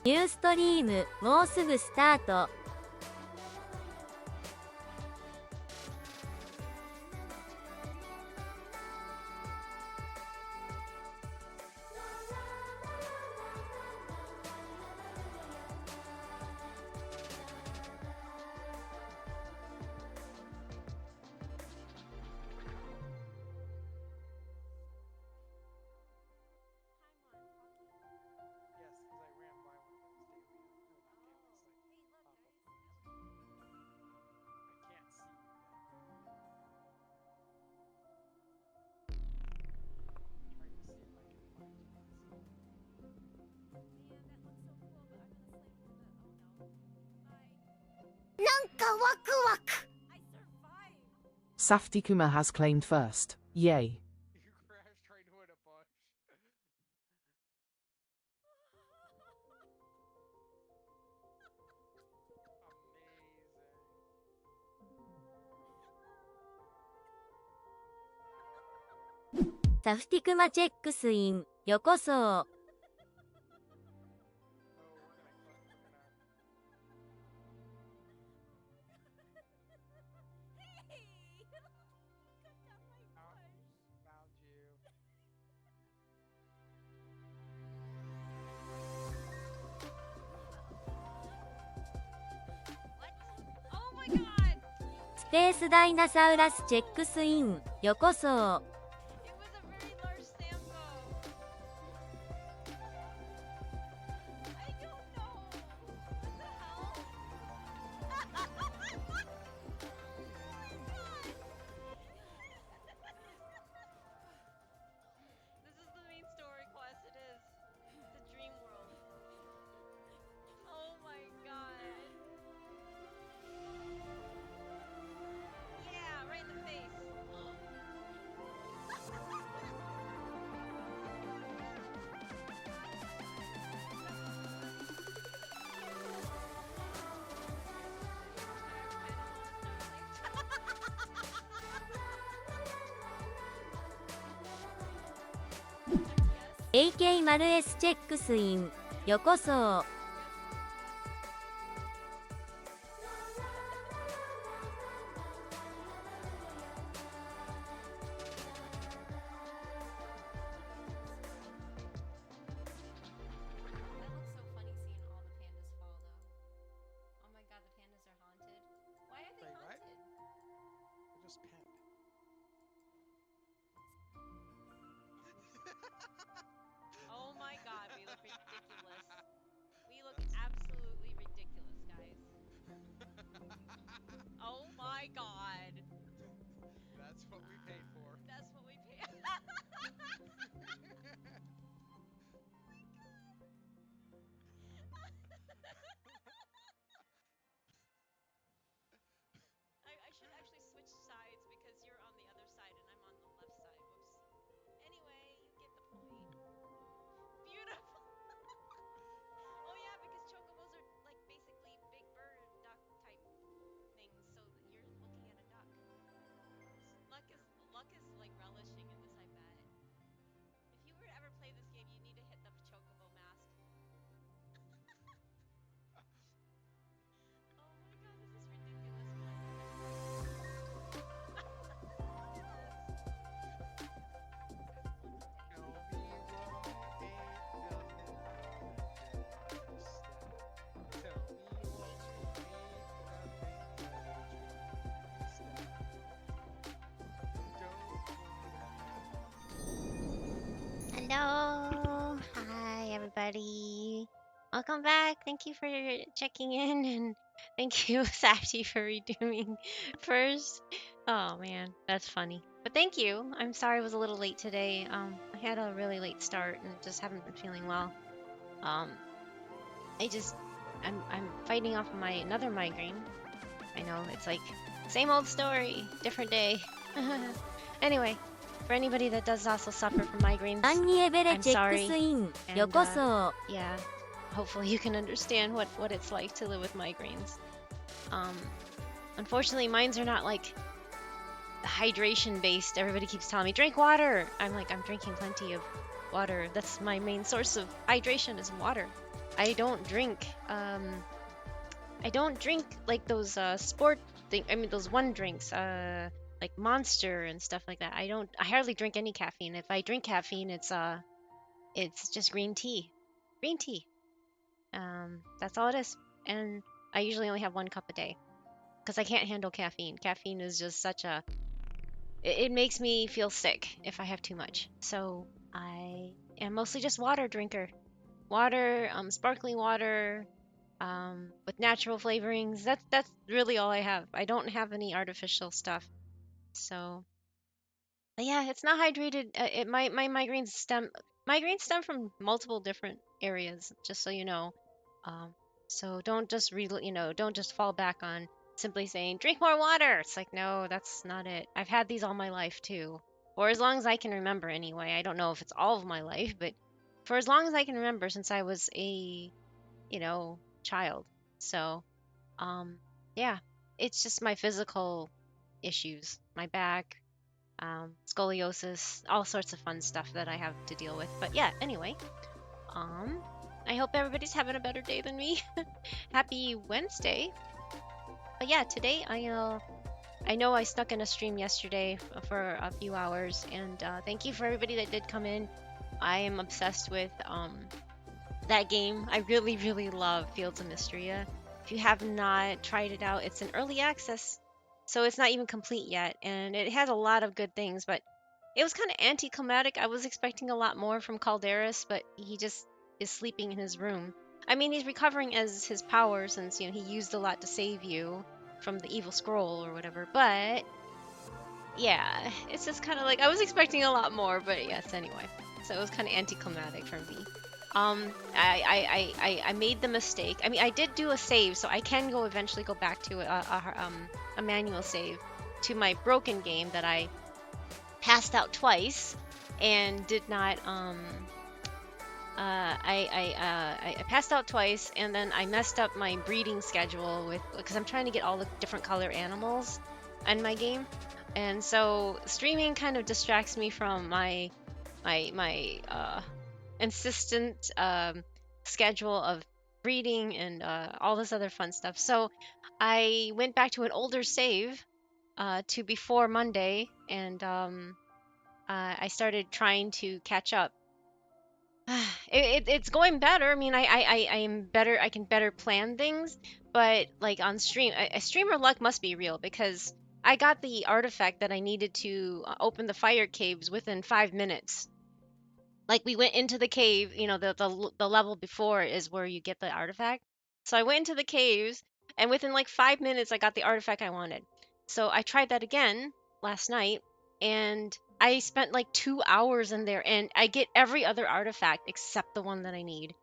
ニューストリーム、もうすぐスタート。Saftikuma has claimed first. Yay. You crashed right into a bush. Amazing. サフティクマチェックスイン、よこそ。スペースダイナサウラスチェックスイン、よこそ。AK-S チェックスイン、よこそ。Hello, hi everybody. Welcome back. Thank you for checking in, and thank you, Safty, for redoing first. Oh man, that's funny. But thank you. I'm sorry I was a little late today. I had a really late start and just haven't been feeling well. I'm fighting off another migraine. I know it's like same old story, different day. Anyway. For anybody that does also suffer from migraines, I'm sorry. And, yeah, hopefully you can understand what it's like to live with migraines. Unfortunately, mine's are not like hydration based. Everybody keeps telling me, drink water. I'm drinking plenty of water. That's my main source of hydration is water. I don't drink. I don't drink like those sport thing. I mean those one drinks. Like Monster and stuff like that. I don't. I hardly drink any caffeine. If I drink caffeine, it's just green tea. Green tea. That's all it is. And I usually only have 1 cup a day because I can't handle caffeine. Caffeine is just such a it makes me feel sick if I have too much. So I am mostly just water drinker. Water, sparkling water, with natural flavorings. That's really all I have. I don't have any artificial stuff. So, but yeah, it's not hydrated. My migraines stem from multiple different areas. Just so you know. Um, so don't just don't just fall back on simply saying drink more water. It's like no, that's not it. I've had these all my life too, or as long as I can remember anyway. I don't know if it's all of my life, but for as long as I can remember since I was a child. So, um, yeah, it's just my physical issues, my back, scoliosis, all sorts of fun stuff that I have to deal with. But yeah, anyway, um, I hope everybody's having a better day than me. Happy Wednesday. But yeah, today I know I snuck in a stream yesterday for a few hours, and thank you for everybody that did come in. I am obsessed with that game. I really, really love Fields of Mysteria. If you have not tried it out, it's in early access, so it's not even complete yet, and it has a lot of good things, but it was kind of anticlimactic. I was expecting a lot more from Calderis, but he just is sleeping in his room. I mean, he's recovering as his power since, he used a lot to save you from the evil scroll or whatever, but yeah, it's just kind of like I was expecting a lot more, but yes, anyway. So it was kind of anticlimactic for me. I made the mistake. I mean, I did do a save, so I can eventually go back to a manual save to my broken game that I passed out twice and did not I passed out twice, and then I messed up my breeding schedule because I'm trying to get all the different color animals in my game, and so streaming kind of distracts me from my insistent schedule of breeding and all this other fun stuff. So I went back to an older save to before Monday, and I started trying to catch up. It's going better. I mean, I am better. I can better plan things, but like on stream, streamer luck must be real because I got the artifact that I needed to open the fire caves within 5 minutes. Like we went into the cave, the level before is where you get the artifact. So I went into the caves, and within like 5 minutes, I got the artifact I wanted. So I tried that again last night, and I spent like 2 hours in there, and I get every other artifact except the one that I need.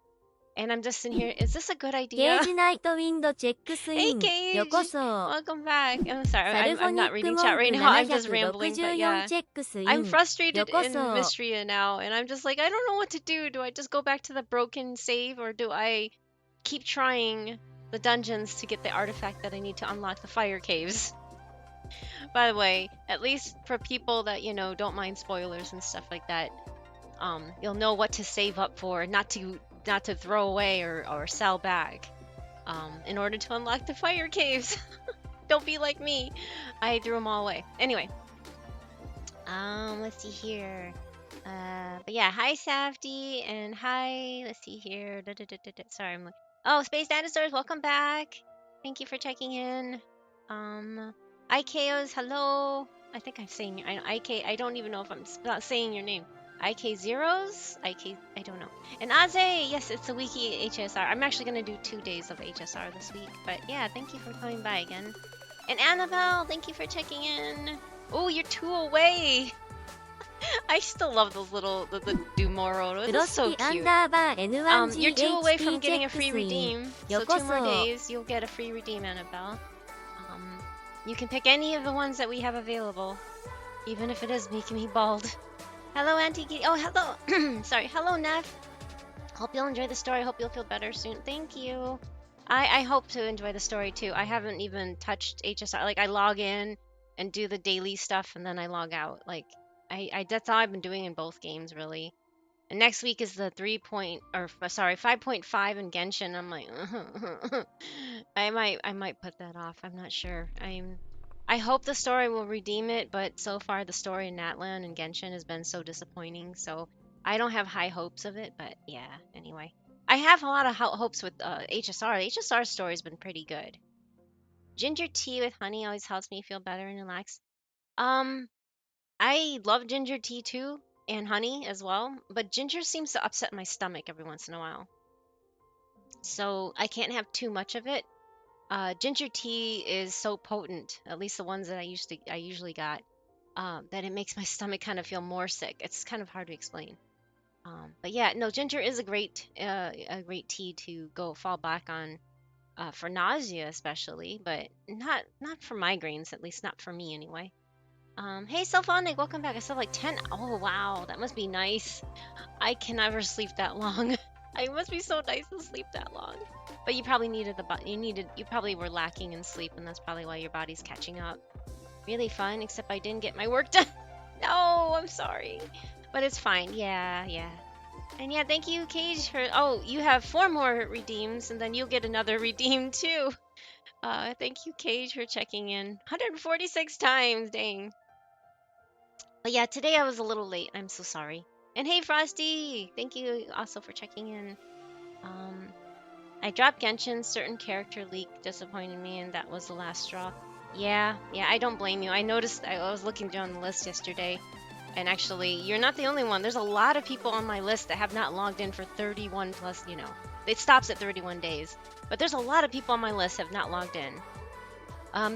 And I'm just sitting here. Is this a good ゲ idea? ージナイトウィンドチェックス Hey, イン Gage. よこそ Welcome back. I'm sorry. サル I'm, フォ I'm ニ not ック reading モ chat ン right ク now. I'm just rambling, but 764 yeah. チェックスイ I'm ン frustrated よこ in そ Mystria now, and I'm just like, I don't know what to do. Do I just go back to the broken save, or do I keep trying the dungeons to get the artifact that I need to unlock the fire caves? By the way, at least for people that, don't mind spoilers and stuff like that, you'll know what to save up for, not to throw away or sell back, in order to unlock the fire caves. Don't be like me. I threw them all away. Anyway, let's see here. But yeah, hi Safety, and hi, let's see here. Sorry, I'm like, oh, Space Dinosaurs, welcome back. Thank you for checking in. IKOs, hello. I think I'm saying IK. I don't even know if I'm not saying your name. IK Zeros? I don't know. And Aze, yes, it's a wiki HSR. I'm actually gonna do 2 days of HSR this week. But yeah, thank you for coming by again. And Annabelle, thank you for checking in. Oh, you're 2 away. I still love those little the Dumoro. ク This ロ is ス so ピアン cute. ダーバー You're 2 away from N1GHP チェ getting a ック free スイン redeem. よ So こ 2 more そ days, you'll get a free redeem, Annabelle. You can pick any of the ones that we have available, even if it is making me bald. Hello, Auntie Kitty. Oh, hello. Sorry. Hello, Nev. Hope you'll enjoy the story. Hope you'll feel better soon. Thank you. I hope to enjoy the story too. I haven't even touched HSR. Like I log in and do the daily stuff, and then I log out. Like I that's all I've been doing in both games really. And next week is the 5.5 in Genshin. I'm like, I might put that off. I'm not sure. I hope the story will redeem it, but so far the story in Natlan and Genshin has been so disappointing. So I don't have high hopes of it. But yeah, anyway, I have a lot of hopes with HSR. The HSR story's been pretty good. Ginger tea with honey always helps me feel better and relax. Um, I love ginger tea too, and honey as well, but ginger seems to upset my stomach every once in a while. So I can't have too much of it. Ginger tea is so potent, at least the ones that I usually got, that it makes my stomach kind of feel more sick. It's kind of hard to explain. But yeah, no, ginger is a great tea to go fall back on for nausea especially, but not for migraines, at least not for me anyway. Hey, Sylphonic, welcome back. I slept like 10. Oh, wow, that must be nice. I can never sleep that long. It must be so nice to sleep that long. But you probably needed you probably were lacking in sleep, and that's probably why your body's catching up. Really fun, except I didn't get my work done. No, I'm sorry. But it's fine. Yeah, yeah. And yeah, thank you, Cage, for. Oh, you have 4 more redeems, and then you'll get another redeem too. Thank you, Cage, for checking in. 146 times, dang. But yeah, today I was a little late. I'm so sorry. And hey, Frosty! Thank you also for checking in. Um, I dropped Genshin. Certain character leak disappointed me, and that was the last straw. Yeah, I don't blame you. I noticed. I was looking down the list yesterday, and actually, you're not the only one. There's a lot of people on my list that have not logged in for 31 plus. It stops at 31 days. But there's a lot of people on my list have not logged in.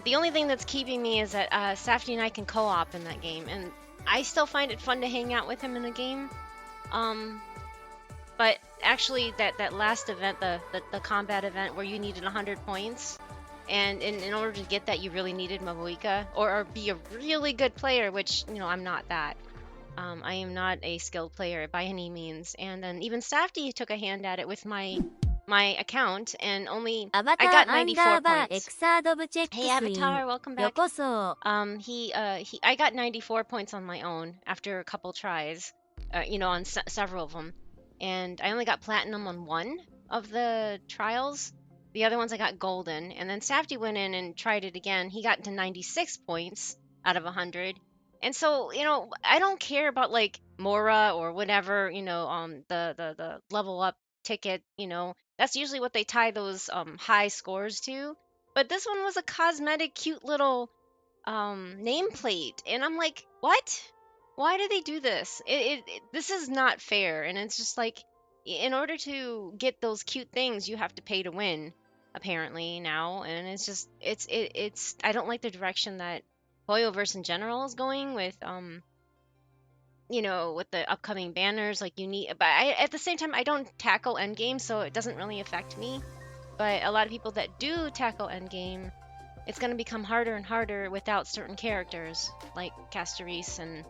The only thing that's keeping me is that Safety and I can co-op in that game, and I still find it fun to hang out with him in the game. But actually, that last event, the combat event where you needed 100 points, and in order to get that, you really needed Mabuika, or be a really good player, which, I'm not that. I am not a skilled player by any means. And then even Safety took a hand at it with my account, and only I アバタ got ーアン 94 ダーバー points. エクサードブチェック Hey スイン Avatar, welcome よ back. こそ I got 94 points on my own after a couple tries, on several of them, and I only got platinum on one of the trials. The other ones I got golden, and then Safety went in and tried it again. He got to 96 points out of 100, and so I don't care about like Mora or whatever, the level up ticket. That's usually what they tie those high scores to. But this one was a cosmetic, cute little nameplate, and I'm like, what? Why do they do this? This is not fair, and it's just like, in order to get those cute things, you have to pay to win, apparently now, and it's just it's I don't like the direction that Hoyoverse in general is going with with the upcoming banners. Like but at the same time, I don't tackle endgame, so it doesn't really affect me. But a lot of people that do tackle endgame, it's going to become harder and harder without certain characters, like Castorise and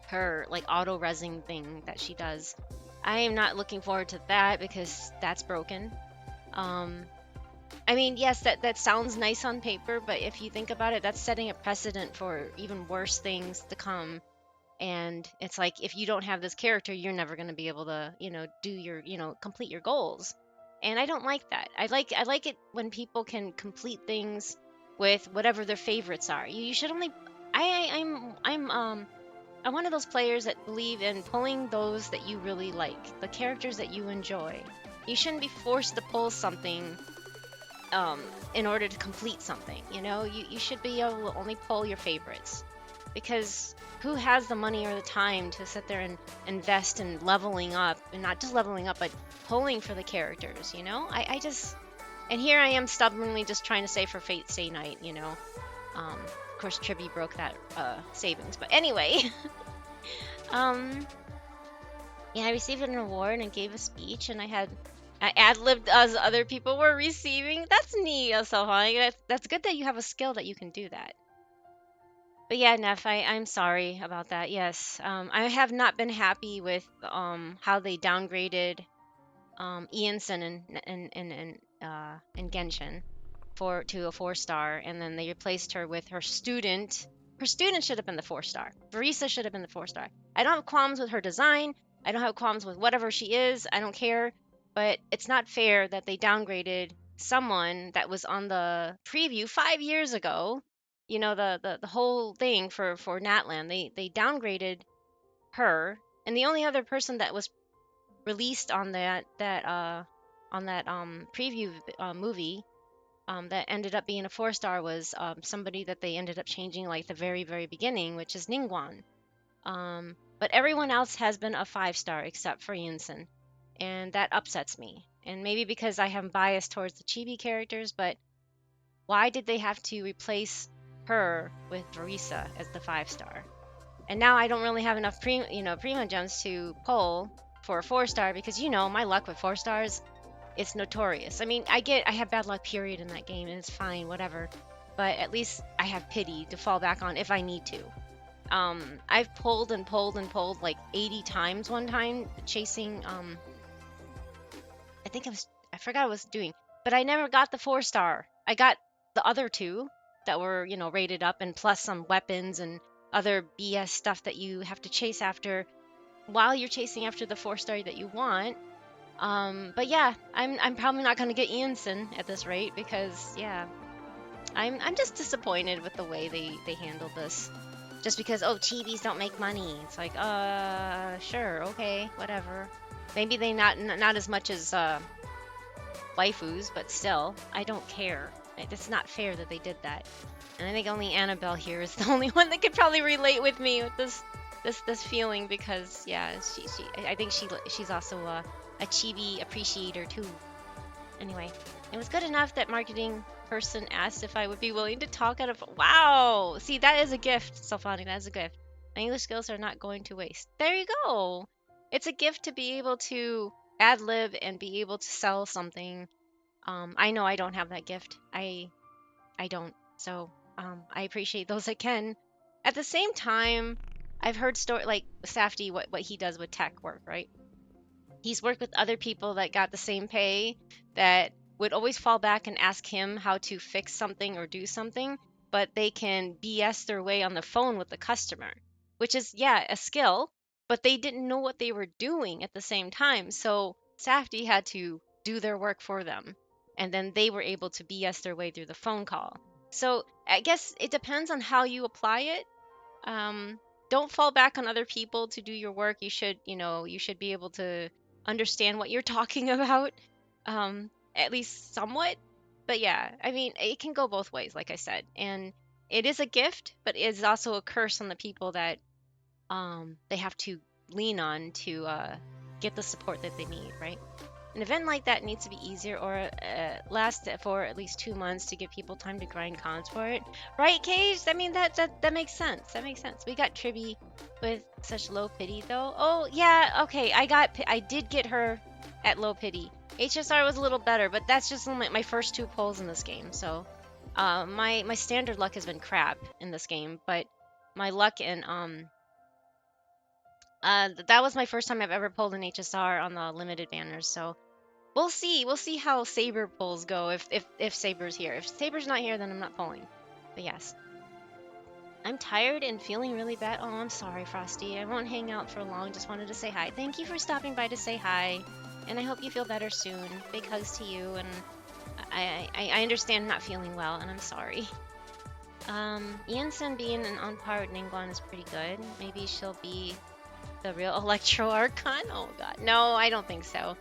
her like auto-resing thing that she does. I am not looking forward to that because that's broken. I mean, yes, that sounds nice on paper, but if you think about it, that's setting a precedent for even worse things to come. And it's like, if you don't have this character, you're never going to be able to, do your, complete your goals. And I don't like that. I like it when people can complete things with whatever their favorites are. You should only. I'm one of those players that believe in pulling those that you really like, the characters that you enjoy. You shouldn't be forced to pull something in order to complete something. You should be able to only pull your favorites, because who has the money or the time to sit there and invest in leveling up, and not just leveling up, but pulling for the characters? I just, and here I am stubbornly just trying to save for Fate Stay Night. Of course, Triby broke that savings, but anyway. Yeah, I received an award and gave a speech, and I ad-libbed as other people were receiving. That's neat, Selhani. That's good that you have a skill that you can do that. But yeah, Neff, I'm sorry about that. Yes, I have not been happy with how they downgraded Ianson and Genshin to a 4-star, and then they replaced her with her student. Her student should have been the 4-star. Verisa should have been the 4-star. I don't have qualms with her design. I don't have qualms with whatever she is. I don't care. But it's not fair that they downgraded someone that was on the preview 5 years ago. You know, the whole thing for Natland. They downgraded her, and the only other person that was released on that preview movie that ended up being a 4 star was somebody that they ended up changing like the very beginning, which is Ningguang. But everyone else has been a 5 star except for Yinsen, and that upsets me. And maybe because I have bias towards the chibi characters, but why did they have to replace her with Verisa as the 5 star? And now I don't really have enough prima gems to pull for a 4 star because my luck with 4 stars, it's notorious. I mean, I have bad luck period in that game and it's fine, whatever. But at least I have pity to fall back on if I need to. I've pulled and pulled and pulled like 80 times one time chasing I forgot what I was doing, but I never got the 4 star. I got the other two that were, rated up, and plus some weapons and other BS stuff that you have to chase after while you're chasing after the 4 star that you want. But yeah, I'm probably not gonna get Ianson at this rate because yeah, I'm just disappointed with the way they handled this. Just because chibis don't make money. It's like sure, okay, whatever. Maybe they not as much as waifus, but still, I don't care. It's not fair that they did that. And I think only Annabelle here is the only one that could probably relate with me with this feeling because yeah, I think she's also a chibi appreciator too. Anyway, it was good enough that marketing person asked if I would be willing to talk out of. Wow, see, that is a gift, Sylphonic. That is a gift. My English skills are not going to waste. There you go. It's a gift to be able to ad lib and be able to sell something. I know I don't have that gift. I don't. So I appreciate those that can. At the same time, I've heard story like Safety, what he does with tech work, right? He's worked with other people that got the same pay that would always fall back and ask him how to fix something or do something, but they can BS their way on the phone with the customer, which is, yeah, a skill, but they didn't know what they were doing at the same time. So Safety had to do their work for them, and then they were able to BS their way through the phone call. So I guess it depends on how you apply it. Don't fall back on other people to do your work. You should be able to understand what you're talking about, at least somewhat. But yeah, I mean, it can go both ways, like I said. And it is a gift, but it is also a curse on the people that they have to lean on to get the support that they need, right? An event like that needs to be easier or last for at least 2 months to give people time to grind cons for it. Right, Cage? I mean, that makes sense. That makes sense. We got Tribby with such low pity, though. Oh, yeah, okay. I did get her at low pity. HSR was a little better, but that's just my first 2 pulls in this game. So my standard luck has been crap in this game, but my luck in that was my first time I've ever pulled an HSR on the limited banners, so we'll see. We'll see how Saber pulls go if Saber's here. If Saber's not here, then I'm not pulling. But yes. I'm tired and feeling really bad. Oh, I'm sorry, Frosty. I won't hang out for long. Just wanted to say hi. Thank you for stopping by to say hi. And I hope you feel better soon. Big hugs to you. And I understand not feeling well, and I'm sorry. Ianson being on par with Ningguang is pretty good. Maybe she'll be the real Electro Archon? Oh god. No, I don't think so.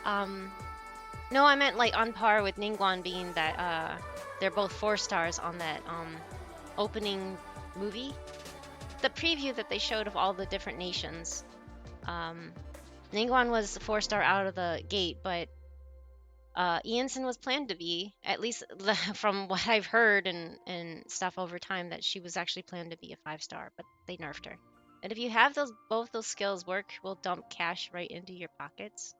No, I meant like on par with Ningguang, being that they're both 4 stars on that opening movie. The preview that they showed of all the different nations. Ningguang was 4 star out of the gate, but Ianson was planned to be, at least from what I've heard and stuff over time, that she was actually planned to be a 5 star, but they nerfed her. And if you have both those skills work, will dump cash right into your pockets.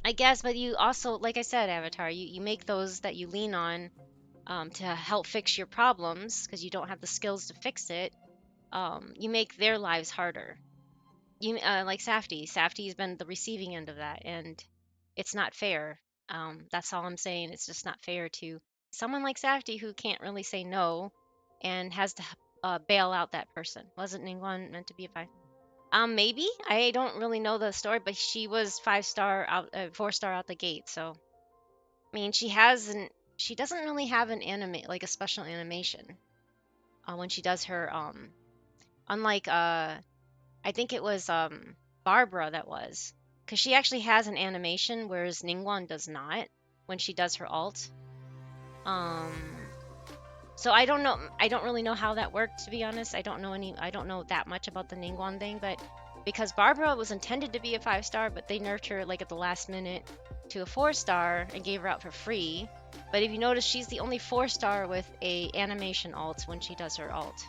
I guess, but you also, like I said, Avatar, you make those that you lean on to help fix your problems because you don't have the skills to fix it. You make their lives harder. Like Safety. Safty's been the receiving end of that, and it's not fair. That's all I'm saying. It's just not fair to someone like Safety who can't really say no and has to bail out that person. Wasn't Ningguang meant to be a 5? Maybe. I don't really know the story, but she was 5-star out, 4-star out the gate. So, I mean, she doesn't really have an like a special animation when she does her, unlike, I think it was, Barbara that was, because she actually has an animation, whereas Ningguang does not when she does her alt. So I don't know. I don't really know how that worked, to be honest. I don't know that much about the Ningguang thing, but because Barbara was intended to be a 5-star, but they nerfed her like at the last minute to a 4-star and gave her out for free. But if you notice, she's the only 4-star with a animation alt when she does her alt,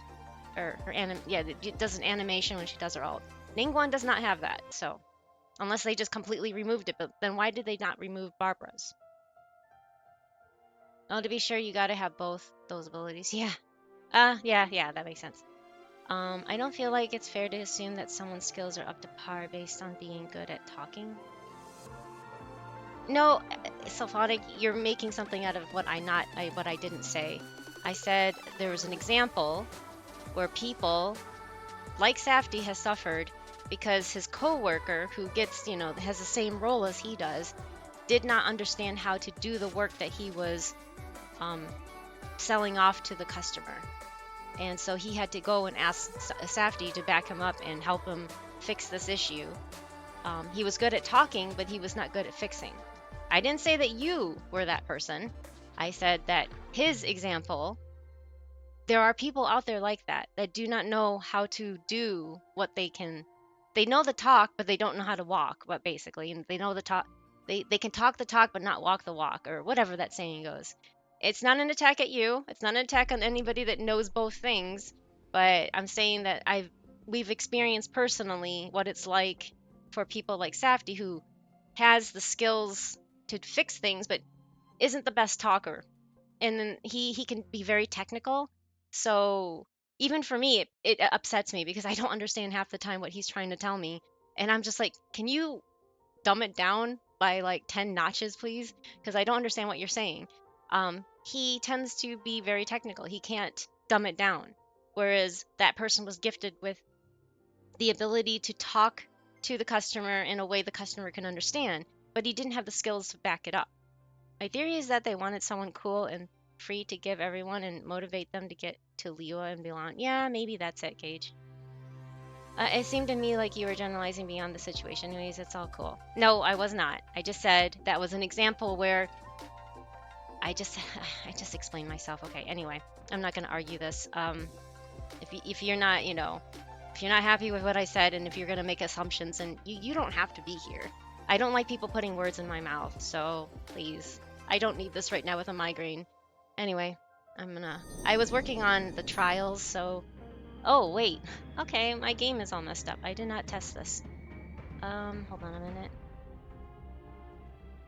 or her it does an animation when she does her alt. Ningguang does not have that, so unless they just completely removed it. But then why did they not remove Barbara's? Oh, to be sure, you gotta have both those abilities. Yeah. Yeah, that makes sense. I don't feel like it's fair to assume that someone's skills are up to par based on being good at talking. No, Sylphonic, you're making something out of what I didn't say. I said there was an example where people, like Safdie, has suffered because his co-worker, who gets, has the same role as he does, did not understand how to do the work that he was selling off to the customer. And so he had to go and ask Safdie to back him up and help him fix this issue. He was good at talking, but he was not good at fixing. I didn't say that you were that person. I said that his example, there are people out there like that do not know how to do what they can. They know the talk, but they don't know how to walk, but basically. And they know the talk. They can talk the talk, but not walk the walk, or whatever that saying goes. It's not an attack at you. It's not an attack on anybody that knows both things. But I'm saying that we've experienced personally what it's like for people like Safdie, who has the skills to fix things, but isn't the best talker. And then he can be very technical. So even for me, it upsets me because I don't understand half the time what he's trying to tell me. And I'm just like, can you dumb it down by like 10 notches, please? Because I don't understand what you're saying. He tends to be very technical. He can't dumb it down. Whereas that person was gifted with the ability to talk to the customer in a way the customer can understand, but he didn't have the skills to back it up. My theory is that they wanted someone cool and free to give everyone and motivate them to get to Liua and beyond. Yeah, maybe that's it, Gage. It seemed to me like you were generalizing beyond the situation. Anyways, it's all cool. No, I was not. I just said that was an example where I just explained myself. Okay, anyway, I'm not going to argue this. If you're not, if you're not happy with what I said, and if you're going to make assumptions, and you don't have to be here. I don't like people putting words in my mouth, so please. I don't need this right now with a migraine. Anyway, I was working on the trials, so... Oh, wait. Okay, my game is all messed up. I did not test this. Hold on a minute.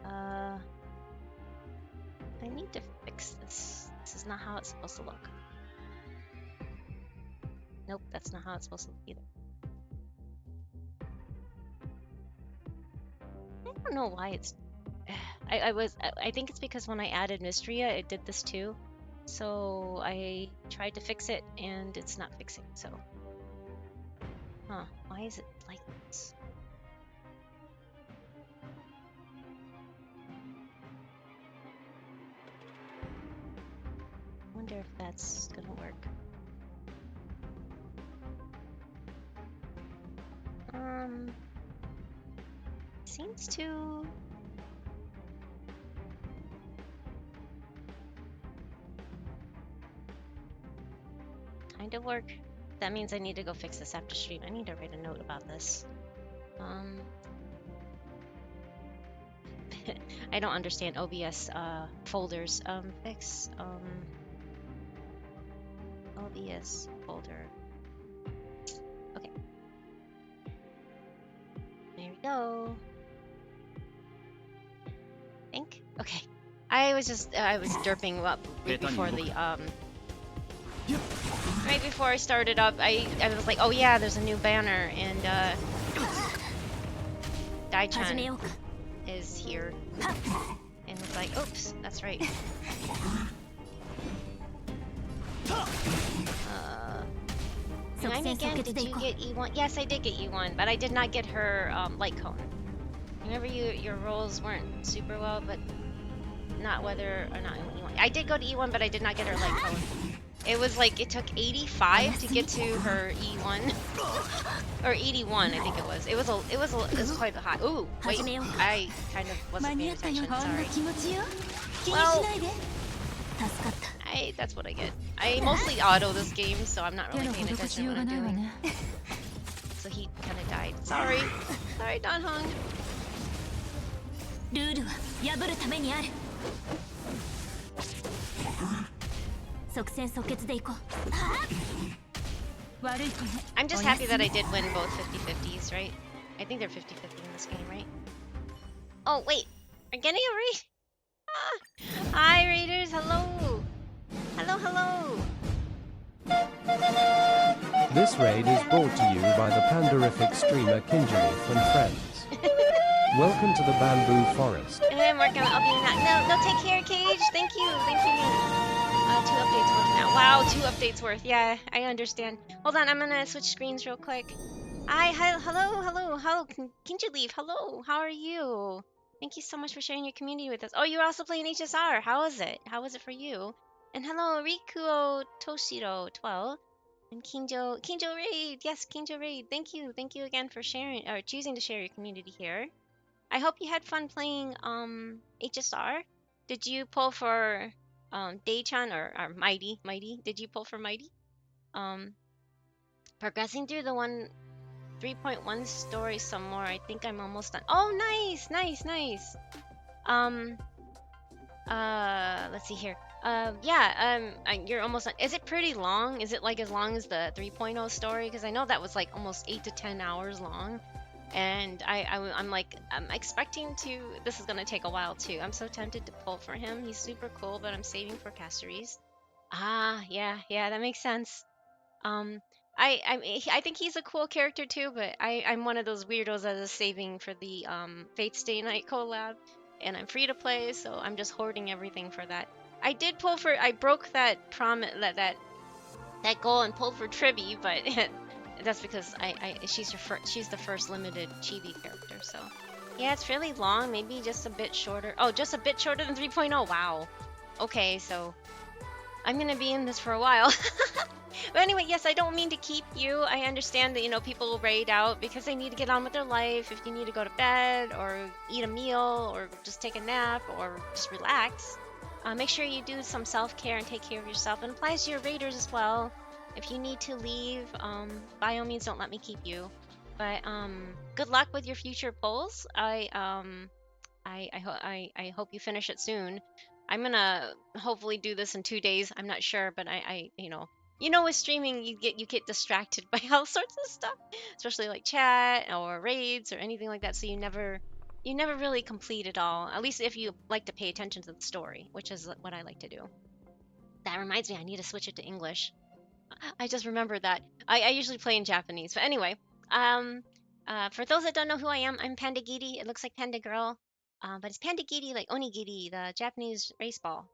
I need to fix this. This is not how it's supposed to look. Nope, that's not how it's supposed to look either. I don't know why it's... I think it's because when I added Mystria, it did this too. So I tried to fix it, and it's not fixing, so... Huh, why is it like this? I wonder if that's gonna work. Seems to... kind of work. That means I need to go fix this after stream. I need to write a note about this. I don't understand OBS folders. Fix OBS folder. Okay. There we go. Think. Okay. I was derping up right before the right before I started up. I was like, oh yeah, there's a new banner, and Dai-chan is here, and it's like, oops, that's right. Remind me again, did you get E1? Yes, I did get E1, but I did not get her light cone. Remember your rolls weren't super well, but not whether or not E1. I did go to E1, but I did not get her light cone. It was like it took 85 to get to her E1 or 81, I think it was. It was quite high. Ooh, wait, I kind of wasn't paying attention. Sorry. Well, that's what I get. I mostly auto this game, so I'm not really paying attention to what I'm doing. So he kind of died. Sorry, Don Hong. ルールは破るためにある。即戦即決でいこう。悪い子ね。I'm just happy that I did win both 50-50s, right? I think they're 50-50 in this game, right? Oh wait, we're getting a raid. Hi raiders, hello. Hello. This raid is brought to you by the pandarific streamer Kinjaleaf and friends. Welcome to the bamboo forest. I'm working on updating that. No, take care, Cage. Thank you. 2 updates worth now. Wow, 2 updates worth. Yeah, I understand. Hold on, I'm gonna switch screens real quick. Hello, Kinjaleaf. Hello, how are you? Thank you so much for sharing your community with us. Oh, you're also playing HSR. How is it? How was it for you? And hello, Rikuo Toshiro 12. And Kinjo Raid. Yes, Kinjo Raid. Thank you again for sharing or choosing to share your community here. I hope you had fun playing HSR. Did you pull for Day-chan or Mighty? Did you pull for Mighty? Progressing through the 3.1 story some more. I think I'm almost done. Oh, nice. Let's see here. You're almost done. Is it pretty long? Is it like as long as the 3.0 story? Because I know that was like almost 8 to 10 hours long. And I'm expecting to. This is gonna take a while too. I'm so tempted to pull for him. He's super cool, but I'm saving for Caceres. Yeah, that makes sense. I think he's a cool character too, but I'm one of those weirdos that is saving for the Fate Stay Night collab, and I'm free to play, so I'm just hoarding everything for that. I broke that that goal and pulled for Tribby, but. That's because she's the first limited chibi character, so yeah, it's really long, maybe just a bit shorter. Oh, just a bit shorter than 3.0. Wow. Okay, so I'm gonna be in this for a while. But anyway, yes, I don't mean to keep you. I understand that people will raid out because they need to get on with their life. If you need to go to bed or eat a meal or just take a nap or just relax, make sure you do some self-care and take care of yourself. And applies to your raiders as well. If you need to leave, by all means, don't let me keep you. But good luck with your future polls. I hope you finish it soon. I'm gonna hopefully do this in 2 days. I'm not sure, but with streaming, you get distracted by all sorts of stuff, especially like chat or raids or anything like that. So you never really complete it all. At least if you like to pay attention to the story, which is what I like to do. That reminds me, I need to switch it to English. I just remembered that. I usually play in Japanese. But anyway, for those that don't know who I am, I'm Pandagiri. It looks like Panda Girl. But it's Pandagiri like Onigiri, the Japanese race ball,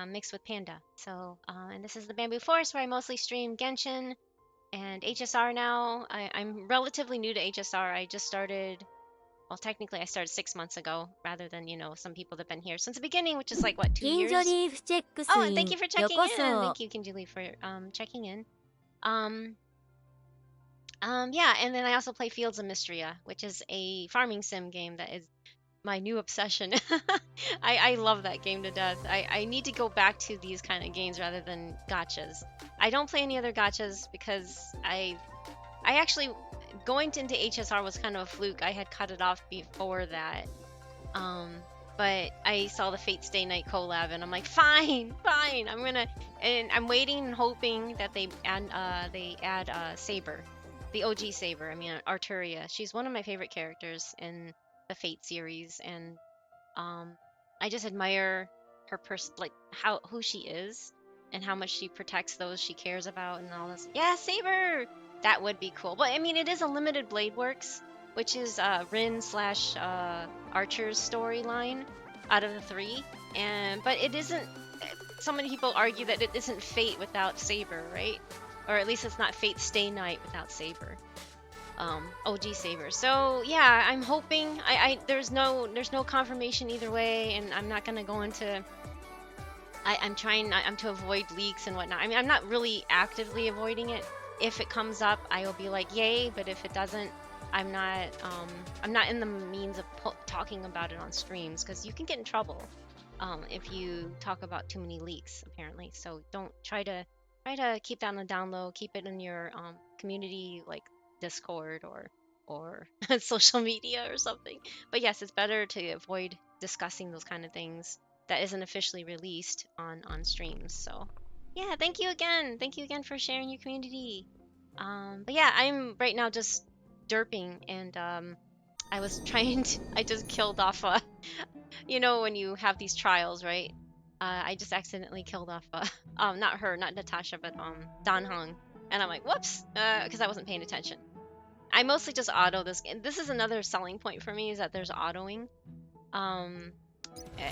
mixed with panda. So, and this is the Bamboo Forest where I mostly stream Genshin and HSR now. I'm relatively new to HSR. I just started, well, technically I started 6 months ago, rather than, some people that have been here since the beginning, which is like, what, 2 years? 近所リーフチェックス Oh, イ and ン thank you for checking よこ in. そ Thank you, Kinjili, for checking in. Yeah, and then I also play Fields of Mystria, which is a farming sim game that is my new obsession. I love that game to death. I need to go back to these kind of games rather than gachas. I don't play any other gachas because I actually, going into HSR was kind of a fluke. I had cut it off before that. But I saw the Fate Stay Night collab, and I'm like, fine, and I'm waiting and hoping that they add Saber, the OG Saber. I mean, Arturia. She's one of my favorite characters in the Fate series, and I just admire her who she is, and how much she protects those she cares about, and all this. Yeah, Saber. That would be cool. But I mean, it is a limited Blade Works, which is Rin / Archer's storyline out of the 3. But it isn't. So many people argue that it isn't Fate without Saber, right? or at least it's not Fate Stay Night without Saber. OG Saber. So yeah, I'm hoping. There's no confirmation either way, and I'm not gonna go into. I'm to avoid leaks and whatnot. I mean, I'm not really actively avoiding it. If it comes up, I will be like, yay. But if it doesn't, I'm not in the means of talking about it on streams, because you can get in trouble if you talk about too many leaks, apparently. So don't try to keep that on the down low. Keep it in your community, like Discord or social media or something. But yes, it's better to avoid discussing those kind of things that isn't officially released on streams. So yeah, thank you again for sharing your community. But yeah, I'm right now just derping, and I was trying to I just killed off when you have these trials, right? I just accidentally killed off not her, not Natasha, but Dan Hong, and I'm like, whoops, because I wasn't paying attention. I mostly just auto this, and this is another selling point for me, is that there's autoing.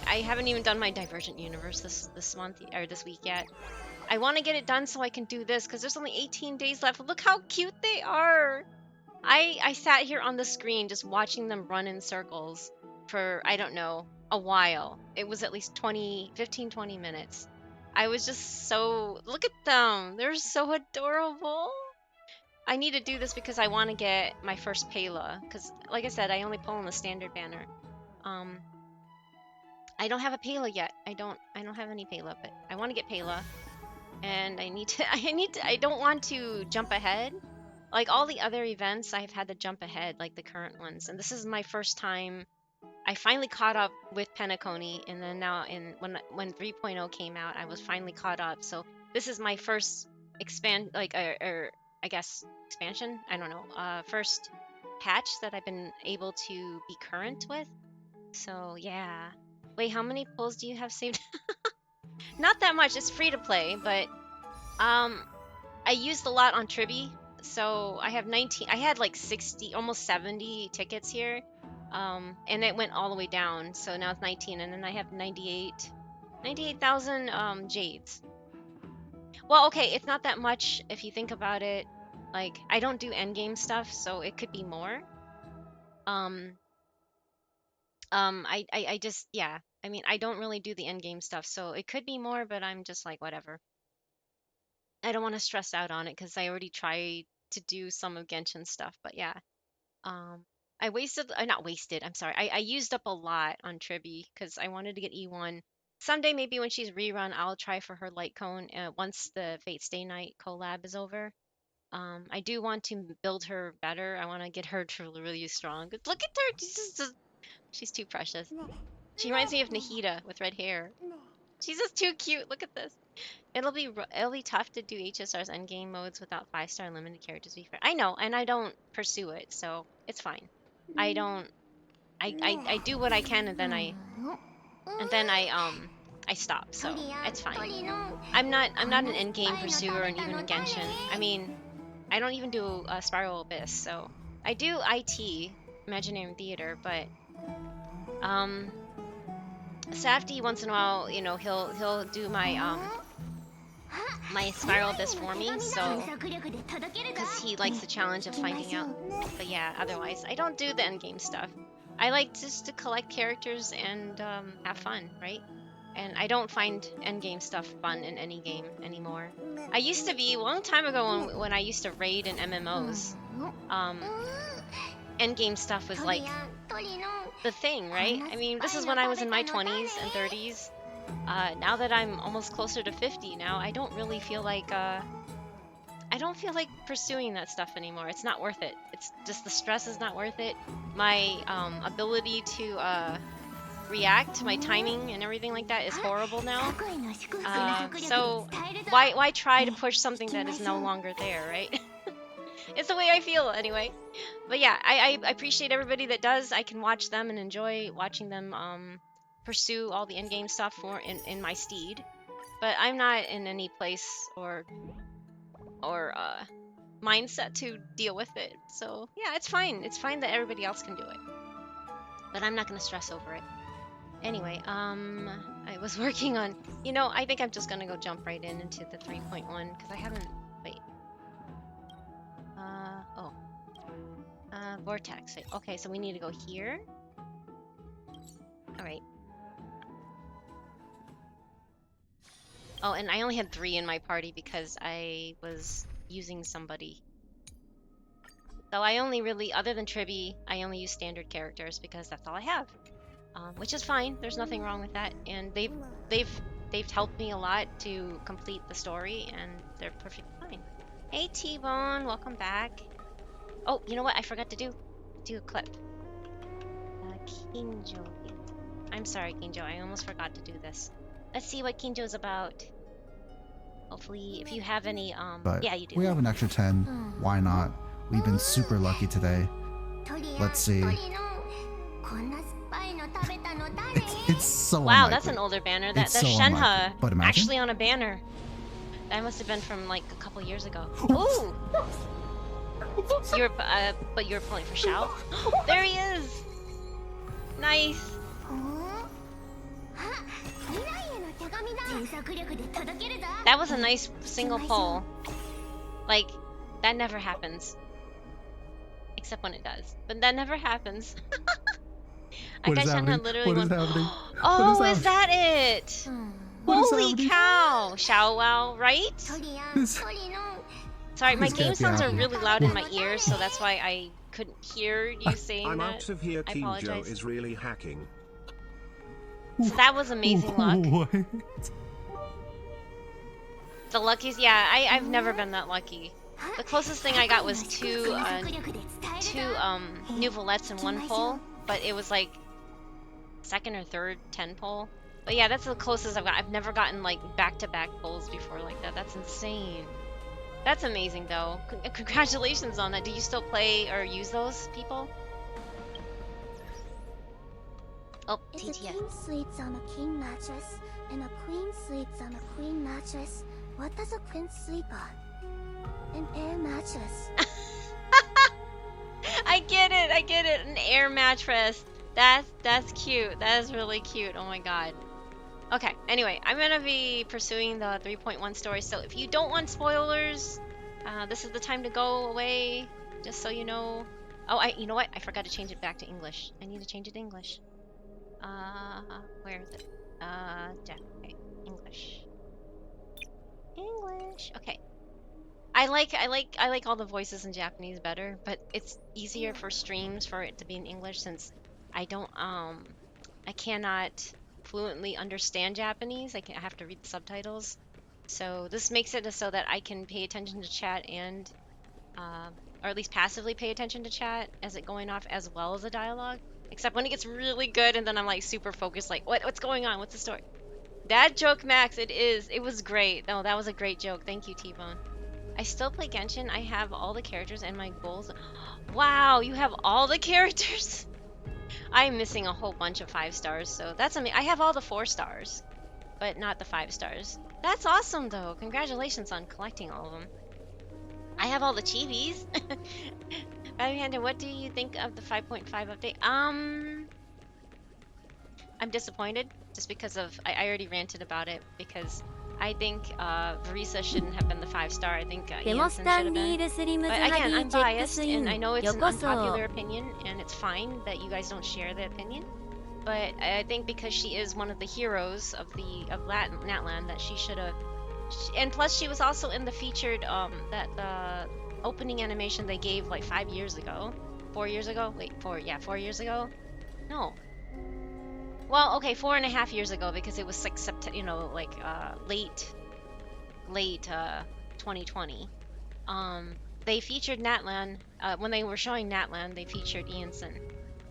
I haven't even done my Divergent Universe this month or this week yet. I want to get it done so I can do this, because there's only 18 days left. Look how cute they are. I sat here on the screen just watching them run in circles for, I don't know, a while. It was at least 15, 20 minutes. I was just so, look at them. They're so adorable. I need to do this because I want to get my first Pela, because like I said, I only pull on the standard banner. I don't have a Pela yet. I don't have any Pela, but I want to get Pela. And I don't want to jump ahead. Like all the other events, I've had to jump ahead, like the current ones. And this is my first time. I finally caught up with Penacony, and then now when 3.0 came out, I was finally caught up. So this is my first I guess expansion. I don't know. First patch that I've been able to be current with. So yeah. Wait, how many pulls do you have saved? Not that much. It's free to play, but I used a lot on Tribby. So I have 19. I had like 60, almost 70 tickets here. And it went all the way down. So now it's 19, and then I have 98,000 jades. Well, okay, it's not that much if you think about it. Like, I don't do endgame stuff, so it could be more. I just, yeah. I mean, I don't really do the endgame stuff, so it could be more, but I'm just like, whatever. I don't want to stress out on it because I already tried to do some of Genshin stuff, but yeah. I wasted, not wasted, I'm sorry. I used up a lot on Tribby because I wanted to get E1. Someday, maybe when she's rerun, I'll try for her light cone once the Fate Stay Night collab is over. I do want to build her better. I want to get her to really strong. Look at her. She's too precious. She reminds me of Nahida with red hair. She's just too cute. Look at this. It'll be tough to do HSR's endgame modes without 5-star limited characters. To be fair, I know, and I don't pursue it, so it's fine. I don't. I do what I can, and then I stop. So it's fine. I'm not an endgame pursuer, and even in Genshin. I mean, I don't even do Spiral Abyss. So I do IT, Imaginary Theater, but Safdie once in a while, he'll do my my Spiral Abyss for me, so because he likes the challenge of finding out. But yeah, otherwise I don't do the endgame stuff. I like just to collect characters and have fun, right? And I don't find endgame stuff fun in any game anymore. I used to be a long time ago when I used to raid in MMOs. Endgame stuff was like the thing, right? I mean, this is when I was in my 20s and 30s. Now that I'm almost closer to 50 now, I don't really feel like pursuing that stuff anymore. It's not worth it. It's just the stress is not worth it. My ability to react, my timing and everything like that is horrible now. So why try to push something that is no longer there, right? It's the way I feel anyway. But yeah, I appreciate everybody that does. I can watch them and enjoy watching them pursue all the endgame stuff in my steed. But I'm not in any place or mindset to deal with it. So yeah, it's fine. It's fine that everybody else can do it. But I'm not gonna stress over it. Anyway, I was working on, I think I'm just gonna go jump right into the 3.1 because I haven't, wait, Vortex. Okay, so we need to go here. All right. Oh, and I only had 3 in my party because I was using somebody. So I only really, other than Tribby, I only use standard characters because that's all I have, which is fine. There's nothing wrong with that, and they've helped me a lot to complete the story, and they're perfectly fine. Hey T-Bone, welcome back. Oh, you know what? I forgot to do a clip. Kinjo. I'm sorry, Kinjo. I almost forgot to do this. Let's see what Kinjo's about. Hopefully, if you have any, But yeah, you do. we have an extra 10. Why not? We've been super lucky today. Let's see. It's so Wow, unlikely. that's an older banner. It's That's so Shenhe unlikely. But imagine. actually on a banner. That must have been from like a couple years ago. Ooh! But you're pulling for Xiao. There he is! Nice! That was a nice single pull. Like, that never happens. Except when it does. But that never happens. I What got is Shenhe happening? literally What is went, happening? oh, What is that it? What is Holy happening? cow! Xiao Wow, right? This- Sorry, my This game can't be sounds are happening. really loud in my ears, so that's why I couldn't hear you saying I'm that. out of here. I Kinjo apologize. is really hacking. So that was amazing luck. What? The luckiest, yeah, I've never been that lucky. The closest thing I got was two new Valettes in one pull, but it was like second or third 10 pull. But yeah, that's the closest I've got. I've never gotten like back-to-back pulls before like that. That's insane. That's amazing though. Congratulations on that. Do you still play or use those people? Oh, If a TTS. king sleeps on a king mattress and a queen sleeps on a queen mattress, what does a prince sleep on? An air mattress. I get it. An air mattress. That's cute. That is really cute. Oh my god. Okay, anyway, I'm gonna be pursuing the 3.1 story, so if you don't want spoilers, this is the time to go away, just so you know. Oh, you know what? I forgot to change it back to English. I need to change it to English. Where is it? Okay, English. Okay. I like all the voices in Japanese better, but it's easier for streams for it to be in English since I cannot fluently understand Japanese. I have to read the subtitles. So this makes it so that I can pay attention to chat and or at least passively pay attention to chat as it going off as well as the dialogue. Except when it gets really good and then I'm like super focused, like what's going on? What's the story? That joke, Max, it was great. No, that was a great joke. Thank you, T-Bone. I still play Genshin. I have all the characters and my goals. Wow, you have all the characters? I'm missing a whole bunch of 5 stars, so that's amazing. I have all the 4 stars, but not the 5 stars. That's awesome, though. Congratulations on collecting all of them. I have all the chibis. Amanda, what do you think of the 5.5 update? I'm disappointed, just because of I already ranted about it because I think Verisa shouldn't have been the 5-star. I think デモ Ianson ス should タ have ンリー been. ルスリムズ But ハ again, リ I'm ーチェック biased, スイ and ン I know it's よ an こそ unpopular opinion, and it's fine that you guys don't share the opinion. But I think because she is one of the heroes of Natland, that she should have. And plus, she was also in the featured the opening animation they gave like 5 years ago, 4 years ago. Wait, 4 years ago. No. Well, okay, 4.5 years ago because it was like late 2020. They featured Natlan when they were showing Natlan. They featured Ianson,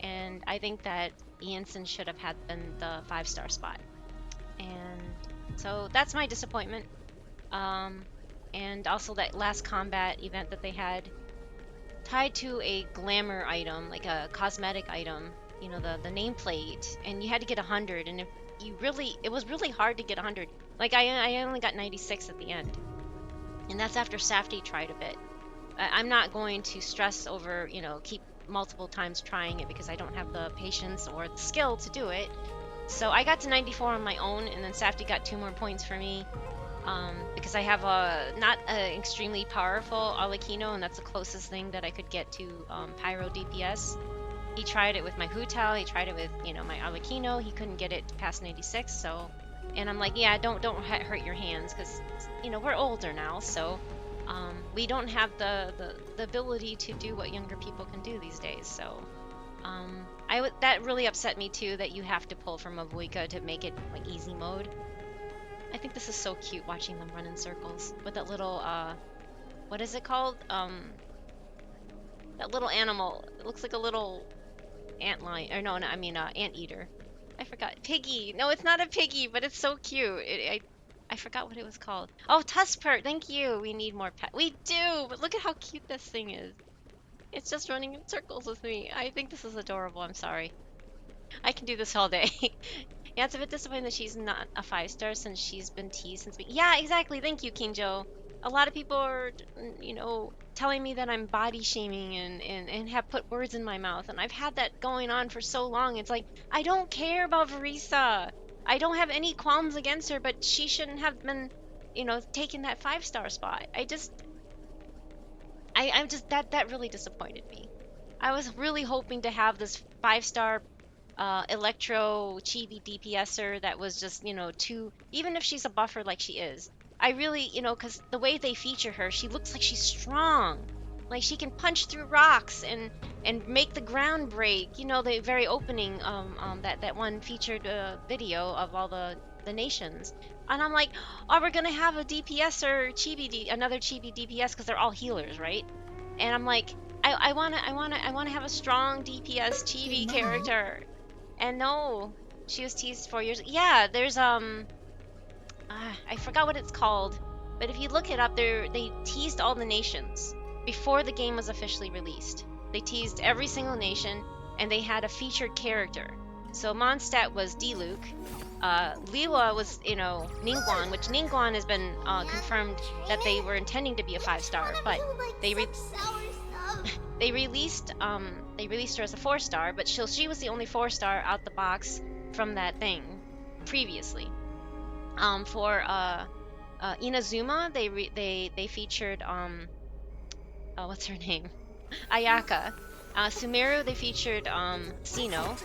and I think that Ianson should have had been the 5-star spot. And so that's my disappointment. And also that last combat event that they had tied to a glamour item, like a cosmetic item. You know, the nameplate, and you had to get 100, and it was really hard to get 100. Like I only got 96 at the end, and that's after Safety tried a bit. I'm not going to stress over, keep multiple times trying it because I don't have the patience or the skill to do it. So I got to 94 on my own, and then Safety got 2 more points for me. because I have a not an extremely powerful Alakino, and that's the closest thing that I could get to Pyro DPS. He tried it with my Hu-Tao, he tried it with, you know, my Alakino, he couldn't get it past 96, so... And I'm like, yeah, don't hurt your hands, because, you know, we're older now, so... we don't have the ability to do what younger people can do these days, so... that really upset me too, that you have to pull from Mavuika to make it, like, easy mode. I think this is so cute, watching them run in circles, with that little, what is it called? That little animal, it looks like a little... antlion, or no, I mean anteater. I forgot. Piggy. No, it's not a piggy, but it's so cute. I forgot what it was called. Oh, Tuskpert. Thank you. We need more pet. We do, but look at how cute this thing is. It's just running in circles with me. I think this is adorable. I'm sorry. I can do this all day. Yeah, it's a bit disappointing that she's not a 5-star since she's been teased since. Yeah, exactly. Thank you, Kinjo. A lot of people are, you know, telling me that I'm body shaming and have put words in my mouth, and I've had that going on for so long. It's like, I don't care about Verisa. I don't have any qualms against her, but she shouldn't have been, you know, taking that 5-star spot. I'm just that really disappointed me. I was really hoping to have this 5-star Electro Chibi DPSer that was just, you know, even if she's a buffer like she is. I really, you know, because the way they feature her, she looks like she's strong. Like she can punch through rocks and make the ground break. You know, the very opening that one featured video of all the nations. And I'm like, oh, we're gonna have a DPS or another Chibi DPS because they're all healers, right? And I'm like, I wanna have a strong DPS Chibi character. And no, she was teased 4 years. Yeah, there's I forgot what it's called, but if you look it up, they teased all the nations before the game was officially released. They teased every single nation, and they had a featured character. So Mondstadt was Diluc, Liwa was, you know, Ningguang, which Ningguang has been confirmed that they were intending to be a 5-star, but they released her as a 4-star, but she was the only 4-star out the box from that thing previously. For Inazuma, they featured what's her name? Ayaka. Sumeru, they featured Sino.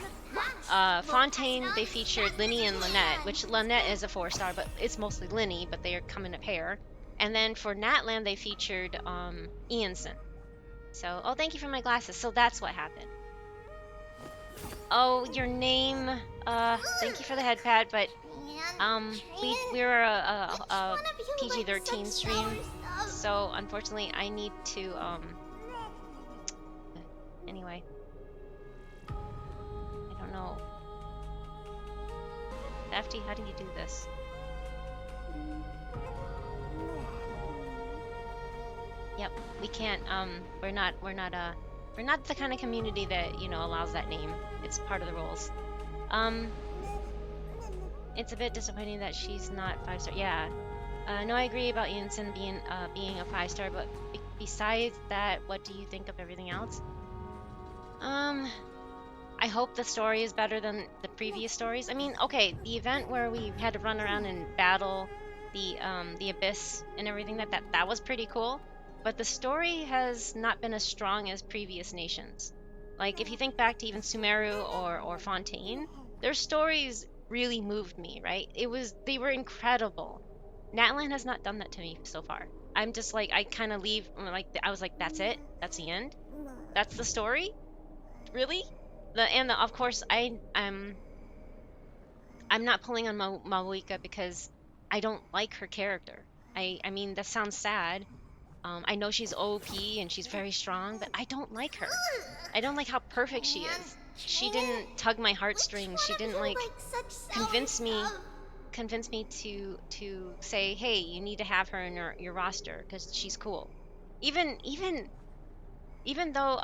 Fontaine, they featured Linny and Lynette, which Lynette is a 4-star, but it's mostly Linny, but they are come in a pair. And then for Natlan, they featured Ianson. So, oh, thank you for my glasses. So that's what happened. Oh, your name. Thank you for the head pad, but we're a PG-13 stream, so unfortunately I need to anyway. I don't know. Safety, how do you do this? Yep, we can't. We're not the kind of community that, you know, allows that name. It's part of the rules. It's a bit disappointing that she's not 5-star. Yeah. No, I agree about Yinsen being a 5-star, but besides that, what do you think of everything else? I hope the story is better than the previous stories. I mean, okay, the event where we had to run around and battle the abyss and everything, that was pretty cool. But the story has not been as strong as previous nations. Like, if you think back to even Sumeru or Fontaine, their stories really moved me, right? They were incredible. Natlan has not done that to me so far. I'm just like, I kind of leave, like, I was like, that's it? That's the end? That's the story? Really? Of course, I'm not pulling on Mavuika because I don't like her character. I mean, that sounds sad. I know she's OP and she's very strong, but I don't like her. I don't like how perfect she is. She didn't tug my heartstrings. She didn't like convince me to say, hey, you need to have her in your roster because she's cool. Even though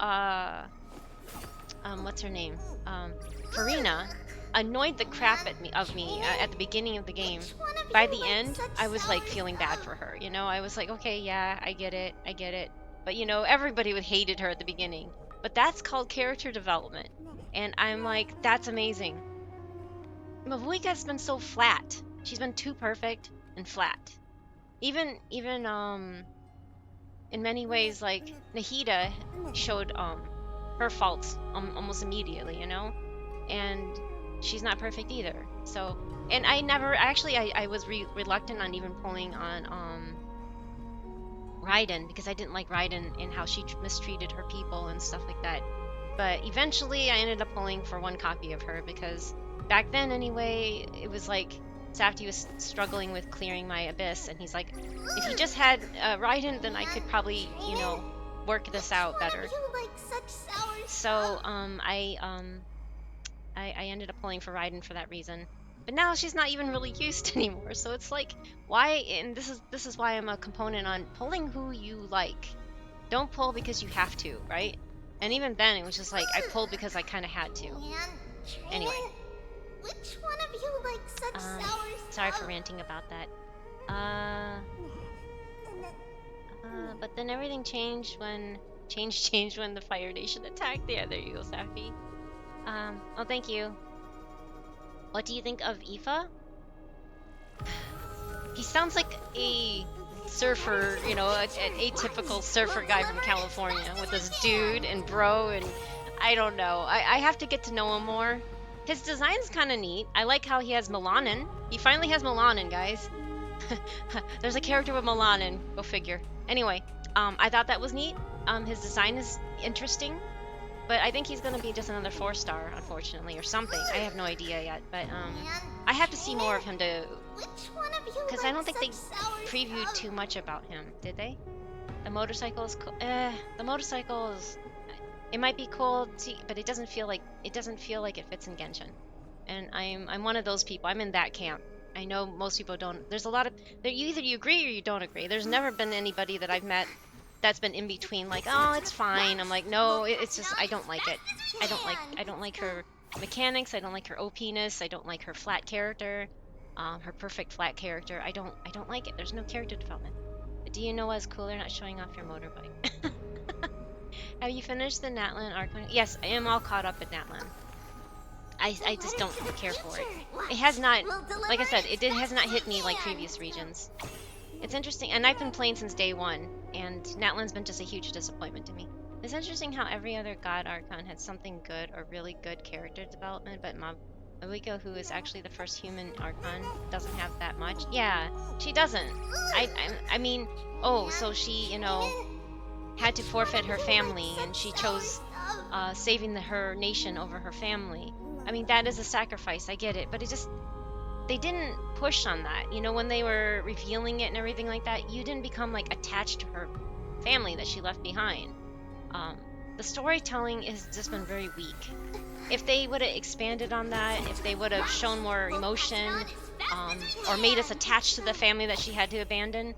what's her name? Farina annoyed the crap of me at the beginning of the game. By the end, I was like feeling bad for her, you know? I was like, okay, yeah, I get it. But you know, everybody hated her at the beginning. But that's called character development. And I'm like, that's amazing. Mavuika's been so flat. She's been too perfect and flat. even in many ways, like Nahida showed her faults almost immediately, you know, and she's not perfect either. So, and I never actually I was reluctant on even pulling on Raiden because I didn't like Raiden and how she mistreated her people and stuff like that. But eventually, I ended up pulling for one copy of her because back then, anyway, it was like Safdie was struggling with clearing my abyss, and he's like, if he just had Raiden, then I could probably, you know, work this out better. So I ended up pulling for Raiden for that reason. But now she's not even really used anymore, so it's like, why? And this is why I'm a component on pulling who you like. Don't pull because you have to, right? And even then, it was just like I pulled because I kind of had to. Anyway. Which one of you likes such sour Sorry for ranting about that. But then everything changed when changed when the Fire Nation attacked. Yeah, there you go, Safi. Oh, thank you. What do you think of Aoife? He sounds like a surfer, you know, an atypical surfer guy from California with this dude and bro, and I don't know. I have to get to know him more. His design's kind of neat. I like how he has melanin. He finally has melanin, guys. There's a character with melanin. Go figure. Anyway, I thought that was neat. His design is interesting. But I think he's gonna be just another 4-star, unfortunately, or something. I have no idea yet. But I have to see more of him to... Because I don't think they previewed too much about him, did they? The motorcycle is cool. The motorcycle is... It might be cool, but it doesn't feel like it fits in Genshin. And I'm one of those people. I'm in that camp. I know most people don't. There's a lot of either you agree or you don't agree. There's never been anybody that I've met that's been in between, like, oh, it's fine. I'm like, no, it's just I don't like it. I don't like her mechanics. I don't like her OP-ness. I don't like her flat character, her perfect flat character. I don't like it. There's no character development. But do you know what's cooler? Not showing off your motorbike. Have you finished the Natlan arc? Yes, I am all caught up at Natlan. I just don't care for it. It has not, like I said, it has not hit me like previous regions. It's interesting, and I've been playing since day one, and Natlan's been just a huge disappointment to me. It's interesting how every other God Archon had something good or really good character development, but Mabuiko, who is actually the first human Archon, doesn't have that much. Yeah, she doesn't. I mean, oh, so she, you know, had to forfeit her family, and she chose saving her nation over her family. I mean, that is a sacrifice, I get it, but they didn't push on that. You know, when they were revealing it and everything like that, you didn't become, like, attached to her family that she left behind. The storytelling has just been very weak. If they would have expanded on that, if they would have shown more emotion, or made us attached to the family that she had to abandon,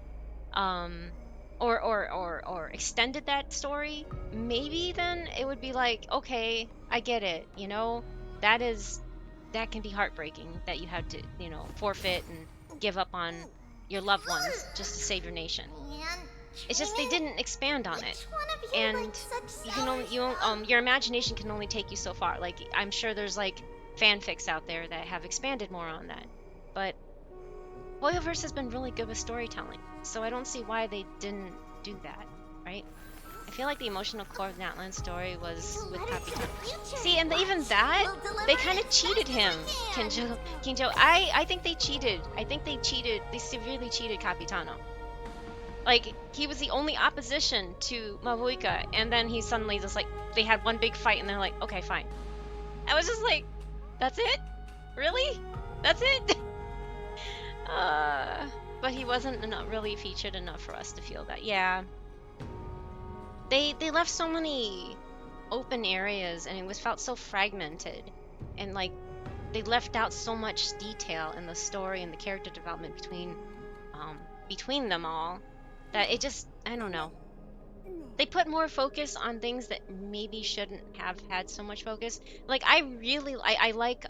or extended that story, maybe then it would be like, okay, I get it, you know, that can be heartbreaking that you had to, you know, forfeit and give up on your loved ones just to save your nation. It's just they didn't expand on it, and you can only your imagination can only take you so far. Like, I'm sure there's like fanfics out there that have expanded more on that, but Hoyoverse has been really good with storytelling, so I don't see why they didn't do that, right? I feel like the emotional core of Natlan's story was with Capitano. See, and even that, they kind of cheated him, Kinjo. I think they cheated. They severely cheated Capitano. Like, he was the only opposition to Mabuika, and then he suddenly just, like, they had one big fight, and they're like, okay, fine. I was just like, that's it? Really? That's it? But he wasn't really featured enough for us to feel that. Yeah. They left so many open areas, and it felt so fragmented, and like they left out so much detail in the story and the character development between them all that it just, I don't know. They put more focus on things that maybe shouldn't have had so much focus. Like I really like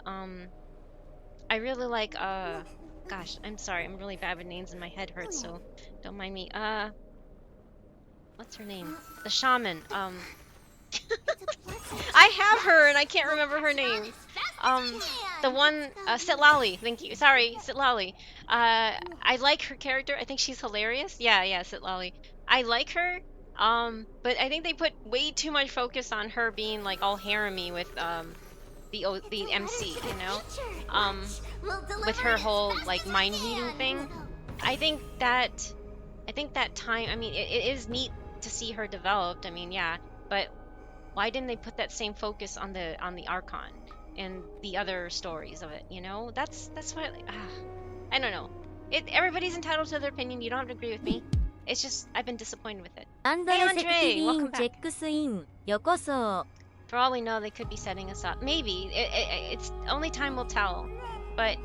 gosh, I'm sorry, I'm really bad with names and my head hurts, so don't mind me. What's her name? The shaman. I have her and I can't remember her name. The one, Sitlali, thank you. Sorry, Sitlali. I like her character. I think she's hilarious. Yeah, yeah, Sitlali. I like her. But I think they put way too much focus on her being like all harem-y with the MC, you know, with her whole like mind reading thing. I think that time. I mean, it is neat to see her developed. I mean, yeah, but why didn't they put that same focus on the Archon and the other stories of it? You know, that's what I don't know. Everybody's entitled to their opinion. You don't have to agree with me. It's just I've been disappointed with it. アンドレセクティ Andre, ビーン welcome チェ back. ックスインよこそ For all we know, they could be setting us up. Maybe it's only time will tell. But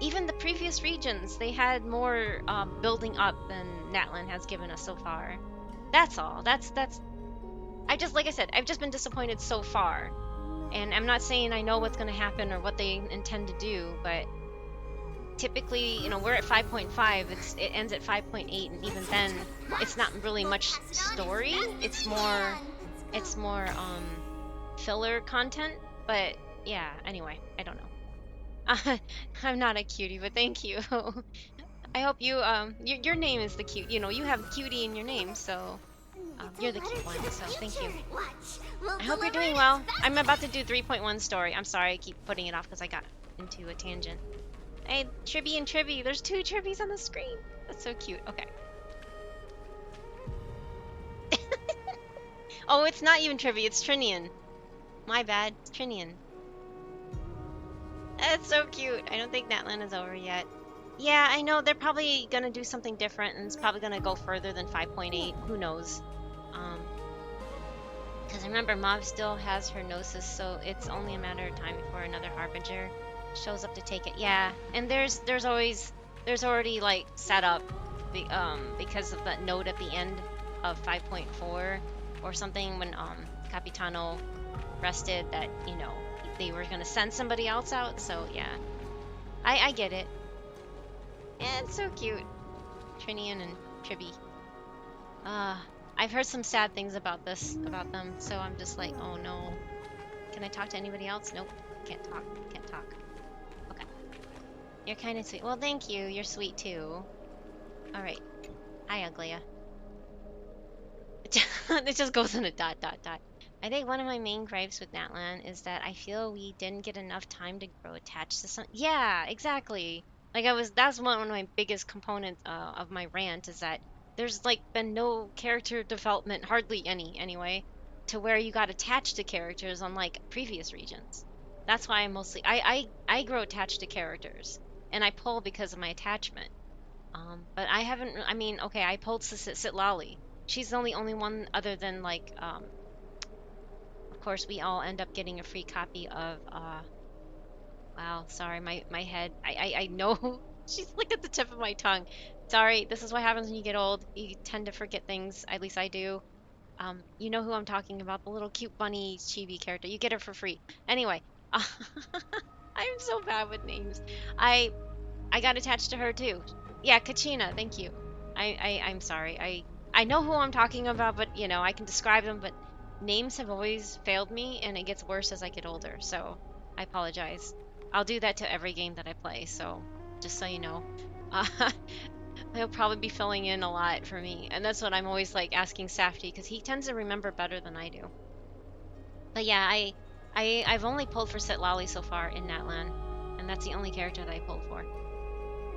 even the previous regions, they had more building up than Natlan has given us so far. That's all. That's. I just like I said, I've just been disappointed so far, and I'm not saying I know what's going to happen or what they intend to do, but typically, you know, we're at 5.5. It ends at 5.8, and even then, it's not really much story. It's more filler content. But yeah, anyway, I don't know. I'm not a cutie, but thank you. I hope you your name is the cute. You know, you have cutie in your name, so you're the cute one. So thank you. I hope you're doing well. I'm about to do 3.1 story. I'm sorry, I keep putting it off because I got into a tangent. Hey, Tribby and Tribby. There's 2 Tribbies on the screen. That's so cute. Okay. Oh, it's not even Tribby. It's Trinian. My bad. It's Trinian. That's so cute. I don't think Natlan is over yet. Yeah, I know they're probably gonna do something different, and it's probably gonna go further than 5.8. Who knows? Because remember, Mob still has her Gnosis, so it's only a matter of time before another Harbinger shows up to take it. Yeah, and there's already like set up because of that note at the end of 5.4 or something when Capitano rested that, you know, they were gonna send somebody else out. So yeah, I get it. Yeah, it's so cute, Trinian and Tribby. I've heard some sad things about them, so I'm just like, oh no. Can I talk to anybody else? Nope, can't talk. Okay. You're kind of sweet. Well, thank you. You're sweet too. All right. Hi, Uglia. It just goes in a dot. I think one of my main gripes with Natlan is that I feel we didn't get enough time to grow attached to some. Yeah, exactly. Like that's one of my biggest components of my rant is that there's like been no character development, hardly any anyway, to where you got attached to characters unlike previous regions. That's why I grow attached to characters and I pull because of my attachment. But I haven't. I mean, okay, I pulled Sitlali. She's the only one other than like of course we all end up getting a free copy of wow, sorry, my head. I know she's like at the tip of my tongue. Sorry, this is what happens when you get old. You tend to forget things. At least I do. You know who I'm talking about, the little cute bunny chibi character. You get her for free. Anyway, I'm so bad with names. I got attached to her too. Yeah, Kachina, thank you. I'm sorry. I know who I'm talking about, but you know, I can describe them, but names have always failed me and it gets worse as I get older. So, I apologize. I'll do that to every game that I play, so just so you know. He'll probably be filling in a lot for me, and that's what I'm always like asking Safety because he tends to remember better than I do. But yeah, I've only pulled for Sitlali so far in Natlan, and that's the only character that I pulled for.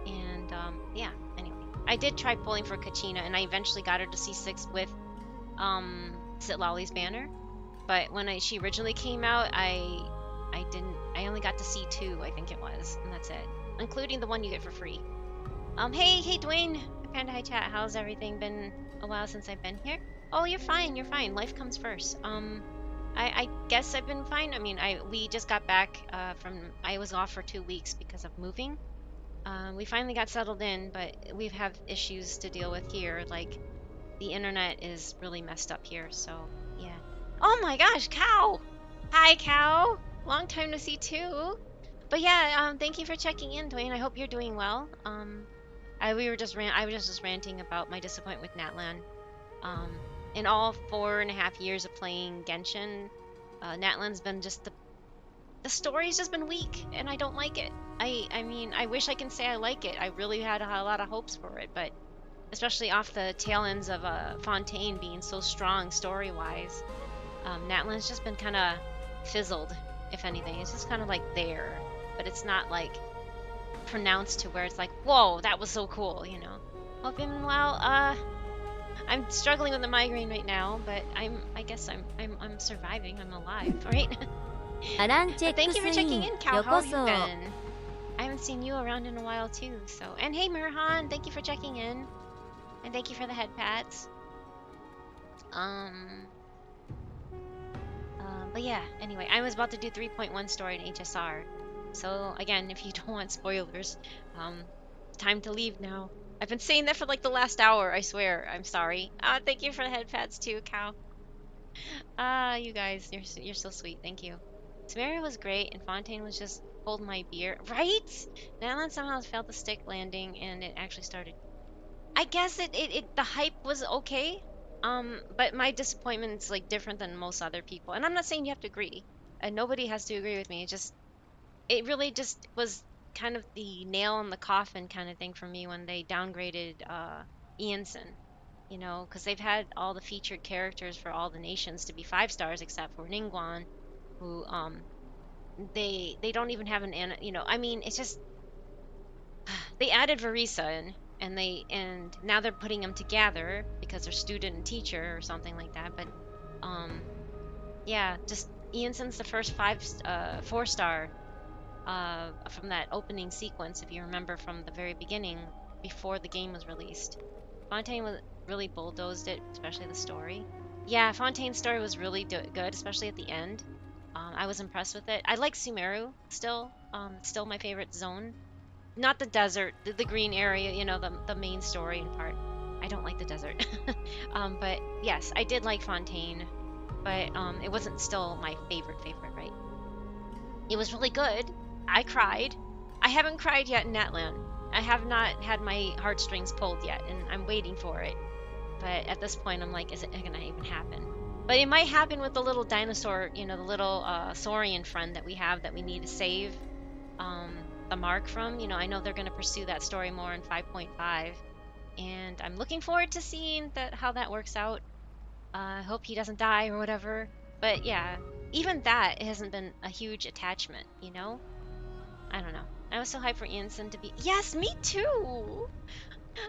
And yeah, anyway, I did try pulling for Kachina, and I eventually got her to C6 with Sitlali's banner. But when she originally came out, I only got to C2, I think it was, and that's it, including the one you get for free. Hey Dwayne, Panda Hi Chat, how's everything? Been a while since I've been here. Oh, you're fine. Life comes first. I guess I've been fine. I mean, we just got back I was off for 2 weeks because of moving. We finally got settled in, but we've had issues to deal with here. Like, the internet is really messed up here, so yeah. Oh my gosh, Cow! Hi, Cow! Long time to see too. But yeah, thank you for checking in, Dwayne. I hope you're doing well. I was just ranting about my disappointment with Natlan. In all 4.5 years of playing Genshin, Natlan's been just the story's just been weak, and I don't like it. I mean, I wish I can say I like it. I really had a lot of hopes for it, but especially off the tail ends of Fontaine being so strong story-wise, Natlan's just been kind of fizzled, if anything. It's just kind of like there, but it's not like pronounced to where it's like, whoa, that was so cool, you know. Hope you're doing well. I'm struggling with the migraine right now, but I guess I'm surviving. I'm alive, right? アランチェ But ッ thank ク you for スイ checking ン in, Cal. よ How こ have you そ been? I haven't seen you around in a while too. So, and hey, Mirhan, thank you for checking in, and thank you for the head pats. But yeah. Anyway, I was about to do 3.1 story in HSR. So again, if you don't want spoilers, time to leave now. I've been saying that for like the last hour. I swear. I'm sorry. Thank you for the head pats too, Cal. You guys, you're so sweet. Thank you. Samaria was great, and Fontaine was just hold my beer, right? Natlan somehow failed the stick landing, and it actually started. I guess the hype was okay, but my disappointment's like different than most other people, and I'm not saying you have to agree, and nobody has to agree with me. It really just was kind of the nail in the coffin kind of thing for me when they downgraded Ianson. You know, because they've had all the featured characters for all the nations to be 5 stars except for Ningguang, who they don't even have you know, I mean, it's just they added Varisa in, and now they're putting them together because they're student and teacher or something like that. But yeah, just Ianson's the first 4-star from that opening sequence, if you remember from the very beginning before the game was released. Fontaine really bulldozed it, especially the story. Yeah, Fontaine's story was really good, especially at the end. I was impressed with it. I like Sumeru still. Still my favorite zone. Not the desert, the green area, you know, the main story and part. I don't like the desert. But yes, I did like Fontaine, but it wasn't still my favorite, right? It was really good. I cried. I haven't cried yet in Natlan. I have not had my heartstrings pulled yet, and I'm waiting for it. But at this point, I'm like, is it gonna even happen? But it might happen with the little dinosaur, you know, the little saurian friend that we have that we need to save the mark from. You know, I know they're gonna pursue that story more in 5.5, and I'm looking forward to seeing how that works out. I hope he doesn't die or whatever. But yeah, even that it hasn't been a huge attachment, you know? I don't know. I was so hyped for Ianson to be. Yes, me too.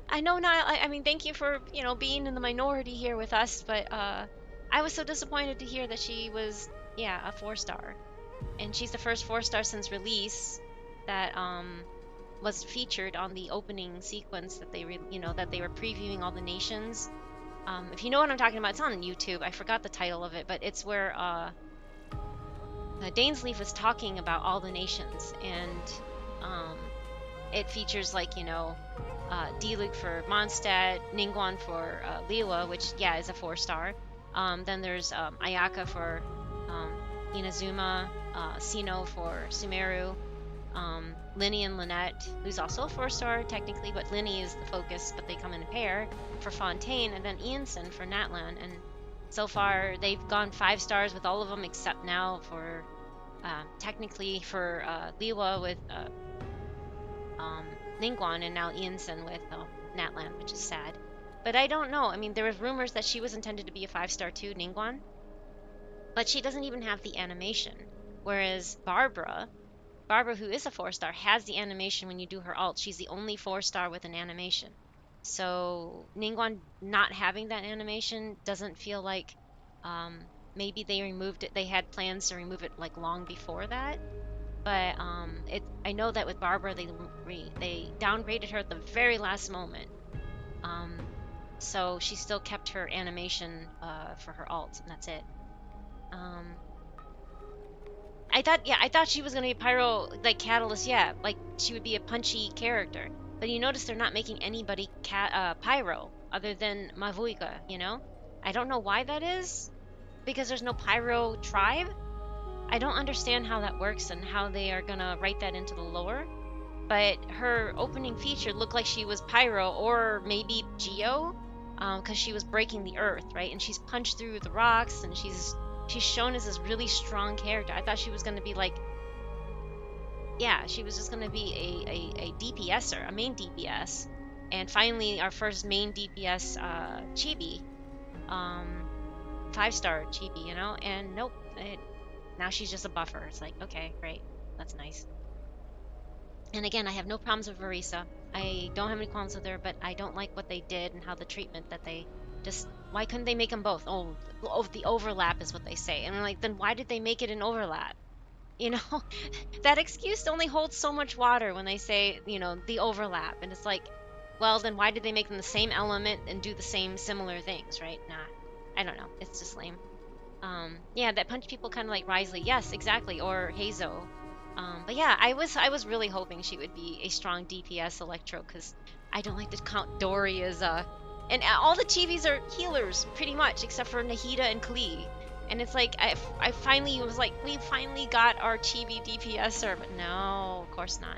I know not. I mean, thank you for being in the minority here with us, but I was so disappointed to hear that she was a 4-star, and she's the first 4-star since release that was featured on the opening sequence that they that they were previewing all the nations. If you know what I'm talking about, it's on YouTube. I forgot the title of it, but it's where Dainsleif is talking about all the nations, and it features like Diluc for Mondstadt, Ningguang for Liyue, which is a 4-star. Then there's Ayaka for Inazuma, Sino for Sumeru, Linny and Lynette, who's also a 4-star technically, but Linny is the focus, but they come in a pair for Fontaine, and then Ianson for Natlan. And so far they've gone 5 stars with all of them except now for technically for Liyue with Ningguang, and now Ianson with Natlan, which is sad. But I don't know. I mean, there was rumors that she was intended to be a 5-star too, Ningguang, but she doesn't even have the animation. Whereas Barbara, who is a 4-star, has the animation when you do her ult. She's the only 4-star with an animation. So Ningguang not having that animation doesn't feel like maybe they removed it. They had plans to remove it like long before that. But I know that with Barbara they downgraded her at the very last moment. So she still kept her animation for her ult, and that's it. I thought she was gonna be Pyro, like Catalyst, like she would be a punchy character. But you notice they're not making anybody Pyro other than Mavuika, you know? I don't know why that is, because there's no Pyro tribe. I don't understand how that works and how they are gonna write that into the lore. But her opening feature looked like she was Pyro or maybe Geo, because she was breaking the earth, right? And she's punched through the rocks, and she's shown as this really strong character. I thought she was going to be like yeah, she was just gonna be a DPSer, a main DPS, and finally our first main DPS chibi, um, 5-star chibi, you know, and nope, now she's just a buffer. It's like, okay, great, that's nice. And again, I have no problems with Marisa. I don't have any qualms with her, but I don't like what they did and how the treatment that they just. Why couldn't they make them both? Oh, the overlap is what they say, and I'm like, then why did they make it an overlap? You know, that excuse only holds so much water when they say, you know, the overlap, and it's like, well, then why did they make them the same element and do the same similar things, right? Nah, I don't know. It's just lame. Yeah, that punch people kind of like Risley. Yes, exactly, or Hazo. But yeah, I was really hoping she would be a strong DPS Electro because I don't like to count Dory as and all the chibis are healers pretty much except for Nahida and Klee. And it's like I finally was like, we finally got our chibi DPSer, but no, of course not.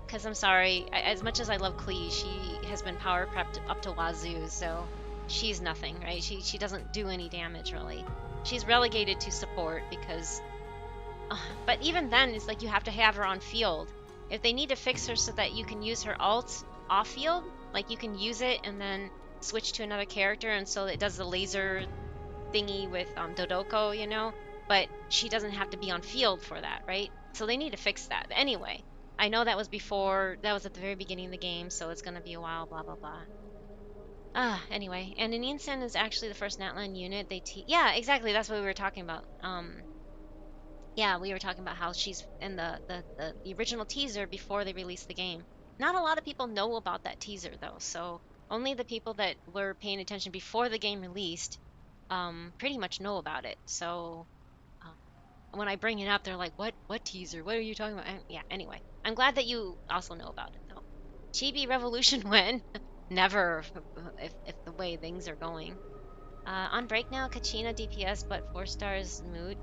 Because I'm sorry, as much as I love Klee, she has been power prepped up to wazoo, so she's nothing, right? She doesn't do any damage really. She's relegated to support because but even then, it's like you have to have her on field. If they need to fix her so that you can use her ult off field, like you can use it and then switch to another character, and so it does the laser thingy with Dodoko, you know, but she doesn't have to be on field for that, right? So they need to fix that. But anyway, I know that was at the very beginning of the game, so it's gonna be a while, blah blah blah. Anyway, and Aninsen is actually the first Natlan unit. Yeah, exactly. That's what we were talking about. Yeah, we were talking about how she's in the original teaser before they released the game. Not a lot of people know about that teaser though, so only the people that were paying attention before the game released pretty much know about it. So when I bring it up, they're like, "What teaser? What are you talking about?" And yeah, anyway, I'm glad that you also know about it though. Chibi Revolution when? Never, if the way things are going. On break now, Kachina DPS, but 4 stars mood.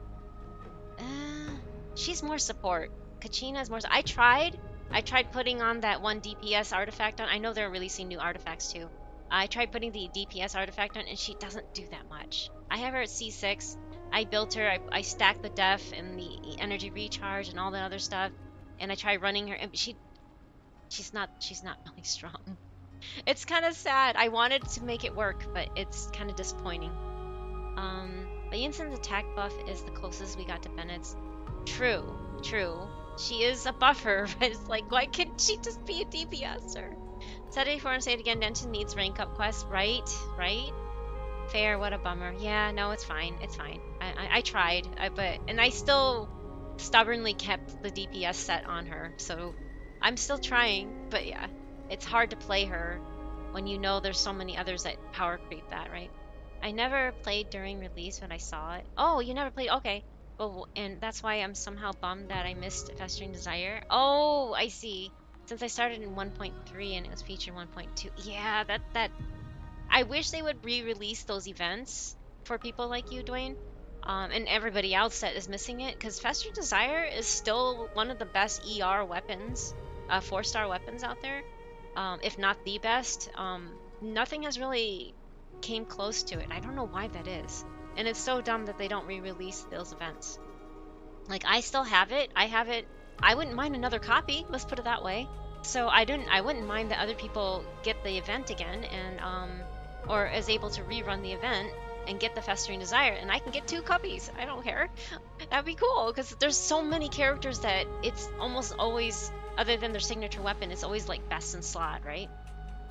Uh, she's more support. Kachina's more. I tried. I tried putting on that one DPS artifact on. I know they're releasing new artifacts too. I tried putting the DPS artifact on, and she doesn't do that much. I have her at C6. I built her. I stacked the def and the energy recharge and all that other stuff. And I tried running her, and she's not really strong. It's kind of sad. I wanted to make it work, but it's kind of disappointing. But Yinsen's attack buff is the closest we got to Bennett's. True. She is a buffer, but it's like, why couldn't she just be a DPSer? Saturday 4 and say it again, Denton needs rank up quest, right? Fair, what a bummer. Yeah, no, it's fine. I tried, and I still stubbornly kept the DPS set on her, so I'm still trying, but yeah, it's hard to play her when you know there's so many others that power creep that, right? I never played during release when I saw it. Oh, you never played? Okay. Well, and that's why I'm somehow bummed that I missed Festering Desire. Oh, I see. Since I started in 1.3 and it was featured 1.2. Yeah, that I wish they would re-release those events for people like you, Dwayne, and everybody else that is missing it, because Festering Desire is still one of the best ER weapons, 4-star weapons out there, if not the best. Nothing has really came close to it. I don't know why that is. And it's so dumb that they don't re-release those events. Like, I still have it. I have it. I wouldn't mind another copy, let's put it that way. So I wouldn't mind that other people get the event again and or is able to rerun the event and get the Festering Desire, and I can get 2 copies. I don't care. That'd be cool, because there's so many characters that it's almost always, other than their signature weapon, it's always like best in slot, right?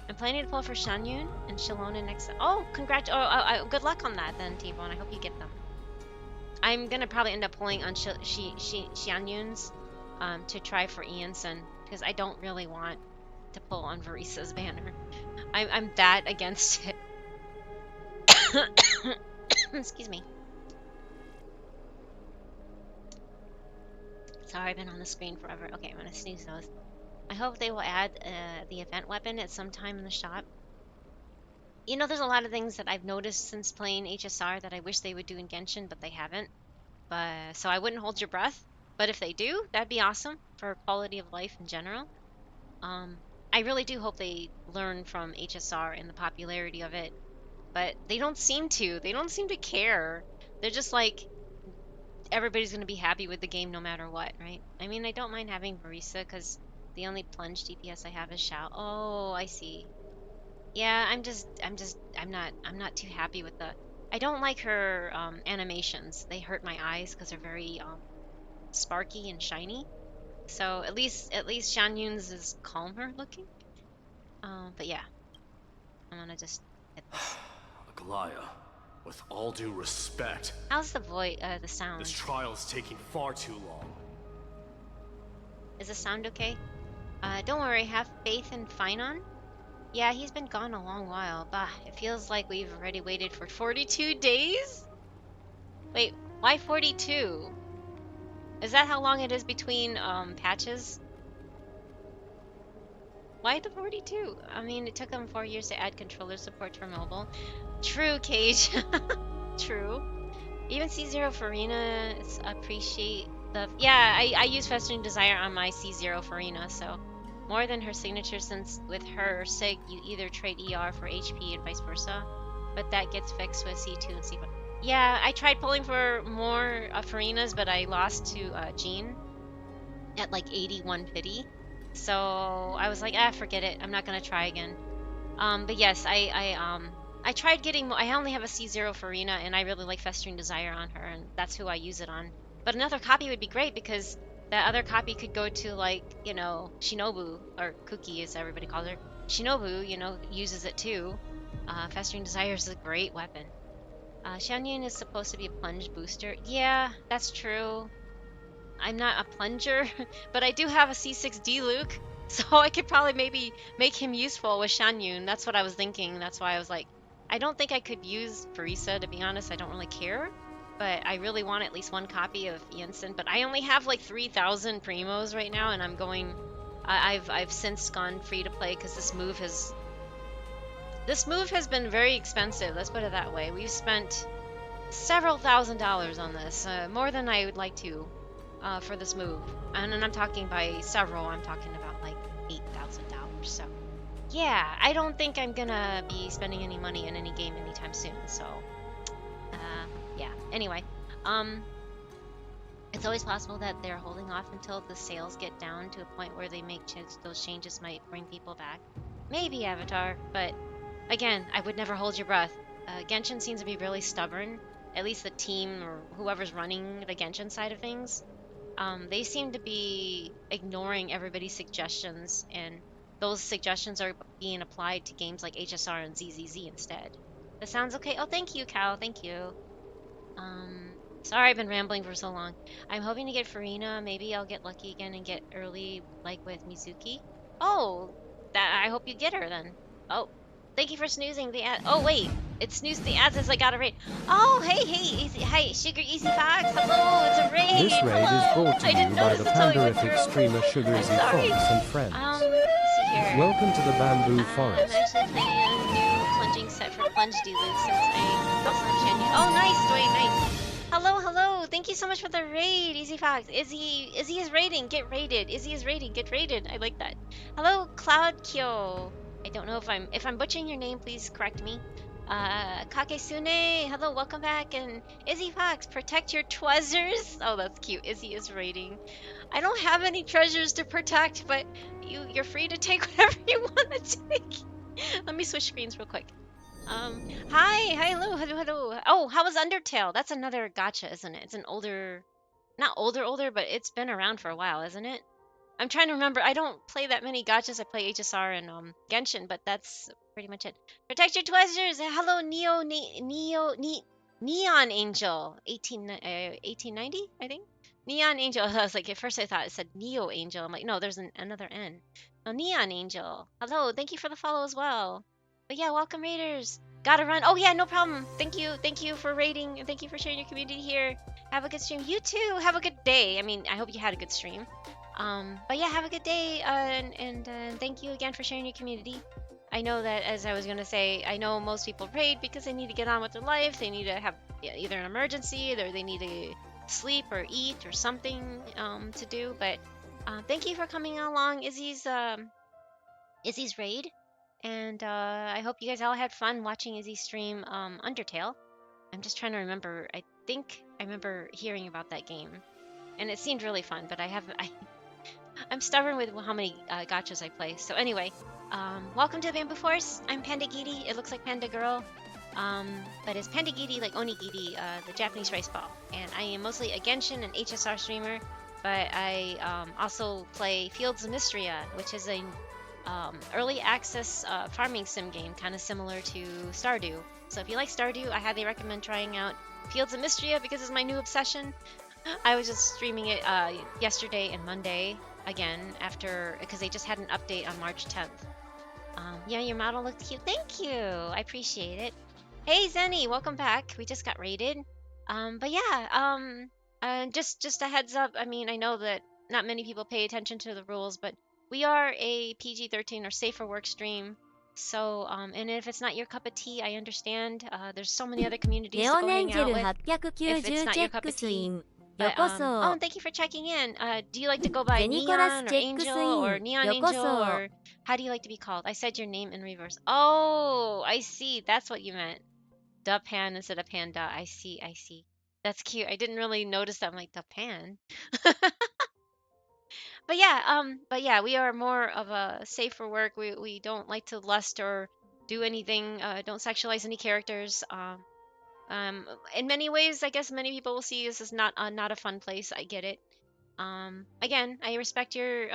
I'm planning to pull for Shanyun and Shalona next. Oh, good luck on that then, T-Bone. I hope you get them. I'm gonna probably end up pulling on Shanyun's to try for Ianson, because I don't really want to pull on Varisa's banner. I'm that against it. Excuse me. Sorry, I've been on the screen forever. Okay, I'm gonna snooze those. I hope they will add the event weapon at some time in the shop. You know, there's a lot of things that I've noticed since playing HSR that I wish they would do in Genshin, but they haven't. So I wouldn't hold your breath. But if they do, that'd be awesome for quality of life in general. I really do hope they learn from HSR and the popularity of it. But they don't seem to. They don't seem to care. They're just like, everybody's gonna be happy with the game no matter what, right? I mean, I don't mind having Marisa because the only plunge DPS I have is Shao. Oh, I see. Yeah, I'm not too happy with the. I don't like her animations. They hurt my eyes because they're very sparky and shiny. So at least Shan Yun's is calmer looking. But yeah, I'm gonna just hit this. Aglaya, with all due respect, How's the voice? The sound? this trial is taking far too long. Is the sound okay? Don't worry. Have faith in Finon. Yeah, he's been gone a long while. Bah, it feels like we've already waited for 42 days? Wait, why 42? Is that how long it is between patches? Why the 42? I mean, it took them 4 years to add controller support for mobile. True, Cage. True. Even C0 Farina appreciate the... Yeah, I use Festering Desire on my C0 Farina, so... More than her signature, since with her Sig, you either trade ER for HP and vice versa. But that gets fixed with C2 and C5. Yeah, I tried pulling for more Farinas, but I lost to Jean at like 81 pity. So I was like, forget it. I'm not gonna try again. But yes, I tried getting. I only have a C0 Farina, and I really like Festering Desire on her, and that's who I use it on. But another copy would be great because that other copy could go to like Shinobu or Cookie as everybody calls her. Shinobu, uses it too. Festering Desire is a great weapon. Xianyun is supposed to be a plunge booster. Yeah, that's true. I'm not a plunger, but I do have a C6D Luke, so I could probably maybe make him useful with Shanyun. That's what I was thinking. That's why I was like, I don't think I could use Farisa, to be honest. I don't really care, but I really want at least one copy of Jensen. But I only have like 3,000 primos right now, and I'm going. I've since gone free to play because this move has been very expensive. Let's put it that way. We've spent several $1,000s on this, more than I would like to. For this move, and I'm talking by several. I'm talking about like $8,000. So, yeah, I don't think I'm gonna be spending any money in any game anytime soon. So, yeah. Anyway, it's always possible that they're holding off until the sales get down to a point where they make those changes might bring people back. Maybe Avatar, but again, I would never hold your breath. Genshin seems to be really stubborn. At least the team or whoever's running the Genshin side of things. They seem to be ignoring everybody's suggestions, and those suggestions are being applied to games like HSR and ZZZ instead. That sounds okay. Oh, thank you, Cal. Thank you. Sorry I've been rambling for so long. I'm hoping to get Farina. Maybe I'll get lucky again and get early, like with Mizuki. Oh, I hope you get her then. Oh, thank you for snoozing the ad. Oh, wait. It snoozed the ads as I got a raid. Oh, hey, easy. Hi, Sugar Easy Fox. Hello, it's a raid. This raid Hello. is brought to I you didn't by notice the until we went panderific through. streamer Sugar I'm Easy sorry. Fox and friends. Let's see here. Welcome to the Bamboo I'm Forest. actually playing a new plunging set for Plunge Deluxe since I also have Shanyon. Oh, nice, Dwayne, nice. Hello. Thank you so much for the raid, Easy Fox. Izzy is raiding. Get raided. Izzy is raiding. Get raided. I like that. Hello, Cloud Kyo. I don't know if I'm butchering your name. Please correct me. Kakesune. Hello, welcome back. And Izzy Fox, protect your treasures. Oh, that's cute. Izzy is raiding. I don't have any treasures to protect, but you're free to take whatever you want to take. Let me switch screens real quick. Hello. Oh, how was Undertale? That's another gacha, isn't it? It's an older, not older, but it's been around for a while, isn't it? I'm trying to remember. I don't play that many gachas. I play HSR and Genshin, but that's pretty much it. Protect your treasures. Hello, Neon Angel, 1890, I think. Neon Angel. I was like, at first I thought it said Neo Angel. I'm like, no, there's another N. Oh, Neon Angel. Hello, thank you for the follow as well. But yeah, welcome raiders. Gotta run. Oh yeah, no problem. Thank you for raiding, and thank you for sharing your community here. Have a good stream. You too. Have a good day. I mean, I hope you had a good stream. But yeah, have a good day, and thank you again for sharing your community. I know that, as I was gonna say, I know most people raid because they need to get on with their life. They need to have either an emergency, or they need to sleep or eat or something to do. But thank you for coming along, Izzy's raid, and I hope you guys all had fun watching Izzy stream Undertale. I'm just trying to remember. I think I remember hearing about that game, and it seemed really fun. But I'm stubborn with how many gachas I play. So anyway, welcome to the Bamboo Force. I'm Pandagiri. It looks like Panda Girl, but it's Pandagiri like onigiri, the Japanese rice ball. And I am mostly a Genshin and HSR streamer, but I also play Fields of Mystria, which is a early access farming sim game, kind of similar to Stardew. So if you like Stardew, I highly recommend trying out Fields of Mystria because it's my new obsession. I was just streaming it yesterday and Monday again because they just had an update on March 10th. Yeah, your model looked cute. Thank you. I appreciate it. Hey Zenny, welcome back. We just got raided. But yeah, just a heads up. I mean, I know that not many people pay attention to the rules, but we are a PG-13 or safer work stream. So, and if it's not your cup of tea, I understand. There's so many other communities ネ to オ go ネ hang ンジェ out ル with. If it's 890 not チ your ェッ cup ク of ス tea. インよ But こそ oh, thank you for checking in. Do you like to go by ゼニコラス Neon or チェックス Angel イ or ン Neon よこ Angel そ or how do you like to be called? I said your name in reverse. Oh, I see. That's what you meant. The pan instead of panda. I see. I see. That's cute. I didn't really notice that. I'm like the pan. But yeah, we are more of a safer work. We don't like to lust or do anything. Don't sexualize any characters. In many ways, I guess many people will see this as not a fun place. I get it. Again, I respect your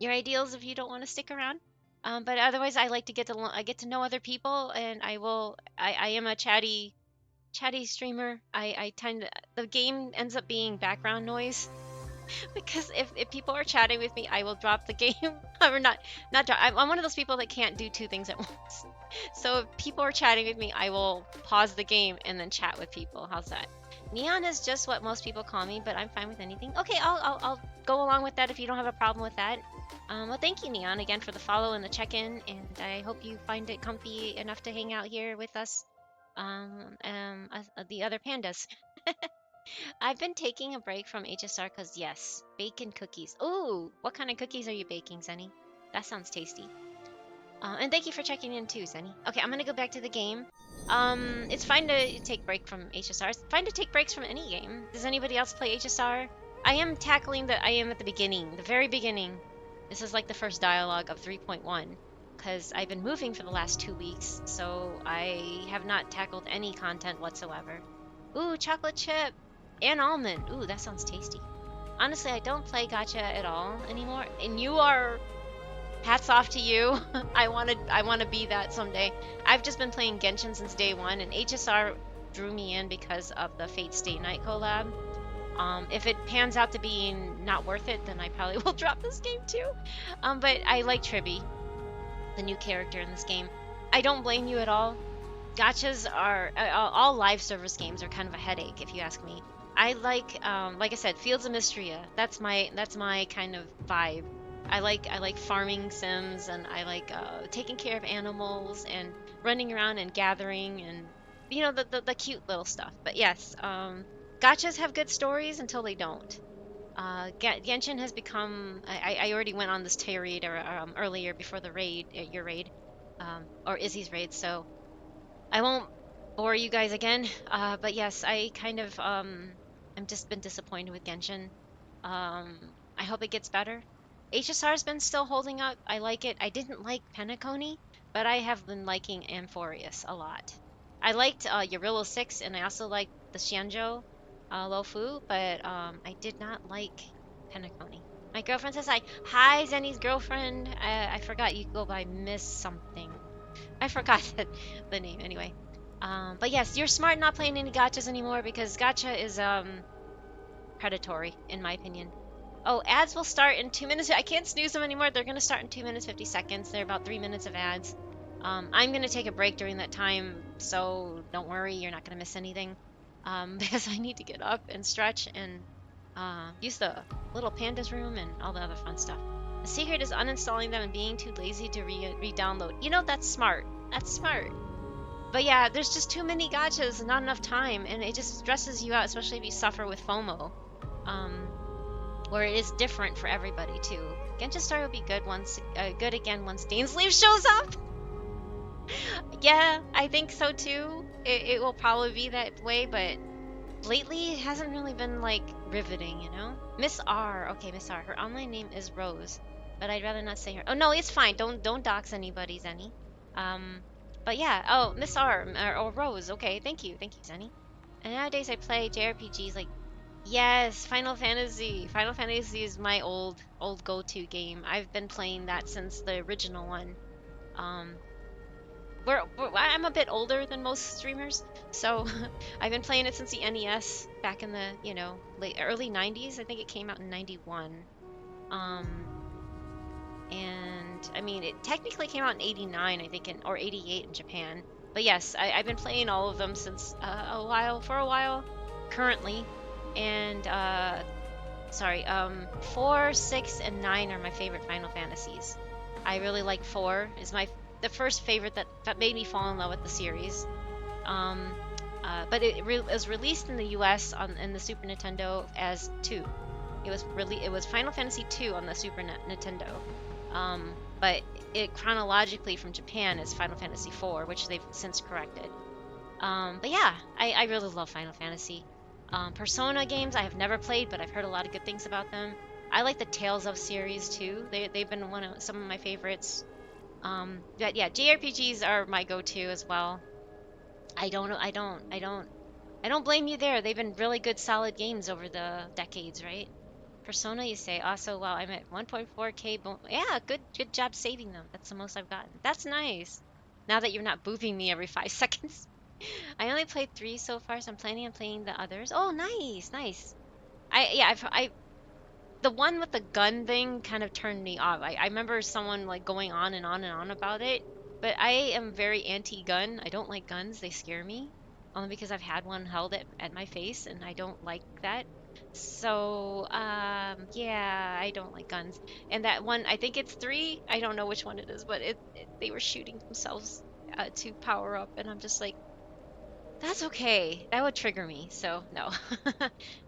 ideals if you don't want to stick around. But otherwise, I like to get to know other people, and I am a chatty streamer. I tend to, the game ends up being background noise because if people are chatting with me, I will drop the game or not drop. I'm one of those people that can't do two things at once. So if people are chatting with me, I will pause the game and then chat with people. How's that? Neon is just what most people call me, but I'm fine with anything. Okay, I'll go along with that if you don't have a problem with that. Well, thank you, Neon, again for the follow and the check-in, and I hope you find it comfy enough to hang out here with us, the other pandas. I've been taking a break from HSR because, yes, bacon cookies. Ooh, what kind of cookies are you baking, Zenny? That sounds tasty. And thank you for checking in too, Zenny. Okay, I'm gonna go back to the game. It's fine to take break from HSR. It's fine to take breaks from any game. Does anybody else play HSR? I am at the beginning, the very beginning. This is like the first dialogue of 3.1, because I've been moving for the last 2 weeks, so I have not tackled any content whatsoever. Ooh, chocolate chip and almond. Ooh, that sounds tasty. Honestly, I don't play gacha at all anymore, and you are... hats off to you. I want to be that someday. I've just been playing Genshin since day one, and HSR drew me in because of the Fate Stay Night collab. If it pans out to being not worth it, then I probably will drop this game too. But I like Tribby, the new character in this game. I don't blame you at all. Gachas are all live service games are kind of a headache, if you ask me. I like I said, Fields of Mystria. That's my kind of vibe. I like farming sims, and I like taking care of animals and running around and gathering, and you know, the cute little stuff. But yes, gachas have good stories until they don't. Genshin has become... I already went on this tirade earlier before the raid, your raid, or Izzy's raid, so I won't bore you guys again. But yes, I kind of I'm just been disappointed with Genshin. I hope it gets better. HSR's been still holding up. I like it. I didn't like Penacony, but I have been liking Amphorius a lot. I liked Yurillo 6, and I also liked the Xianzhou Lofu, but I did not like Penacony. My girlfriend says hi, Zenny's girlfriend. I forgot you go by Miss something. I forgot the name anyway. But yes, you're smart not playing any gachas anymore, because gacha is predatory, in my opinion. Oh, ads will start in 2 minutes. I can't snooze them anymore. They're going to start in 2 minutes 50 seconds. They're about 3 minutes of ads. I'm going to take a break during that time, so don't worry, you're not going to miss anything. Because I need to get up and stretch and use the little pandas room and all the other fun stuff. The secret is uninstalling them and being too lazy to re-download. You know, that's smart. That's smart. But yeah, there's just too many gachas and not enough time, and it just stresses you out, especially if you suffer with FOMO. Where it is different for everybody too. Genshin Story will be good again once Dainsleif shows up. Yeah, I think so too. It will probably be that way, but lately it hasn't really been like riveting, you know? Miss R. Okay, Miss R. Her online name is Rose, but I'd rather not say her. Oh no, it's fine. Don't dox anybody, Zenny. Um, but yeah. Oh, Miss R or Rose. Okay, thank you, Zenny. And nowadays I play JRPGs like yes, Final Fantasy. Final Fantasy is my old go-to game. I've been playing that since the original one. Um, I'm a bit older than most streamers, so I've been playing it since the NES back in the, late early 90s. I think it came out in 91. Um, and I mean, it technically came out in 89, I think, or 88 in Japan. But yes, I've been playing all of them since for a while, currently. And sorry, 4, 6, and 9 are my favorite Final Fantasies. I really like 4 is the first favorite that made me fall in love with the series. Um, but it was released in the U.S. in the Super Nintendo as 2. It was Final Fantasy 2 on the Super Nintendo. But it chronologically from Japan is Final Fantasy 4, which they've since corrected. But yeah, I really love Final Fantasy. Persona games I have never played, but I've heard a lot of good things about them. I like the Tales of series too. They've been some of my favorites. But yeah, JRPGs are my go-to as well. I don't blame you there. They've been really good, solid games over the decades, right? Persona, you say. Also, wow, I'm at 1.4K. Yeah, good job saving them. That's the most I've gotten. That's nice. Now that you're not booping me every 5 seconds. I only played 3 so far, so I'm planning on playing the others. Oh, nice, nice. The one with the gun thing kind of turned me off. I remember someone like going on and on and on about it, but I am very anti-gun. I don't like guns. They scare me. Only because I've had one held at my face and I don't like that. So, yeah, I don't like guns. And that one, I think it's 3. I don't know which one it is, but they were shooting themselves to power up, and I'm just like, that's okay. That would trigger me, so no.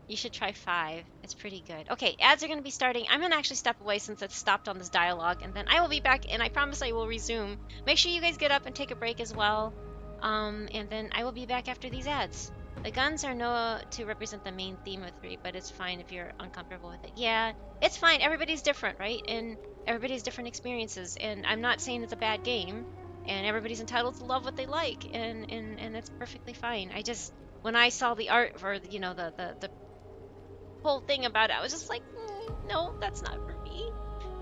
You should try 5. It's pretty good. Okay, ads are going to be starting. I'm going to actually step away since it's stopped on this dialogue, and then I will be back, and I promise I will resume. Make sure you guys get up and take a break as well. And then I will be back after these ads. The guns are no to represent the main theme of 3, but it's fine if you're uncomfortable with it. Yeah, it's fine. Everybody's different, right? And everybody's different experiences, and I'm not saying it's a bad game, and everybody's entitled to love what they like, and it's perfectly fine. I just when I saw the art for the whole thing about it, I was just like, no, that's not for me.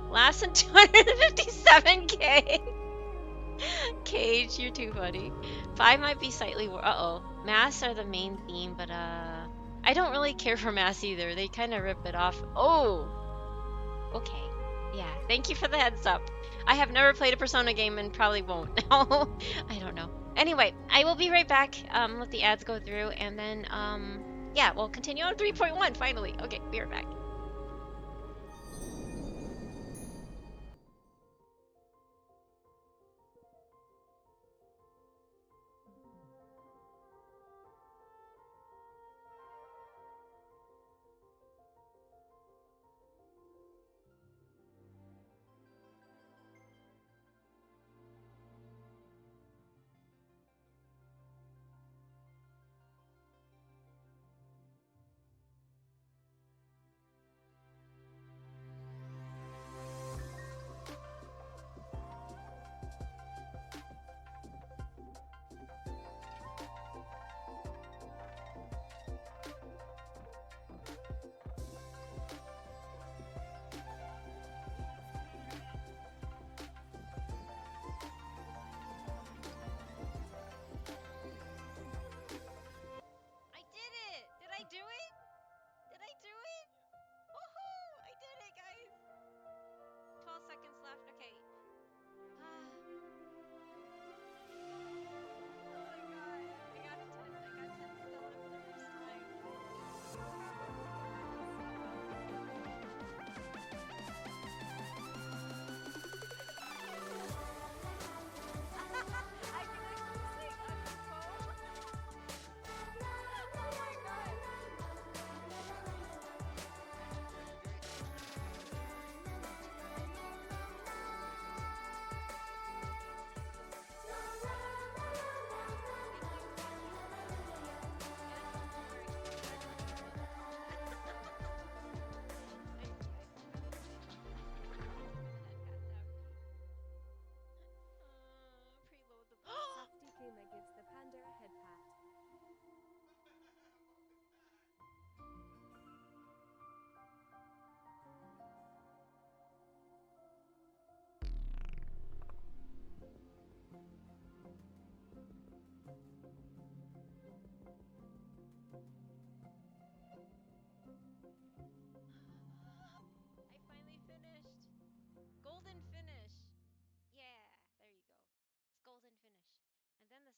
Last in 257K. Cage, you're too funny. 5 might be slightly uh-oh. Masks are the main theme, but I don't really care for masks either. They kind of rip it off. Oh, okay. Yeah, thank you for the heads up. I have never played a Persona game and probably won't now. I don't know. Anyway, I will be right back. Let the ads go through, and then yeah, we'll continue on 3.1 finally. Okay, we are back.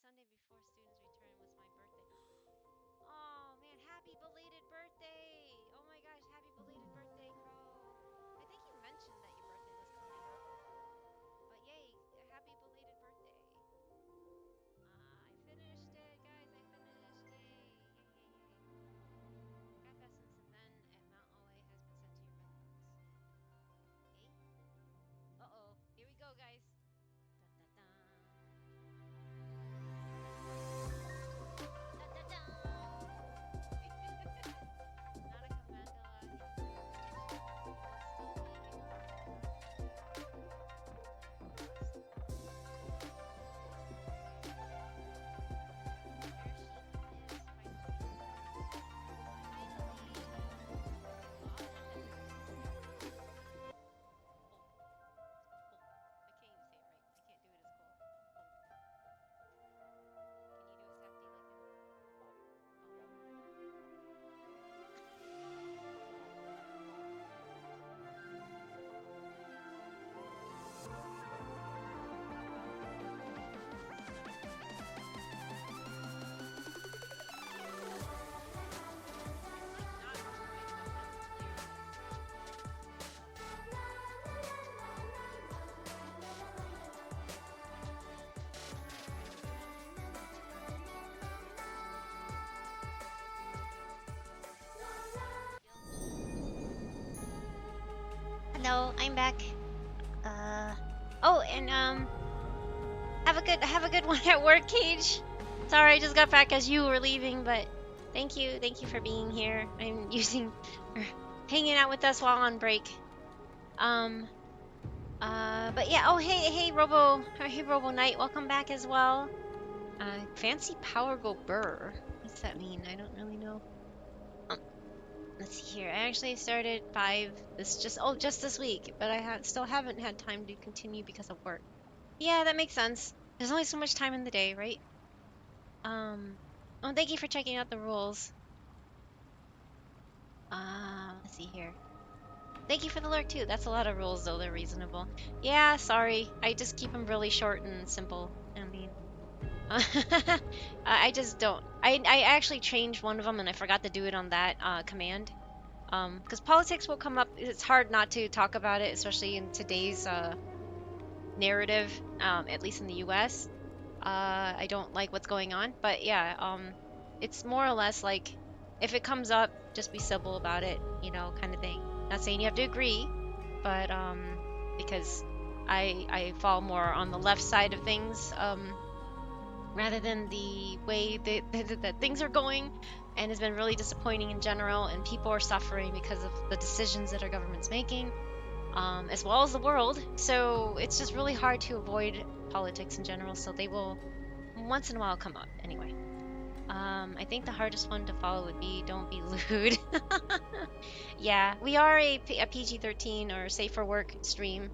Sunday before students return was my birthday. Oh man, happy belated birthday! Oh my gosh, happy belated birthday, Crow. I think you mentioned that your birthday was coming up. But yay, happy belated birthday. I finished it, guys. I finished. Yay, yay, yay, yay. Craft Essence event at Mount Ole has been sent to your mailbox. Okay. Uh-oh. Here we go, guys. Dun, dun, dun. Dun, dun, dun. Nautica Mandala in Kitchen will still be able to Hello, I'm back. Oh, and have a good one at work, Cage. Sorry, I just got back as you were leaving, but thank you for being here. I'm hanging out with us while on break. But yeah. Oh, hey, Robo Knight, welcome back as well. Fancy Power Go Burr. What's that mean? I don't really know. Let's see here. I actually started 5 just this week, but I still haven't had time to continue because of work. Yeah, that makes sense. There's only so much time in the day, right? Oh, thank you for checking out the rules. Let's see here. Thank you for the lurk too. That's a lot of rules though. They're reasonable. Yeah, sorry. I just keep them really short and simple. I mean, I just don't. I actually changed one of them and I forgot to do it on that command. Because politics will come up. It's hard not to talk about it, especially in today's narrative, at least in the U.S. I don't like what's going on, but yeah, it's more or less like if it comes up, just be civil about it, kind of thing. Not saying you have to agree, but because I fall more on the left side of things, rather than the way that things are going, and has been really disappointing in general, and people are suffering because of the decisions that our government's making, as well as the world. So it's just really hard to avoid politics in general. So they will once in a while come up anyway. I think the hardest one to follow would be don't be lewd. Yeah, we are a PG-13 or safe for work stream,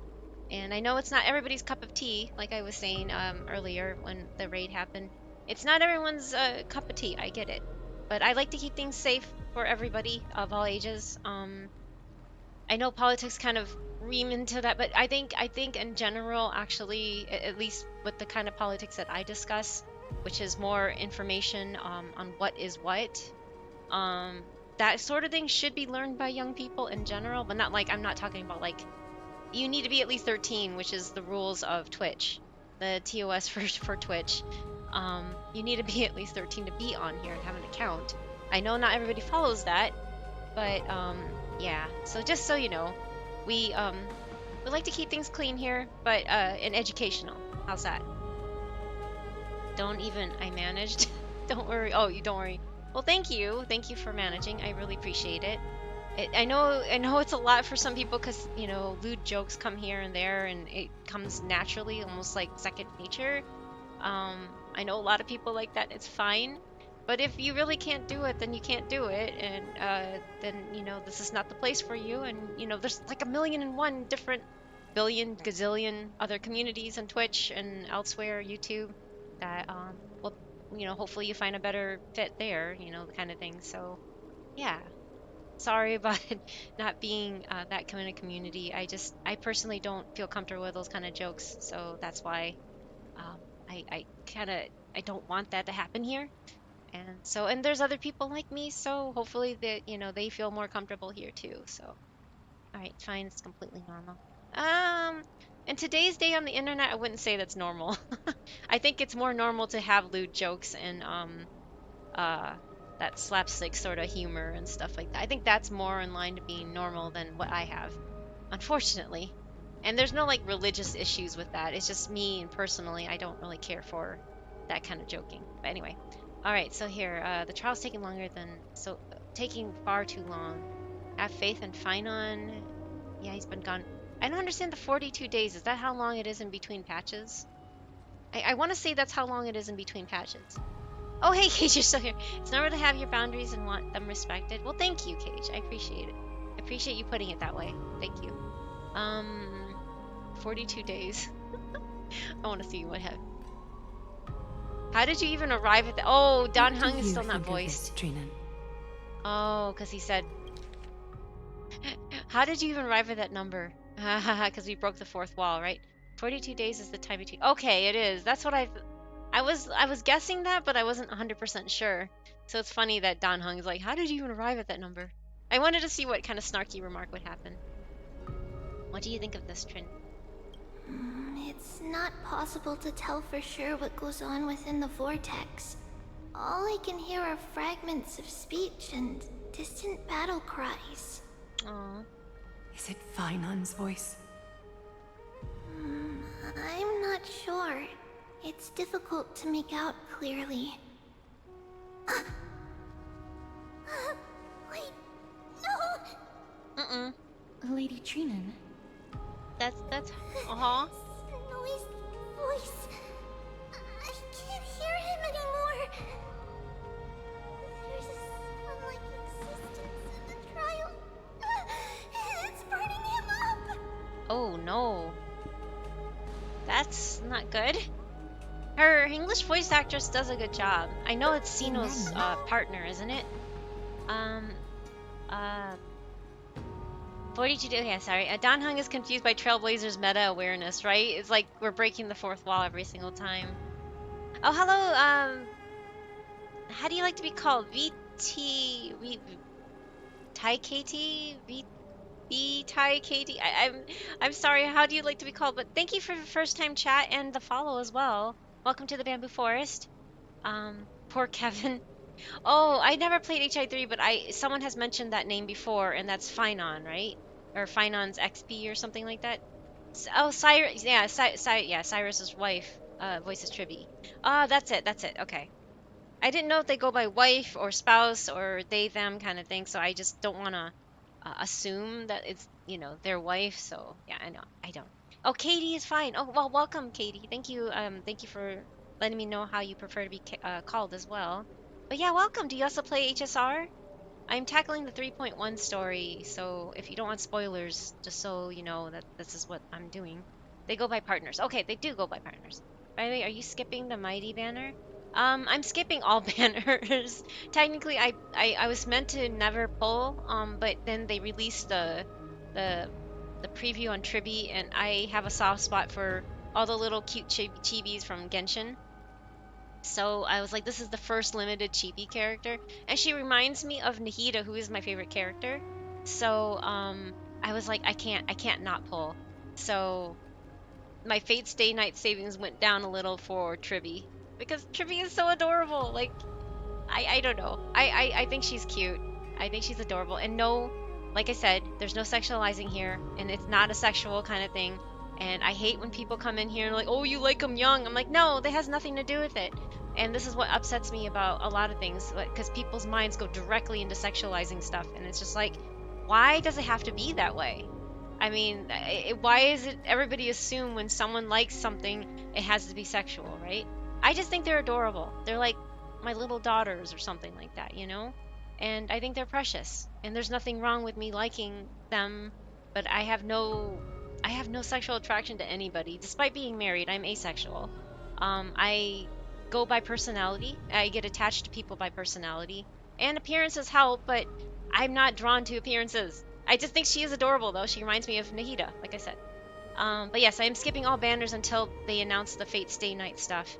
and I know it's not everybody's cup of tea, like I was saying earlier when the raid happened. It's not everyone's cup of tea. I get it, but I like to keep things safe for everybody of all ages. I know politics kind of ream into that, but I think in general, actually, at least with the kind of politics that I discuss, which is more information on what is what, that sort of thing should be learned by young people in general, but not like, I'm not talking about like, you need to be at least 13, which is the rules of Twitch, the TOS for Twitch. You need to be at least 13 to be on here and have an account. I know not everybody follows that, but yeah, so just so you know, we like to keep things clean here, but and educational. How's that? I managed. Don't worry. Oh, you don't worry. Well, thank you for managing. I really appreciate it. I know it's a lot for some people because lewd jokes come here and there, and it comes naturally, almost like second nature. I know a lot of people like that. It's fine. But if you really can't do it, then you can't do it, and then this is not the place for you. And there's like 1,000,001 different billion gazillion other communities on Twitch and elsewhere, YouTube, that well, hopefully you find a better fit there, the kind of thing. So yeah, sorry about it not being that kind of community. I personally don't feel comfortable with those kind of jokes, so that's why I kind of I don't want that to happen here. And so, and there's other people like me, so hopefully that, you know, they feel more comfortable here too. So, all right, fine, it's completely normal. In today's day on the internet, I wouldn't say that's normal. I think it's more normal to have lewd jokes and uh that slapstick sort of humor and stuff like that. I think that's more in line to being normal than what I have, unfortunately. And there's no like religious issues with that. It's just me and personally, I don't really care for that kind of joking. But anyway, all right. So here, the trial's taking longer than taking far too long. Have faith in Finon. Yeah, he's been gone. I don't understand the 42 days. Is that how long it is in between patches? I want to say that's how long it is in between patches. Oh, hey, Cage, you're still here. It's never to have your boundaries and want them respected. Well, thank you, Cage. I appreciate it. I appreciate you putting it that way. Thank you. 42 days. I want to see what happened. How did you even arrive at the... Oh, Don Hung is still not voiced. Oh, because he said... How did you even arrive at that number? Because we broke the fourth wall, right? 42 days is the time between... Okay, it is. That's what I was guessing that, but I wasn't 100% sure. So it's funny that Don Hung is like, how did you even arrive at that number? I wanted to see what kind of snarky remark would happen. What do you think of this, Trin? It's not possible to tell for sure what goes on within the vortex. All I can hear are fragments of speech and distant battle cries. Aww. Is it Finon's voice? I'm not sure. It's difficult to make out clearly. Wait, no! Lady Trinan. That's Noise voice. I can't hear him anymore. There's a sun-like existence in the trial. It's burning him up. Oh no. That's not good. Her English voice actress does a good job. I know it's Sino's partner, isn't it? 42 days. Yeah, sorry. Don Hung is confused by Trailblazer's meta awareness, right? It's like we're breaking the fourth wall every single time. Oh, hello. How do you like to be called? Tai Katie? Tai Katie? I'm sorry. How do you like to be called? But thank you for the first time chat and the follow as well. Welcome to the Bamboo Forest. Poor Kevin. Oh, I never played HI3, but someone has mentioned that name before, and that's Finon, right? Or Finon's XP or something like that. Oh, Cyrus, yeah, Cyrus's wife voices Tribby. Ah, that's it. Okay. I didn't know if they go by wife or spouse or they them kind of thing, so I just don't want to assume that it's, you know, their wife. So yeah, I don't. Oh, Katie is fine. Oh, well, welcome, Katie. Thank you for letting me know how you prefer to be called as well. But yeah, welcome. Do you also play HSR? I'm tackling the 3.1 story, so if you don't want spoilers, just so you know that this is what I'm doing. They go by partners. Okay, they do go by partners. By the way, are you skipping the Mighty banner? I'm skipping all banners. Technically, I was meant to never pull, but then they released the preview on Tribby, and I have a soft spot for all the little cute chibis from Genshin. So I was like, this is the first limited chibi character, and she reminds me of Nahida, who is my favorite character. So I was like, I can't not pull. So my Fate Stay Night savings went down a little for Tribby because Tribby is so adorable. Like I don't know. I think she's cute. I think she's adorable. And no, like I said, there's no sexualizing here, and it's not a sexual kind of thing. And I hate when people come in here and like, oh, you like them young. I'm like, no, that has nothing to do with it. And this is what upsets me about a lot of things, because people's minds go directly into sexualizing stuff. And it's just like, why does it have to be that way? I mean, why is it everybody assume when someone likes something, it has to be sexual, right? I just think they're adorable. They're like my little daughters or something like that, you know? And I think they're precious. And there's nothing wrong with me liking them, but I have no sexual attraction to anybody. Despite being married, I'm asexual. I go by personality. I get attached to people by personality. And appearances help, but I'm not drawn to appearances. I just think she is adorable, though. She reminds me of Nahida, like I said. But yes, I am skipping all banners until they announce the Fate Stay Night stuff.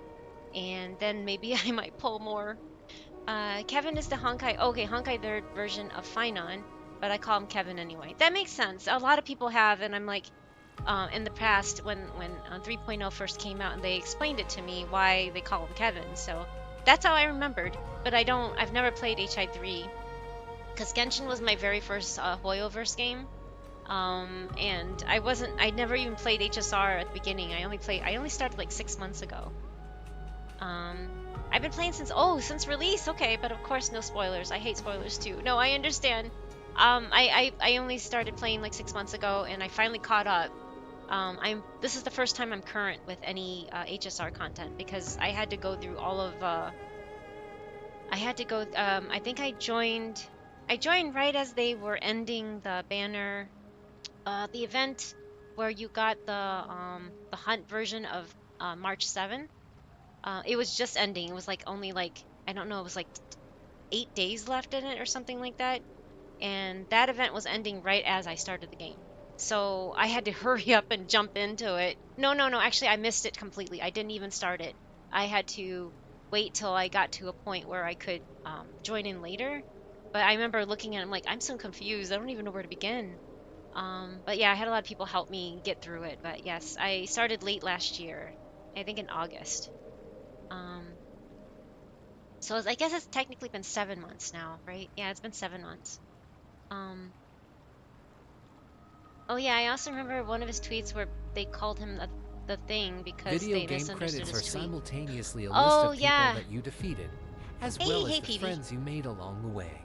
and then maybe I might pull more. Kevin is the Honkai. Okay, Honkai third version of Finon, but I call him Kevin anyway. That makes sense. A lot of people have, and I'm like, in the past when 3.0 first came out, and they explained it to me why they call him Kevin. So that's how I remembered. But I've never played HI3 because Genshin was my very first Hoyoverse game. And I never even played HSR at the beginning. I only started like 6 months ago. I've been playing since release. Okay, but of course no spoilers. I hate spoilers too. No, I understand. I only started playing like 6 months ago, and I finally caught up. This is the first time I'm current with any HSR content because I had to go through all of. I think I joined right as they were ending the banner, the event where you got the hunt version of March 7th. It was just ending. It was like only like, I don't know, it was like 8 days left in it or something like that. And that event was ending right as I started the game. So I had to hurry up and jump into it. No, actually I missed it completely. I didn't even start it. I had to wait till I got to a point where I could join in later. But I remember looking at it, I'm like, I'm so confused. I don't even know where to begin. But yeah, I had a lot of people help me get through it. But yes, I started late last year, I think in August. So I guess it's technically been 7 months now, right? Yeah, it's been 7 months. Um, oh yeah, I also remember one of his tweets where they called him the thing because Video they game misunderstood credits his are tweet. simultaneously a list Oh of people yeah. that you defeated, as Hey, well hey, as the PV. friends you made along the way.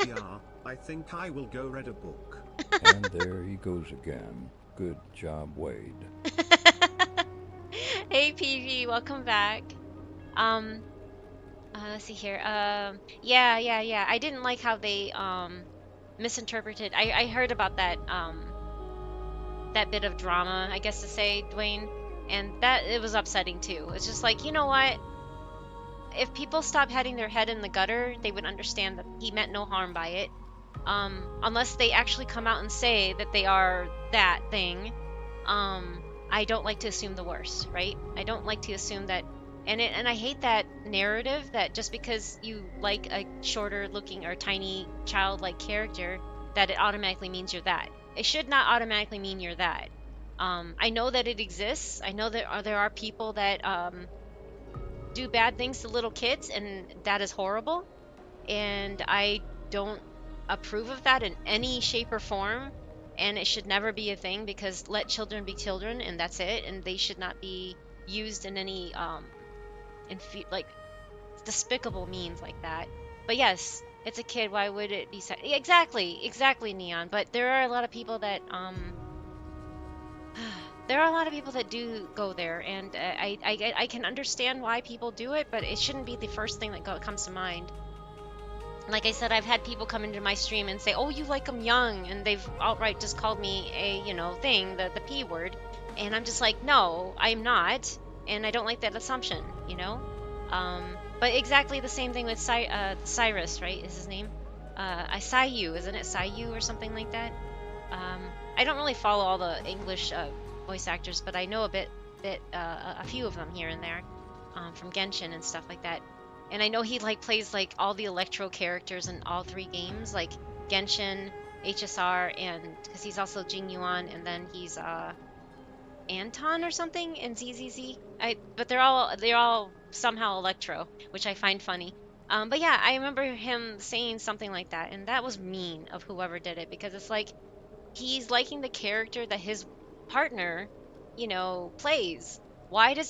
Yeah, I think I will go read a book. And there he goes again. Good job, Wade. Hey PV, welcome back. Let's see here. Yeah. I didn't like how they misinterpreted. I heard about that that bit of drama, I guess to say, Dwayne, and that it was upsetting too. It's just like, you know what? If people stopped heading their head in the gutter, they would understand that he meant no harm by it. Unless they actually come out and say that they are that thing. I don't like to assume the worst, right? I don't like to assume that, and I hate that narrative that just because you like a shorter looking or tiny childlike character, that it automatically means you're that. It should not automatically mean you're that. I know that it exists. I know that there are people that do bad things to little kids, and that is horrible. And I don't approve of that in any shape or form. And it should never be a thing because let children be children, and that's it. And they should not be used in any like despicable means like that. But yes, it's a kid. Why would it be exactly, Neon? But there are a lot of people that there are a lot of people that do go there, and I can understand why people do it, but it shouldn't be the first thing that comes to mind. Like I said, I've had people come into my stream and say, "Oh, you like them young," and they've outright just called me a thing, the P word, and I'm just like, no, I'm not, and I don't like that assumption, But exactly the same thing with Cyrus, right? Is his name? Sayu, isn't it? Sayu or something like that. I don't really follow all the English voice actors, but I know a few of them here and there, from Genshin and stuff like that. And I know he plays all the Electro characters in all 3 games, like Genshin, HSR, and because he's also Jing Yuan, and then he's Anton or something in ZZZ. But they're all somehow Electro, which I find funny. But yeah, I remember him saying something like that, and that was mean of whoever did it, because it's like he's liking the character that his partner, plays. Why do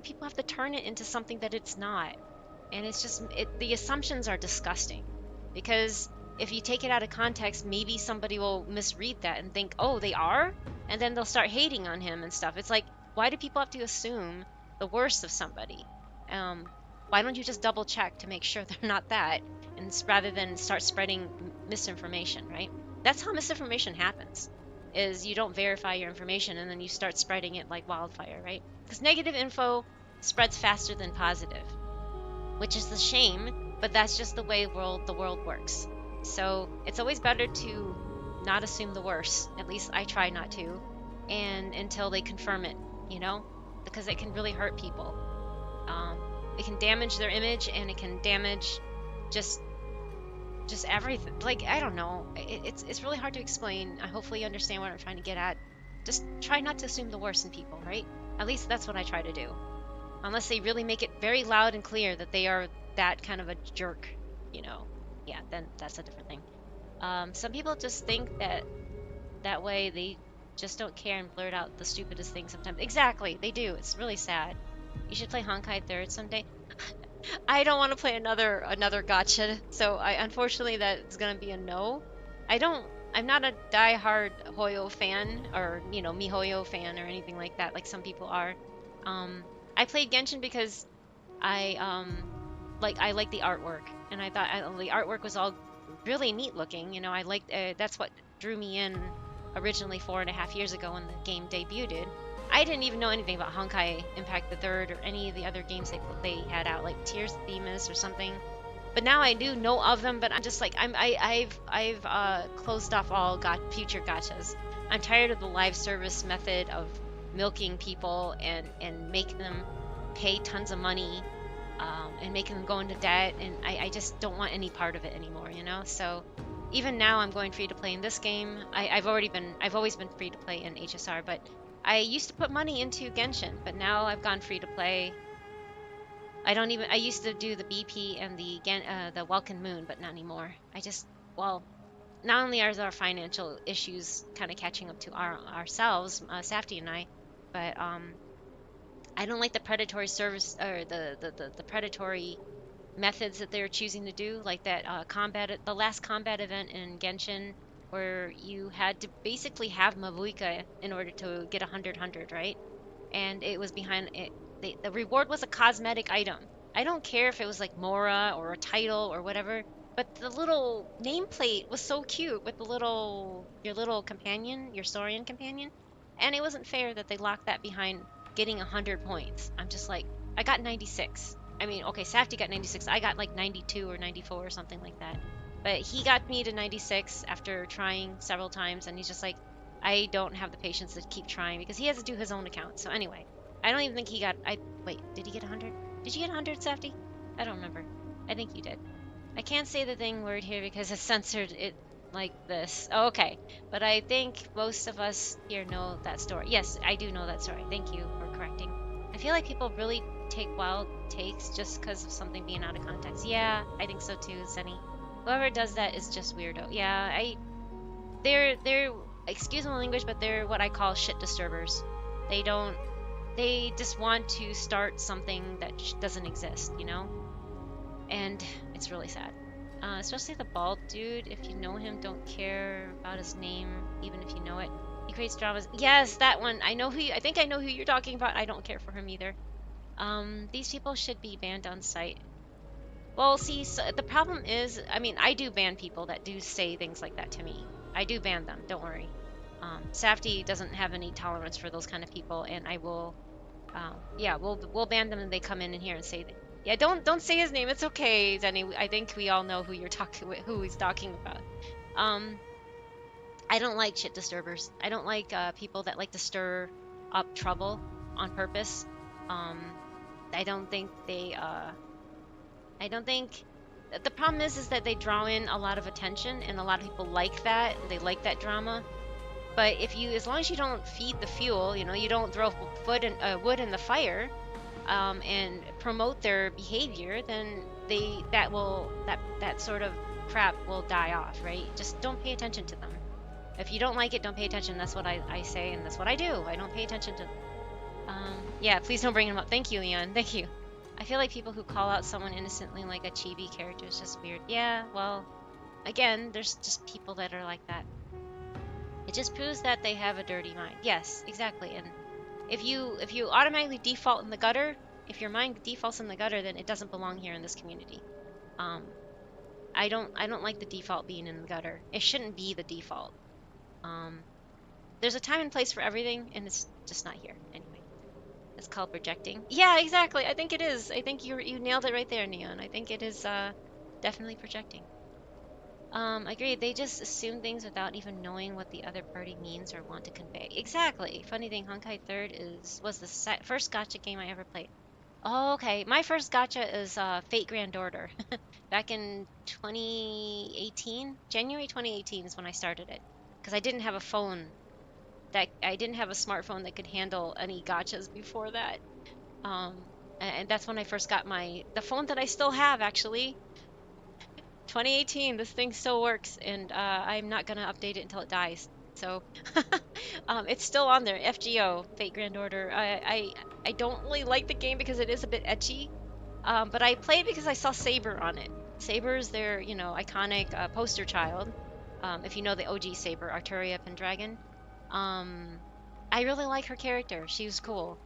people have to turn it into something that it's not? And it's just the assumptions are disgusting, because if you take it out of context, maybe somebody will misread that and think, oh, they are, and then they'll start hating on him and stuff. It's like, why do people have to assume the worst of somebody? Why don't you just double check to make sure they're not that, and rather than start spreading misinformation, right? That's how misinformation happens, is you don't verify your information and then you start spreading it like wildfire, right? Because negative info spreads faster than positive, which is a shame, but that's just the way the world works. So it's always better to not assume the worst. At least I try not to, and until they confirm it, because it can really hurt people. It can damage their image, and it can damage just everything. Like, I don't know. It's really hard to explain. Hopefully you understand what I'm trying to get at. Just try not to assume the worst in people, right? At least that's what I try to do. Unless they really make it very loud and clear that they are that kind of a jerk, you know. Yeah, then that's a different thing. Some people just think that way they just don't care and blurt out the stupidest things sometimes. Exactly, they do. It's really sad. You should play Honkai 3rd someday. I don't want to play another gacha, so unfortunately that's gonna be a no. I'm not a die-hard Hoyo fan, or MiHoYo fan or anything like that, like some people are. I played Genshin because I like the artwork, and I thought the artwork was all really neat looking. I liked that's what drew me in originally 4.5 years ago when the game debuted. I didn't even know anything about Honkai Impact the Third or any of the other games they had out, like Tears of Themis or something. But now I do know of them. But I'm just like I've closed off all future gachas. I'm tired of the live service method of milking people and making them pay tons of money, and making them go into debt. And I just don't want any part of it anymore. So even now I'm going free to play in this game. I've always been free to play in HSR, but I used to put money into Genshin, but now I've gone free to play. I used to do the BP and the Welkin Moon, but not anymore. Not only are our financial issues kind of catching up to ourselves, Safety and I, but I don't like the predatory service, or the predatory methods that they're choosing to do, like that the last combat event in Genshin, where you had to basically have Mavuika in order to get 100, right? And it was behind it. The reward was a cosmetic item. I don't care if it was like Mora or a title or whatever, but the little nameplate was so cute with your little companion, your Saurian companion, and it wasn't fair that they locked that behind getting 100 points. I'm just like, I got 96. I mean, okay, Safety got 96. I got like 92 or 94 or something like that. But he got me to 96 after trying several times, and he's just like, I don't have the patience to keep trying because he has to do his own account. So anyway, I don't even think he got. Wait, did he get 100? Did you get 100, Safety? I don't remember. I think you did. I can't say the thing word here because it's censored it like this. Oh, okay, but I think most of us here know that story. Yes, I do know that story. Thank you for correcting. I feel like people really take wild takes just because of something being out of context. Yeah, I think so too, Zenny. Whoever does that is just weirdo. Yeah, they're excuse my language, but they're what I call shit disturbers. They just want to start something that doesn't exist, and it's really sad. Especially the bald dude. If you know him, don't care about his name, even if you know it. He creates dramas. Yes, that one. I think I know who you're talking about. I don't care for him either. These people should be banned on site. Well, see, so the problem is, I do ban people that do say things like that to me. I do ban them, don't worry. Safety doesn't have any tolerance for those kind of people, and I will, we'll ban them, and they come in here and say that. Yeah, don't say his name. It's okay, Zenny. I think we all know who who he's talking about. I don't like shit disturbers. I don't like people that like to stir up trouble on purpose. I don't think the problem is that they draw in a lot of attention, and a lot of people like that. They like that drama. But as long as you don't feed the fuel, you don't throw wood in the fire, and promote their behavior, then that sort of crap will die off, right? Just don't pay attention to them. If you don't like it, don't pay attention. That's what I say, and that's what I do. I don't pay attention to. Yeah, please don't bring him up. Thank you, Leon. Thank you. I feel like people who call out someone innocently like a chibi character is just weird. Yeah, well, again, there's just people that are like that. It just proves that they have a dirty mind. Yes, exactly. And if you automatically default in the gutter, if your mind defaults in the gutter, then it doesn't belong here in this community. I don't like the default being in the gutter. It shouldn't be the default. There's a time and place for everything, and it's just not here. Anyway. It's called projecting. Yeah, exactly. I think it is. I think you nailed it right there, Neon. I think it is definitely projecting. Agreed. They just assume things without even knowing what the other party means or want to convey. Exactly. Funny thing, Honkai 3rd was the first gacha game I ever played. Oh, okay. My first gacha is Fate Grand Order. Back in 2018, January 2018 is when I started it. Because I didn't have a smartphone that could handle any gachas before that. Um, and that's when I first got the phone that I still have actually. 2018, this thing still works, and I'm not gonna update it until it dies. So, it's still on there. FGO, Fate Grand Order. I don't really like the game because it is a bit ecchi. But I played because I saw Saber on it. Saber is their, iconic poster child. If you know the OG Saber, Arturia Pendragon. Um, I really like her character. She was cool.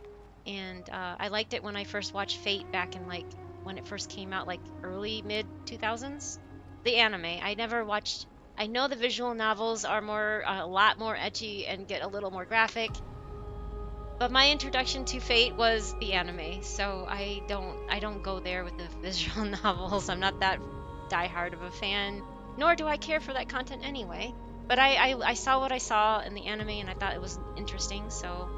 And I liked it when I first watched Fate back in like when it first came out, like early mid 2000s. The anime. I never watched. I know the visual novels are a lot more edgy and get a little more graphic, but my introduction to Fate was the anime, so I don't go there with the visual novels. I'm not that diehard of a fan, nor do I care for that content anyway. But I saw what I saw in the anime and I thought it was interesting, so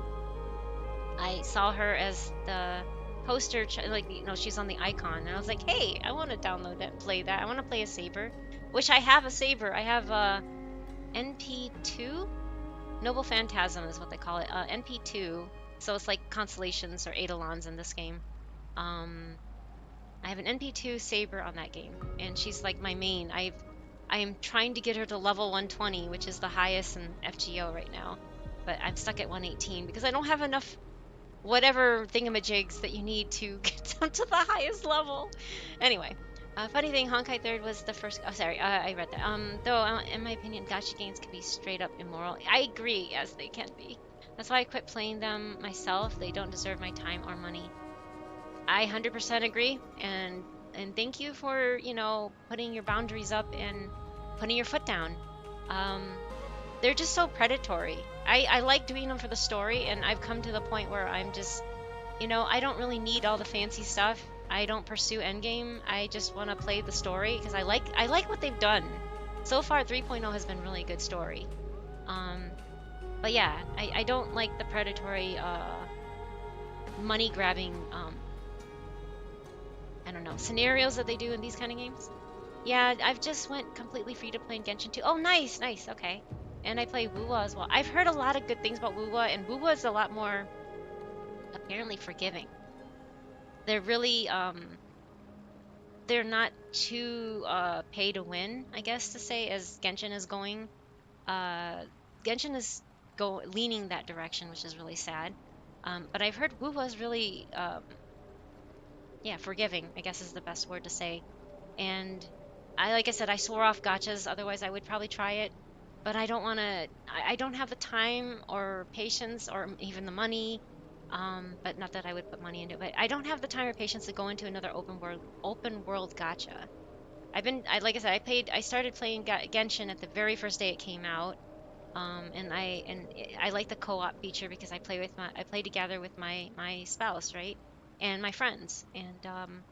I saw her as the poster, she's on the icon, and I was like, hey, I want to download that and play that. I want to play a Saber, which I have a Saber. I have a NP2? Noble Phantasm is what they call it. NP2. So it's like constellations or eidolons in this game. Um, I have an NP2 Saber on that game, and she's like my main. I am trying to get her to level 120, which is the highest in FGO right now, but I'm stuck at 118 because I don't have enough whatever thingamajigs that you need to get down to the highest level. Anyway, funny thing, Honkai Third was the first. Oh, sorry, I read that. Though, in my opinion, gacha games can be straight up immoral. I agree, yes, they can be. That's why I quit playing them myself. They don't deserve my time or money. I 100% agree, and thank you for putting your boundaries up and putting your foot down. Um, they're just so predatory. I like doing them for the story, and I've come to the point where I'm just, I don't really need all the fancy stuff. I don't pursue endgame. I just want to play the story because I like what they've done. So far, 3.0 has been really good story. But yeah, I don't like the predatory, money grabbing, I don't know, scenarios that they do in these kind of games. Yeah, I've just went completely free to play in Genshin 2. Oh, nice, okay. And I play Wuwa as well. I've heard a lot of good things about Wuwa, and Wuwa is a lot more apparently forgiving. They're really they're not too pay to win, I guess to say, as Genshin is going. Genshin is leaning that direction, which is really sad. But I've heard Wuwa is really forgiving, I guess is the best word to say. And like I said, I swore off gachas, otherwise I would probably try it. But I don't want to, I don't have the time or patience or even the money. But not that I would put money into it, but I don't have the time or patience to go into another open world gacha. Like I said, I started playing Genshin at the very first day it came out. And I like the co-op feature because I play together with my spouse, right? And my friends. And um,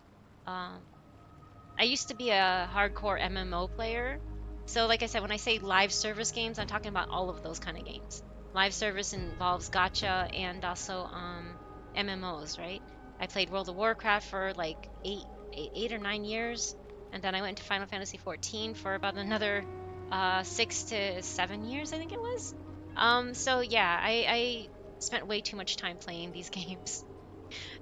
I used to be a hardcore MMO player. So like I said, when I say live service games, I'm talking about all of those kind of games. Live service involves gacha and also MMOs, right? I played World of Warcraft for like eight or 9 years, and then I went to Final Fantasy 14 for about another 6 to 7 years, I think it was. So yeah, I spent way too much time playing these games.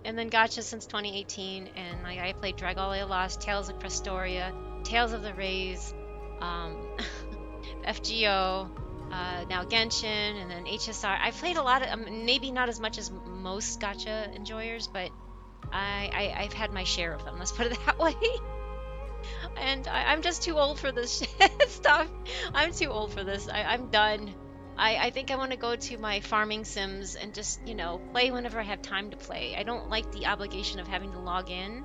And then gacha since 2018, and I played Dragalia Lost, Tales of Prestoria, Tales of the Rays, um, FGO, now Genshin, and then HSR. I've played a lot of, maybe not as much as most gacha enjoyers, but I've had my share of them. Let's put it that way. And I'm just too old for this stuff. I'm too old for this. I'm done. I think I want to go to my farming sims and just, play whenever I have time to play. I don't like the obligation of having to log in.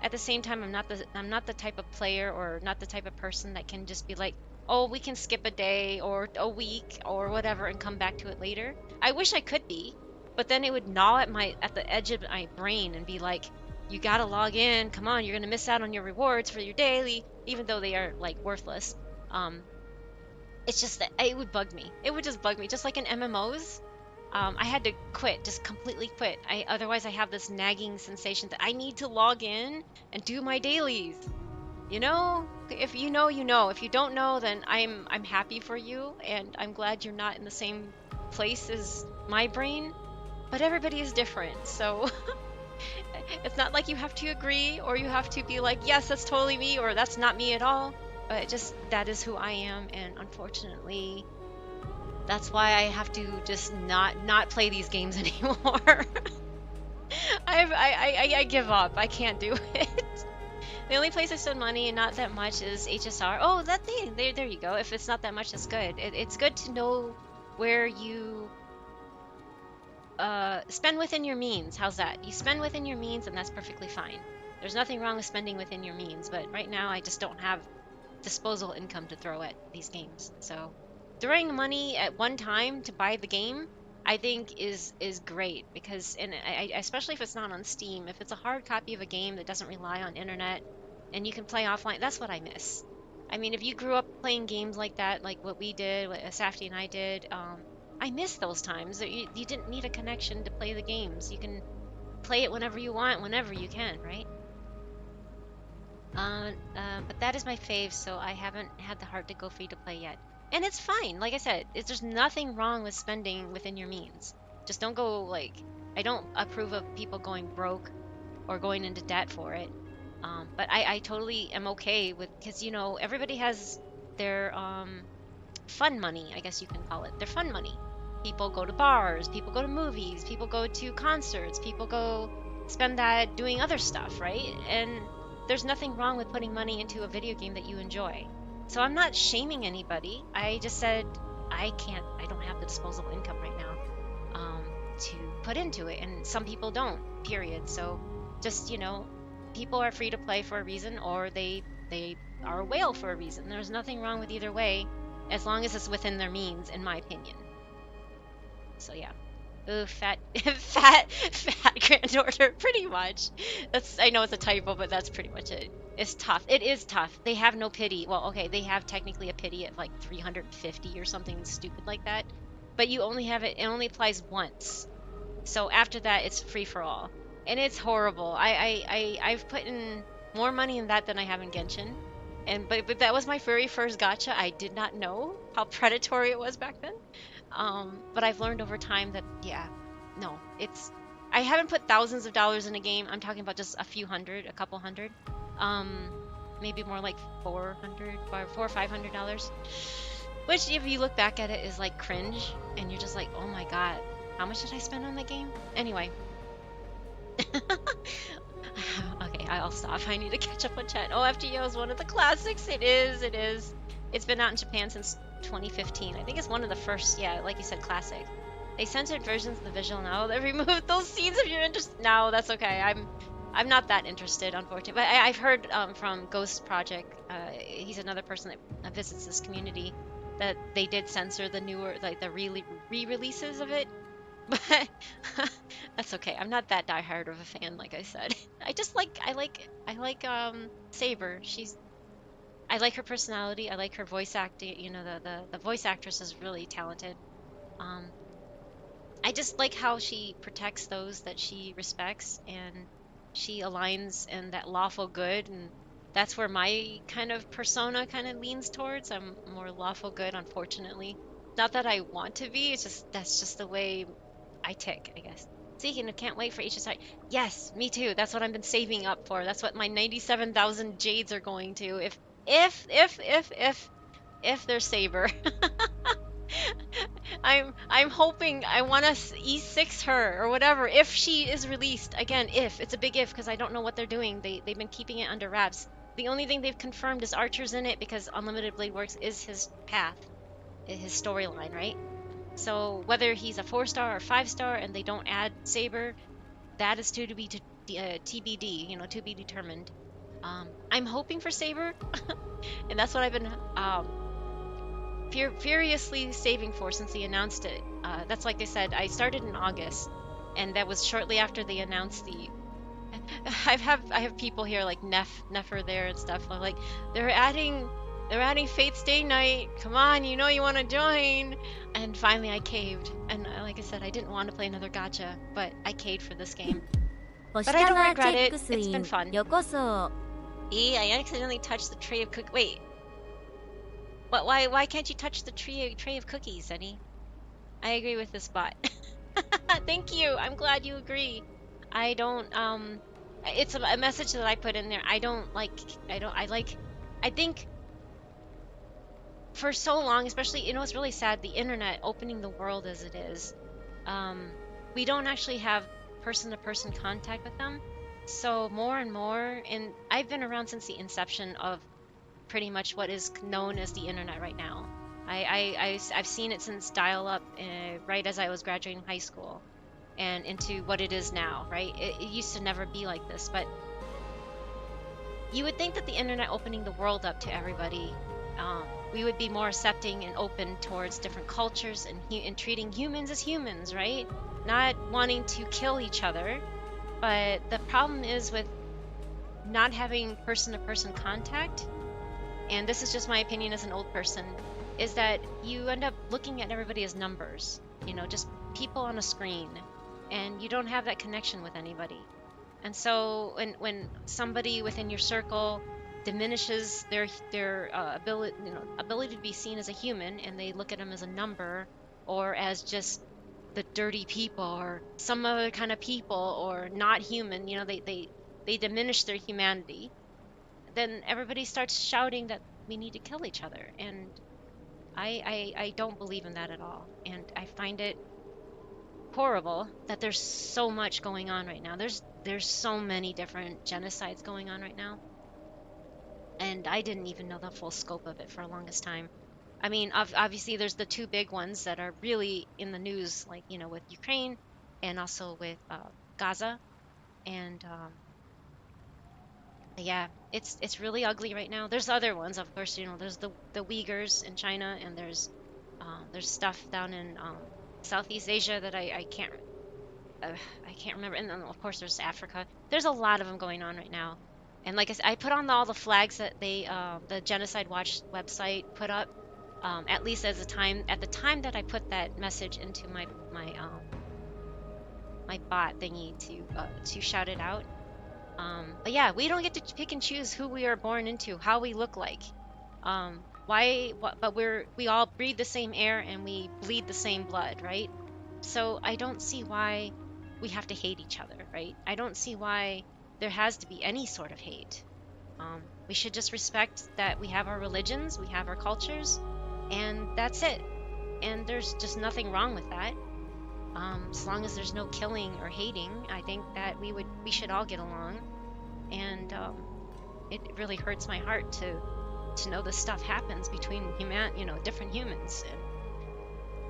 At the same time, I'm not the type of player or not the type of person that can just be like, oh, we can skip a day or a week or whatever and come back to it later. I wish I could be, but then it would gnaw at the edge of my brain and be like, you gotta log in. Come on, you're gonna miss out on your rewards for your daily, even though they are like worthless. It's just that it would bug me. It would just bug me, just like in MMOs. I had to quit, just completely quit. Otherwise I have this nagging sensation that I need to log in and do my dailies. You know, if you know, you know. If you don't know, then I'm happy for you, and I'm glad you're not in the same place as my brain. But everybody is different, so it's not like you have to agree or you have to be like, yes, that's totally me, or that's not me at all. But just that is who I am, and unfortunately, that's why I have to just not play these games anymore. I give up. I can't do it. The only place I spend money and not that much is HSR. Oh, that thing. There you go. If it's not that much, that's good. It's good to know where you spend within your means. How's that? You spend within your means, and that's perfectly fine. There's nothing wrong with spending within your means, but right now I just don't have disposable income to throw at these games. So throwing money at one time to buy the game, I think is great, because especially if it's not on Steam, if it's a hard copy of a game that doesn't rely on internet and you can play offline, that's what I miss. I mean, if you grew up playing games like that, like what we did, what Safety and I did, I miss those times. You didn't need a connection to play the games. You can play it whenever you want, whenever you can, right? But that is my fave, so I haven't had the heart to go free to play yet. And it's fine. Like I said, there's nothing wrong with spending within your means. Just don't go like, I don't approve of people going broke or going into debt for it. But I totally am okay with, because, you know, everybody has their fun money, I guess you can call it. Their fun money. People go to bars, people go to movies, people go to concerts, people go spend that doing other stuff, right? And there's nothing wrong with putting money into a video game that you enjoy. So I'm not shaming anybody. I just said I don't have the disposable income right now to put into it. And some people don't, period. So just, you know, people are free to play for a reason, or they are a whale for a reason. There's nothing wrong with either way, as long as it's within their means, in my opinion. So yeah. Ooh, fat granddaughter, pretty much. I know it's a typo, but that's pretty much it. It's tough. It is tough. They have no pity. Well, okay, they have technically a pity at like 350 or something stupid like that, but you only have it only applies once. So after that, it's free for all, and it's horrible. I've put in more money in that than I have in Genshin, but that was my very first gacha. I did not know how predatory it was back then. But I've learned over time that, yeah, no, I haven't put thousands of dollars in a game. I'm talking about just a few hundred, a couple hundred. Maybe more like $400 or $500. Which, if you look back at it, is like cringe. And you're just like, oh my god, how much did I spend on the game? Anyway. Okay, I'll stop. I need to catch up on chat. Oh, FGO is one of the classics. It is. It's been out in Japan since 2015. I think it's one of the first, yeah, like you said, classic. They censored versions of the visual novel that removed those scenes if you're interested. No, that's okay. I'm not that interested, unfortunately. But I've heard from Ghost Project, he's another person that visits this community, that they did censor the newer, like the re-releases of it. But that's okay. I'm not that diehard of a fan, like I said. I like Saber. I like her personality. I like her voice acting. You know, the voice actress is really talented. I just like how she protects those that she respects, and she aligns in that lawful good, and that's where my kind of persona kind of leans towards. I'm more lawful good, unfortunately. Not that I want to be. It's just that's just the way I tick, I guess. Speaking of, can't wait for HSI. Yes, me too. That's what I've been saving up for. That's what my 97,000 jades are going to. If there's Saber. I'm hoping, I want to E6 her or whatever if she is released. Again, if. It's a big if, because I don't know what they're doing. They've been keeping it under wraps. The only thing they've confirmed is Archer's in it, because Unlimited Blade Works is his path, his storyline, right? So whether he's a 4-star or 5-star and they don't add Saber, that is to be TBD, you know, to be determined. I'm hoping for Saber, and that's what I've been furiously saving for since they announced it. That's like I said, I started in August, and that was shortly after they announced the. I have people here like Nefer there and stuff. I'm like, they're adding They're adding Fate's Day night. Come on, you know you want to join. And finally I caved. And like I said, I didn't want to play another gacha, but I caved for this game. 星 But I don't 玉チ regret ェッ it. クス It's イ been ン fun. よこそ I accidentally touched the tray of cookies. Wait, but why can't you touch the tray of cookies, Eddie? I agree with this bot. Thank you. I'm glad you agree. I don't it's a message that I put in there. I think for so long, especially, it's really sad, the internet opening the world as it is. We don't actually have person-to-person contact with them. So more and more, and I've been around since the inception of pretty much what is known as the internet right now. I've seen it since dial-up, right as I was graduating high school, and into what it is now, right? It used to never be like this, but you would think that the internet opening the world up to everybody, we would be more accepting and open towards different cultures and treating humans as humans, right? Not wanting to kill each other. But the problem is with not having person-to-person contact, and this is just my opinion as an old person, is that you end up looking at everybody as numbers, just people on a screen, and you don't have that connection with anybody. And so when somebody within your circle diminishes their ability to be seen as a human, and they look at them as a number or as just the dirty people or some other kind of people or not human, they diminish their humanity, then everybody starts shouting that we need to kill each other. And I don't believe in that at all. And I find it horrible that there's so much going on right now. There's so many different genocides going on right now. And I didn't even know the full scope of it for the longest time. I mean, obviously there's the two big ones that are really in the news, like, with Ukraine and also with Gaza. And yeah, it's really ugly right now. There's other ones, of course, there's the Uyghurs in China, and there's stuff down in Southeast Asia that I can't remember. And then of course there's Africa. There's a lot of them going on right now. And like I said, I put on all the flags that the Genocide Watch website put up. At least at the time that I put that message into my bot thingy to shout it out. But yeah, we don't get to pick and choose who we are born into, how we look like. But we all breathe the same air and we bleed the same blood, right? So I don't see why we have to hate each other, right? I don't see why there has to be any sort of hate. We should just respect that we have our religions, we have our cultures, and that's it. And there's just nothing wrong with that. As long as there's no killing or hating, I think that we should all get along. And it really hurts my heart to know this stuff happens between different humans.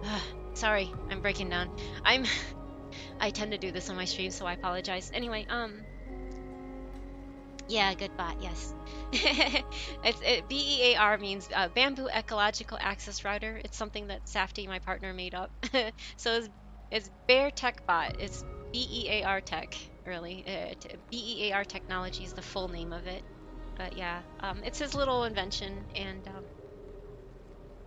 And sorry, I'm breaking down. I tend to do this on my stream, so I apologize. Anyway, yeah, good bot, yes. BEAR means Bamboo Ecological Access Router. It's something that Safty, my partner, made up. So it's Bear Tech Bot. It's BEAR Tech, really. BEAR Technology is the full name of it. But yeah, it's his little invention, and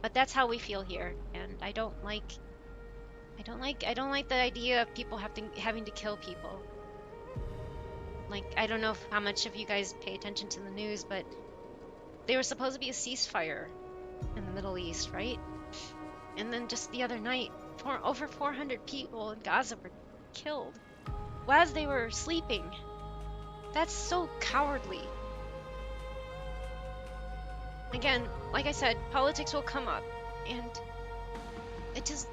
but that's how we feel here. And I don't like the idea of people having to kill people. Like, I don't know how much of you guys pay attention to the news, but there was supposed to be a ceasefire in the Middle East, right? And then just the other night, over 400 people in Gaza were killed as they were sleeping. That's so cowardly. Again, like I said, politics will come up, and it just,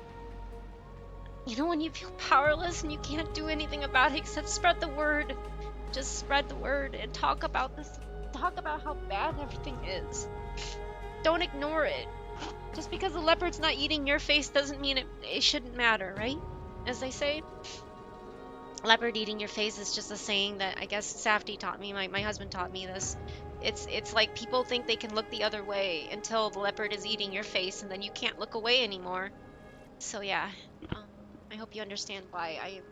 when you feel powerless and you can't do anything about it except spread the word. Just spread the word and talk about this. Talk about how bad everything is. Don't ignore it. Just because the leopard's not eating your face doesn't mean it shouldn't matter, right? As they say. Leopard eating your face is just a saying that I guess Safety taught me. My husband taught me this. It's like people think they can look the other way until the leopard is eating your face, and then you can't look away anymore. So yeah, I hope you understand why I am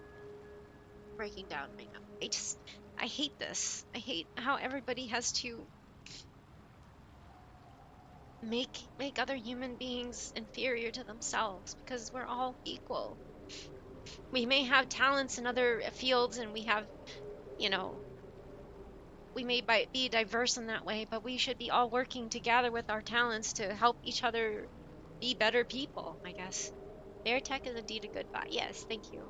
breaking down right now. I hate this. I hate how everybody has to make other human beings inferior to themselves because we're all equal. We may have talents in other fields and we have, you know, we may be diverse in that way, but we should be all working together with our talents to help each other be better people, I guess. Their tech is indeed a good buy. Yes, thank you.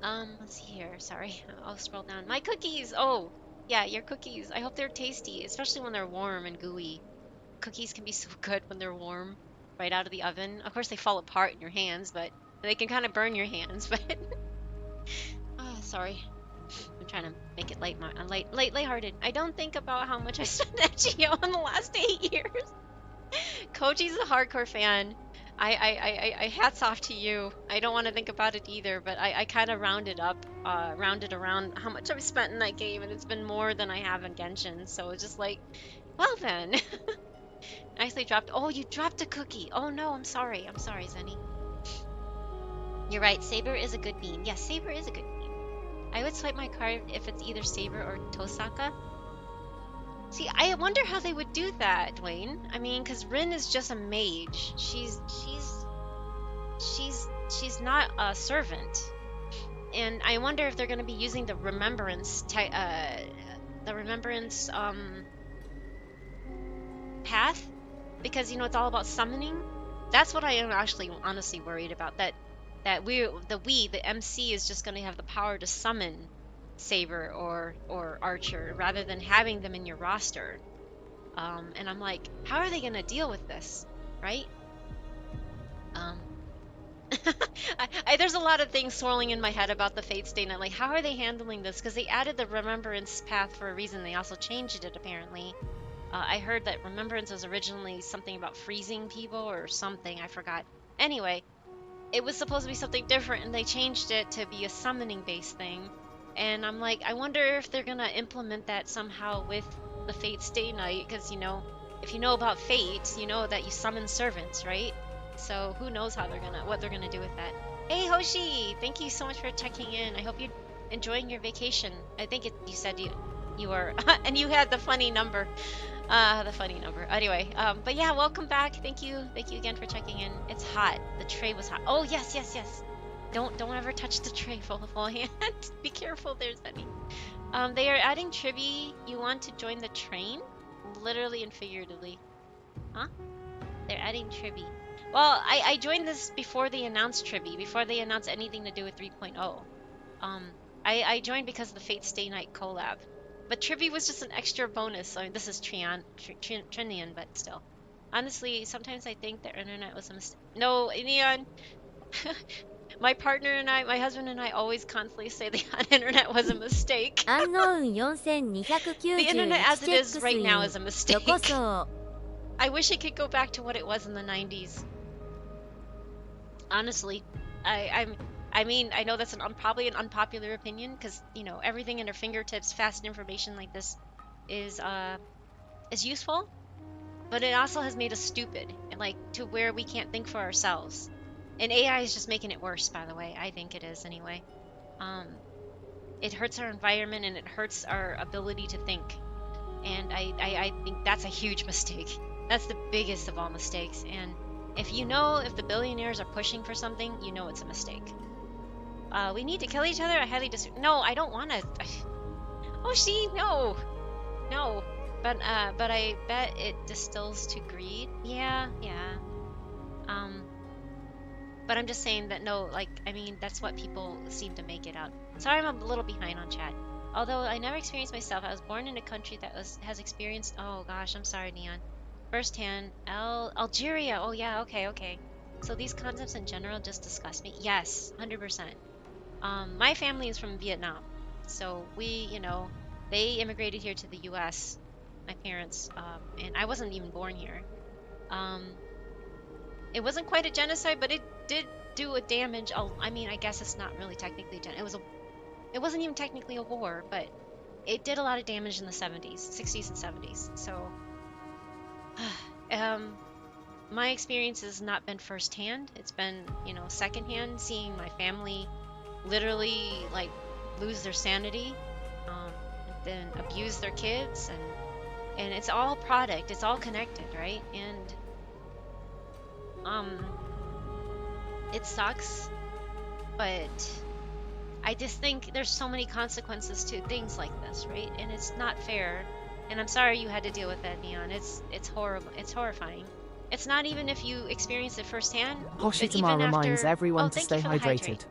Let's see here. Sorry, I'll scroll down. My cookies! Oh, yeah, your cookies. I hope they're tasty, especially when they're warm and gooey. Cookies can be so good when they're warm, right out of the oven. Of course, they fall apart in your hands, but they can kind of burn your hands, but... Oh, sorry. I'm trying to make it lighthearted. I don't think about how much I spent at Geo in the last 8 years. Koji's a hardcore fan. I hats off to you. I don't want to think about it either, but I kind of rounded around how much I've spent in that game, and it's been more than I have in Genshin. So it's just like, well then. Nicely dropped. Oh, you dropped a cookie. Oh no, I'm sorry. I'm sorry, Zenny. You're right. Saber is a good bean. Yes, Saber is a good bean. I would swipe my card if it's either Saber or Tosaka. See, I wonder how they would do that, Dwayne. I mean, because Rin is just a mage. She's not a servant, and I wonder if they're going to be using the remembrance path, because you know it's all about summoning. That's what I am actually honestly worried about. That the MC is just going to have the power to summon Saber or Archer rather than having them in your roster. And I'm like, how are they going to deal with this, right? There's a lot of things swirling in my head about the Fate Stay Night. Like, how are they handling this? Because they added the Remembrance path for a reason. They also changed it, apparently. I heard that Remembrance was originally something about freezing people or something. I forgot. Anyway, it was supposed to be something different, and they changed it to be a summoning-based thing. And I'm like, I wonder if they're going to implement that somehow with the Fate Stay Night. Because, you know, if you know about Fate, you know that you summon servants, right? So who knows what they're gonna do with that. Hey Hoshi, thank you so much for checking in. I hope you're enjoying your vacation. I think you said you were, and you had the funny number. Anyway, but yeah, welcome back. Thank you again for checking in. It's hot. The tray was hot. Oh yes. Don't ever touch the tray full hand. Be careful. There's any. They are adding Tribby. You want to join the train? Literally and figuratively. Huh? They're adding Tribby. Well, I joined this before they announced Tribby, before they announced anything to do with 3.0. I joined because of the Fate Stay Night collab. But Tribby was just an extra bonus. I mean, this is Trinian, but still. Honestly, sometimes I think the internet was a mistake. No, Neon. My partner and my husband and I always constantly say the internet was a mistake. The internet as it is right now is a mistake. I wish it could go back to what it was in the 90s. Honestly, I mean, I know that's probably an unpopular opinion because, you know, everything at our fingertips, fast information like this is useful, but it also has made us stupid, and like to where we can't think for ourselves. And AI is just making it worse, by the way. I think it is anyway. It hurts our environment and it hurts our ability to think. And I think that's a huge mistake. That's the biggest of all mistakes. And if the billionaires are pushing for something, you know it's a mistake. We need to kill each other? I highly disagree. No, I don't want to. Oh, no. But I bet it distills to greed. Yeah. But I'm just saying that no, like, I mean, that's what people seem to make it out. Sorry, I'm a little behind on chat. Although I never experienced myself, I was born in a country that has experienced. Oh gosh, I'm sorry, Neon. Firsthand, Algeria. Oh yeah, okay. So these concepts in general just disgust me. Yes, 100%. My family is from Vietnam, so we, they immigrated here to the U.S. My parents, and I wasn't even born here. It wasn't quite a genocide, but it did do a damage. I mean, I guess it's not really technically it wasn't even technically a war, but it did a lot of damage in the 60s and 70s. So, my experience has not been firsthand. It's been, secondhand, seeing my family literally like lose their sanity, and then abuse their kids, and And it's all product, it's all connected, right? And it sucks, but I just think there's so many consequences to things like this, right? And it's not fair. And I'm sorry you had to deal with that, Neon. It's horrible. It's horrifying. It's not even if you experience it firsthand, but Hoshitama even reminds after. everyone Oh, to thank stay you for the hydrated. hydrate.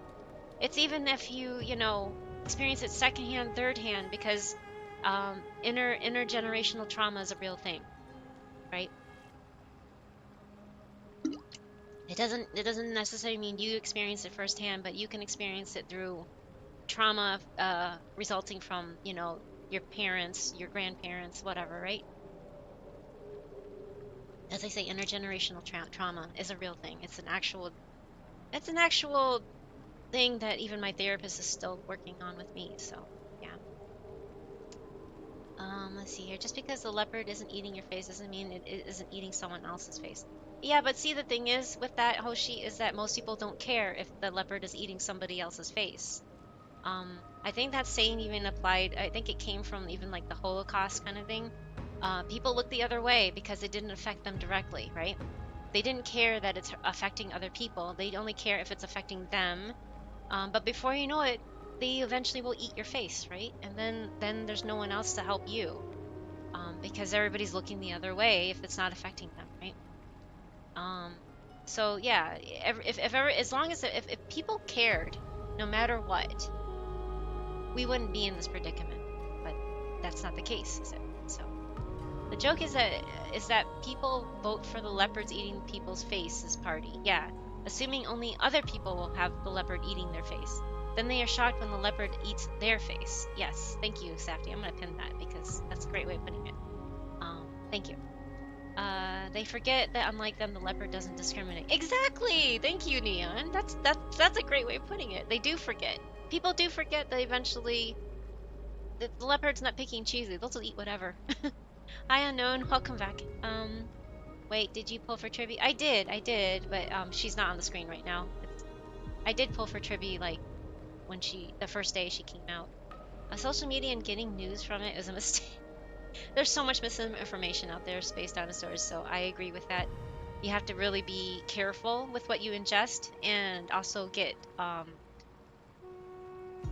It's even if you, experience it secondhand, third hand, because intergenerational trauma is a real thing, right? It doesn't necessarily mean you experience it firsthand, but you can experience it through trauma resulting from, your parents, your grandparents, whatever, right? As I say, intergenerational trauma is a real thing. It's an actual thing that even my therapist is still working on with me. So, yeah. Let's see here. Just because the leopard isn't eating your face doesn't mean it isn't eating someone else's face. Yeah, but see, the thing is with that, Hoshi, is that most people don't care if the leopard is eating somebody else's face. I think that saying even applied, I think it came from even like the Holocaust kind of thing. People look the other way because it didn't affect them directly, right? They didn't care that it's affecting other people. They only care if it's affecting them. But before you know it, they eventually will eat your face, right? And then there's no one else to help you, because everybody's looking the other way if it's not affecting them, right? So yeah, if ever, as long as if people cared, no matter what, we wouldn't be in this predicament. But that's not the case, is it? So the joke is that people vote for the leopards eating people's faces party. Yeah, assuming only other people will have the leopard eating their face. Then they are shocked when the leopard eats their face. Yes, thank you, Safety. I'm gonna pin that because that's a great way of putting it. Thank you. They forget that unlike them, the leopard doesn't discriminate. Exactly. Thank you, Neon. That's a great way of putting it. They do forget. People do forget that eventually the leopard's not picky and choosy. They'll eat whatever. Hi, Unknown. Welcome back. Wait, did you pull for Tribby? I did, but she's not on the screen right now. I did pull for Tribby like when the first day she came out. Social media and getting news from it is a mistake. There's so much misinformation out there, Space Dinosaurs, so I agree with that. You have to really be careful with what you ingest, and also get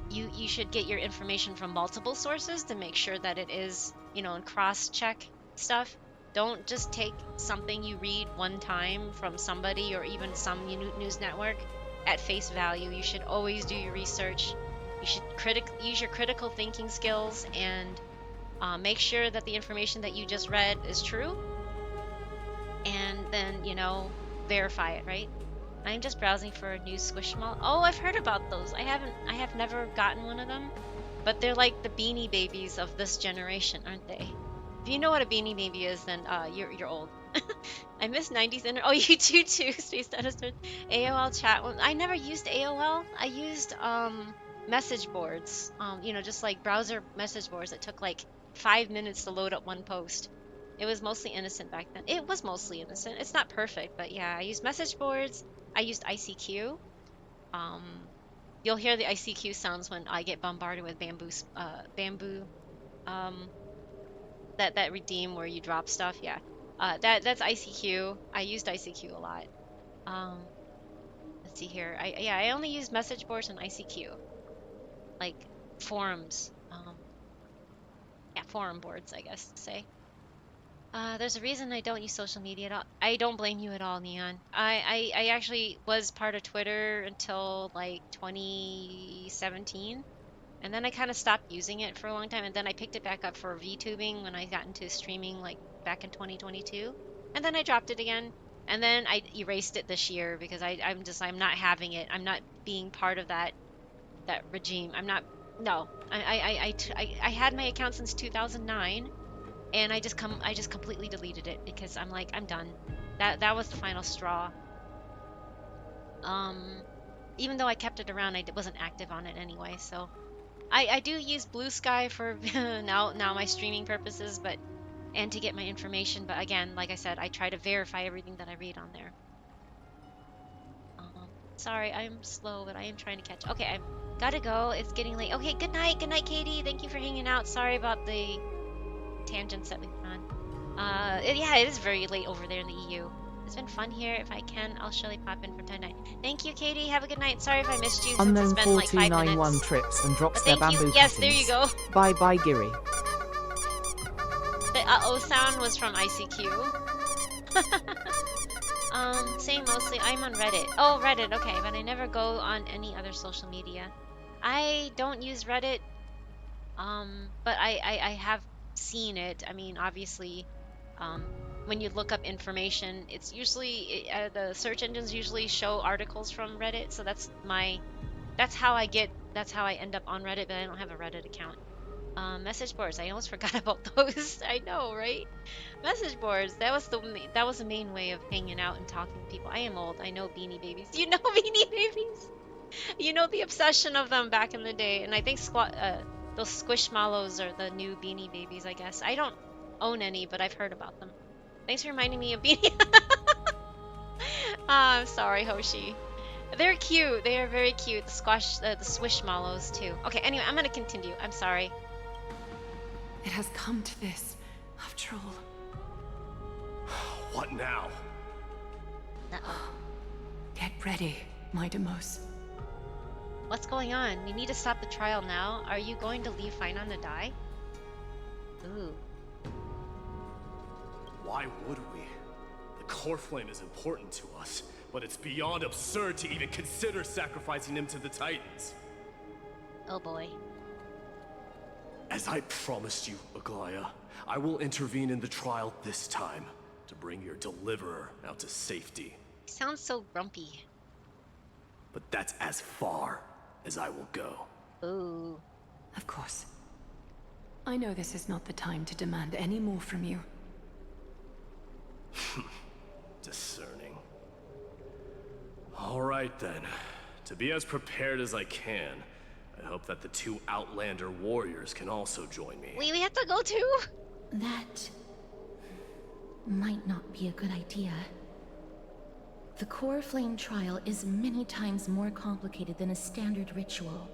you should get your information from multiple sources to make sure that it is, and cross-check stuff. Don't just take something you read one time from somebody or even some news network at face value. You should always do your research. You should use your critical thinking skills and make sure that the information that you just read is true, and then, verify it, right? I'm just browsing for a new Squishmallow. Oh, I've heard about those. I have never gotten one of them, but they're like the Beanie Babies of this generation, aren't they? If you know what a Beanie Baby is, then you're old. I miss 90s internet. Oh, you do too, Space Dinosaur. AOL chat. Well, I never used AOL. I used message boards. Just like browser message boards that took like 5 minutes to load up one post. It was mostly innocent back then. It was mostly innocent. It's not perfect, but yeah, I used message boards. I used ICQ. You'll hear the ICQ sounds when I get bombarded with bamboo, that redeem where you drop stuff. Yeah, that's ICQ. I used ICQ a lot. Let's see here. I only use message boards and ICQ, like forums. Forum boards, I guess to say. There's a reason I don't use social media at all. I don't blame you at all, Neon. I actually was part of Twitter until like 2017. And then I kind of stopped using it for a long time. And then I picked it back up for VTubing when I got into streaming like back in 2022. And then I dropped it again. And then I erased it this year because I'm not having it. I'm not being part of that regime. I'm not. No. I had my account since 2009. And I just completely deleted it because I'm like, I'm done. That was the final straw. Even though I kept it around, I wasn't active on it anyway. So I do use Blue Sky for now my streaming purposes, and to get my information. But again, like I said, I try to verify everything that I read on there. Sorry, I'm slow, but I am trying to catch. Okay, I've gotta go. It's getting late. Okay, good night, Katie. Thank you for hanging out. Sorry about the tangents that we've been on. Yeah, it is very late over there in the EU. It's been fun here. If I can, I'll surely pop in from time to time. Thank you, Katie. Have a good night. Sorry if I missed you since Unknown it's been like 5 4291 minutes. trips and drops But their thank you. bamboo Yes, there you cuttings. go. Bye bye, Giri. The uh-oh sound was from ICQ. Saying mostly, I'm on Reddit. Oh, Reddit, okay, but I never go on any other social media. I don't use Reddit, but I have seen it. I mean, obviously, when you look up information, it's usually, the search engines usually show articles from Reddit, so that's how I end up on Reddit, but I don't have a Reddit account. Message boards, I almost forgot about those. I know, right? Message boards, that was the main way of hanging out and talking to people. I am old, I know Beanie Babies. You know Beanie Babies? You know the obsession of them back in the day, and I think those Squishmallows are the new Beanie Babies, I guess. I don't own any, but I've heard about them. Thanks for reminding me of Beanie. I'm sorry, Hoshi. They're cute. They are very cute. The Squishmallows too. Okay, anyway, I'm gonna continue. I'm sorry. It has come to this, after all. What now? Get ready, my Demos. What's going on? We need to stop the trial now. Are you going to leave Finon to die? Ooh. Why would we? The core flame is important to us, but it's beyond absurd to even consider sacrificing him to the Titans. Oh boy. As I promised you, Aglaya, I will intervene in the trial this time to bring your deliverer out to safety. He sounds so grumpy. But that's as far as I will go. Ooh. Of course. I know this is not the time to demand any more from you. Discerning. All right then. To be as prepared as I can, I hope that the 2 Outlander warriors can also join me. We have to go too? That might not be a good idea. The core flame trial is many times more complicated than a standard ritual.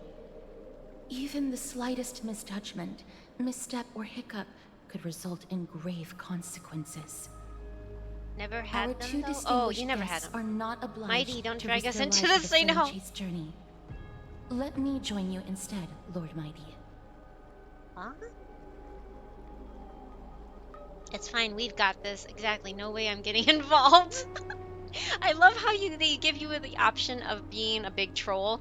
Even the slightest misjudgment, misstep, or hiccup could result in grave consequences. Never had Our them 2 though? distinguished Oh, you never had guests them. are not obliged Mighty, don't to drag risk us their into lives this, for I the know. flame chase journey. Let me join you instead, Lord Mighty. Huh? It's fine, we've got this. Exactly, no way I'm getting involved. I love how they give you the option of being a big troll.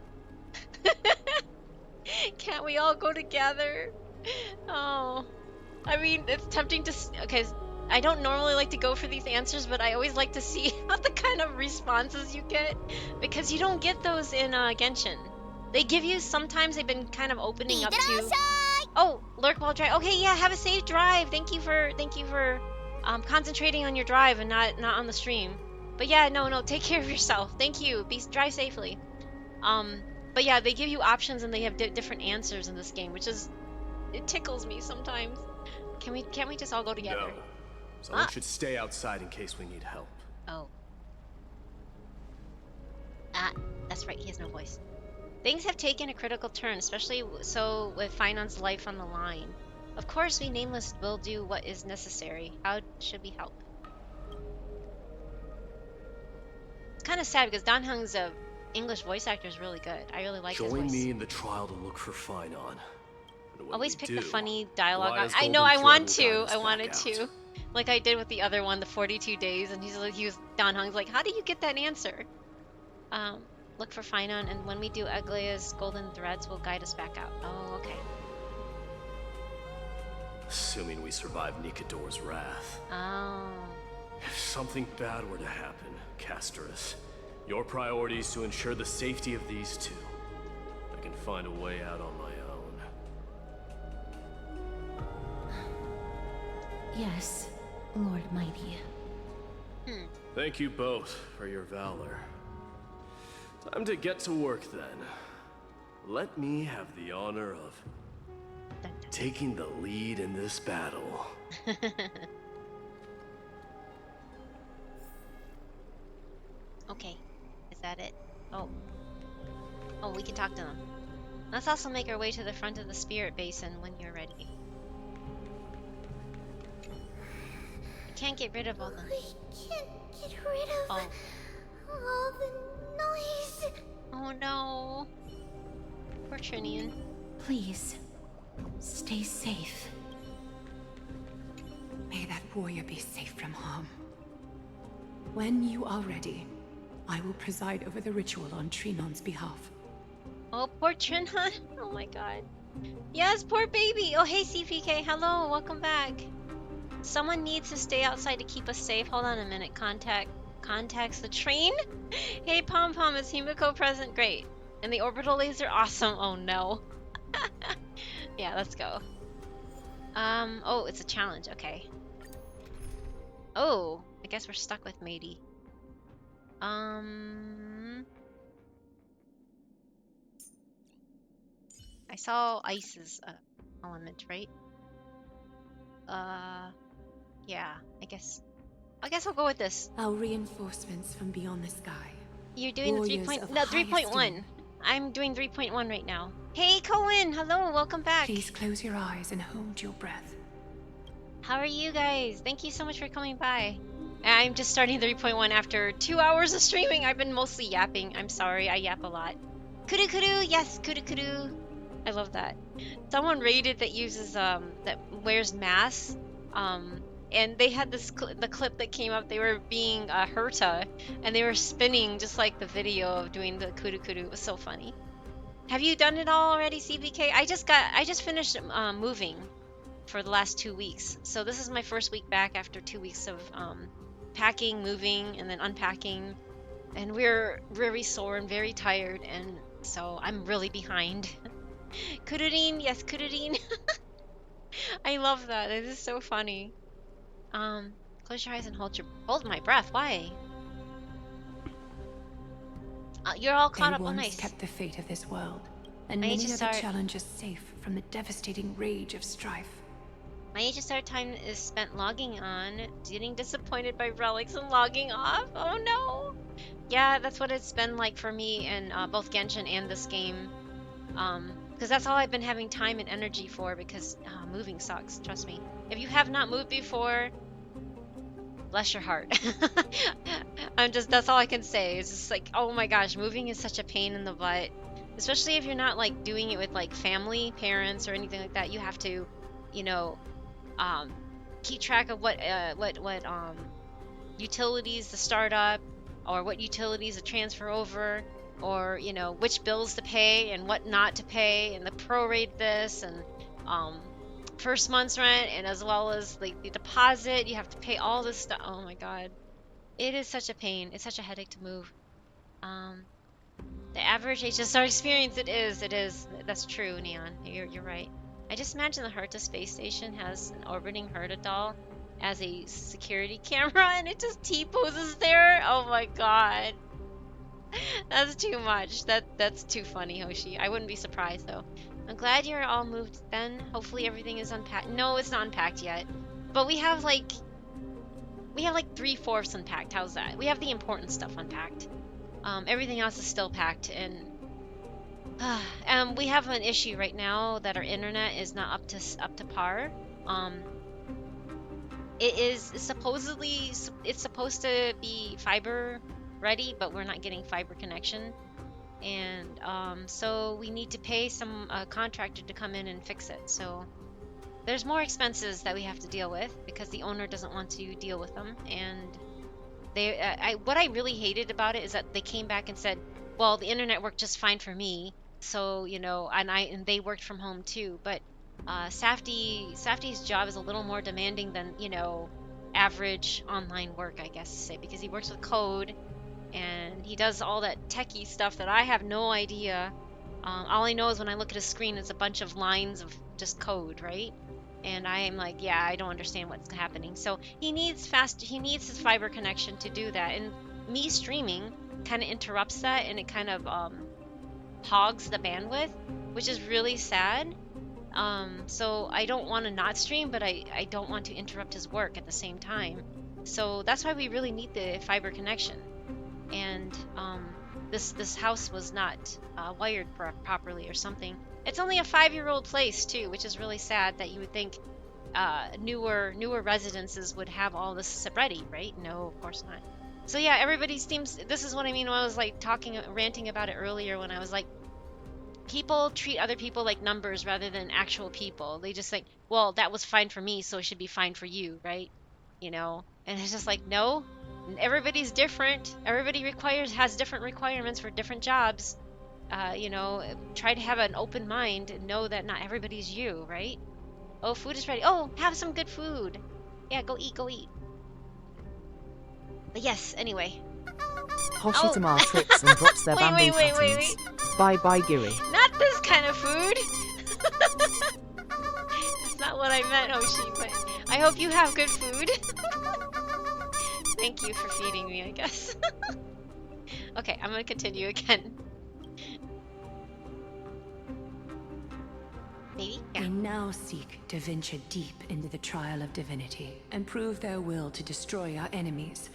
Can't we all go together? Oh. I mean, it's tempting to... Okay, I don't normally like to go for these answers, but I always like to see the kind of responses you get. Because you don't get those in Genshin. They give you... Sometimes they've been kind of opening up to... Oh, lurk while drive. Okay, yeah, have a safe drive. Thank you for concentrating on your drive and not on the stream. But yeah, no, take care of yourself. Thank you. Drive safely. But yeah, they give you options and they have different answers in this game, which is... It tickles me sometimes. Can't we just all go together? No. Someone should stay outside in case we need help. Oh. That's right, he has no voice. Things have taken a critical turn, especially so with Finon's life on the line. Of course, we Nameless will do what is necessary. How should we help? It's kind of sad because Dan Hung's English voice actor is really good. I really like his voice. Join me in the trial to look for Finon. Always pick the funny dialogue. Elias I know, Golden I want Thread will to. guide us I wanted back to. out. Like I did with the other one, the 42 days, and Dan Hung's like, how do you get that answer? Look for Finon, and when we do Aglaya's golden threads, will guide us back out. Oh, okay. Assuming we survive Nikador's wrath. Oh. If something bad were to happen, Casterus, your priority is to ensure the safety of these 2. I can find a way out on my own. Yes, Lord Mighty. Thank you both for your valor. Time to get to work then. Let me have the honor of taking the lead in this battle. Okay, is that it? Oh, we can talk to them. Let's also make our way to the front of the spirit basin when you're ready. can't get rid of all the... We can't get rid of all the noise. Oh no. Poor Trinian. Please, stay safe. May that warrior be safe from harm. When you are ready, I will preside over the ritual on Trinon's behalf. Oh, poor Trinon. Oh my god. Yes, poor baby. Oh, hey, CPK. Hello, welcome back. Someone needs to stay outside to keep us safe. Hold on a minute. Contacts the train? Hey, Pom Pom, is Himiko present? Great. And the orbital laser? Awesome. Oh no. Yeah, let's go. Oh, it's a challenge. Okay. Oh, I guess we're stuck with Matey. I saw Ice's element, right? Yeah, I guess we'll go with this. Our reinforcements from beyond the sky. You're doing the Warriors 3.1. I'm doing 3.1 right now. Hey, Cohen! Hello, welcome back. Please close your eyes and hold your breath. How are you guys? Thank you so much for coming by. I'm just starting 3.1 after 2 hours of streaming. I've been mostly yapping. I'm sorry, I yap a lot. Kudu kudu, yes, kudu kudu. I love that. Someone rated that uses that wears masks. And they had this the clip that came up. They were being Herta, and they were spinning just like the video of doing the kudu kudu. It was so funny. Have you done it all already, CBK? I just finished moving for the last 2 weeks. So this is my first week back after 2 weeks of packing, moving, and then unpacking. And we're very sore and very tired, and so I'm really behind. Kudurine, yes, Kudurine. I love that. It is so funny. Close your eyes and hold my breath. Why? You're all caught up. Oh, nice. Kept the fate of this world, and many other challenges safe from the devastating rage of strife. My age of start time is spent logging on, getting disappointed by relics and logging off. Oh no! Yeah, that's what it's been like for me in both Genshin and this game. Because that's all I've been having time and energy for, because moving sucks, trust me. If you have not moved before, bless your heart. That's all I can say. It's just like, oh my gosh, moving is such a pain in the butt. Especially if you're not like doing it with like family, parents, or anything like that. You have to, you know, keep track of what utilities to start up, or what utilities to transfer over, or you know which bills to pay and what not to pay, and the prorate this, and first month's rent, and as well as like the deposit. You have to pay all this stuff. Oh my god, it is such a pain. It's such a headache to move. The average HSR experience, it is. That's true, Neon. You're right. I just imagine the Herta space station has an orbiting Herta doll as a security camera, and it just T-poses there. Oh my god. That's too much. That's too funny, Hoshi. I wouldn't be surprised though. I'm glad you're all moved then. Hopefully everything is unpacked. No, it's not unpacked yet. But we have like 3/4 unpacked. How's that? We have the important stuff unpacked. Everything else is still packed, and we have an issue right now that our internet is not up to par. It's supposed to be fiber ready, but we're not getting fiber connection, and so we need to pay some contractor to come in and fix it. So there's more expenses that we have to deal with because the owner doesn't want to deal with them. And what I really hated about it is that they came back and said, well, the internet worked just fine for me, so you know, and they worked from home too. But Safdie's job is a little more demanding than, you know, average online work, I guess to say, because he works with code and he does all that techie stuff that I have no idea. All I know is when I look at a screen, it's a bunch of lines of just code, right? And I am like, yeah, I don't understand what's happening. So he needs his fiber connection to do that. And me streaming kind of interrupts that, and it kind of hogs the bandwidth, which is really sad. So I don't want to not stream, but I don't want to interrupt his work at the same time. So that's why we really need the fiber connection. And this house was not wired properly or something. It's only a 5-year-old place too, which is really sad that you would think newer residences would have all this ready, right? No, of course not. So yeah, everybody seems. This is what I mean when I was like ranting about it earlier. When I was like, people treat other people like numbers rather than actual people. They just think, well, that was fine for me, so it should be fine for you, right? You know. And it's just like, no, everybody's different. Everybody has different requirements for different jobs. You know, try to have an open mind and know that not everybody's you, right? Oh, food is ready. Oh, have some good food. Yeah, go eat, go eat. But yes, anyway. Hoshitama trips and drops their bamboo cuttings. Wait. Bye, Giri. Not this kind of food. That's not what I meant, Hoshi, but I hope you have good food. Thank you for feeding me, I guess. Okay, I'm gonna continue again. Maybe? Yeah. They now seek to venture deep into the trial of divinity and prove their will to destroy our enemies,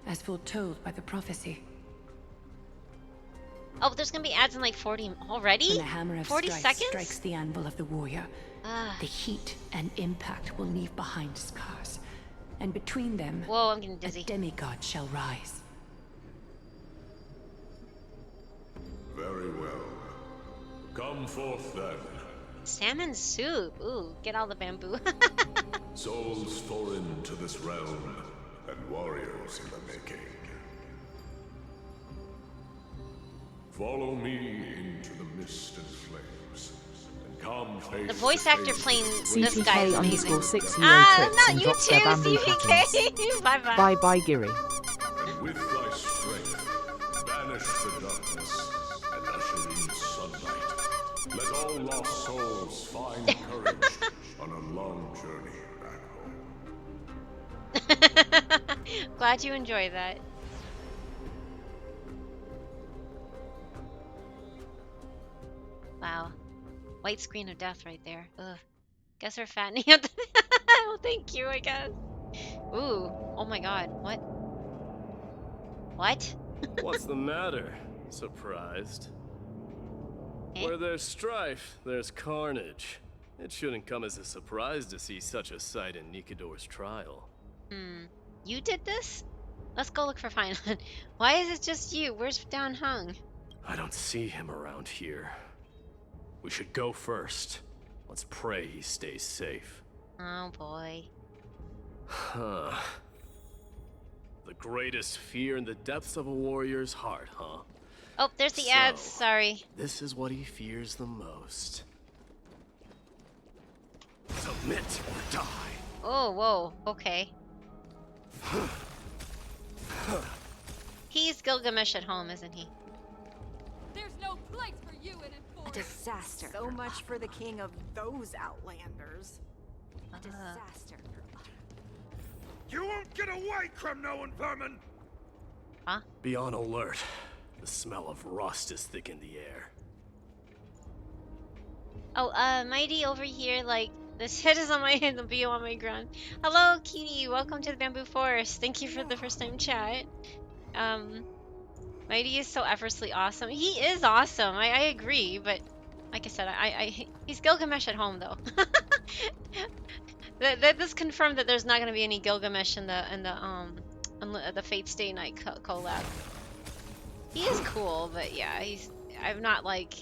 as foretold by the prophecy. Oh, there's gonna be ads in like 40 already? When the hammer of 40 strife seconds? strikes the anvil of the warrior, the heat and impact will leave behind scars, and between them, whoa, I'm getting dizzy. A demigod shall rise. Very well. Come forth then. Salmon soup. Ooh, get all the bamboo. Souls foreign to this realm, and warriors in the making. Follow me into the mist and flames, and come face the voice actor playing this guy is amazing. CPK_6 not and you drops too, their bamboo CPK. Bye bye, Giri. And with thy strength, banish the darkness, and usher in sunlight. Let all lost souls find courage on a long journey back home. Glad you enjoy that. Wow. White screen of death right there. Ugh. Guess we're fattening up. Oh, thank you, I guess. Ooh. Oh my god. What? What? What's the matter? Surprised? Where there's strife, there's carnage. It shouldn't come as a surprise to see such a sight in Nikador's trial. You did this? Let's go look for Fineland. Why is it just you? Where's Down Hung? I don't see him around here. We should go first. Let's pray he stays safe. Oh boy. Huh. The greatest fear in the depths of a warrior's heart, huh? Oh, there's the ads. Sorry. This is what he fears the most. Submit or die. Oh, whoa. Okay. He's Gilgamesh at home, isn't he? There's no place for you in Enforced. A disaster. So much for the king of those outlanders. A disaster. You won't get away, Kremno and vermin! Huh? Be on alert. The smell of rust is thick in the air. Oh, Mighty over here, like, this hit is on my head, the bio on my ground. Hello, Kitty, welcome to the Bamboo Forest. Thank you for the first time chat. Mighty is so effortlessly awesome. He is awesome, I agree, but like I said, he's Gilgamesh at home, though. This confirmed that there's not going to be any Gilgamesh in the Fate Stay Night collab. He is cool, but yeah, I'm not like,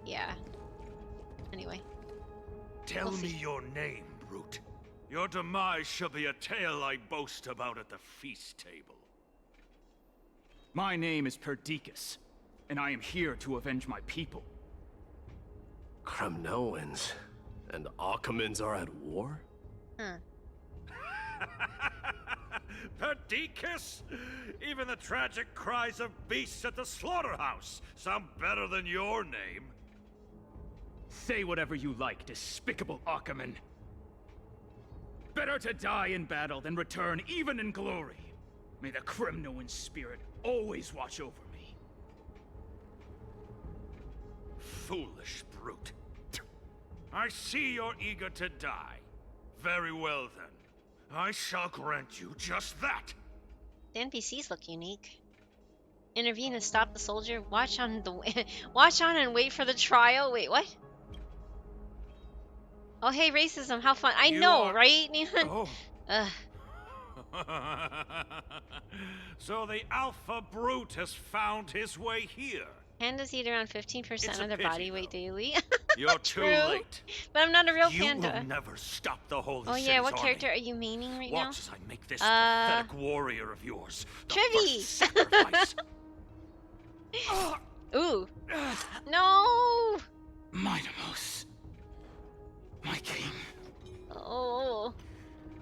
yeah. Anyway. Tell me your name, brute. Your demise shall be a tale I boast about at the feast table. My name is Perdiccas, and I am here to avenge my people. Kremnoans and Akamans are at war? Huh. Perdiccas? Even the tragic cries of beasts at the slaughterhouse sound better than your name. Say whatever you like, despicable Achaman. Better to die in battle than return even in glory. May the Kremnoan spirit always watch over me. Foolish brute. I see you're eager to die. Very well then. I shall grant you just that. The NPCs look unique. Intervene and stop the soldier. Watch on and wait for the trial. Wait, what? Oh, hey, racism. How fun. I You know, are- right? Oh. Ugh. So the Alpha Brute has found his way here. Pandas eat around 15% It's of a their pity, body weight daily. You're too True. late. But I'm not a real You panda. will never stop the Holy Oh City's yeah, what army. character are you meaning right now? Watch as I make this pathetic warrior of yours the Trivy! first sacrifice. Ooh. No! Mightimus, my king, Oh.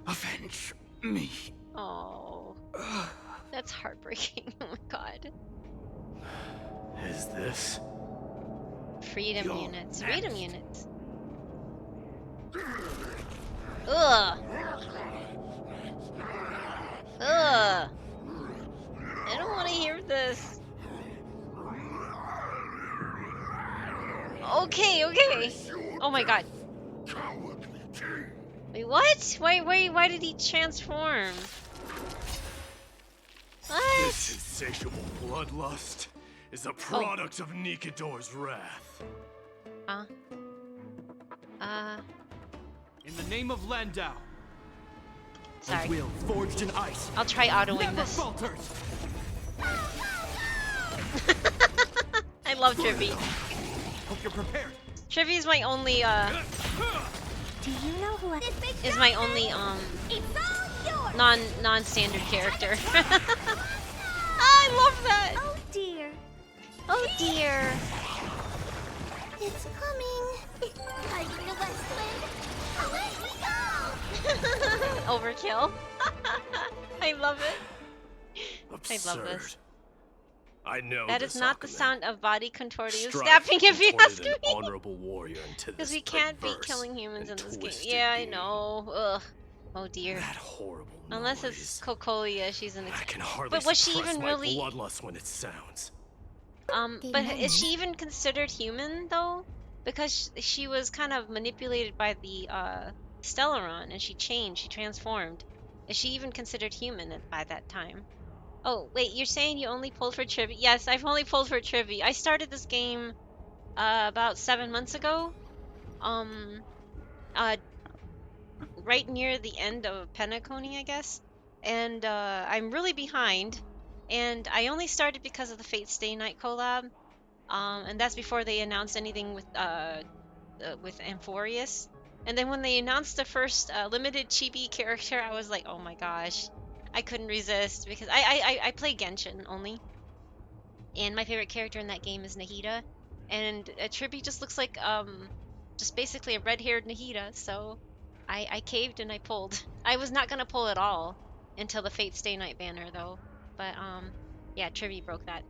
avenge me. Oh. That's heartbreaking. Oh my god. Is this? Freedom You're units. next. Freedom units. Ugh. Ugh. I don't want to hear this. Okay, okay. Oh my god. Wait, what? Why did he transform? What? This insatiable bloodlust is a product of Nikador's wrath. In the name of Landau, Sorry. a will forged in ice. I'll try autoing never this. falters. I love Trivy. Hope you're prepared. Trivy is my only Do you know who is my only non-standard character. I love that. Oh dear. Oh dear. It's coming. Hiding the Westland. Away we go. Overkill. I love it. I love this. I know That this, is not the Akumen. sound of body contorting and Strife snapping, if you contorted ask an me. honorable warrior into Because this we can't be perverse killing humans in and this game. twisted Yeah, I being. know. Ugh. Oh dear. That horrible Unless it's Cocolia, she's an. I can hardly But was she suppress even my really? bloodlust when it sounds. But is she even considered human though? Because she was kind of manipulated by the Stellaron, and she changed. She transformed. Is she even considered human by that time? Oh wait, you're saying you only pulled for Trivy? Yes, I've only pulled for Trivy. I started this game about 7 months ago. Right near the end of Penacony, I guess. And I'm really behind. And I only started because of the Fate Stay Night collab. And that's before they announced anything with Amphorius. And then when they announced the first limited chibi character, I was like, oh my gosh. I couldn't resist because I play Genshin only. And my favorite character in that game is Nahida. And Trippy just looks like just basically a red-haired Nahida, so I caved and I pulled. I was not gonna pull at all until the Fate Stay Night banner though. But yeah, Trippy broke that.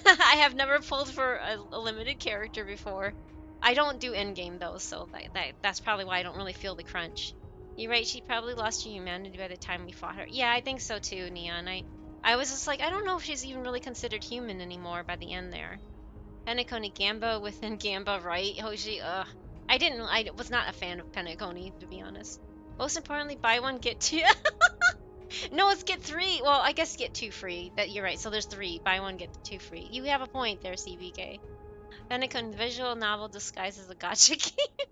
I have never pulled for a limited character before. I don't do endgame though, so that's probably why I don't really feel the crunch. You're right, she probably lost her humanity by the time we fought her. Yeah, I think so too, Neon. I was just like, I don't know if she's even really considered human anymore by the end there. Penacony Gamba within Gamba, right? Hoshi, ugh. I was not a fan of Penacony, to be honest. Most importantly, buy one, get two. No, it's get three. Well, I guess get two free. That you're right. So there's three. Buy one, get two free. You have a point there, CBK. Penacony visual novel disguised as a gacha game.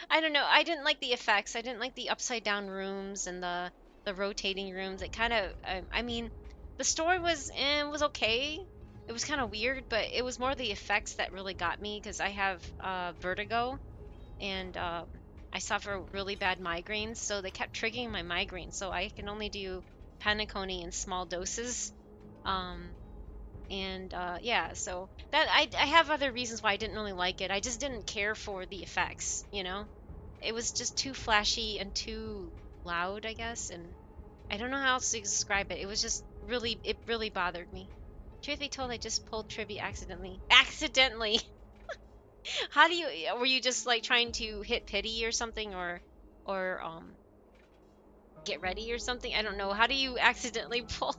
I don't know. I didn't like the effects. I didn't like the upside down rooms and the rotating rooms. It kind of, I mean, the story was okay. It was kind of weird, but it was more the effects that really got me because I have vertigo, and I suffer really bad migraines, so they kept triggering my migraines. So I can only do Penacony in small doses. Yeah, so that I have other reasons why I didn't really like it. I just didn't care for the effects, you know? It was just too flashy and too loud, I guess, and I don't know how else to describe it. It was just it really bothered me. Truth be told, I just pulled Trivy accidentally. Accidentally! How do you, were you just like trying to hit pity or something, or get ready or something? I don't know. How do you accidentally pull?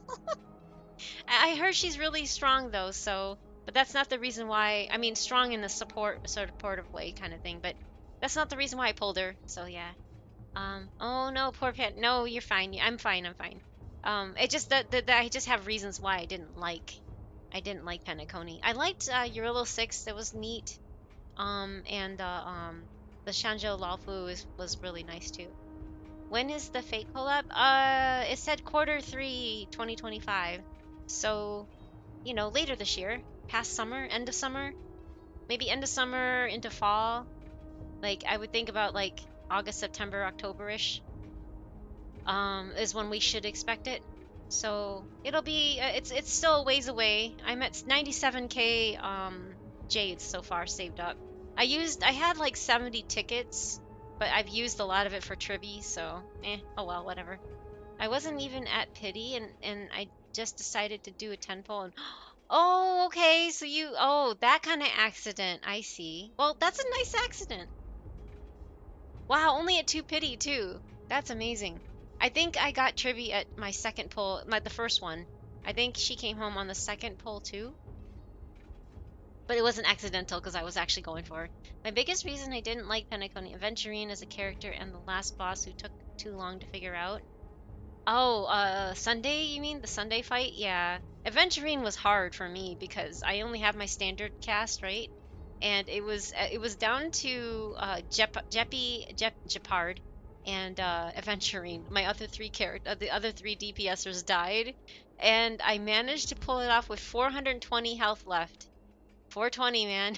I heard she's really strong though, so, but that's not the reason why. I mean, strong in the supportive way kind of thing, but that's not the reason why I pulled her. So yeah. Oh no, poor pet. No, you're fine. I'm fine. I'm fine. It just that I just have reasons why I didn't like Penacony. I liked Eurylo 6. That was neat. And The Shanzhou Laofu was really nice too. When is the Fate collab? It said Q3 2025. So, you know, later this year, past summer, end of summer, maybe end of summer into fall. Like I would think about like August, September, October-ish. Is when we should expect it. So it'll be it's still a ways away. I'm at 97k jades so far saved up. I had like 70 tickets, but I've used a lot of it for Trivy, so oh well, whatever. I wasn't even at pity, and I just decided to do a 10 pull and oh, okay, so that kind of accident, I see. Well, that's a nice accident. Wow, only at 2 pity too. That's amazing. I think I got Trivy at my second pull, the first one. I think she came home on the second pull too. But it wasn't accidental because I was actually going for her. My biggest reason I didn't like Penacony Aventurine as a character and the last boss who took too long to figure out. Oh, Sunday, you mean? The Sunday fight? Yeah. Aventurine was hard for me because I only have my standard cast, right? And it was down to Jeopard, and Aventurine. My other three the other three DPSers died, and I managed to pull it off with 420 health left. 420, man.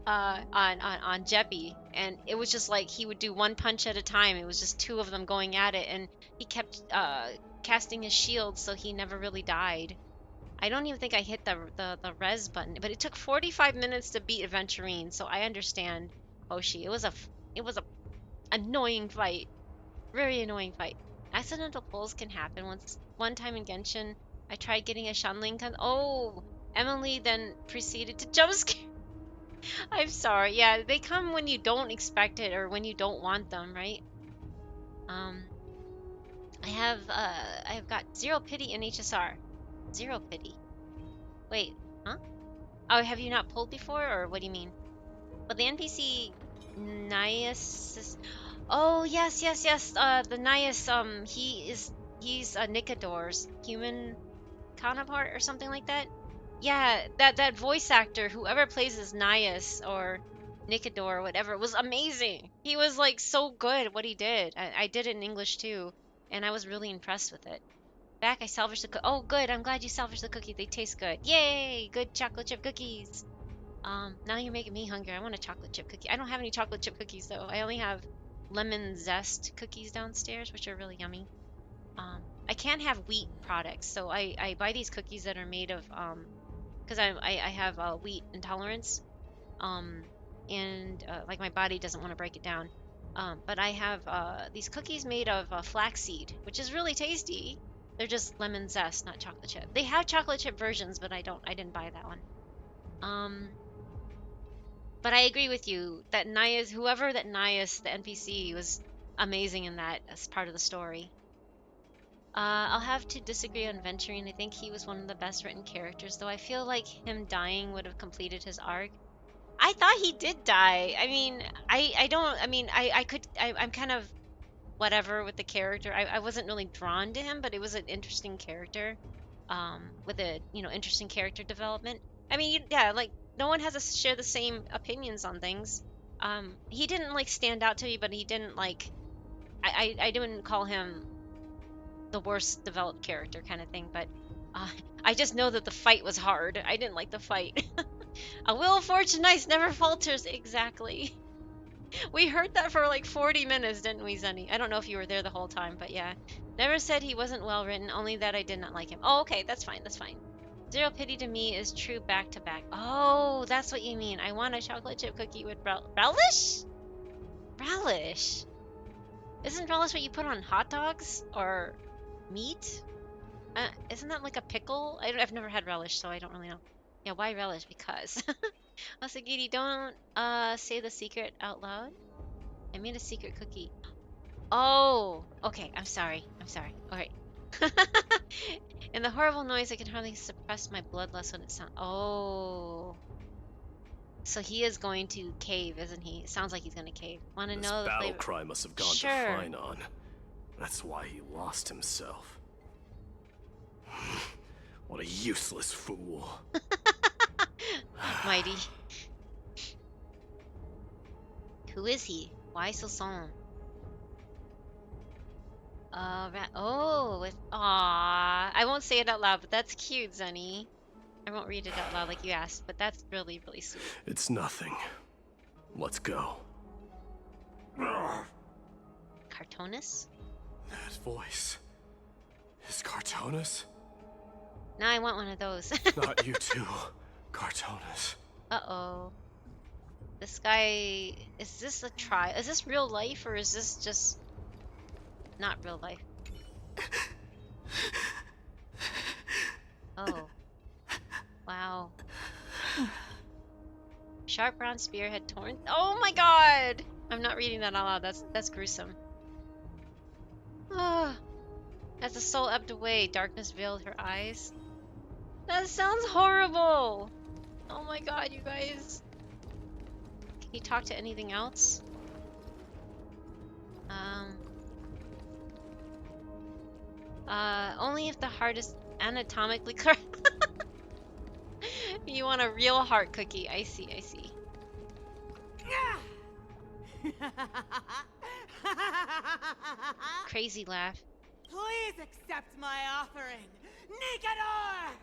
On Jeppy, and it was just like he would do one punch at a time. It was just two of them going at it, and he kept casting his shield, so he never really died. I don't even think I hit the res button, but it took 45 minutes to beat Aventurine, so I understand Hoshi. It was a annoying fight, very annoying fight. Accidental pulls can happen. One time in Genshin, I tried getting a Shanling. Oh, Emily then proceeded to jump scare. I'm sorry. Yeah, they come when you don't expect it or when you don't want them, right? I have got 0 pity in HSR. 0 pity. Wait, huh? Oh, have you not pulled before, or what do you mean? But the NPC Nias. Oh yes, yes, yes. The Nias. He's Nicador's human counterpart or something like that. Yeah, that voice actor, whoever plays as Nias or Nicador or whatever, was amazing. He was like so good at what he did. I did it in English too, and I was really impressed with it. Back, I salvaged the oh good, I'm glad you salvaged the cookie. They taste good. Yay! Good chocolate chip cookies. Now you're making me hungry. I want a chocolate chip cookie. I don't have any chocolate chip cookies though. I only have lemon zest cookies downstairs, which are really yummy. I can't have wheat products, so I buy these cookies that are made of because I have wheat intolerance, and like my body doesn't want to break it down. But I have these cookies made of flaxseed, which is really tasty. They're just lemon zest, not chocolate chip. They have chocolate chip versions, but I didn't buy that one. But I agree with you that whoever that Nias, the NPC, was amazing in that as part of the story. I'll have to disagree on Venturing. I think he was one of the best written characters, though I feel like him dying would have completed his arc. I thought he did die. I mean, I'm kind of whatever with the character. I wasn't really drawn to him, but it was an interesting character, with a, interesting character development. I mean, yeah, like, no one has to share the same opinions on things. He didn't, like, stand out to me, but he didn't, like, I didn't call him the worst developed character kind of thing, but I just know that the fight was hard. I didn't like the fight. A wheel of fortune nice never falters. Exactly. We heard that for like 40 minutes, didn't we, Zenny? I don't know if you were there the whole time, but yeah. Never said he wasn't well written, only that I did not like him. Oh, okay, that's fine, that's fine. 0 pity to me is true back to back. Oh, that's what you mean. I want a chocolate chip cookie with relish? Relish? Isn't relish what you put on hot dogs? Or meat? Isn't that like a pickle? I've never had relish, so I don't really know. Yeah, why relish? Because. Asagiri, don't say the secret out loud. I made a secret cookie. Oh, okay. I'm sorry. Alright. And the horrible noise, I can hardly suppress my bloodlust when it sounds. Oh. So he is going to cave, isn't he? It sounds like he's going to cave. Want to know the battle flavor? cry must have gone to Phrynon. That's why he lost himself. What a useless fool. Mighty. Who is he? Why so solemn? Oh, with I won't say it out loud, but that's cute, Zenny. I won't read it out loud like you asked, but that's really, really sweet. It's nothing. Let's go. Cartonus? That voice. Is Cartonus? Now I want one of those. Not you too, Cartonus. Uh-oh. This guy... Is this a try? Is this real life, or is this just... not real life? Oh. Wow. Sharp brown spearhead torn. Oh my god! I'm not reading that out loud. That's gruesome. Ah. As the soul ebbed away, darkness veiled her eyes. That sounds horrible! Oh my god, you guys. Can you talk to anything else? Only if the heart is anatomically correct. You want a real heart cookie. I see, I see. Crazy laugh. Please accept my offering, Nicanor!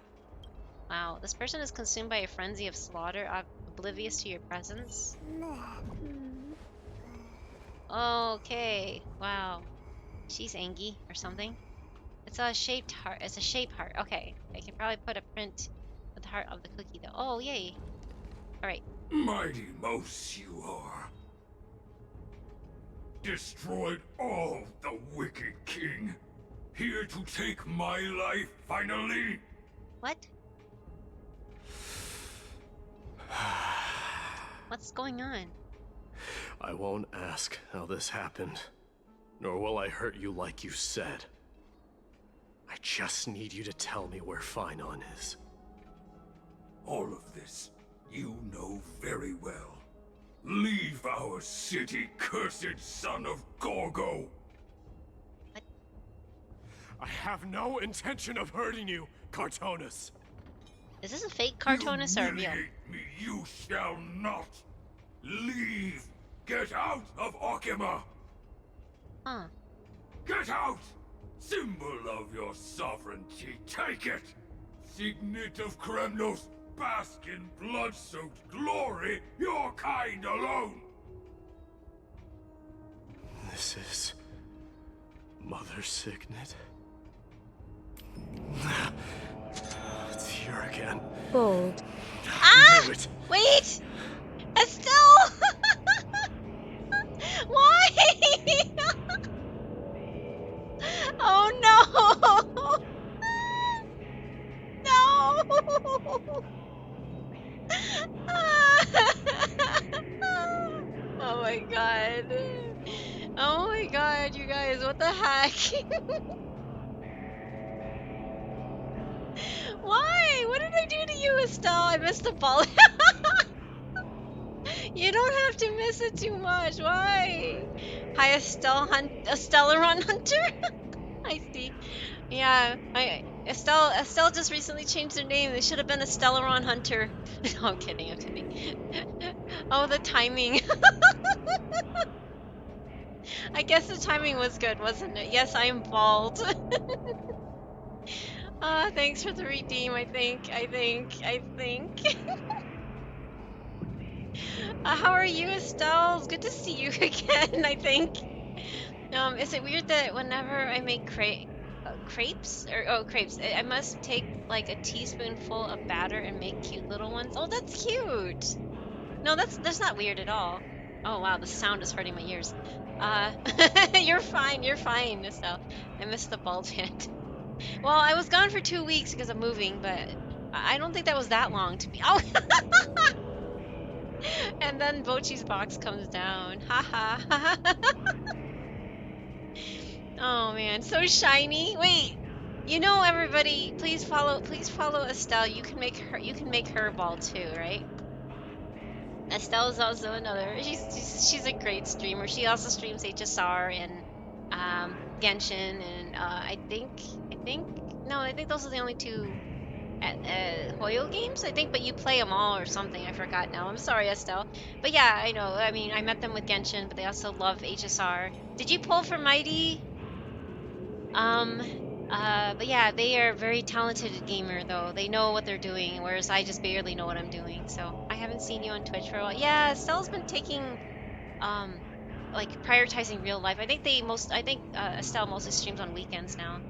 Wow, this person is consumed by a frenzy of slaughter, oblivious to your presence. Okay, wow. She's angry or something. It's a shaped heart. It's a shaped heart. Okay, I can probably put a print of the heart of the cookie though. Oh, yay. Alright. Mighty mouse you are. Destroyed all the wicked king. Here to take my life finally. What? What's going on? I won't ask how this happened, nor will I hurt you like you said. I just need you to tell me where Finon is. All of this you know very well. Leave our city, cursed son of Gorgo. I have no intention of hurting you, Cartonus. Is this a fake Cartonus or real? Humiliate me, you shall not. Leave. Get out of Okima. Huh. Get out. Symbol of your sovereignty, take it. Signet of Kremnos, bask in blood-soaked glory, your kind alone. This is Mother's signet. It's here again. Bold. Ah! Knew it. Wait! Estelle! Why? Oh no! No! Oh my god. Oh my god, you guys, what the heck? Why? What did I do to you, Estelle? I missed the ball. You don't have to miss it too much. Why? Hi, Estellaron Hunter? I see. Yeah, Estelle just recently changed their name. They should have been Estellaron Hunter. No, I'm kidding, I'm kidding. Oh, the timing. I guess the timing was good, wasn't it? Yes, I am bald. Thanks for the redeem, I think. How are you, Estelle? It's good to see you again, I think. Is it weird that whenever I make crepes? I must take like a teaspoonful of batter and make cute little ones? Oh, that's cute! No, that's not weird at all. Oh wow, the sound is hurting my ears. You're fine, Estelle. I missed the bald head. Well, I was gone for 2 weeks because of moving, but I don't think that was that long to be. Oh! And then Bochi's box comes down. Haha. Oh man, so shiny. Wait. You know, everybody, please follow Estelle. You can make her bald too, right? Estelle is also another. She's a great streamer. She also streams HSR and Genshin and I think those are the only two Hoyo games, I think, but you play them all or something. I forgot now. I'm sorry, Estelle. But yeah, I know. I mean, I met them with Genshin, but they also love HSR. Did you pull for Mighty? But yeah, they are very talented gamer though. They know what they're doing, whereas I just barely know what I'm doing. So I haven't seen you on Twitch for a while. Yeah, Estelle's been taking um like prioritizing real life. I think Estelle mostly streams on weekends now.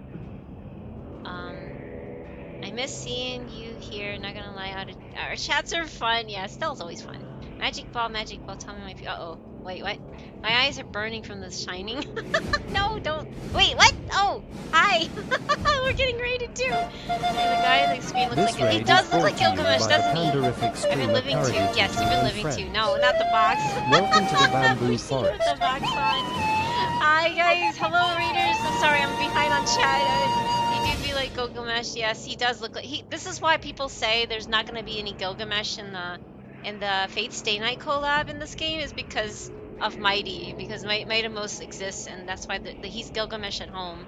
I miss seeing you here. Not gonna lie, our chats are fun. Yeah, Estelle's always fun. Magic ball, tell me my uh-oh. Wait, what? My eyes are burning from the shining. No, don't. Wait, what? Oh, hi. We're getting raided too. And the guy on the screen looks This like raid it does is look brought like to you Gilgamesh, by the doesn't he? panderific I've been streamer living too. Parody Yes, you've been and living too. friends. No, not the box. Welcome to the bamboo We've seen you with forest. the box on. Hi guys, hello readers. I'm sorry, I'm behind on chat. He do feel like Gilgamesh. Yes, he does look like he. This is why people say there's not going to be any Gilgamesh in the Fate Stay Night collab in this game, is because of Mighty, because Mighty most exists, and that's why he's Gilgamesh at home.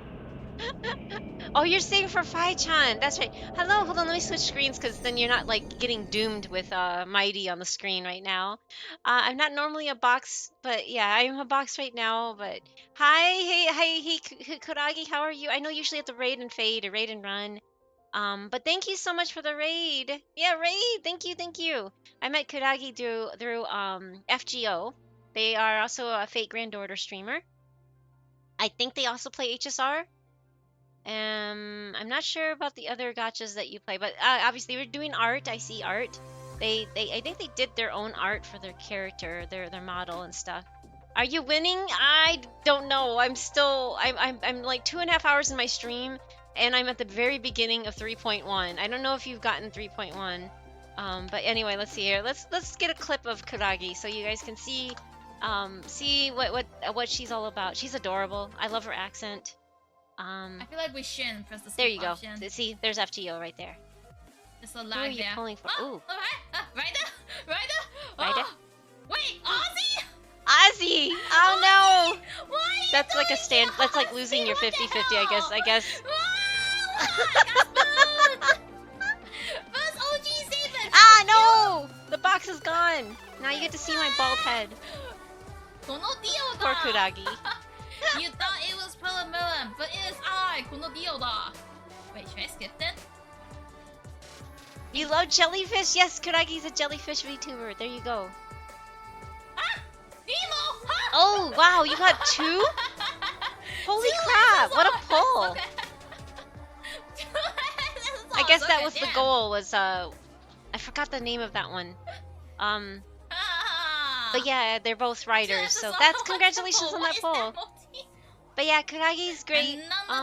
Oh, you're staying for Fai-chan. That's right. Hello, hold on. Let me switch screens because then you're not like getting doomed with Mighty on the screen right now. I'm not normally a box, but yeah, I'm a box right now. But hi, hey, Kuragi, how are you? I know usually at the raid and fade or raid and run. But thank you so much for the raid. Yeah, raid. Thank you. I met Kuragi through FGO. They are also a Fate Grand Order streamer. I think they also play HSR. I'm not sure about the other gachas that you play, but obviously we're doing art. I see art. I think they did their own art for their character, their model and stuff. Are you winning? I don't know. I'm like 2.5 hours in my stream, and I'm at the very beginning of 3.1. I don't know if you've gotten 3.1. But anyway, let's see here. Let's get a clip of Kuragi so you guys can see what she's all about. She's adorable. I love her accent. I feel like we shouldn't press the There you go. option. See, there's FGO right there. There's a Who are lag you there. pulling for? Oh, Ooh. right there, right there. Right there? Wait, Ozzy! Ozzy! Oh no! Why? That's like a stand. That's like losing your 50-50, I guess. First OG save it. Ah no! The box is gone. Now you get to see my bald head. Poor Kuragi. You thought it was Palamilla, but it is I, このディオだ. Wait, should I skip then? You love jellyfish? Yes, Kuragi's a jellyfish VTuber. There you go. Nemo! Oh wow, you got 2? Holy crap! What a pull! I guess that was the goal. Was I forgot the name of that one. But yeah, they're both writers, so that's congratulations on that poll. But yeah, Kuragi's great.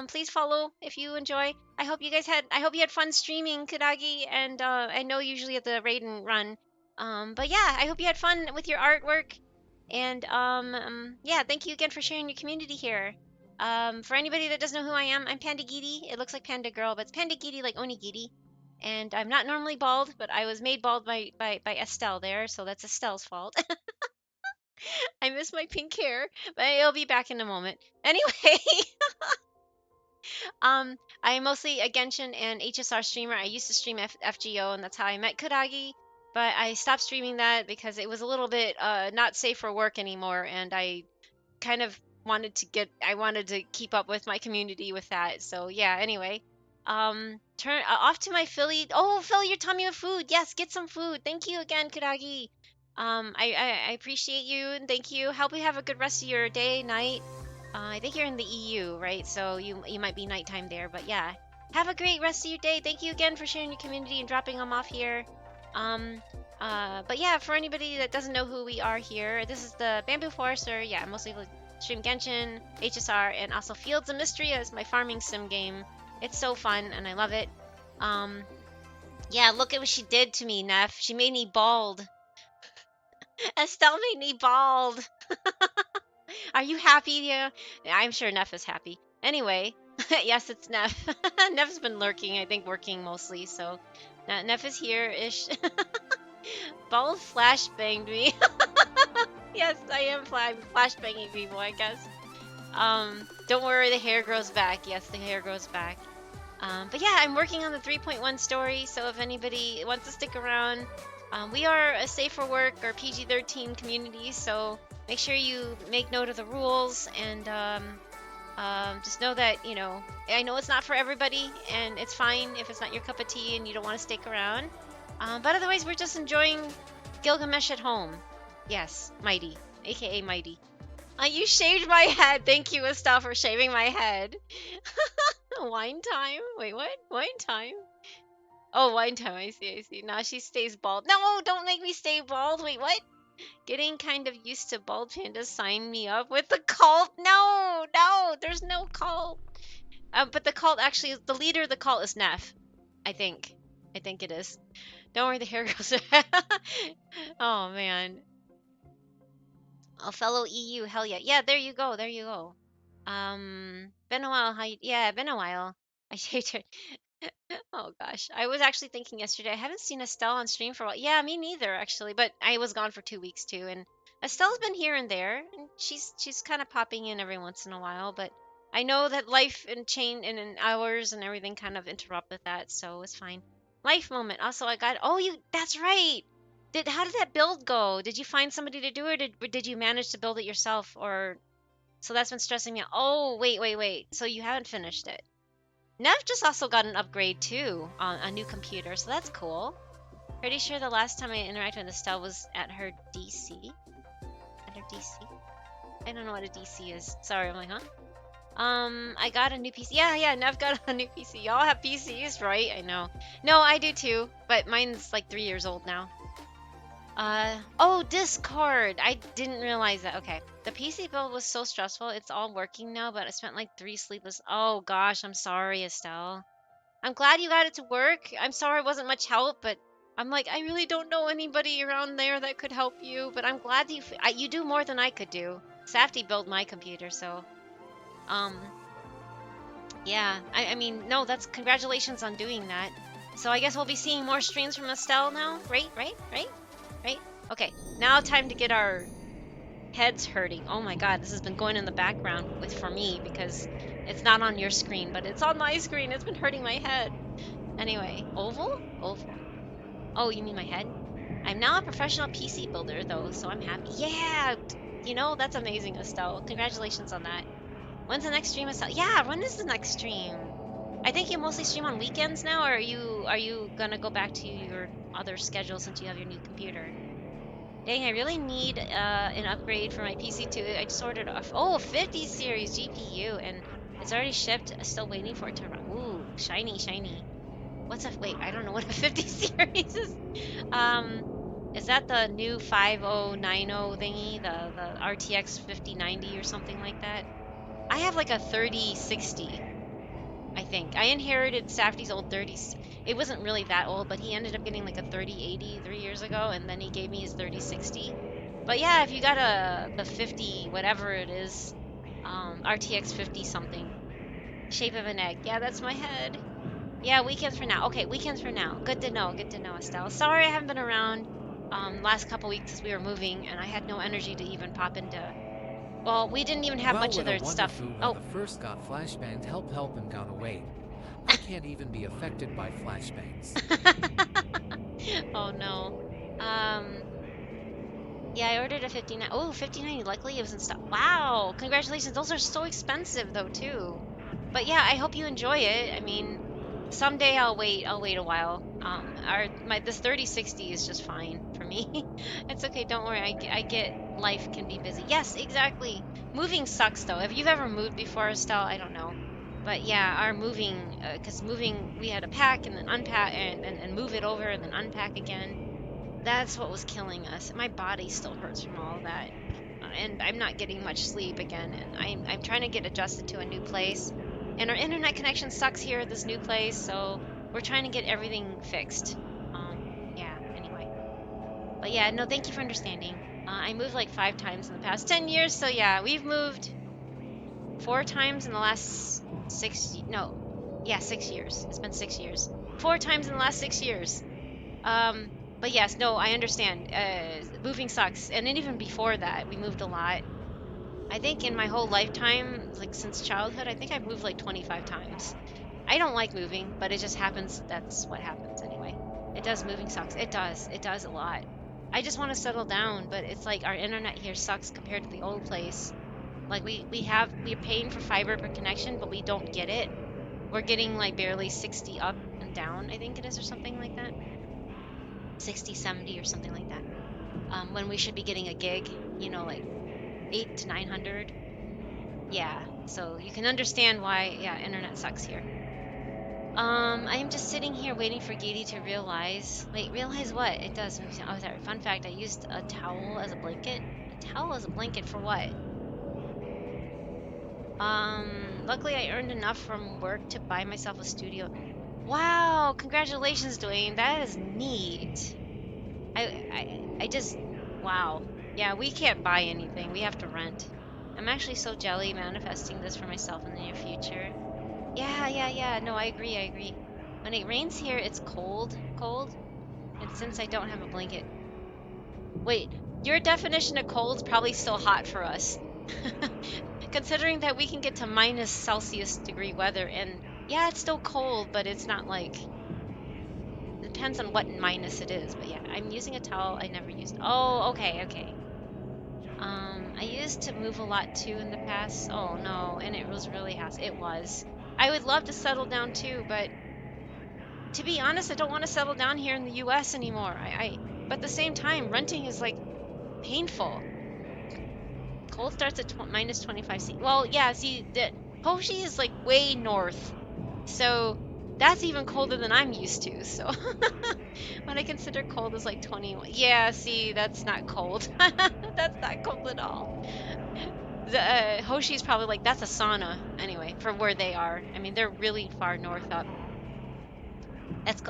Please follow if you enjoy. I hope you had fun streaming, Kuragi, and I know usually at the raid and run. But yeah, I hope you had fun with your artwork. And yeah, thank you again for sharing your community here. For anybody that doesn't know who I am, I'm Pandagiri. It looks like Panda Girl, but it's Pandagiri like Onigiri. And I'm not normally bald, but I was made bald by Estelle there, so that's Estelle's fault. I miss my pink hair, but it'll be back in a moment. Anyway, I'm mostly a Genshin and HSR streamer. I used to stream FGO, and that's how I met Kuragi. But I stopped streaming that because it was a little bit not safe for work anymore, and I kind of wanted to keep up with my community with that. So yeah. Anyway, turn off to my Philly. Oh, Philly, you're telling me with food. Yes, get some food. Thank you again, Kuragi. I appreciate you and thank you. Hope you have a good rest of your day, night. I think you're in the EU, right? So you might be nighttime there, but yeah. Have a great rest of your day. Thank you again for sharing your community and dropping them off here. But yeah, for anybody that doesn't know who we are here, this is the Bamboo Forester. Yeah, mostly stream Genshin, HSR, and also Fields of Mystery as my farming sim game. It's so fun and I love it. Yeah, look at what she did to me, Neff. She made me bald. Estelle made me bald. Are you happy? Yeah, I'm sure Neff is happy. Anyway, yes, it's Neff. Neff's been lurking, I think working mostly, so Neff is here-ish. Bald flashbanged me. Yes, I am flashbanging people, I guess. Don't worry, the hair grows back. Yes, the hair grows back. But yeah, I'm working on the 3.1 story, so if anybody wants to stick around, we are a safe for work or PG-13 community, so make sure you make note of the rules and just know that, you know, I know it's not for everybody, and it's fine if it's not your cup of tea and you don't want to stick around. But otherwise, we're just enjoying Gilgamesh at home. Yes, Mighty, aka Mighty. You shaved my head. Thank you, Estelle, for shaving my head. Wine time? Wait, what? Wine time? Oh, wine time. I see, I see. Now she stays bald. No, don't make me stay bald. Wait, what? Getting kind of used to bald pandas. Sign me up with the cult. No, no, there's no cult. But the cult actually, the leader of the cult is Neff. I think. I think it is. Don't worry, the hair goes. Oh man. A fellow EU, hell yeah. Yeah, there you go, there you go. Been a while, yeah, been a while. I shaved her. Oh gosh. I was actually thinking yesterday, I haven't seen Estelle on stream for a while. Yeah, me neither actually, but I was gone for 2 weeks too, and Estelle's been here and there, and she's kind of popping in every once in a while, but I know that life and and hours and everything kind of interrupt with that, so it's fine. Life moment. Also, I got, oh, that's right. How did that build go? Did you find somebody to do it, or did you manage to build it yourself? Or so that's been stressing me out. Oh, wait. So you haven't finished it. Nev just also got an upgrade too on a new computer, so that's cool. Pretty sure the last time I interacted with Estelle was at her DC. At her DC? I don't know what a DC is. Sorry, I'm like, huh? I got a new PC. Yeah, Nev got a new PC. Y'all have PCs, right? I know. No, I do too, but mine's like 3 years old now. Oh, Discord. I didn't realize that. Okay. The PC build was so stressful. It's all working now, but I spent like 3 sleepless. Oh gosh, I'm sorry, Estelle. I'm glad you got it to work. I'm sorry it wasn't much help, but I'm like, I really don't know anybody around there that could help you, but I'm glad you do more than I could do. Safety built my computer, so yeah. I mean, no, that's congratulations on doing that. So I guess we'll be seeing more streams from Estelle now, right? Okay, now time to get our heads hurting. Oh my god, this has been going in the background for me because it's not on your screen, but it's on my screen. It's been hurting my head. Anyway, oval? Oval. Oh, you mean my head? I'm now a professional PC builder though, so I'm happy. Yeah, you know, that's amazing, Estelle. Congratulations on that. When's the next stream, Estelle? Yeah, when is the next stream? I think you mostly stream on weekends now, or are you gonna go back to your other schedule since you have your new computer? Dang, I really need an upgrade for my PC too. I just ordered a 50 series GPU, and it's already shipped. Still waiting for it to run. Ooh, shiny. What's a, wait, I don't know what a 50 series is. Is that the new 5090 thingy? The RTX 5090 or something like that? I have like a 3060. I think. I inherited Safty's old 30s. It wasn't really that old, but he ended up getting like a 3080 3 years ago, and then he gave me his 3060. But yeah, if you got the 50, whatever it is, RTX 50 something, shape of an egg. Yeah, that's my head. Yeah, weekends for now. Okay, weekends for now. Good to know, Estelle. Sorry I haven't been around last couple weeks as we were moving, and I had no energy to even pop into. Well, we didn't even have much of their stuff. Oh, the first got flashbanged. Help him down a weight. I can't even be affected by flashbangs. Oh no. Yeah, I ordered a 59. Oh, 59. Luckily, it was in stock. Wow, congratulations. Those are so expensive though too. But yeah, I hope you enjoy it. I mean, someday I'll wait. I'll wait a while. This 3060 is just fine for me. It's okay. Don't worry. I get life can be busy. Yes, exactly. Moving sucks though. If you've ever moved before, Estelle, I don't know. But yeah, our moving, because moving, we had to pack and then unpack and move it over and then unpack again. That's what was killing us. My body still hurts from all of that. And I'm not getting much sleep again. And I'm trying to get adjusted to a new place. And our internet connection sucks here at this new place. So we're trying to get everything fixed. Yeah, anyway. But yeah, no, thank you for understanding. I moved like 5 times in the past 10 years. So yeah, we've moved 4 times in the last 6 years. It's been 6 years. 4 times in the last 6 years. But yes, no, I understand. Moving sucks. And then even before that, we moved a lot. I think in my whole lifetime, like since childhood, I think I've moved like 25 times. I don't like moving, but it just happens. That's what happens anyway. It does. Moving sucks. It does. It does a lot. I just want to settle down, but it's like our internet here sucks compared to the old place. Like we're paying for fiber per connection, but we don't get it. We're getting like barely 60 up and down, I think it is, or something like that. 60, 70 or something like that. When we should be getting a gig, you know, like 8 to 900. Yeah, so you can understand why, yeah, internet sucks here. I am just sitting here waiting for Giddy to realize. Wait, realize what? It does. Oh, sorry. Fun fact, I used a towel as a blanket. A towel as a blanket for what? Luckily I earned enough from work to buy myself a studio. Wow, congratulations, Dwayne. That is neat. I just, wow. Yeah, we can't buy anything. We have to rent. I'm actually so jelly manifesting this for myself in the near future. Yeah. No, I agree. When it rains here, it's cold. And since I don't have a blanket. Wait, your definition of cold is probably still hot for us. Considering that we can get to minus Celsius degree weather, and yeah, it's still cold, but it's not like, it depends on what minus it is. But yeah, I'm using a towel I never used. Oh, okay. I used to move a lot too in the past. Oh no, and it was really it was. I would love to settle down too, but to be honest, I don't want to settle down here in the US anymore. But at the same time, renting is like painful. Cold starts at minus 25 C. Well, yeah, see, the Hoshi is like way north. So that's even colder than I'm used to. So what I consider cold is like 21. Yeah, see, that's not cold. That's not cold at all. The Hoshi's probably like, that's a sauna anyway for where they are. I mean, they're really far north up.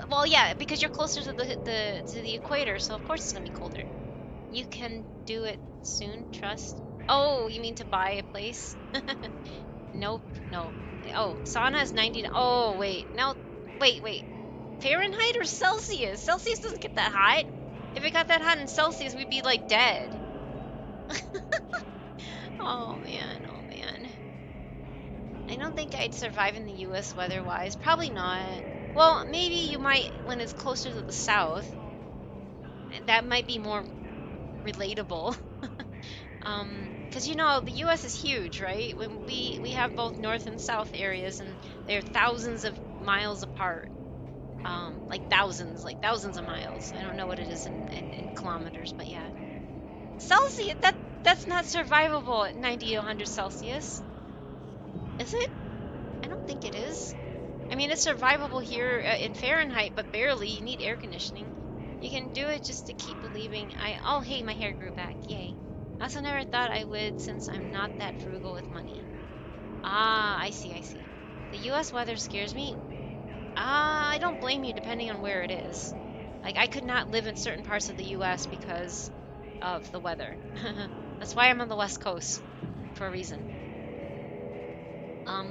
Well, yeah, because you're closer to the equator, so of course it's gonna be colder. You can do it soon, trust. Oh, you mean to buy a place? Nope, no. Oh, sauna is 90. Oh, wait. No, wait. Fahrenheit or Celsius? Celsius doesn't get that hot. If it got that hot in Celsius, we'd be like dead. Oh man. I don't think I'd survive in the US weather-wise. Probably not. Well, maybe you might when it's closer to the south. That might be more relatable. Because you know the U.S. is huge, right? When we have both north and south areas, and they're thousands of miles apart. Like thousands of miles. I don't know what it is in kilometers, but yeah. Celsius, that's not survivable at 90 to 100 Celsius. Is it? I don't think it is. I mean, it's survivable here in Fahrenheit, but barely. You need air conditioning. You can do it just to keep believing. Oh, hey, my hair grew back. Yay. I also never thought I would since I'm not that frugal with money. Ah, I see. The US weather scares me. I don't blame you depending on where it is. Like, I could not live in certain parts of the US because of the weather. That's why I'm on the West Coast for a reason.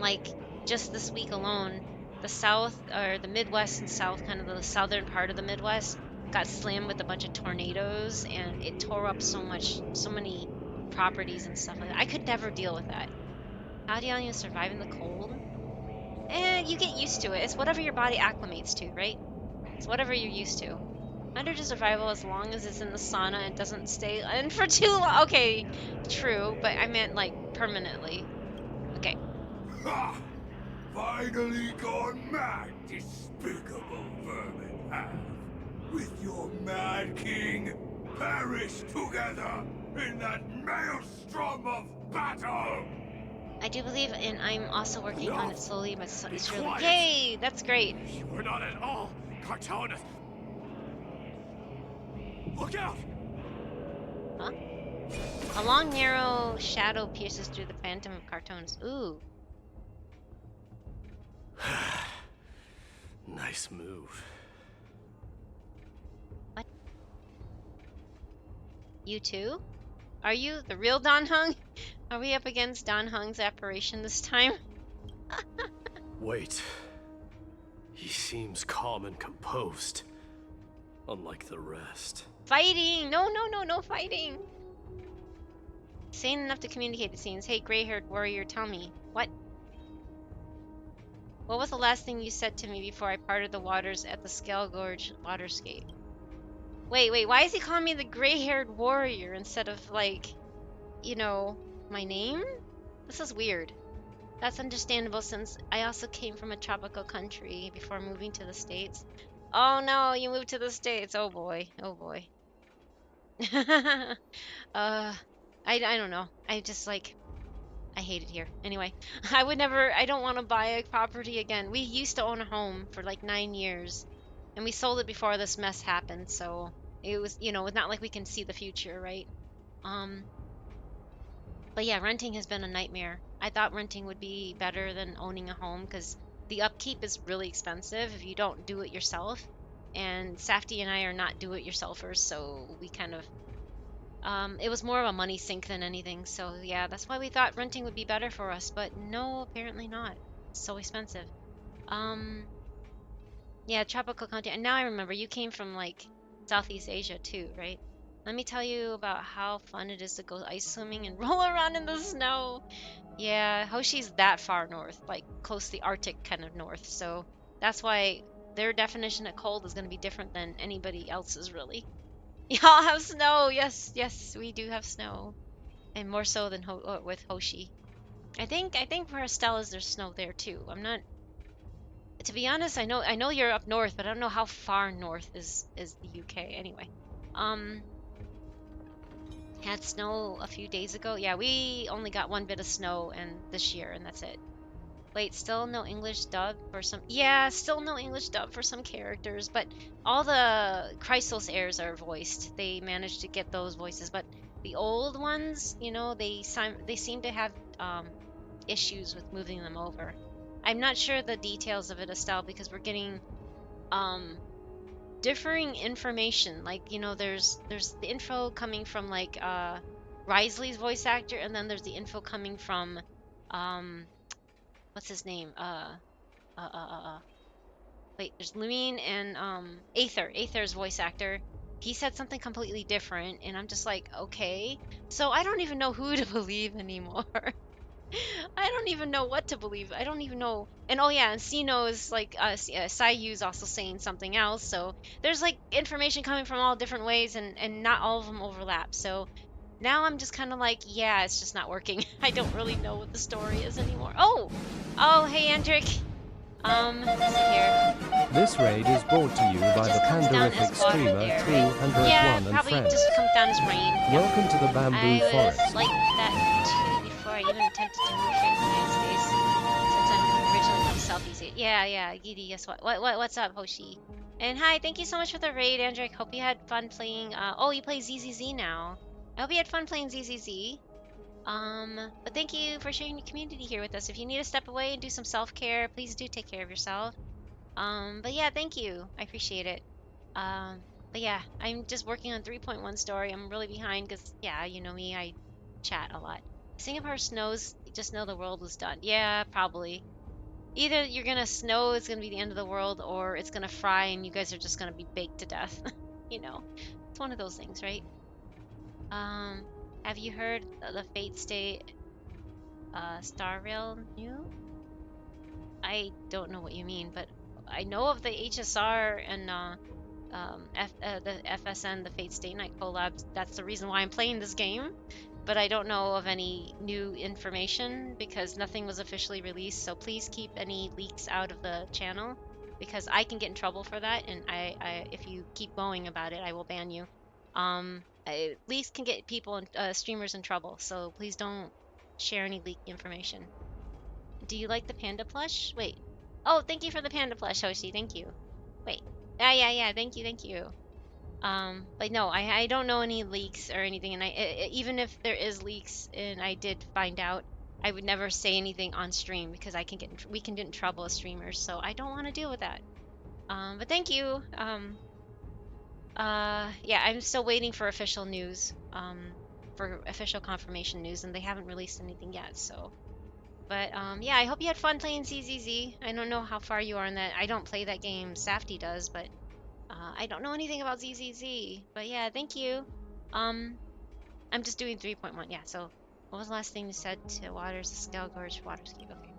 Like just this week alone, the South or the Midwest and South, kind of the southern part of the Midwest, got slammed with a bunch of tornadoes, and it tore up so many properties and stuff like that. I could never deal with that. How do you survive in the cold? You get used to it. It's whatever your body acclimates to, right? It's whatever you're used to. Under to survival as long as it's in the sauna and doesn't stay in for too long. Okay, true, but I meant like permanently. Okay. Ha! Finally gone mad, despicable vermin have. With your mad king, perish together in that maelstrom of battle! I do believe, and I'm also working on it slowly but surely. Yay! That's great. You were not at all cartoonist. Look out! Huh? A long, narrow shadow pierces through the phantom of cartoons. Ooh. Nice move. What? You too? Are you the real Don Hung? Are we up against Don Hung's apparition this time? Wait. He seems calm and composed. Unlike the rest. Fighting! No fighting! Sane enough to communicate, it seems. Hey, gray-haired warrior, tell me. What? What was the last thing you said to me before I parted the waters at the Scale Gorge waterscape? Wait, why is he calling me the gray-haired warrior instead of, like, you know, my name? This is weird. That's understandable since I also came from a tropical country before moving to the States. Oh no, you moved to the States. Oh boy. Oh boy. I don't know. I just like I hate it here. Anyway, I don't want to buy a property again. We used to own a home for like 9 years and we sold it before this mess happened. So it was, it's not like we can see the future, right? Um, but yeah, renting has been a nightmare. I thought renting would be better than owning a home because the upkeep is really expensive if you don't do it yourself. And Safety and I are not do-it-yourselfers, so we kind of it was more of a money sink than anything. So yeah, that's why we thought renting would be better for us, but no, apparently not. It's so expensive. Um, yeah, tropical continent. And now I remember you came from like Southeast Asia too, right? Let me tell you about how fun it is to go ice swimming and roll around in the snow. Yeah, Hoshi's that far north, like close to the Arctic kind of north. So that's why their definition of cold is going to be different than anybody else's, really. Y'all have snow. Yes, we do have snow, and more so than with Hoshi. I think for Estella's there's snow there too. I'm not. To be honest, I know you're up north, but I don't know how far north is the UK. Anyway, um, had snow a few days ago. Yeah, we only got one bit of snow and this year, and that's it. Wait, still no English dub for some. Yeah, still no English dub for some characters, but all the Chrysos heirs are voiced. They managed to get those voices, but the old ones, they seem to have issues with moving them over. I'm not sure the details of it, Estelle, because we're getting um differing information. Like, there's the info coming from like Risley's voice actor, and then there's the info coming from um what's his name? Uh, uh, uh, uh. Wait, there's Lumine and Aether. Aether's voice actor. He said something completely different, and I'm just like, okay. So I don't even know who to believe anymore. I don't even know what to believe. I don't even know. And oh yeah, and Sino is like, Sayu's also saying something else. So there's like information coming from all different ways, and not all of them overlap. So now I'm just kind of like, yeah, it's just not working. I don't really know what the story is anymore. Oh, hey, Andric. Let's see here. This raid is brought to you by the pandarific streamer 301 Yeah, and probably friends. just comes down as rain. Yep. Welcome to the bamboo I forest. was like that too before I even attempted to move here in the United States, since I'm originally from Southeast Asia. Yeah, Gidi, guess what? What's up, Hoshi? And hi, thank you so much for the raid, Andric. Hope you had fun playing. Oh, you play ZZZ now. I hope you had fun playing ZZZ. But thank you for sharing your community here with us. If you need to step away and do some self-care, please do take care of yourself. But yeah, thank you. I appreciate it. But yeah, I'm just working on 3.1 story. I'm really behind because, yeah, you know me, I chat a lot. Singapore snows, just know the world was done. Yeah, probably. Either you're gonna snow, it's gonna be the end of the world, or it's gonna fry and you guys are just gonna be baked to death. It's one of those things, right? Um, have you heard the Fate Stay Star Rail new? I don't know what you mean, but I know of the HSR and the FSN, the Fate Stay Night collabs. That's the reason why I'm playing this game. But I don't know of any new information because nothing was officially released. So please keep any leaks out of the channel because I can get in trouble for that. And if you keep going about it, I will ban you. Leaks can get people and streamers in trouble. So please don't share any leaked information. Do you like the panda plush? Wait. Oh, thank you for the panda plush, Hoshi. Thank you. Wait. Yeah. Thank you. But no, I don't know any leaks or anything, and even if there is leaks and I did find out, I would never say anything on stream because we can get in trouble as streamers, so I don't want to deal with that. But thank you. Yeah, I'm still waiting for official news. For official confirmation news, and they haven't released anything yet, so. But yeah, I hope you had fun playing ZZZ. I don't know how far you are in that. I don't play that game. Safty does, but I don't know anything about ZZZ. But yeah, thank you. I'm just doing 3.1. Yeah. So, what was the last thing you said to Waters? The Scale Gorge Waterscape. Okay.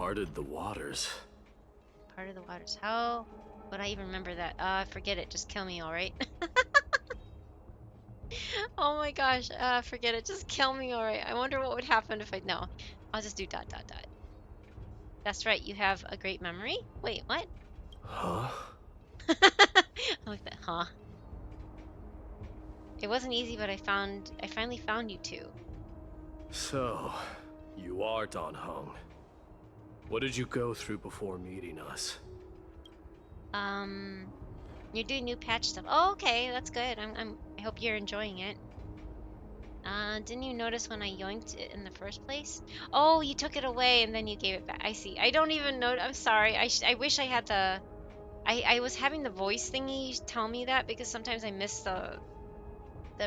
parted the waters. Part of the waters. How would I even remember that? Forget it. Just kill me, alright? Oh my gosh. Forget it. Just kill me, alright? I wonder what would happen if I... No. I'll just do ... That's right. You have a great memory? Wait, what? Huh? I like that, huh? It wasn't easy, but I finally found you two. So, you are Dan Heng. What did you go through before meeting us? You're doing new patch stuff. Oh, okay, that's good. I hope you're enjoying it. Didn't you notice when I yoinked it in the first place? Oh, you took it away and then you gave it back. I see. I don't even know. I'm sorry. I wish I had the... I was having the voice thingy tell me that because sometimes I miss the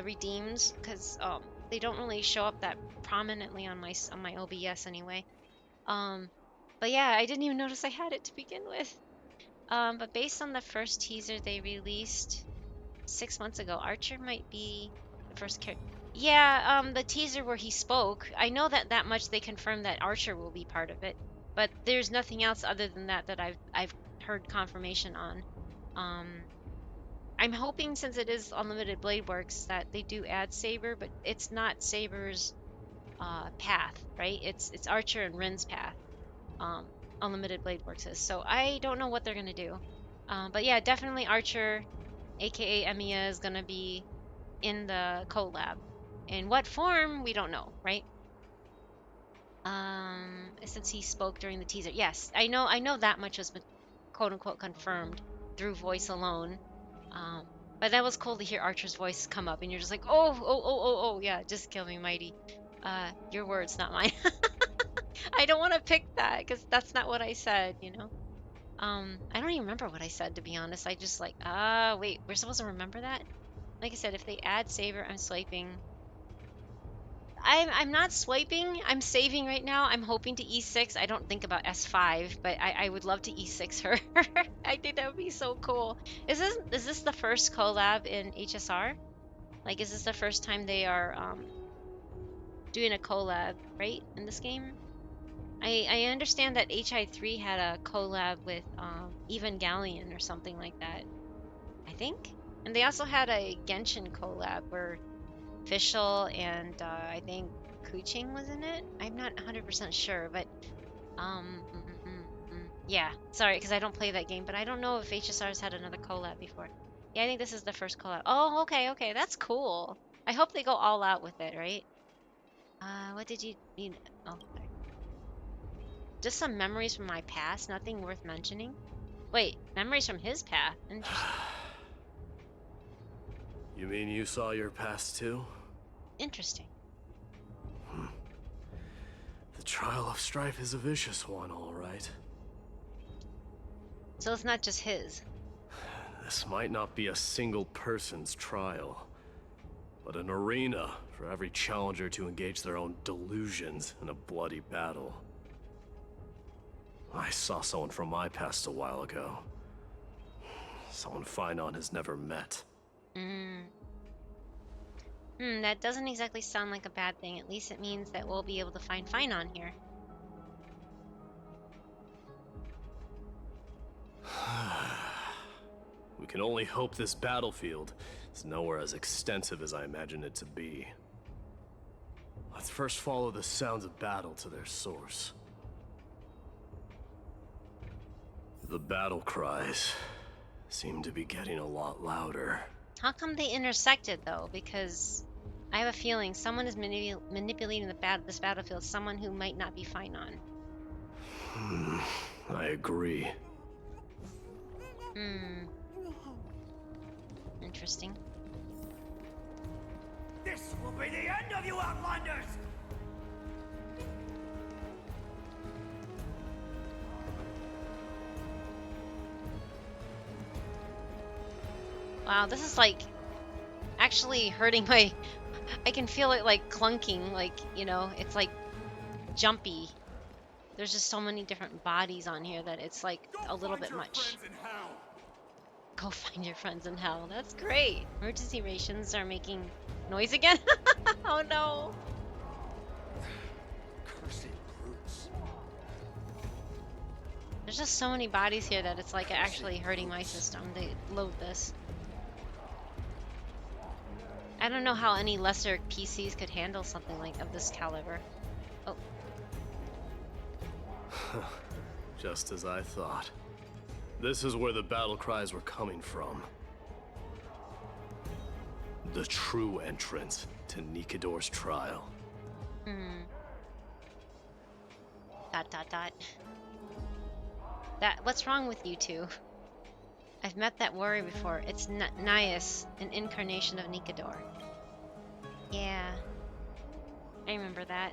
redeems because they don't really show up that prominently on my OBS anyway. But yeah, I didn't even notice I had it to begin with. But based on the first teaser they released 6 months ago, Archer might be the first character. Yeah, the teaser where he spoke, I know that much. They confirmed that Archer will be part of it, but there's nothing else other than that I've heard confirmation on. I'm hoping, since it is Unlimited Blade Works, that they do add Saber, but it's not Saber's path, right? It's Archer and Rin's path. Unlimited Blade Works is. So I don't know what they're gonna do. But yeah, definitely Archer, aka Emiya, is gonna be in the collab. In what form, we don't know, right? Since he spoke during the teaser. Yes, I know that much has been quote unquote confirmed through voice alone. But that was cool to hear Archer's voice come up and you're just like, oh, yeah, just kill me, Mighty. Your words, not mine. I don't want to pick that because that's not what I said, you know? I don't even remember what I said, to be honest. I just like, wait, we're supposed to remember that? Like I said, if they add Saber, I'm swiping. I'm not swiping. I'm saving right now. I'm hoping to E6. I don't think about S5, but I would love to E6 her. I think that would be so cool. Is this the first collab in HSR? Like, is this the first time they are doing a collab, right, in this game? I understand that HI3 had a collab with Evangelion or something like that, I think. And they also had a Genshin collab where Fischl and I think Kuching was in it. I'm not 100% sure, but yeah, sorry, because I don't play that game, but I don't know if HSR's had another collab before. Yeah, I think this is the first collab. Oh, okay, that's cool. I hope they go all out with it, right? What did you need? Oh, sorry. Just some memories from my past, nothing worth mentioning. Wait, memories from his past? Interesting. You mean you saw your past too? Interesting. The trial of strife is a vicious one, all right. So it's not just his. This might not be a single person's trial, but an arena for every challenger to engage their own delusions in a bloody battle. I saw someone from my past a while ago. Someone Finon has never met. That doesn't exactly sound like a bad thing. At least it means that we'll be able to find Finon here. We can only hope this battlefield is nowhere as extensive as I imagine it to be. Let's first follow the sounds of battle to their source. The battle cries seem to be getting a lot louder. How come they intersected, though? Because I have a feeling someone is manipulating this battlefield, someone who might not be Finon. I agree. Interesting. This will be the end of you, Outlanders! Wow, this is like actually hurting my... I can feel it like clunking, like, you know, it's like jumpy. There's just so many different bodies on here that it's like a little bit much. Go find your friends in hell. That's great. Emergency rations are making noise again. Oh no. Cursed brutes. There's just so many bodies here that it's like actually hurting my system to load this. I don't know how any lesser PCs could handle something like of this caliber. Oh. Just as I thought. This is where the battle cries were coming from. The true entrance to Nikador's trial. Dot. What's wrong with you two? I've met that warrior before. It's Nias, an incarnation of Nikador. Yeah. I remember that.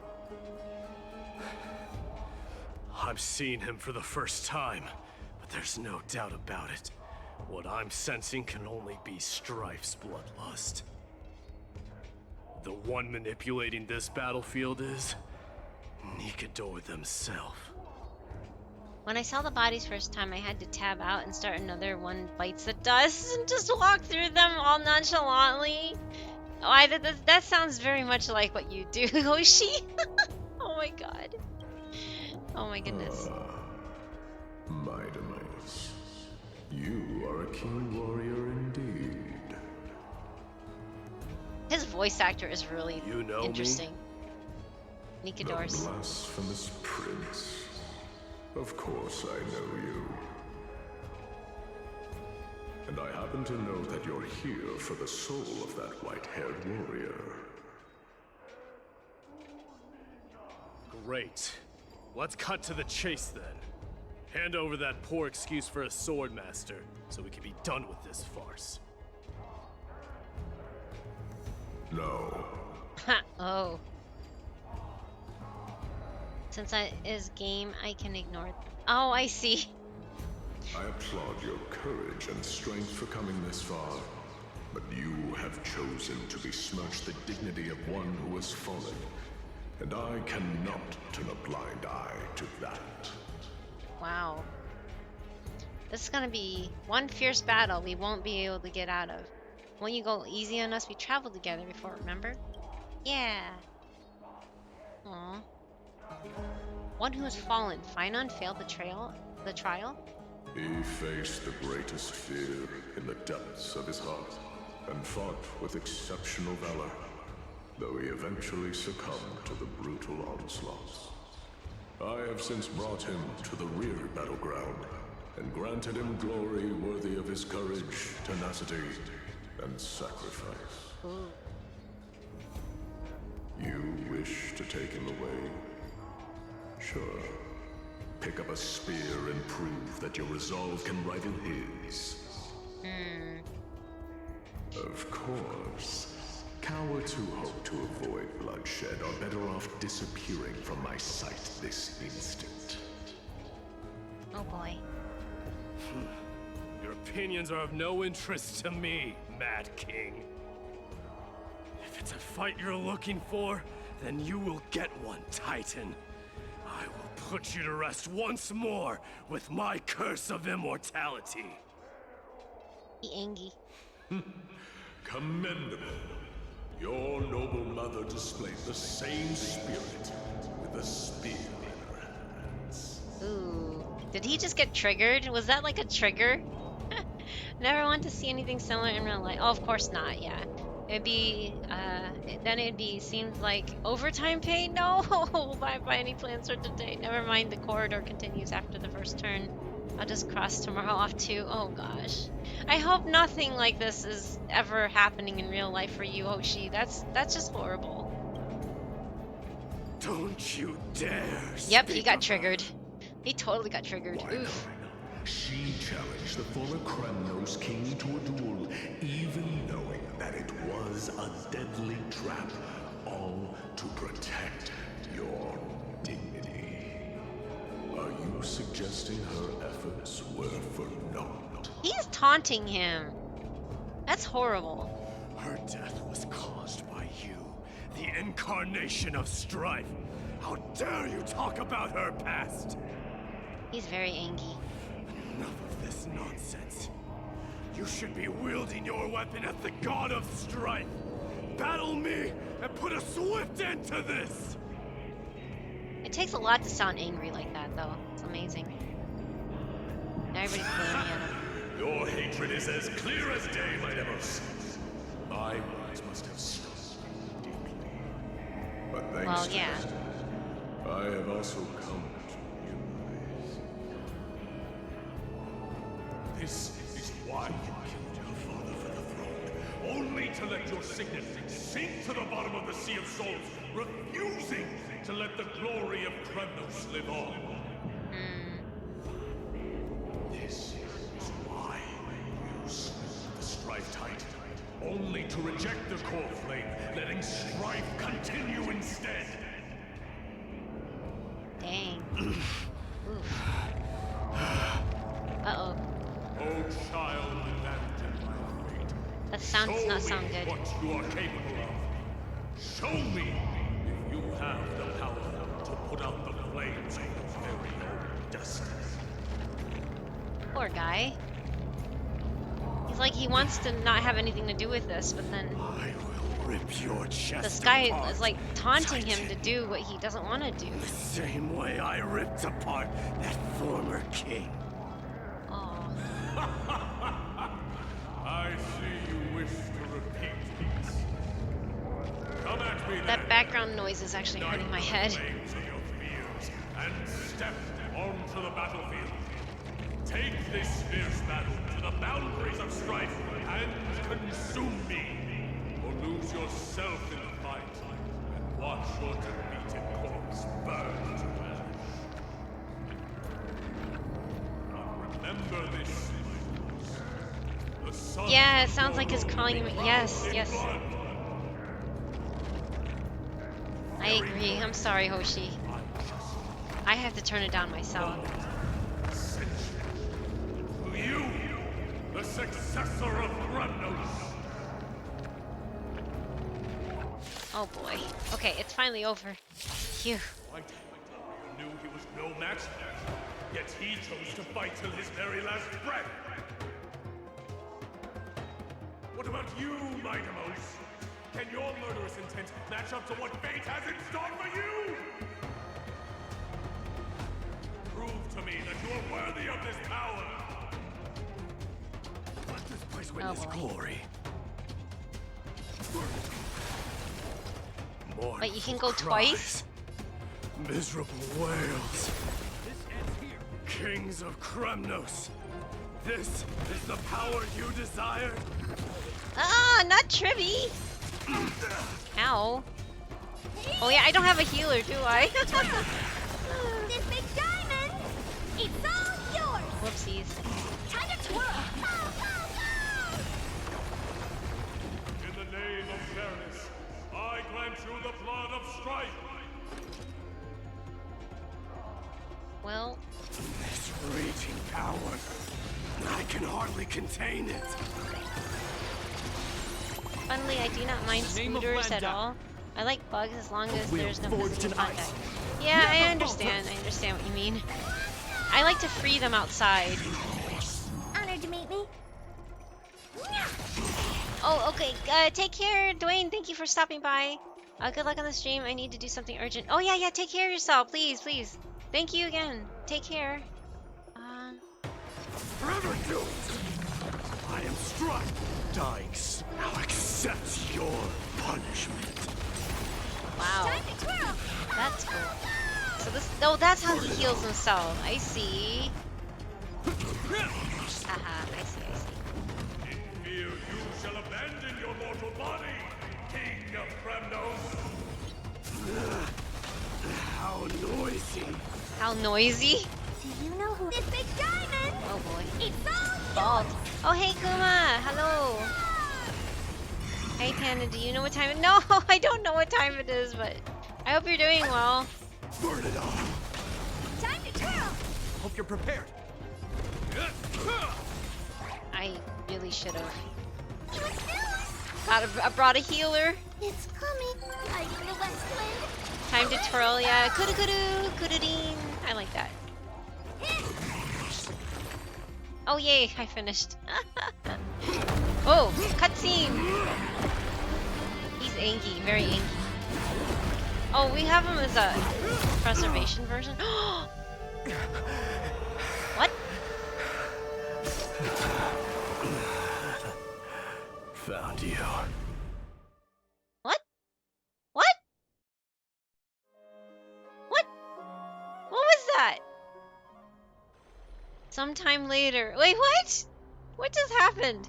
I'm seeing him for the first time, but there's no doubt about it. What I'm sensing can only be Strife's bloodlust. The one manipulating this battlefield is Nikador themselves. When I saw the bodies first time, I had to tab out and start another one bites the dust and just walk through them all nonchalantly. Oh, that sounds very much like what you do, Hoshi. Oh my god. Oh my goodness. My demise. You are a keen warrior indeed. His voice actor is really interesting. Nikador's. The blasphemous prince. Of course I know you. And I happen to know that you're here for the soul of that white-haired warrior. Great. Let's cut to the chase then. Hand over that poor excuse for a sword master, so we can be done with this farce. No. Oh. Since I is game, I can ignore it. Oh, I see. I applaud your courage and strength for coming this far, but you have chosen to besmirch the dignity of one who has fallen, and I cannot turn a blind eye to that. Wow. This is gonna be one fierce battle we won't be able to get out of. When you go easy on us, we traveled together before, remember? Yeah. Aww. One who has fallen. Finon failed the trial? He faced the greatest fear in the depths of his heart, and fought with exceptional valor, though he eventually succumbed to the brutal onslaughts. I have since brought him to the rear battleground, and granted him glory worthy of his courage, tenacity, and sacrifice. Ooh. You wish to take him away? Sure. Pick up a spear and prove that your resolve can rival his. Of course. Cowards who hope to avoid bloodshed are better off disappearing from my sight this instant. Oh boy. Your opinions are of no interest to me, Mad King. If it's a fight you're looking for, then you will get one, Titan. I will put you to rest once more with my curse of immortality. Be angry. Commendable. Your noble mother displayed the same spirit with a spear in her hands. Ooh. Did he just get triggered? Was that like a trigger? Never want to see anything similar in real life. Oh, of course not, yeah. It'd be, then it'd be, seems like overtime pay? No! By any plans for today. Never mind, the corridor continues after the first turn. I'll just cross tomorrow off too. Oh gosh. I hope nothing like this is ever happening in real life for you, Hoshi. That's just horrible. Don't you dare! Yep, he got triggered. He totally got triggered. Why Oof. not? She challenged the former Kremnos king to a duel, even knowing that it was a deadly trap, all to protect your dignity. Are you suggesting her efforts were for naught? He's taunting him. That's horrible. Her death was caused by you, the incarnation of strife. How dare you talk about her past? He's very angry. Enough of this nonsense. You should be wielding your weapon at the god of strife. Battle me and put a swift end to this. It takes a lot to sound angry like that, though. It's amazing. everybody's glaring at him. Your hatred is as clear as day, my Demos. My words must have stung deeply. But thanks Well, to yeah. this, I have also come to realize. This is why you killed your father for the throne, only to let your signet sink to the bottom of the Sea of Souls, refusing to let the glory of Kremnos live on. This is why you slew the Strife Titan, only to reject the core flame, letting strife continue instead. Dang. Oof. Uh-oh. Oh, child, abandoned by fate. That sound does not sound good. What you are capable of. Show me if you have the power to put out the flames of your very own destiny. Poor guy. He's like, he wants to not have anything to do with this, but then Rip your chest this guy apart. is like taunting him to do what he doesn't want to do. The same way I ripped apart that former king. Oh. I see you wish to repeat this. Come at me then. That background noise is actually hurting my head. Flames of your fears and step onto the battlefield. Take this fierce battle to the boundaries of strife and consume me. Or lose yourself in the fight and watch your defeated corpse burn to ash. Now remember this. The sun Yeah, it sounds like it's calling him. Yes, in yes. blood. I agree. I'm sorry, Hoshi. I have to turn it down myself. To you, the successor of Kremnos. Oh boy. Okay, it's finally over. Phew. White knew he was no match for us, yet he chose to fight till his very last breath. What about you, my Demos? Can your murderous intent match up to what fate has in store for you? Prove to me that you are worthy of this power. Let this place witness glory. More Wait, you can go twice? Miserable whales. Kings of Kremnos. This is the power you desired. Ah, not Trivy! Ow. Oh yeah, I don't have a healer, do I? This big diamond, it's all yours. Whoopsies. Time to twirl. In the name of fairness, I grant you the blood of strife. Well, This raging power. I can hardly contain it. funnily, I do not mind scooters at all. I like bugs as long as there's no physical contact. Yeah, I understand. I understand what you mean. I like to free them outside. Honored to meet me. Oh, okay. Take care, Dwayne. Thank you for stopping by. Good luck on the stream. I need to do something urgent. Oh, yeah, yeah. Take care of yourself. Please, please. Thank you again. Take care. Forever doomed. I am struck. Dying. Now accept your punishment. Wow. Time to twirl. That's cool. So this, oh, that's how he heals himself. I see. Haha, I see, I see. In fear you shall abandon your mortal body, King of Kremnos. How noisy. How noisy? Do you know who this big diamond? Oh boy. It's all Bald. Oh, hey, Kuma. Hello. Hey, Panda, do you know what time it is? No, I don't know what time it is, but I hope you're doing well. Burn it all. time to twirl. Hope you're prepared. I really should have. I brought a healer. It's coming. Like the west wind. Time to twirl, yeah. Kudu-kudu, kududeen. I like that. Oh, yay, I finished. Oh, cutscene. He's angry, very angry. Oh, we have him as a preservation version. What? Found you. What? What? What? What was that? Sometime later. Wait, what? What just happened?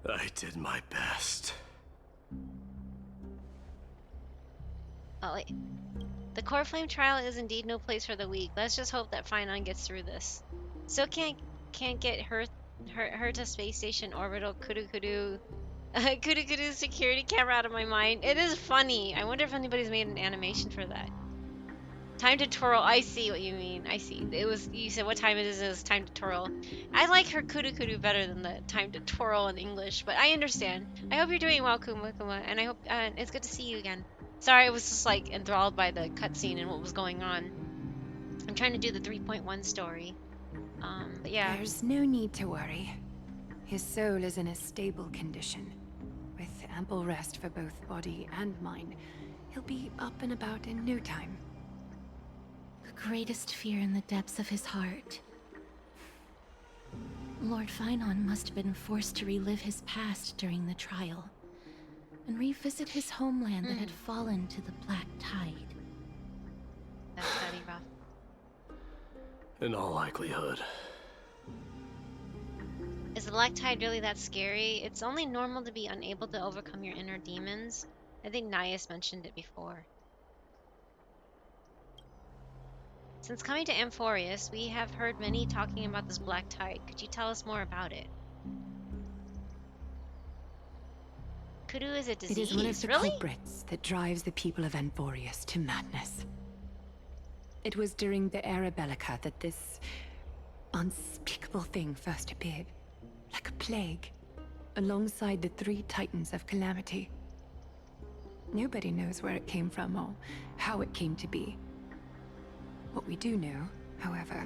I did my best. Oh, wait. The core flame trial is indeed no place for the weak. Let's just hope that Finon gets through this. Still can't get her to space station orbital kudu security camera out of my mind. It is funny. I wonder if anybody's made an animation for that. Time to twirl. I see what you mean. I see. It was, you said what time it is. It was time to twirl. I like her kudu better than the time to twirl in English, but I understand. I hope you're doing well, Kuma, and I hope it's good to see you again. Sorry, I was just like enthralled by the cutscene and what was going on. I'm trying to do the 3.1 story. But yeah. There's no need to worry. His soul is in a stable condition. With ample rest for both body and mind, he'll be up and about in no time. The greatest fear in the depths of his heart. Lord Finon must have been forced to relive his past during the trial, and revisit his homeland that had fallen to the Black Tide. That's very rough. In all likelihood. Is the Black Tide really that scary? It's only normal to be unable to overcome your inner demons. I think Nias mentioned it before. Since coming to Amphorius, we have heard many talking about this Black Tide. Could you tell us more about it? Kudu is a disease, It is one of the really? culprits that drives the people of Amphorius to madness. It was during the Era Bellica that this unspeakable thing first appeared, like a plague, alongside the 3 titans of calamity. Nobody knows where it came from or how it came to be. What we do know, however,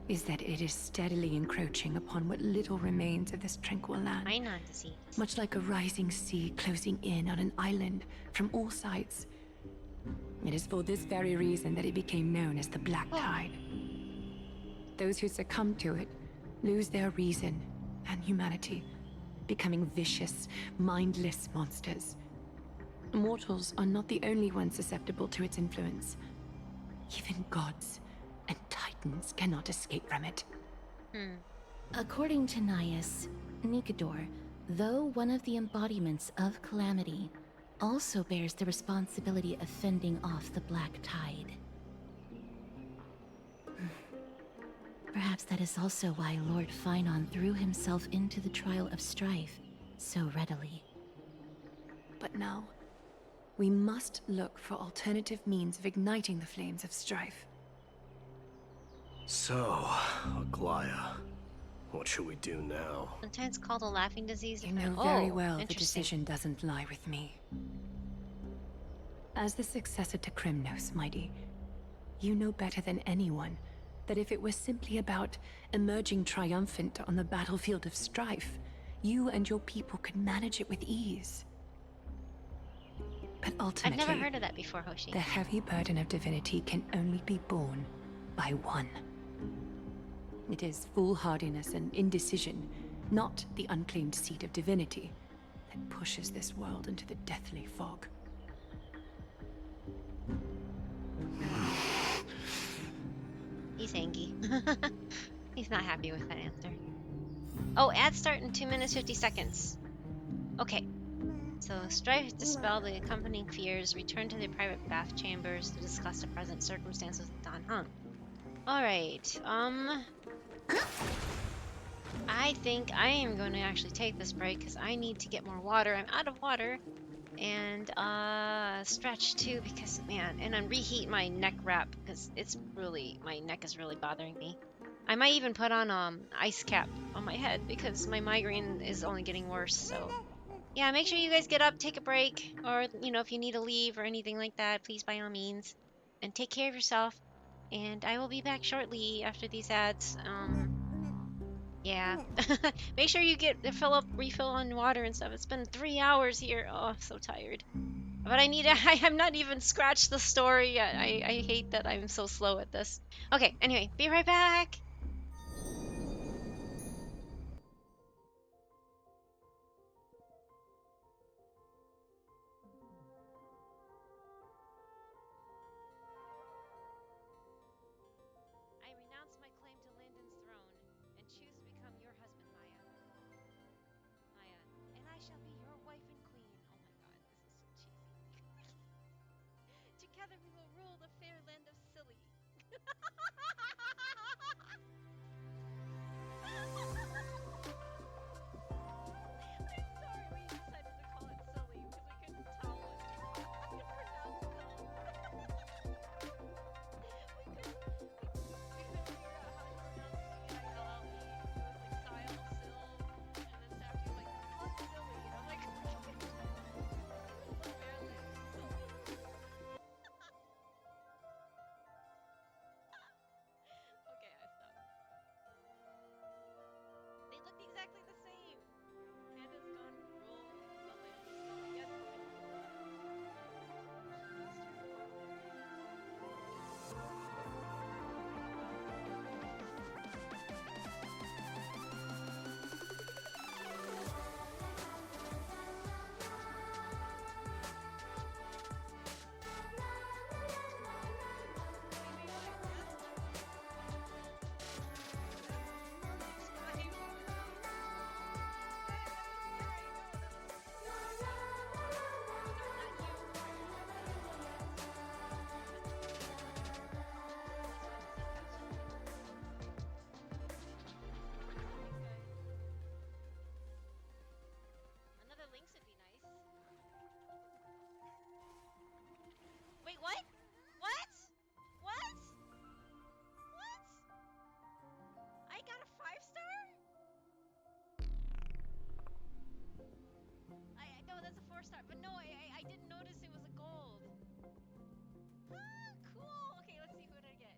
is that it is steadily encroaching upon what little remains of this tranquil land. Finon disease. Much like a rising sea closing in on an island from all sides. It is for this very reason that it became known as the Black Tide. Those who succumb to it lose their reason and humanity, becoming vicious, mindless monsters. Mortals are not the only ones susceptible to its influence. Even gods and titans cannot escape from it. According to Nias, Nikador, though one of the embodiments of calamity, also bears the responsibility of fending off the Black Tide. Perhaps that is also why Lord Finon threw himself into the trial of strife so readily. But now, we must look for alternative means of igniting the flames of strife. So, Aglaya, what should we do now? Sometimes called a laughing disease. You know very well the decision doesn't lie with me. As the successor to Krymnos, Mighty, you know better than anyone that if it was simply about emerging triumphant on the battlefield of strife, you and your people could manage it with ease. But ultimately, I've never heard of that before, Hoshi. the heavy burden of divinity can only be borne by one. It is foolhardiness and indecision, not the unclaimed seat of divinity, that pushes this world into the deathly fog. He's angry. He's not happy with that answer. Oh, ad start in 2 minutes 50 seconds. Okay. So, strife dispel the accompanying fears, return to the private bath chambers to discuss the present circumstances with Dan Heng. Alright, I think I am going to actually take this break because I need to get more water. I'm out of water. And, stretch too because, man, and then reheat my neck wrap because it's really, my neck is really bothering me. I might even put on, ice cap on my head because my migraine is only getting worse, so. Yeah, make sure you guys get up, take a break, or, you know, if you need to leave or anything like that, please by all means. And take care of yourself. And I will be back shortly after these ads. Yeah. Make sure you get refill on water and stuff. It's been 3 hours here. Oh, I'm so tired. But I need to, I have not even scratched the story yet. I hate that I'm so slow at this. Okay, anyway, be right back. I renounce my claim to Landon's throne and choose to become your husband, Maya. Maya, and I shall be your wife and queen. Oh my god, this is so cheesy. Together we will rule the fair land of Silly. I'm sorry we decided to call it Silly because we couldn't tell what to pronounce Sill. we couldn't figure out how to pronounce Cille. It was like Sile, Sill, and then Safety was like, call it Silly. And I'm like, the fair land of Silly. Okay, I stopped. They looked exactly the same. Panda's gone rule the land of Silly. Yes. Another Lynx would be nice. Wait, what? What? What? What? I got a 5-star? I no, that's a 4-star. But no, I didn't notice it was a gold. Ah, cool. Okay, let's see who did I get.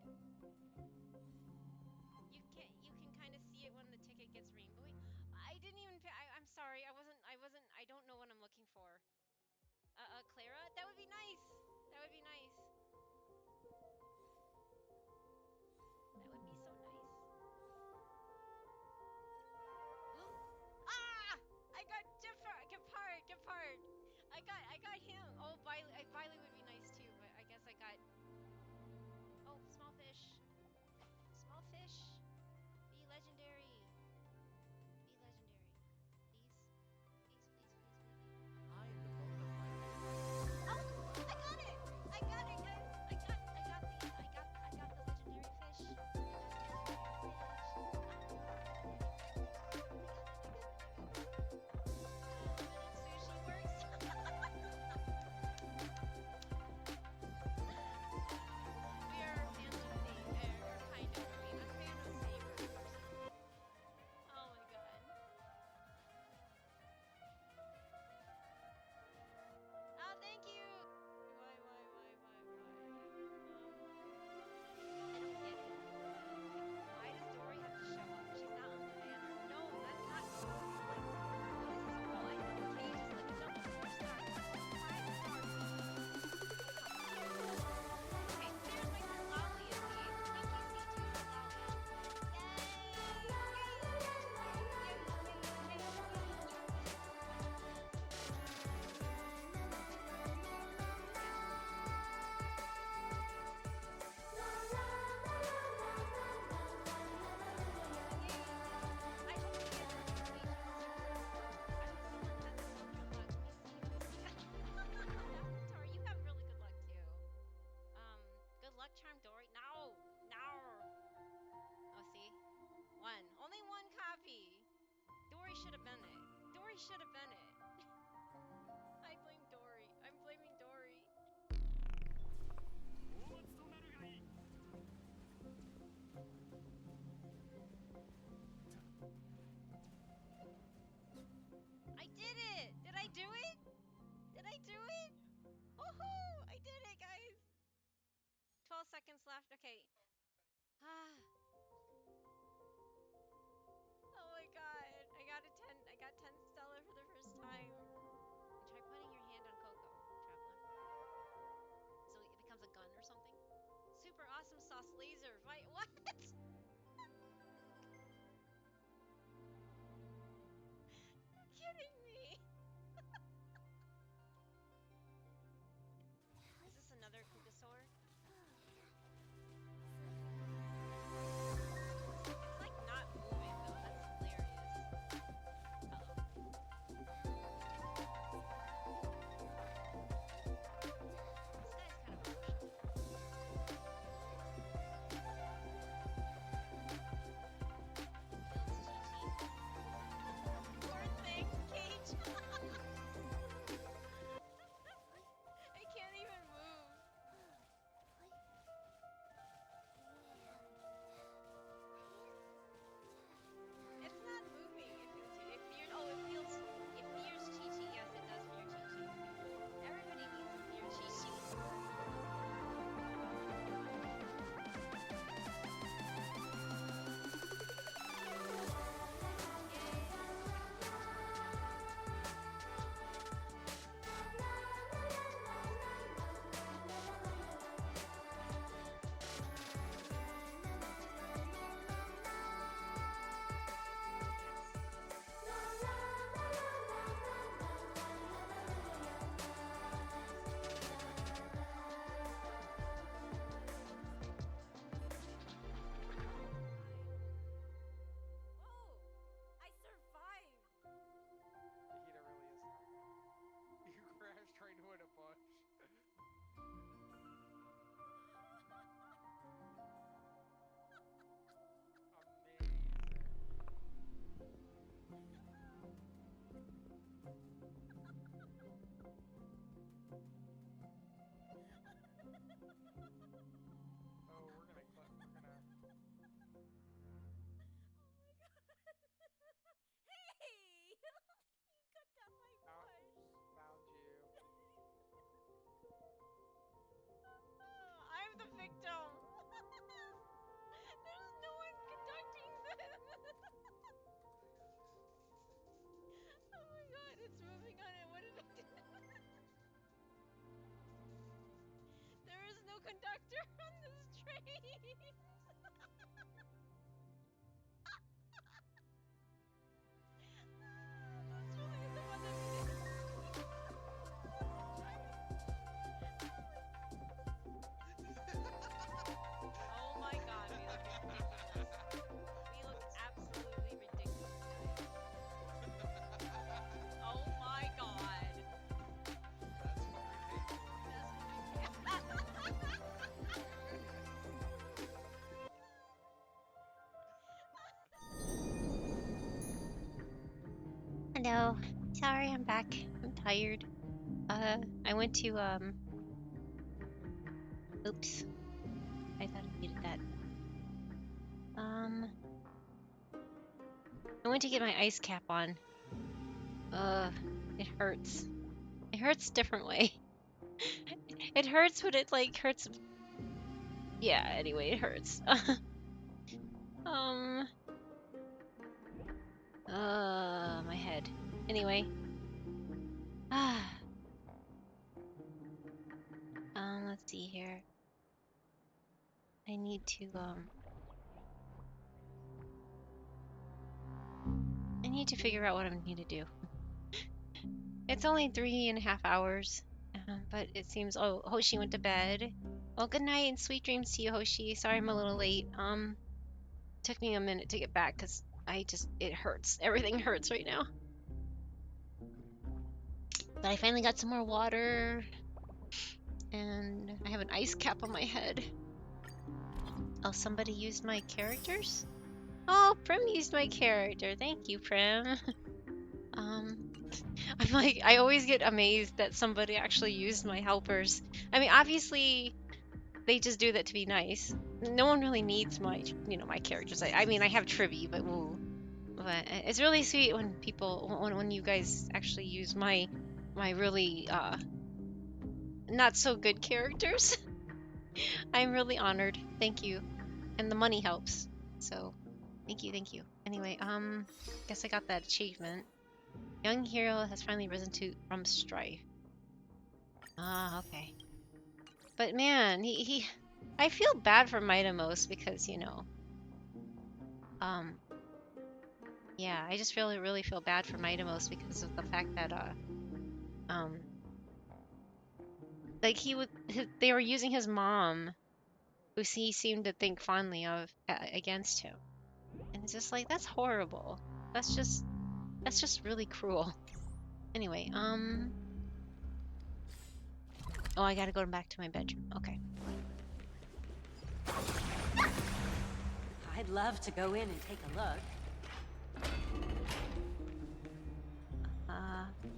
You can kind of see it when the ticket gets rainbowy. I didn't even pay, I'm sorry. I don't know what I'm looking for. Clara? That would be nice. That would be nice. That would be so nice. Ooh. Ah! I got Gepard. I got him. Oh, Biley would be nice too, but I guess I got. Oh, small fish. Small fish. Be legendary. Be legendary. Please. Hide the bone of my Oh, I got it. I got it, guys. I got the legendary fish. Sushi works. We are fans of the, or kind of. I mean, I'm fans of Saber personally. Oh my god. Oh, thank you. Why? I don't get it. Why does Dory have to show up? She's not on the banner. No, that's not cool. Like, what is this? Oh, I know. Cage is like a double 4-star. It must be 5-star. Okay, there's my friend Lolly is here. Thank you, C2 for Lolly. I hope you get notifications. I hope someone has some good luck. Let me see. Avatar, you have really good luck too. Good luck charm Dory. No. Oh, see? Only one copy. Dory should have been it. I blame Dory. I'm blaming Dory. I did it! Did I do it? Woohoo! I did it, guys! 12 seconds left. Okay. Ah. Oh my god. I got a 10. I got 10 stellar for the first time. And try putting your hand on Coco, Traveler. conductor on this train. That's really the one Oh my god, we look ridiculous. We look absolutely ridiculous. Oh my god. Hello. Sorry, I'm back. I'm tired. I went to, oops. I thought I needed that. I went to get my ice cap on. It hurts. It hurts a different way. It hurts, but it, like, hurts. Yeah, anyway, it hurts. My head. Anyway. Let's see here. I need to, I need to figure out what I need to do. It's only 3.5 hours, but it seems, oh, Hoshi went to bed. Well, good night and sweet dreams to you, Hoshi. Sorry I'm a little late. Took me a minute to get back because it hurts. Everything hurts right now. But I finally got some more water, and I have an ice cap on my head. Oh, somebody used my characters? Oh, Prim used my character. Thank you, Prim. I'm like, I always get amazed that somebody actually used my helpers. I mean, obviously, they just do that to be nice. No one really needs my, my characters. I mean, I have Trivy, but woo. But it's really sweet when people, when you guys actually use my really, not so good characters. I'm really honored. Thank you. And the money helps. So, thank you. Anyway, guess I got that achievement. Young hero has finally risen from strife. Ah, okay. But man, I feel bad for Mightimos because, yeah, I just really feel bad for Mightimos because of the fact that, like they were using his mom, who he seemed to think fondly of, against him. And it's just like, that's horrible. That's just really cruel. Anyway, oh, I gotta go back to my bedroom. Okay. I'd love to go in and take a look.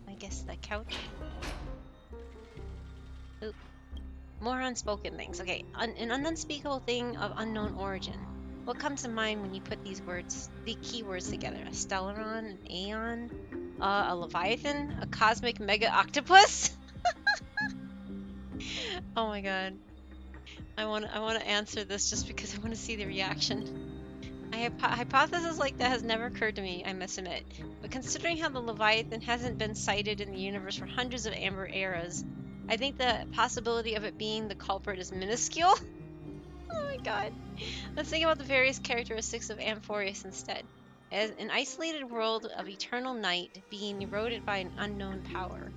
I guess the couch. Oop. More unspoken things. Okay, an unspeakable thing of unknown origin. What comes to mind when you put the keywords together? A Stellaron, an Aeon, a Leviathan, a cosmic mega octopus? Oh my god. I want to answer this just because I want to see the reaction. A hypothesis like that has never occurred to me, I must admit. But considering how the Leviathan hasn't been sighted in the universe for hundreds of amber eras, I think the possibility of it being the culprit is minuscule. Oh my god. Let's think about the various characteristics of Amphoreus instead. As an isolated world of eternal night being eroded by an unknown power.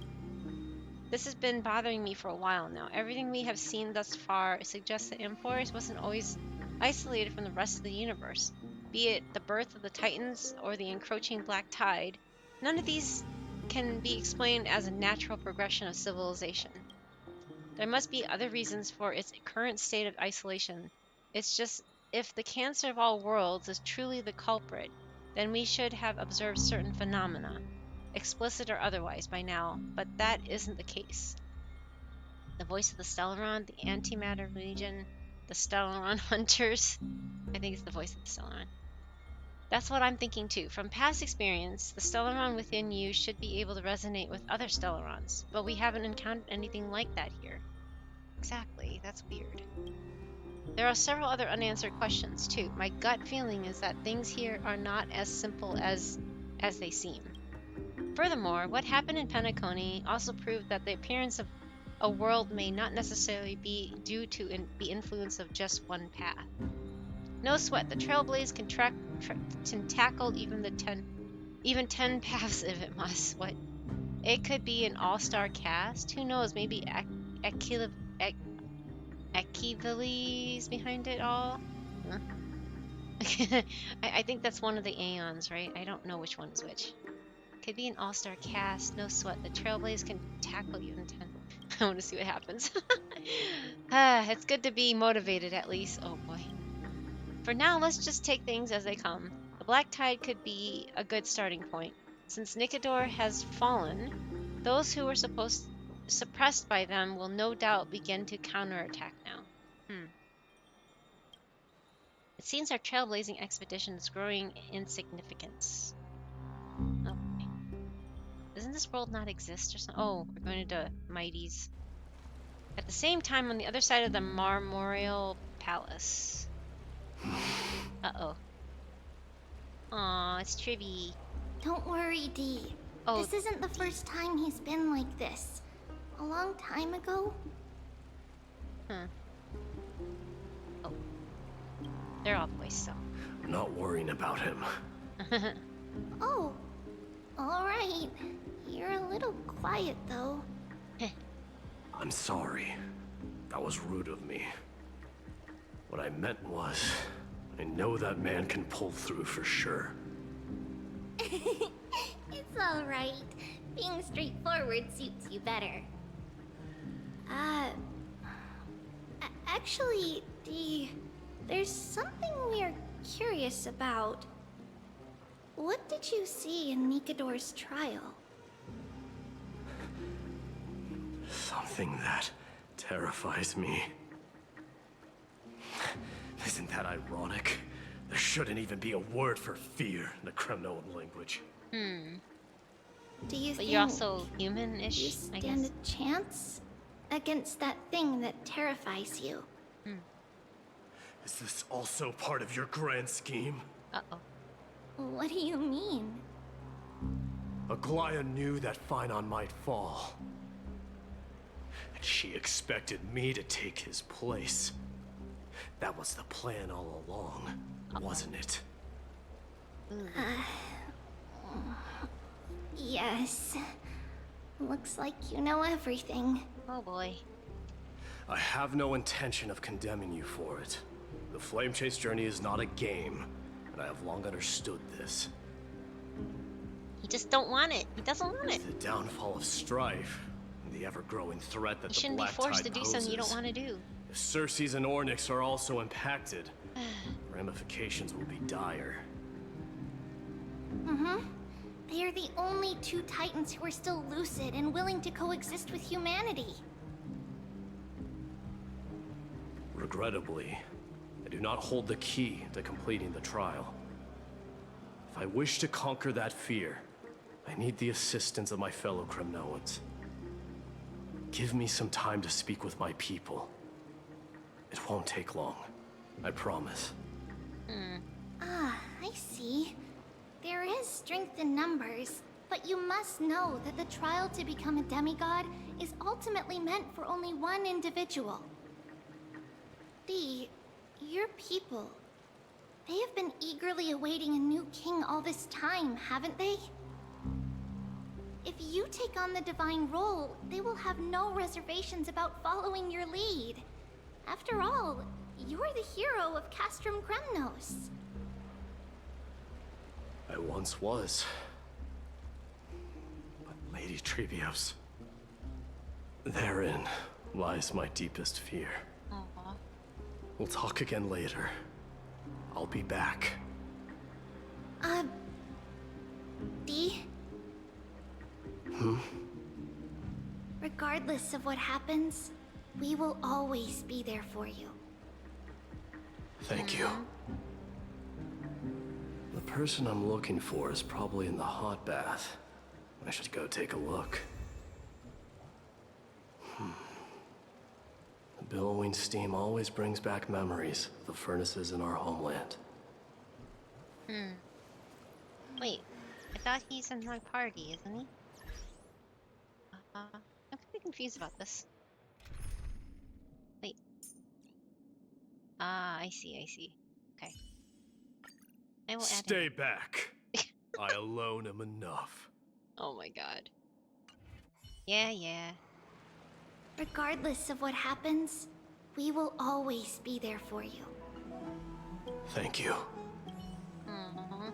This has been bothering me for a while now. Everything we have seen thus far suggests that Amphoreus wasn't always isolated from the rest of the universe. Be it the birth of the Titans or the encroaching black tide, none of these can be explained as a natural progression of civilization. There must be other reasons for its current state of isolation. It's just, if the cancer of all worlds is truly the culprit, then we should have observed certain phenomena, explicit or otherwise, by now, but that isn't the case. The voice of the Stellaron, the Antimatter Legion, the Stellaron Hunters. I think it's the voice of the Stellaron. That's what I'm thinking too. From past experience, the Stellaron within you should be able to resonate with other Stellarons, but we haven't encountered anything like that here. Exactly, that's weird. There are several other unanswered questions too. My gut feeling is that things here are not as simple as they seem. Furthermore, what happened in Penacony also proved that the appearance of a world may not necessarily be due to the influence of just one path. No sweat, the Trailblaze can tackle even 10 paths if it must. What? It could be an all-star cast. Who knows? Maybe Achilles behind it all? Huh? I think that's one of the Aeons, right? I don't know which one is which. Could be an all-star cast. No sweat. The Trailblaze can tackle you in 10. I want to see what happens. It's good to be motivated at least. Oh boy. For now, let's just take things as they come. The Black Tide could be a good starting point. Since Nikedor has fallen, those who were suppressed by them will no doubt begin to counterattack now. It seems our trailblazing expedition is growing in significance. Okay. Doesn't this world not exist or something? Oh, we're going to Mighty's. At the same time, on the other side of the Marmorial Palace. Uh-oh. Aw, it's Tribby. Don't worry, Dee. Oh. This isn't the first time he's been like this. A long time ago. Huh. Oh. They're all boys, so. I'm not worrying about him. Oh. Alright. You're a little quiet, though. I'm sorry. That was rude of me. What I meant was, I know that man can pull through for sure. It's alright. Being straightforward suits you better. Actually, Dee, there's something we're curious about. What did you see in Nikedor's trial? Something that terrifies me. Isn't that ironic? There shouldn't even be a word for fear in the Kremnoan language. Do you but think you're also human-ish, you I stand guess? a chance against that thing that terrifies you? Is this also part of your grand scheme? Uh-oh. What do you mean? Aglaya knew that Phynon might fall. And she expected me to take his place. That was the plan all along, wasn't it? Yes. Looks like you know everything. Oh boy. I have no intention of condemning you for it. The Flame Chase journey is not a game, and I have long understood this. He just don't want it. He doesn't want it. The downfall of strife, and the ever-growing threat that You the shouldn't be Black forced Tide to do something you don't poses. want to do. If Circes and Ornyx are also impacted, ramifications will be dire. They are the only two Titans who are still lucid and willing to coexist with humanity. Regrettably, I do not hold the key to completing the trial. If I wish to conquer that fear, I need the assistance of my fellow Kremnoans. Give me some time to speak with my people. It won't take long, I promise. I see. There is strength in numbers, but you must know that the trial to become a demigod is ultimately meant for only one individual. Dee, your people, they have been eagerly awaiting a new king all this time, haven't they? If you take on the divine role, they will have no reservations about following your lead. After all, you're the hero of Castrum Kremnos. I once was. But Lady Trebios, therein lies my deepest fear. We'll talk again later. I'll be back. Dee? Regardless of what happens, we will always be there for you. Thank you. The person I'm looking for is probably in the hot bath. I should go take a look. The billowing steam always brings back memories of the furnaces in our homeland. Wait, I thought he's in my party, isn't he? I'm kind of confused about this. Ah, I see, I see. Okay. I will add Stay back. I alone am enough. Oh my god. Yeah, yeah. Regardless of what happens, we will always be there for you. Thank you. Aww.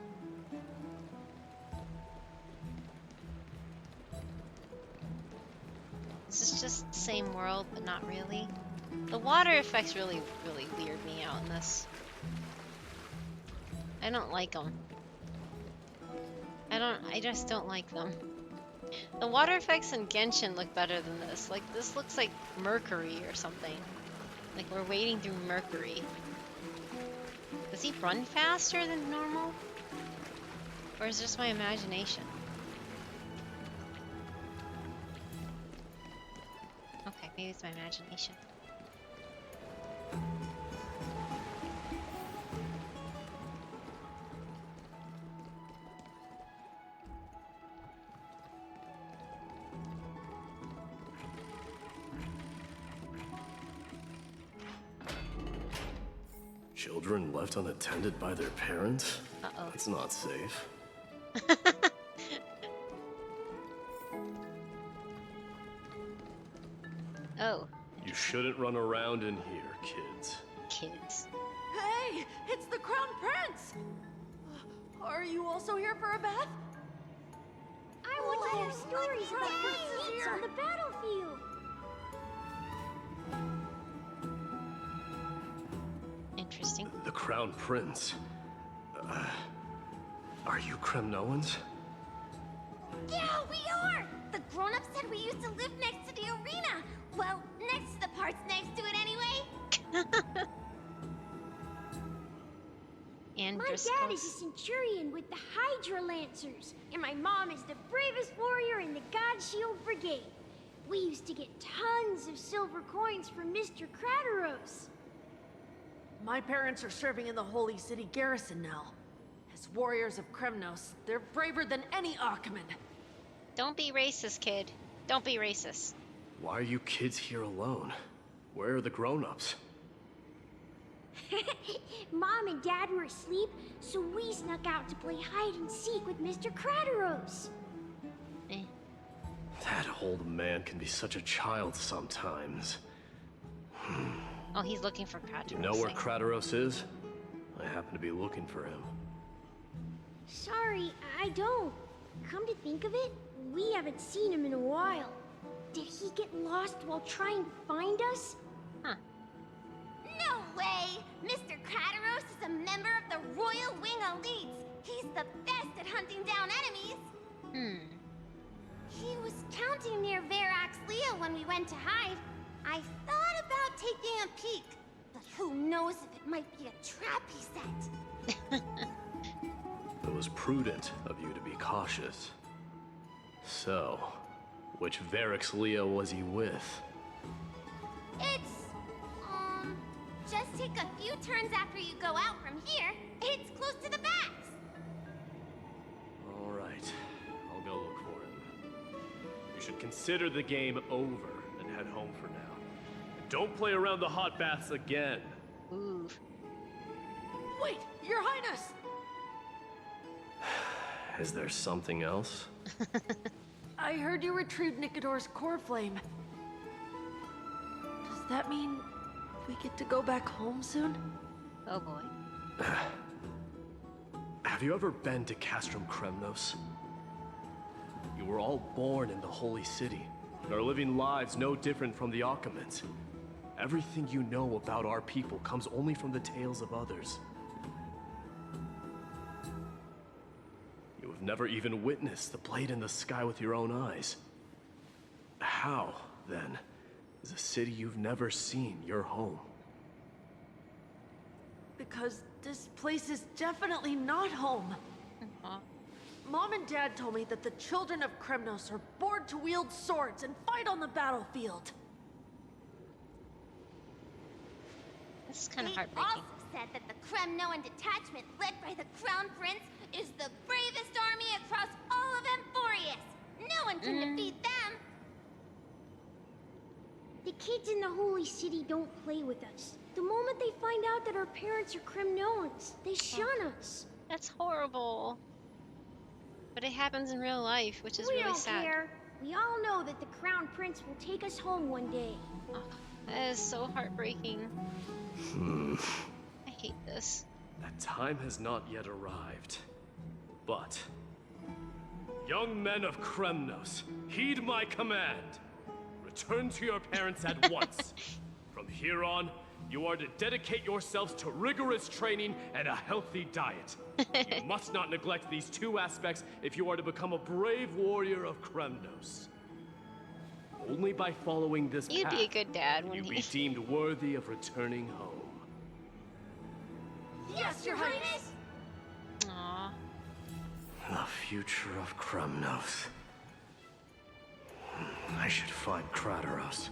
This is just the same world, but not really. The water effects really weird me out in this. I don't like them. I just don't like them. The water effects in Genshin look better than this. Like, this looks like Mercury or something. Like we're wading through Mercury. Does he run faster than normal? Or is it just my imagination? Okay, maybe it's my imagination. Children left unattended by their parents? Uh-oh. That's not safe. Oh. You shouldn't run around in here, kids. Kids. Hey, it's the Crown Prince! Are you also here for a bath? I want to hear stories about princes on the battlefield. Interesting. The Crown Prince. Are you Kremnoans? Yeah, we are! The grown-ups said we used to live next to the arena. Well, next to the parts next to it anyway. And my dad is a centurion with the Hydra Lancers, and my mom is the bravest warrior in the God Shield Brigade. We used to get tons of silver coins from Mr. Crateros. My parents are serving in the Holy City garrison now. As warriors of Kremnos, they're braver than any Achaemen. Don't be racist, kid. Don't be racist. Why are you kids here alone? Where are the grown-ups? Mom and Dad were asleep, so we snuck out to play hide and seek with Mr. Crateros. That old man can be such a child sometimes. Oh, he's looking for Crateros. You know where Crateros is? I happen to be looking for him. Sorry, I don't. Come to think of it, we haven't seen him in a while. Did he get lost while trying to find us? Huh. No way! Mr. Crateros is a member of the Royal Wing Elites. He's the best at hunting down enemies. He was counting near Verax Leo when we went to hide. I thought about taking a peek, but who knows if it might be a trap he set. It was prudent of you to be cautious. So, which Verax Leo was he with? It's, just take a few turns after you go out from here. It's close to the backs. All right, I'll go look for him. You should consider the game over and head home for now. And don't play around the hot baths again. Ooh. Wait, Your Highness! Is there something else? I heard you retrieved Nicodor's core flame. Does that mean we get to go back home soon? Oh boy. Have you ever been to Castrum Kremnos? You were all born in the Holy City, and are living lives no different from the Achaemens. Everything you know about our people comes only from the tales of others. You have never even witnessed the blade in the sky with your own eyes. How, then, is a city you've never seen your home? Because this place is definitely not home. Mom and Dad told me that the children of Kremnos are born to wield swords and fight on the battlefield. This is kind of They heartbreaking. also said that the Kremnoan detachment led by the Crown Prince is the bravest army across all of Amphorius. No one can defeat them. The kids in the Holy City don't play with us. The moment they find out that our parents are Kremnoans, they shun us. That's horrible. But it happens in real life, which is We really don't sad. care. We all know that the Crown Prince will take us home one day. Oh, that is so heartbreaking. I hate this. That time has not yet arrived. But, young men of Kremnos, heed my command. Return to your parents at once. From here on, you are to dedicate yourselves to rigorous training and a healthy diet. You must not neglect these two aspects if you are to become a brave warrior of Kremnos. Only by following this path, You'd be a good dad, will you wouldn't be he? deemed worthy of returning home. Yes, Your Highness! Aww. The future of Kremnos. I should find Krateros.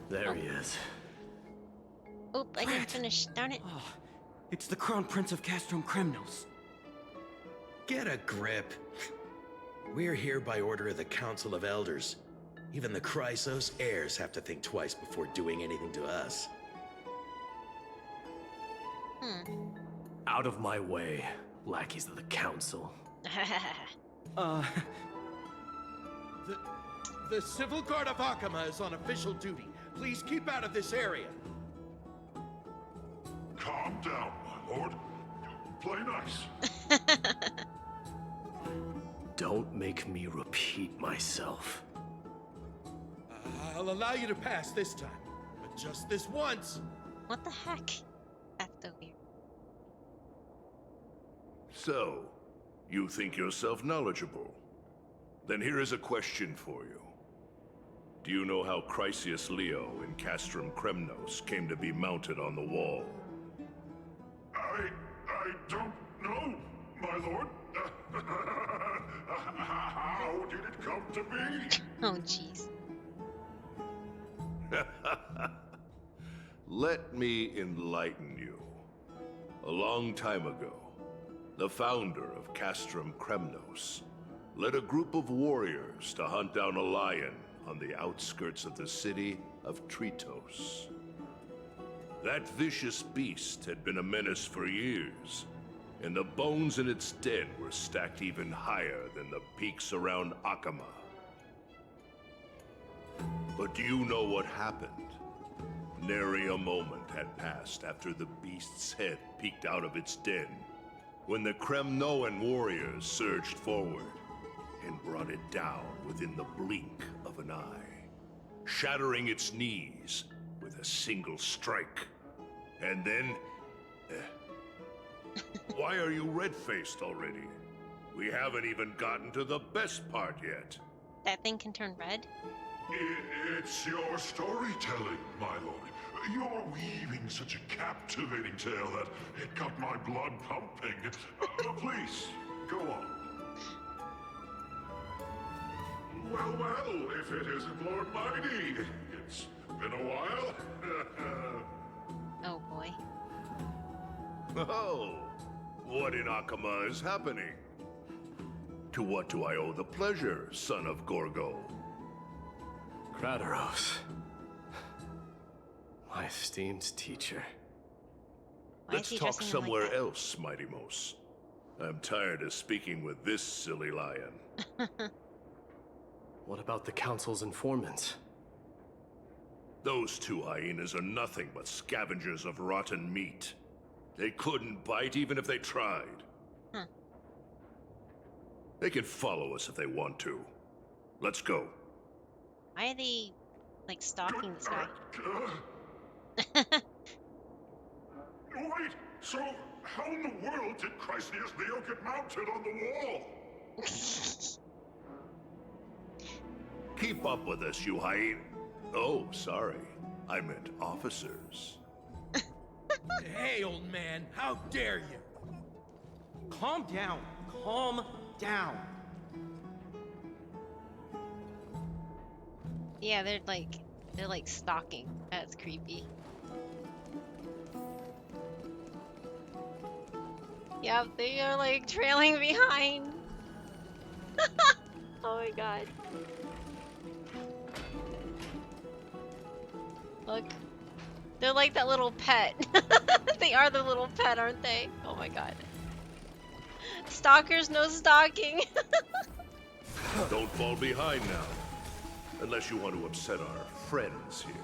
There he is. Oop, I didn't finish. Darn it. Oh, it's the Crown Prince of Castrum Kremnos. Get a grip. We're here by order of the Council of Elders. Even the Chrysos heirs have to think twice before doing anything to us. Out of my way, lackeys of the Council. The Civil Guard of Akama is on official duty. Please keep out of this area. Calm down, my lord. Play nice. Don't make me repeat myself. I'll allow you to pass this time, but just this once. What the heck? That's so weird. So, you think yourself knowledgeable? Then here is a question for you. Do you know how Chrysius Leo in Castrum Kremnos came to be mounted on the wall? I don't know, my lord. How did it come to be? Oh, jeez. Let me enlighten you. A long time ago, the founder of Castrum Kremnos led a group of warriors to hunt down a lion on the outskirts of the city of Tritos. That vicious beast had been a menace for years, and the bones in its den were stacked even higher than the peaks around Akama. But do you know what happened? Nary a moment had passed after the beast's head peeked out of its den, when the Kremnoan warriors surged forward and brought it down within the blink of an eye, shattering its knees with a single strike. And then... Why are you red-faced already? We haven't even gotten to the best part yet. That thing can turn red? It's your storytelling, my lord. You're weaving such a captivating tale that it got my blood pumping. Please, go on. Well, if it isn't Lord Mighty. It's been a while. Oh, boy. Oh, what in Akama is happening? To what do I owe the pleasure, son of Gorgo? Krateros. My esteemed teacher. Let's talk somewhere else, Mighty Mos. I'm tired of speaking with this silly lion. What about the Council's informants? Those two hyenas are nothing but scavengers of rotten meat. They couldn't bite even if they tried. They can follow us if they want to. Let's go. Why are they, like, stalking this guy? Wait, so how in the world did Chrysius Leo get mounted on the wall? Keep up with us, you hyena. Oh, sorry. I meant officers. Hey, old man, how dare you? Calm down. Calm down. Yeah, they're like stalking. That's creepy. Yep, they are like trailing behind. Oh my god. Look. They're like that little pet. They are the little pet, aren't they? Oh my god. Stalkers, no stalking. Don't fall behind now. Unless you want to upset our friends here.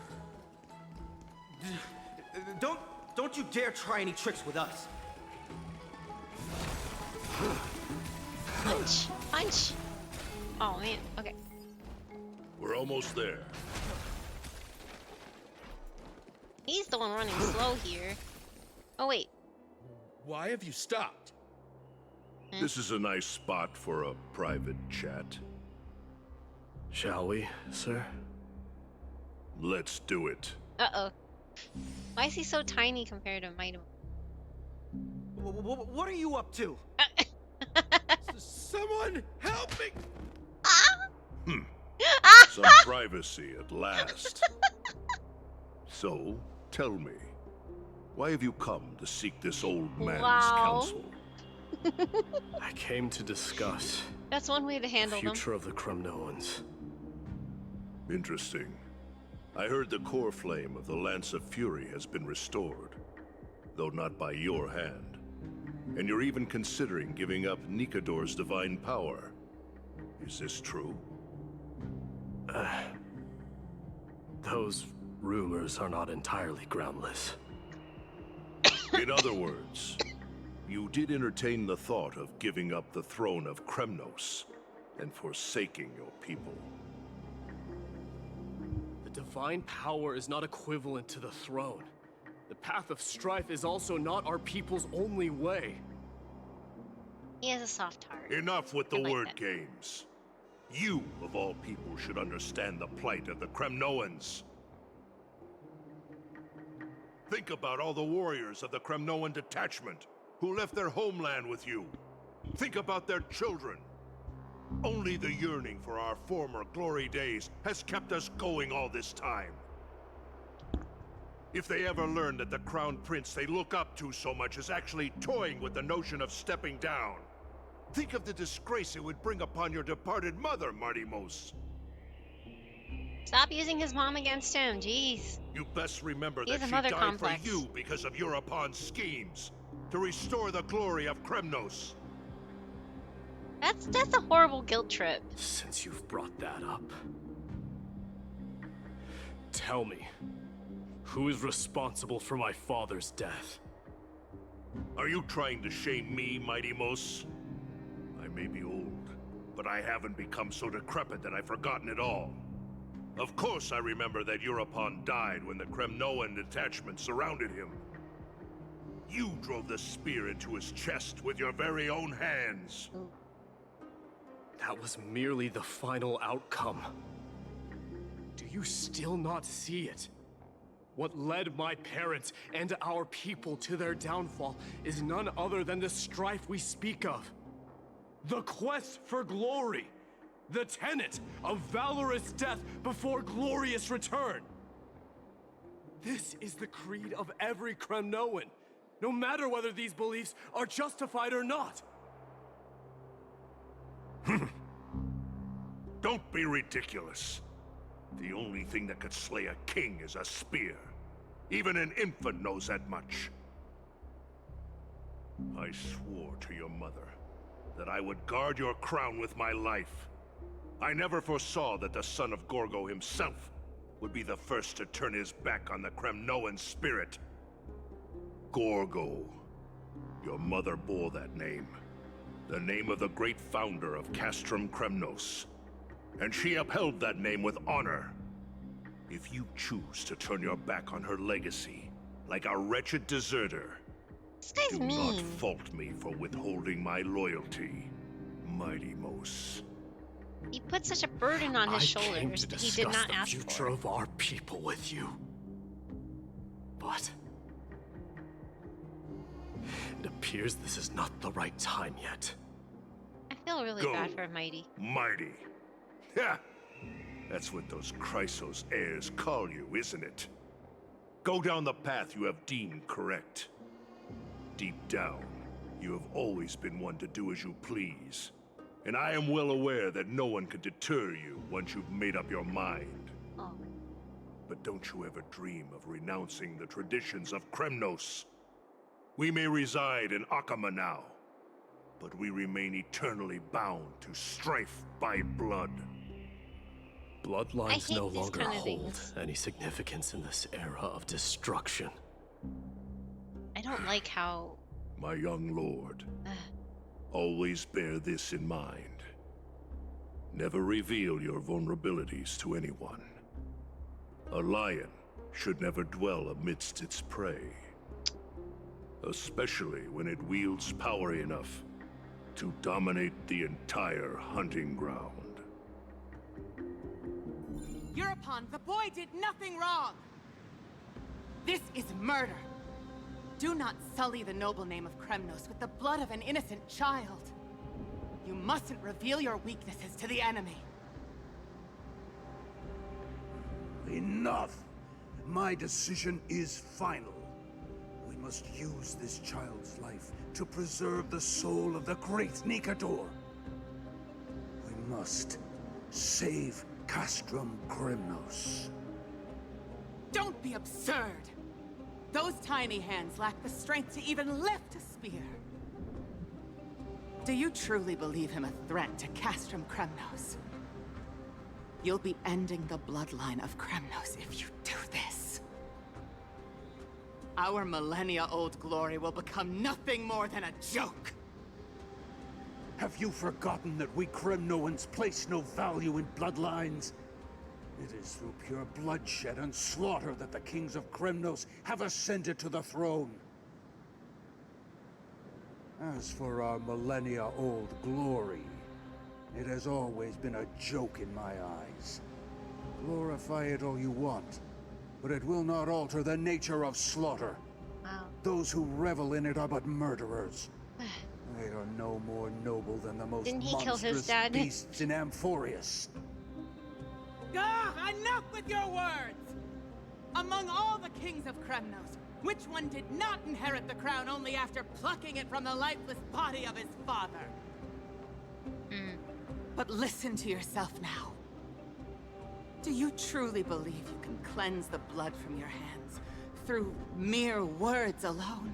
Don't you dare try any tricks with us. Punch! Punch! Oh man, okay. We're almost there. He's the one running slow here. Oh wait. Why have you stopped? This is a nice spot for a private chat. Shall we, sir? Let's do it. Uh-oh. Why is he so tiny compared to Mighty? What are you up to? Someone help me! Some privacy at last. So, tell me, why have you come to seek this old man's counsel? I came to discuss That's one way to the handle them. future of the Kremnoans. Interesting. I heard the core flame of the Lance of Fury has been restored, though not by your hand. And you're even considering giving up Nikador's divine power. Is this true? Those rumors are not entirely groundless. In other words, you did entertain the thought of giving up the throne of Kremnos and forsaking your people. The divine power is not equivalent to the throne. The path of strife is also not our people's only way. He has a soft heart. Enough with the I like word that. games. You, of all people, should understand the plight of the Kremnoans. Think about all the warriors of the Kremnoan detachment who left their homeland with you. Think about their children. Only the yearning for our former glory days has kept us going all this time. If they ever learn that the crown prince they look up to so much is actually toying with the notion of stepping down, think of the disgrace it would bring upon your departed mother, Martimos. Stop using his mom against him, jeez. You best remember He that has a she mother died complex. for you because of Europon's schemes to restore the glory of Kremnos. That's a horrible guilt trip. Since you've brought that up, tell me, who is responsible for my father's death? Are you trying to shame me, Martimos? I may be old, but I haven't become so decrepit that I've forgotten it all. Of course I remember that Europon died when the Kremnoan detachment surrounded him. You drove the spear into his chest with your very own hands. That was merely the final outcome. Do you still not see it? What led my parents and our people to their downfall is none other than the strife we speak of. The quest for glory. The tenet of valorous death before glorious return. This is the creed of every Kremnoan, no matter whether these beliefs are justified or not. Don't be ridiculous. The only thing that could slay a king is a spear. Even an infant knows that much. I swore to your mother that I would guard your crown with my life. I never foresaw that the son of Gorgo himself would be the first to turn his back on the Kremnoan spirit. Gorgo. Your mother bore that name. The name of the great founder of Castrum Kremnos. And she upheld that name with honor. If you choose to turn your back on her legacy, like a wretched deserter, do not fault me for withholding my loyalty, Martimos. He put such a burden on his I shoulders came to that he did discuss not the ask future for. of our people with you. But it appears this is not the right time yet. I feel really Go. bad for Mighty. Mighty. Ha! That's what those Chrysos heirs call you, isn't it? Go down the path you have deemed correct. Deep down, You have always been one to do as you please. And I am well aware that no one can deter you once you've made up your mind. Oh. But don't you ever dream of renouncing the traditions of Kremnos. We may reside in Akama now, but we remain eternally bound to strife by blood. Bloodlines no these longer kind of hold things. any significance in this era of destruction. I don't like how. My young lord, always bear this in mind. Never reveal your vulnerabilities to anyone. A lion should never dwell amidst its prey, especially when it wields power enough to dominate the entire hunting ground. Eurupon, the boy did nothing wrong! This is murder! Do not sully the noble name of Kremnos with the blood of an innocent child. You mustn't reveal your weaknesses to the enemy. Enough! My decision is final. We must use this child's life to preserve the soul of the great Nikador. We must save Castrum Kremnos. Don't be absurd! Those tiny hands lack the strength to even lift a spear. Do you truly believe him a threat to Castrum Kremnos? You'll be ending the bloodline of Kremnos if you do this. Our millennia-old glory will become nothing more than a joke. Have you forgotten that we Kremnoans place no value in bloodlines? It is through pure bloodshed and slaughter that the kings of Kremnos have ascended to the throne. As for our millennia-old glory, it has always been a joke in my eyes. Glorify it all you want, but it will not alter the nature of slaughter. Wow. Those who revel in it are but murderers. They are no more noble than the most Didn't he kill his monstrous dad? beasts in Amphorius. Ah, enough with your words! Among all the kings of Kremnos, which one did not inherit the crown only after plucking it from the lifeless body of his father? But listen to yourself now. Do you truly believe you can cleanse the blood from your hands through mere words alone?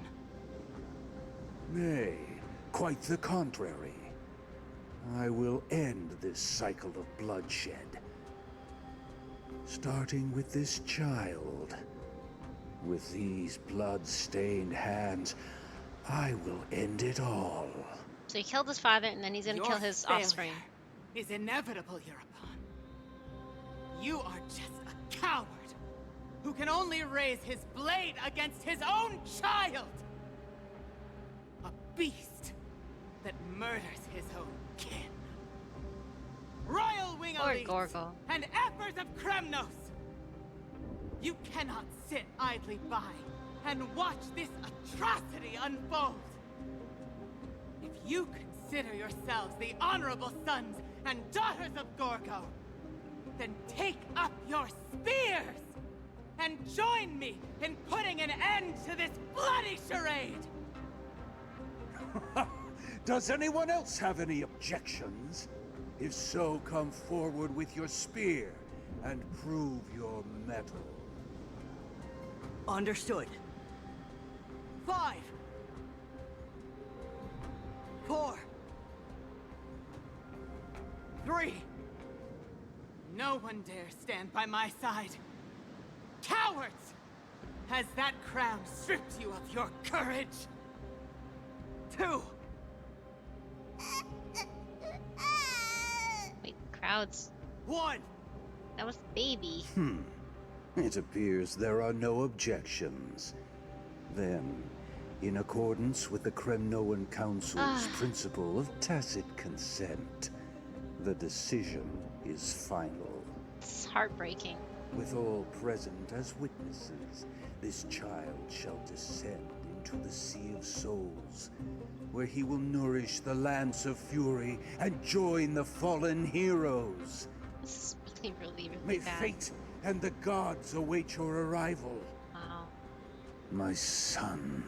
Nay, quite the contrary. I will end this cycle of bloodshed. Starting with this child. With these blood-stained hands, I will end it all. So he killed his father, and then he's gonna kill his offspring. Is inevitable, Eurupon. You are just a coward who can only raise his blade against his own child. A beast that murders his own kin. Royal wing Poor elites Gorgo. and ephors of Kremnos. You cannot sit idly by and watch this atrocity unfold. If you consider yourselves the honorable sons and daughters of Gorgo, then take up your spears and join me in putting an end to this bloody charade. Does anyone else have any objections? If so, come forward with your spear and prove your mettle. Understood. 5, 4, 3. No one dare stand by my side. Cowards! Has that crown stripped you of your courage? 2. Wait, crowds. 1. That was baby. It appears there are no objections. Then, in accordance with the Kremnoan Council's principle of tacit consent, the decision is final. It's heartbreaking. With all present as witnesses, this child shall descend into the Sea of Souls, where he will nourish the Lance of Fury and join the fallen heroes. This is really May bad. fate and the gods await your arrival. Wow. My son.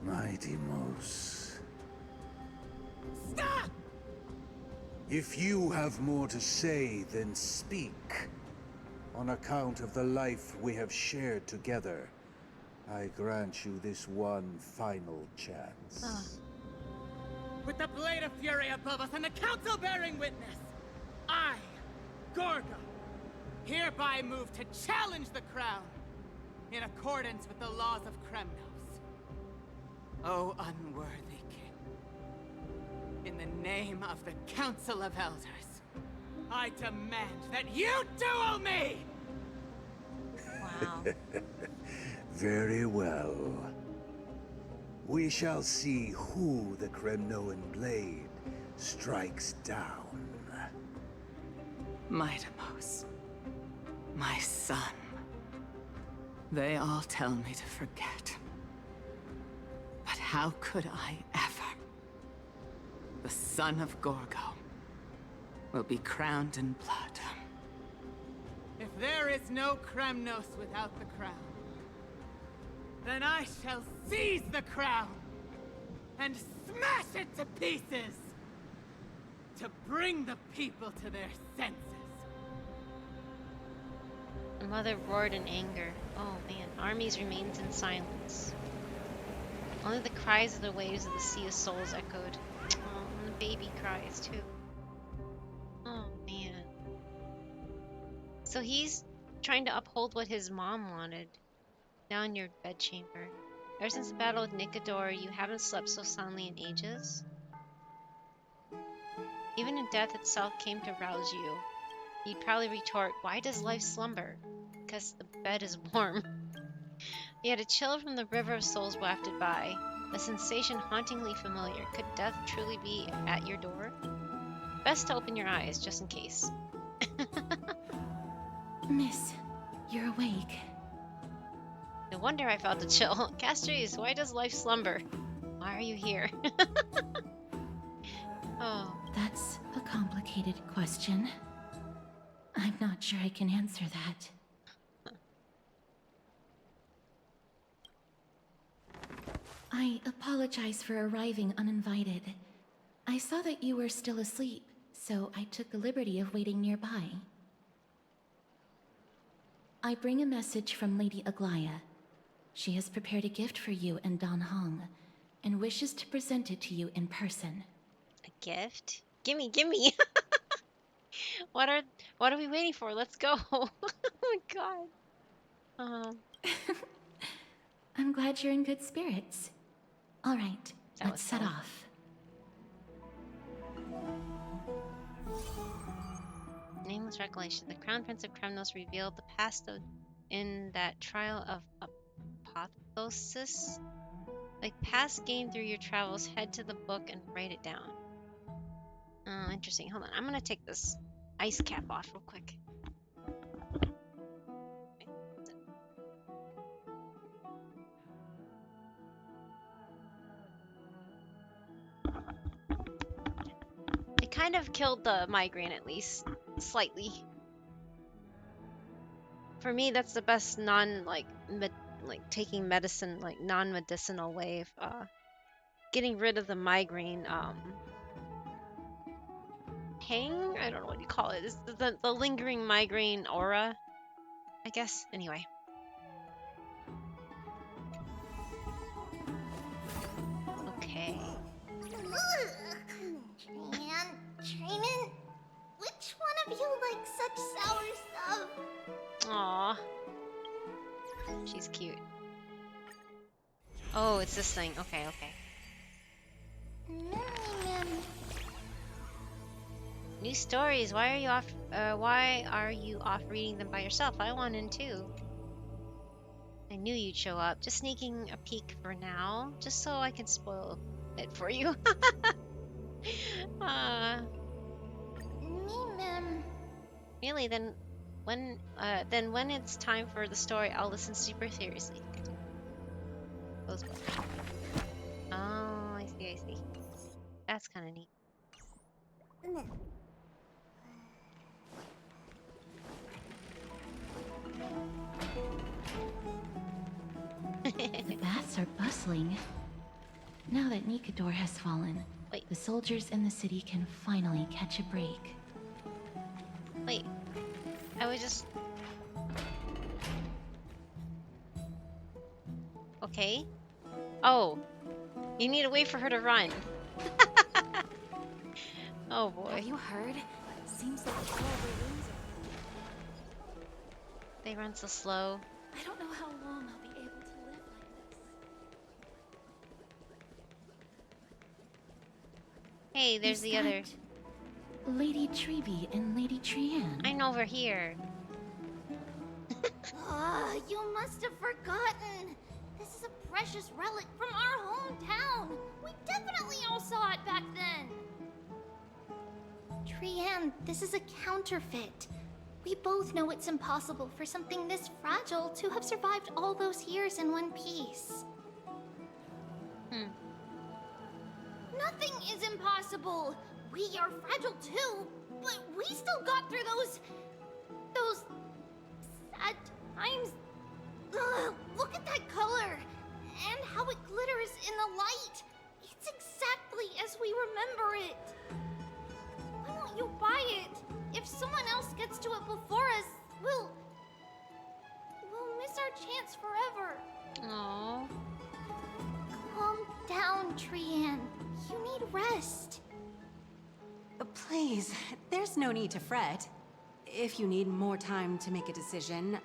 Mighty Mos. Stop! If you have more to say, then speak. On account of the life we have shared together, I grant you this one final chance. With the blade of fury above us and the council bearing witness, I, Gorgo, hereby move to challenge the crown in accordance with the laws of Kremnos. O unworthy king, in the name of the Council of Elders, I demand that you duel me! Wow. Very well. We shall see who the Kremnoan blade strikes down. Mighty Mos, my son. They all tell me to forget. But how could I ever? The son of Gorgo will be crowned in blood. If there is no Kremnos without the crown, then I shall seize the crown and smash it to pieces to bring the people to their senses. The mother roared in anger. Oh man, armies remained in silence. Only the cries of the waves of the Sea of Souls echoed. Oh, and the baby cries too. Oh man. So he's trying to uphold what his mom wanted. Now in your bedchamber. Ever since the battle with Nicador, you haven't slept so soundly in ages? Even if death itself came to rouse you, you'd probably retort, why does life slumber? Because the bed is warm. Yet a chill from the river of souls wafted by, a sensation hauntingly familiar. Could death truly be at your door? Best to open your eyes, just in case. Miss, you're awake. No wonder I felt a chill. Castries, why does life slumber? Why are you here? Oh. That's a complicated question. I'm not sure I can answer that. I apologize for arriving uninvited. I saw that you were still asleep, so I took the liberty of waiting nearby. I bring a message from Lady Aglaya. She has prepared a gift for you and Dan Hong, and wishes to present it to you in person. A gift? Gimme, gimme! What are we waiting for? Let's go! Oh my god. I'm glad you're in good spirits. All right, let's set off. Nameless recollection. The Crown Prince of Kremnos revealed the past in that trial of apotheosis. Like past gain through your travels, head to the book and write it down. Oh, interesting. Hold on. I'm gonna take this ice cap off real quick. It kind of killed the migraine, at least slightly. For me, that's the best taking medicine, like non-medicinal way of getting rid of the migraine pang? I don't know what you call it. It's the lingering migraine aura, I guess. Anyway. Okay. Training? Which one of you likes such sour stuff? Aww. She's cute. Oh, it's this thing. Okay, okay. New stories. Why are you off reading them by yourself? I want in too. I knew you'd show up. Just sneaking a peek for now, just so I can spoil it for you. Really? Then when it's time for the story, I'll listen super seriously. Close book. Oh, I see. That's kind of neat. The baths are bustling. Now that Nikador has fallen, the soldiers in the city can finally catch a break. Wait. I was just... Okay. Oh. You need to wait for her to run. Oh boy. Have you heard? Seems like all the rooms are... They run so slow. I don't know how long I'll be able to live like this. Hey, there's the other. Lady Treby and Lady Trianne. I know over here. You must have forgotten. This is a precious relic from our hometown. We definitely all saw it back then. Trianne, this is a counterfeit. We both know it's impossible for something this fragile to have survived all those years in one piece. Nothing is impossible. We are fragile too, but we still got through those sad times. Ugh, look at that color and how it glitters in the light. It's exactly as we remember it. Why won't you buy it? If someone else gets to it before us, we'll miss our chance forever. Aww. Calm down, Trianne. You need rest. Please, there's no need to fret. If you need more time to make a decision,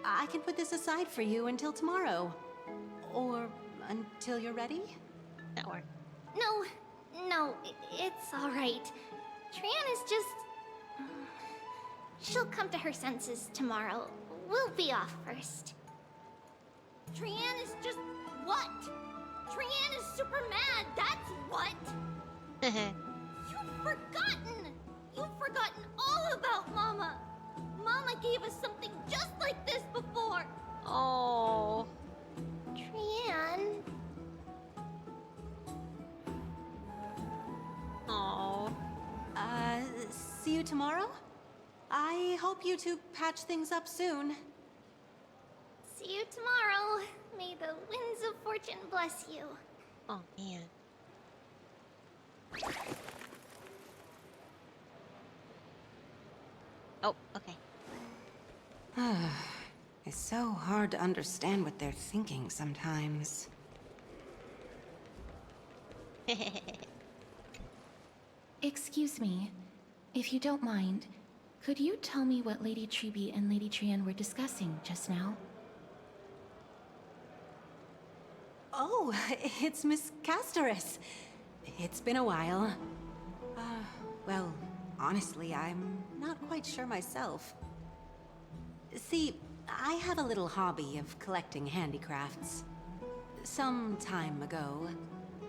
I can put this aside for you until tomorrow. Or until you're ready? That works. No, it's all right. Trianne is just... She'll come to her senses tomorrow. We'll be off first. Trianne is just... what? Trianne is super mad, that's what! You've forgotten! You've forgotten all about Mama! Mama gave us something just like this before! Oh. Trianne... Oh. See you tomorrow? I hope you two patch things up soon. See you tomorrow. May the winds of fortune bless you. Oh, man. Oh, okay. It's so hard to understand what they're thinking sometimes. Excuse me, if you don't mind, could you tell me what Lady Treby and Lady Trianne were discussing just now? Oh, it's Miss Castoris. It's been a while. Well, honestly, I'm not quite sure myself. See, I have a little hobby of collecting handicrafts. Some time ago,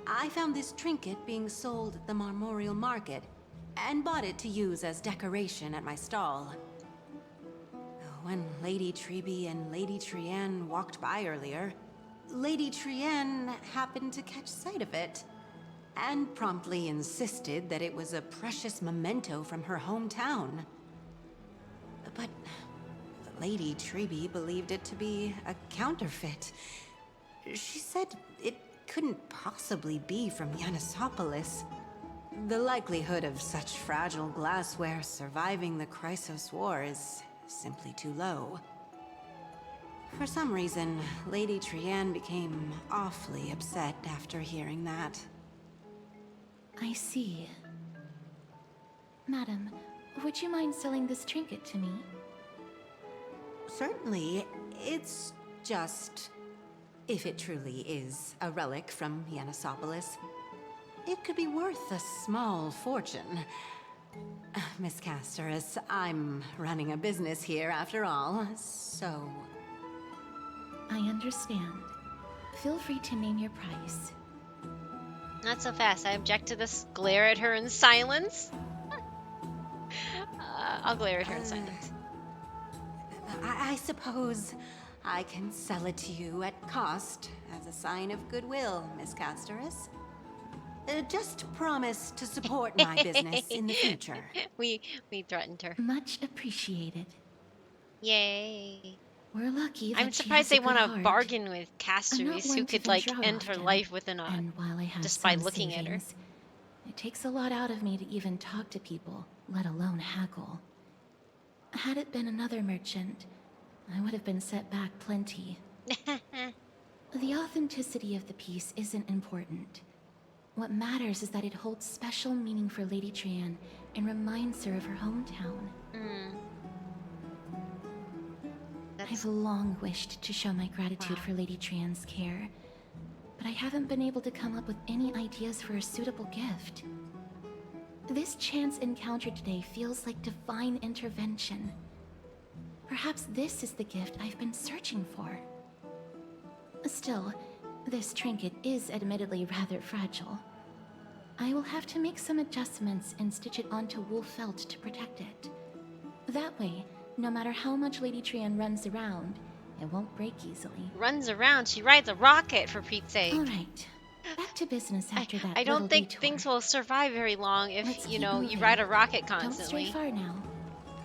I found this trinket being sold at the Marmorial Market, and bought it to use as decoration at my stall. When Lady Treby and Lady Trianne walked by earlier, Lady Trianne happened to catch sight of it, and promptly insisted that it was a precious memento from her hometown. But Lady Treby believed it to be a counterfeit. She said it couldn't possibly be from Yanisopolis. The likelihood of such fragile glassware surviving the Chrysos War is simply too low. For some reason, Lady Trianne became awfully upset after hearing that. I see. Madam, would you mind selling this trinket to me? Certainly. It's just... if it truly is a relic from Yanisopolis, it could be worth a small fortune. Miss Castoris, I'm running a business here after all, so... I understand. Feel free to name your price. Not so fast. I object to this. Glare at her in silence. I'll glare at her in silence. I suppose I can sell it to you at cost as a sign of goodwill, Miss Castoris. Just promise to support my business in the future. We threatened her. Much appreciated. Yay. We're lucky that I'm she surprised has a they good want to heart. bargain with I'm not Caceres, one who to could like venture out end her often, life within and while I have just by some looking at her. savings, it takes a lot out of me to even talk to people, let alone haggle. Had it been another merchant, I would have been set back plenty. The authenticity of the piece isn't important. What matters is that it holds special meaning for Lady Trian and reminds her of her hometown. I've long wished to show my gratitude for Lady Trian's care, but I haven't been able to come up with any ideas for a suitable gift. This chance encounter today feels like divine intervention. Perhaps this is the gift I've been searching for. Still, this trinket is admittedly rather fragile. I will have to make some adjustments and stitch it onto wool felt to protect it. That way, no matter how much Lady Trian runs around, it won't break easily. Runs around? She rides a rocket, for Pete's sake. Alright, back to business after that I don't little think detour. things will survive very long if, Let's you keep know, you moving. ride a rocket constantly. Don't stray far now.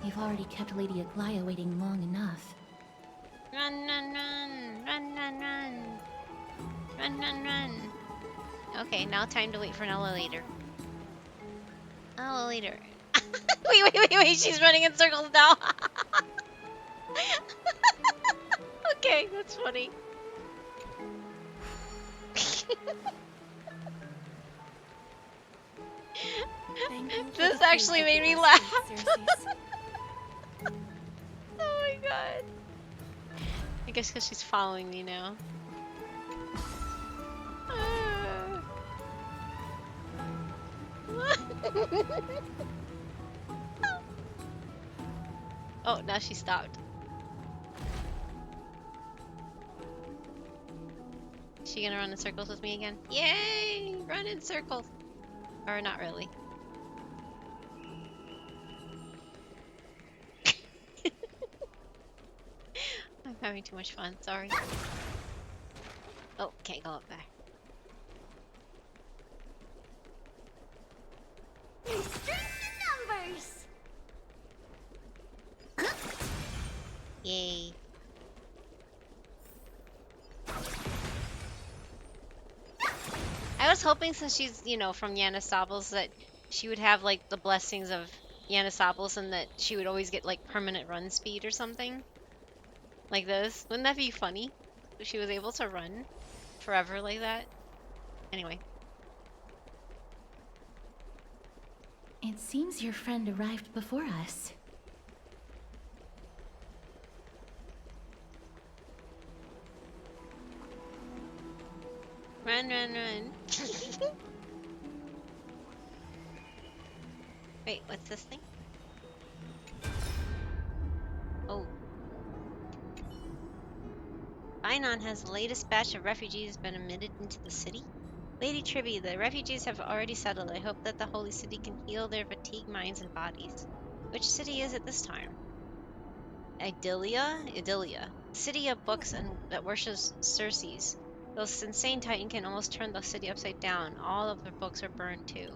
You've already kept Lady Aglaya waiting long enough. Run, run, run, run, run, run. Run, run, run. Okay, now time to wait for an elevator. Elevator. wait, she's running in circles now. Okay, that's funny. This actually made me laugh. Oh my god. I guess because she's following me now. Oh, now she stopped. Is she gonna run in circles with me again? Yay! Run in circles! Or not really. I'm having too much fun, sorry. Oh, can't go up there. Numbers. Yay. I was hoping, since she's, you know, from Yanisabels, that she would have like the blessings of Yanisabels and that she would always get like permanent run speed or something. Like this. Wouldn't that be funny? If she was able to run forever like that. Anyway. It seems your friend arrived before us. Run, run, run. Wait, what's this thing? Oh. Bainon has the latest batch of refugees been admitted into the city? Lady Tribby, the refugees have already settled. I hope that the holy city can heal their fatigued minds and bodies. Which city is it this time? Idilia. City of books and that worships Circes. Those insane titan can almost turn the city upside down. All of their books are burned too.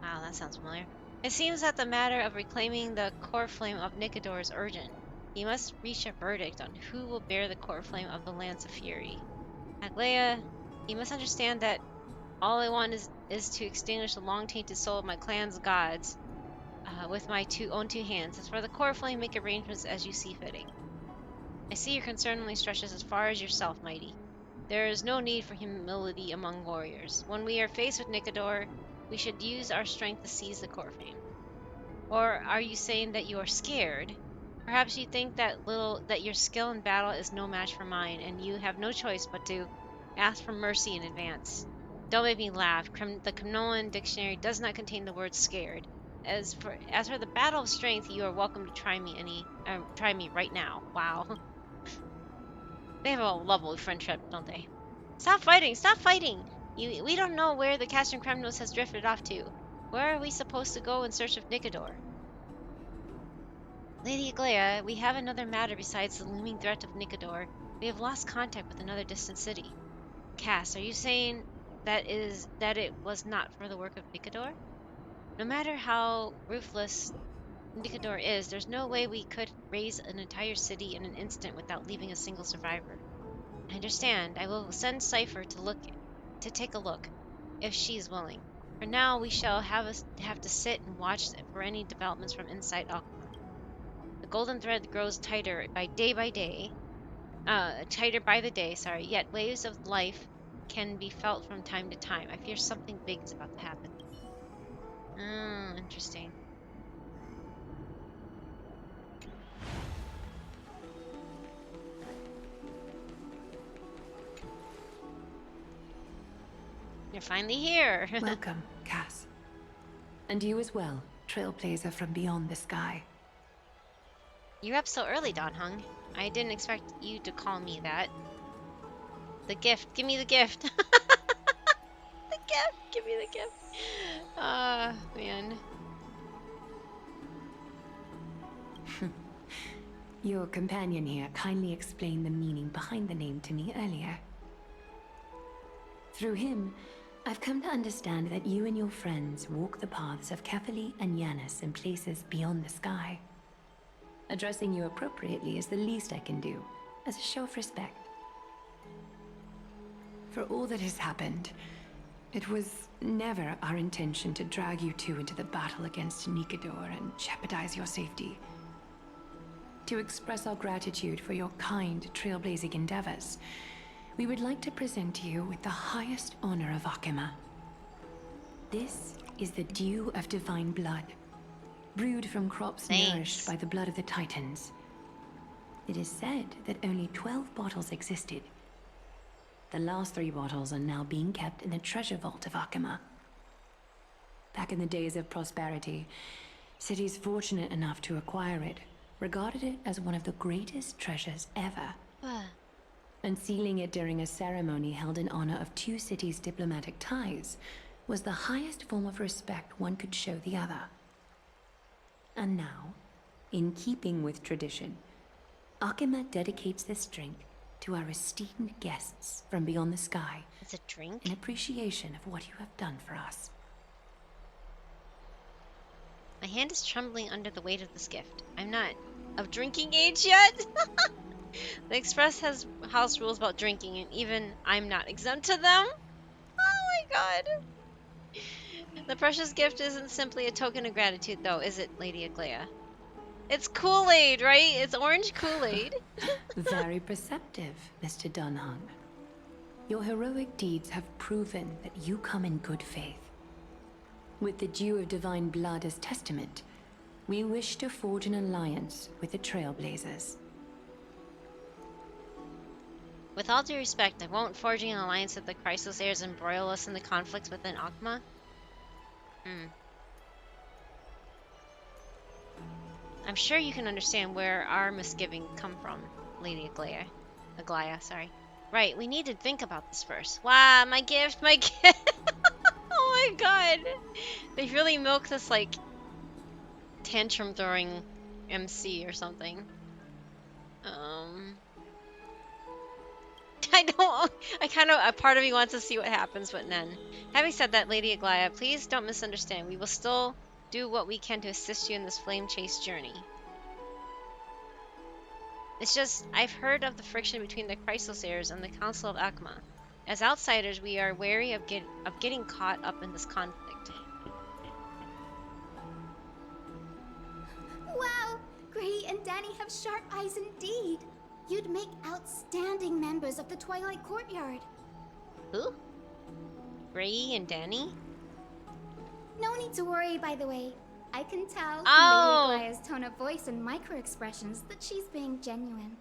Wow, that sounds familiar. It seems that the matter of reclaiming the core flame of Nicodor is urgent. He must reach a verdict on who will bear the core flame of the Lance of Fury. Aglaya, you must understand that all I want is to extinguish the long-tainted soul of my clan's gods with my own two hands. As for the core flame, make arrangements as you see fitting. I see your concern only stretches as far as yourself, mighty. There is no need for humility among warriors. When we are faced with Nicodor, we should use our strength to seize the core flame. Or are you saying that you are scared? Perhaps you think that your skill in battle is no match for mine, and you have no choice but to ask for mercy in advance. Don't make me laugh. The Camnoan dictionary does not contain the word scared. As for the battle of strength, you are welcome to try me right now. Wow. They have a lovely friendship, don't they? Stop fighting! Stop fighting! We don't know where the Castron Kremnos has drifted off to. Where are we supposed to go in search of Nicodor? Lady Aglaya, we have another matter besides the looming threat of Nicodor. We have lost contact with another distant city. Cass, are you saying that it was not for the work of Nicodor? No matter how ruthless Indicador is, there's no way we could raise an entire city in an instant without leaving a single survivor. I understand. I will send Cypher to take a look, if she is willing. For now, we shall have to sit and watch for any developments from inside Akuma. The golden thread grows tighter by day, tighter by the day, sorry, yet waves of life can be felt from time to time. I fear something big is about to happen. Interesting. You're finally here. Welcome, Cass. And you as well, trailblazer from beyond the sky. You're up so early, Don Hung. I didn't expect you to call me that. The gift. Give me the gift. The gift. Give me the gift. Man. Your companion here kindly explained the meaning behind the name to me earlier. Through him, I've come to understand that you and your friends walk the paths of Kefali and Yanis in places beyond the sky. Addressing you appropriately is the least I can do, as a show of respect. For all that has happened, it was never our intention to drag you two into the battle against Nikador and jeopardize your safety. To express our gratitude for your kind, trailblazing endeavors, we would like to present to you with the highest honor of Akuma. This is the dew of divine blood, brewed from crops nourished by the blood of the Titans. It is said that only 12 bottles existed. The last 3 bottles are now being kept in the treasure vault of Akuma. Back in the days of prosperity, cities fortunate enough to acquire it regarded it as one of the greatest treasures ever. Unsealing it during a ceremony held in honor of 2 cities' diplomatic ties was the highest form of respect one could show the other. And now, in keeping with tradition, Akuma dedicates this drink to our esteemed guests from beyond the sky. It's a drink? In appreciation of what you have done for us. My hand is trembling under the weight of this gift. I'm not of drinking age yet. The Express has house rules about drinking, and even I'm not exempt to them. Oh my god. The precious gift isn't simply a token of gratitude, though, is it, Lady Aglaya? It's Kool-Aid, right? It's orange Kool-Aid. Very perceptive, Mr. Dunhung. Your heroic deeds have proven that you come in good faith. With the dew of divine blood as testament, we wish to forge an alliance with the Trailblazers. With all due respect, I won't forging an alliance with the Chrysos heirs embroil us in the conflicts within Akuma. I'm sure you can understand where our misgivings come from, Lady Aglaya, sorry. Right, we need to think about this first. Wow, my gift! Oh my god! They really milk this, like, tantrum-throwing MC or something. A part of me wants to see what happens, but none. Having said that, Lady Aglaya, please don't misunderstand. We will still do what we can to assist you in this flame chase journey. It's just, I've heard of the friction between the Chrysos heirs and the Council of Akuma. As outsiders, we are wary of getting caught up in this conflict. Wow! Gray and Danny have sharp eyes indeed. You'd make outstanding members of the Twilight Courtyard. Who? Gray and Danny? No need to worry, by the way. I can tell Oh! from Lady Aglaya's tone of voice and micro-expressions that she's being genuine.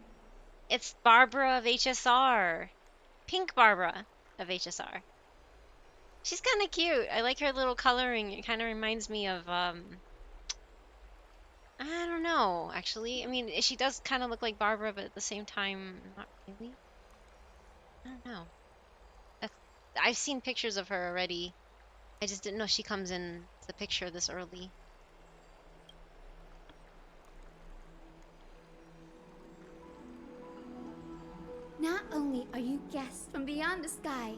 It's Barbara of HSR. Pink Barbara of HSR. She's kind of cute. I like her little coloring. It kind of reminds me of, I don't know, actually. I mean, she does kind of look like Barbara, but at the same time, not really. I don't know. I've seen pictures of her already. I just didn't know she comes in the picture this early. Not only are you guests from beyond the sky,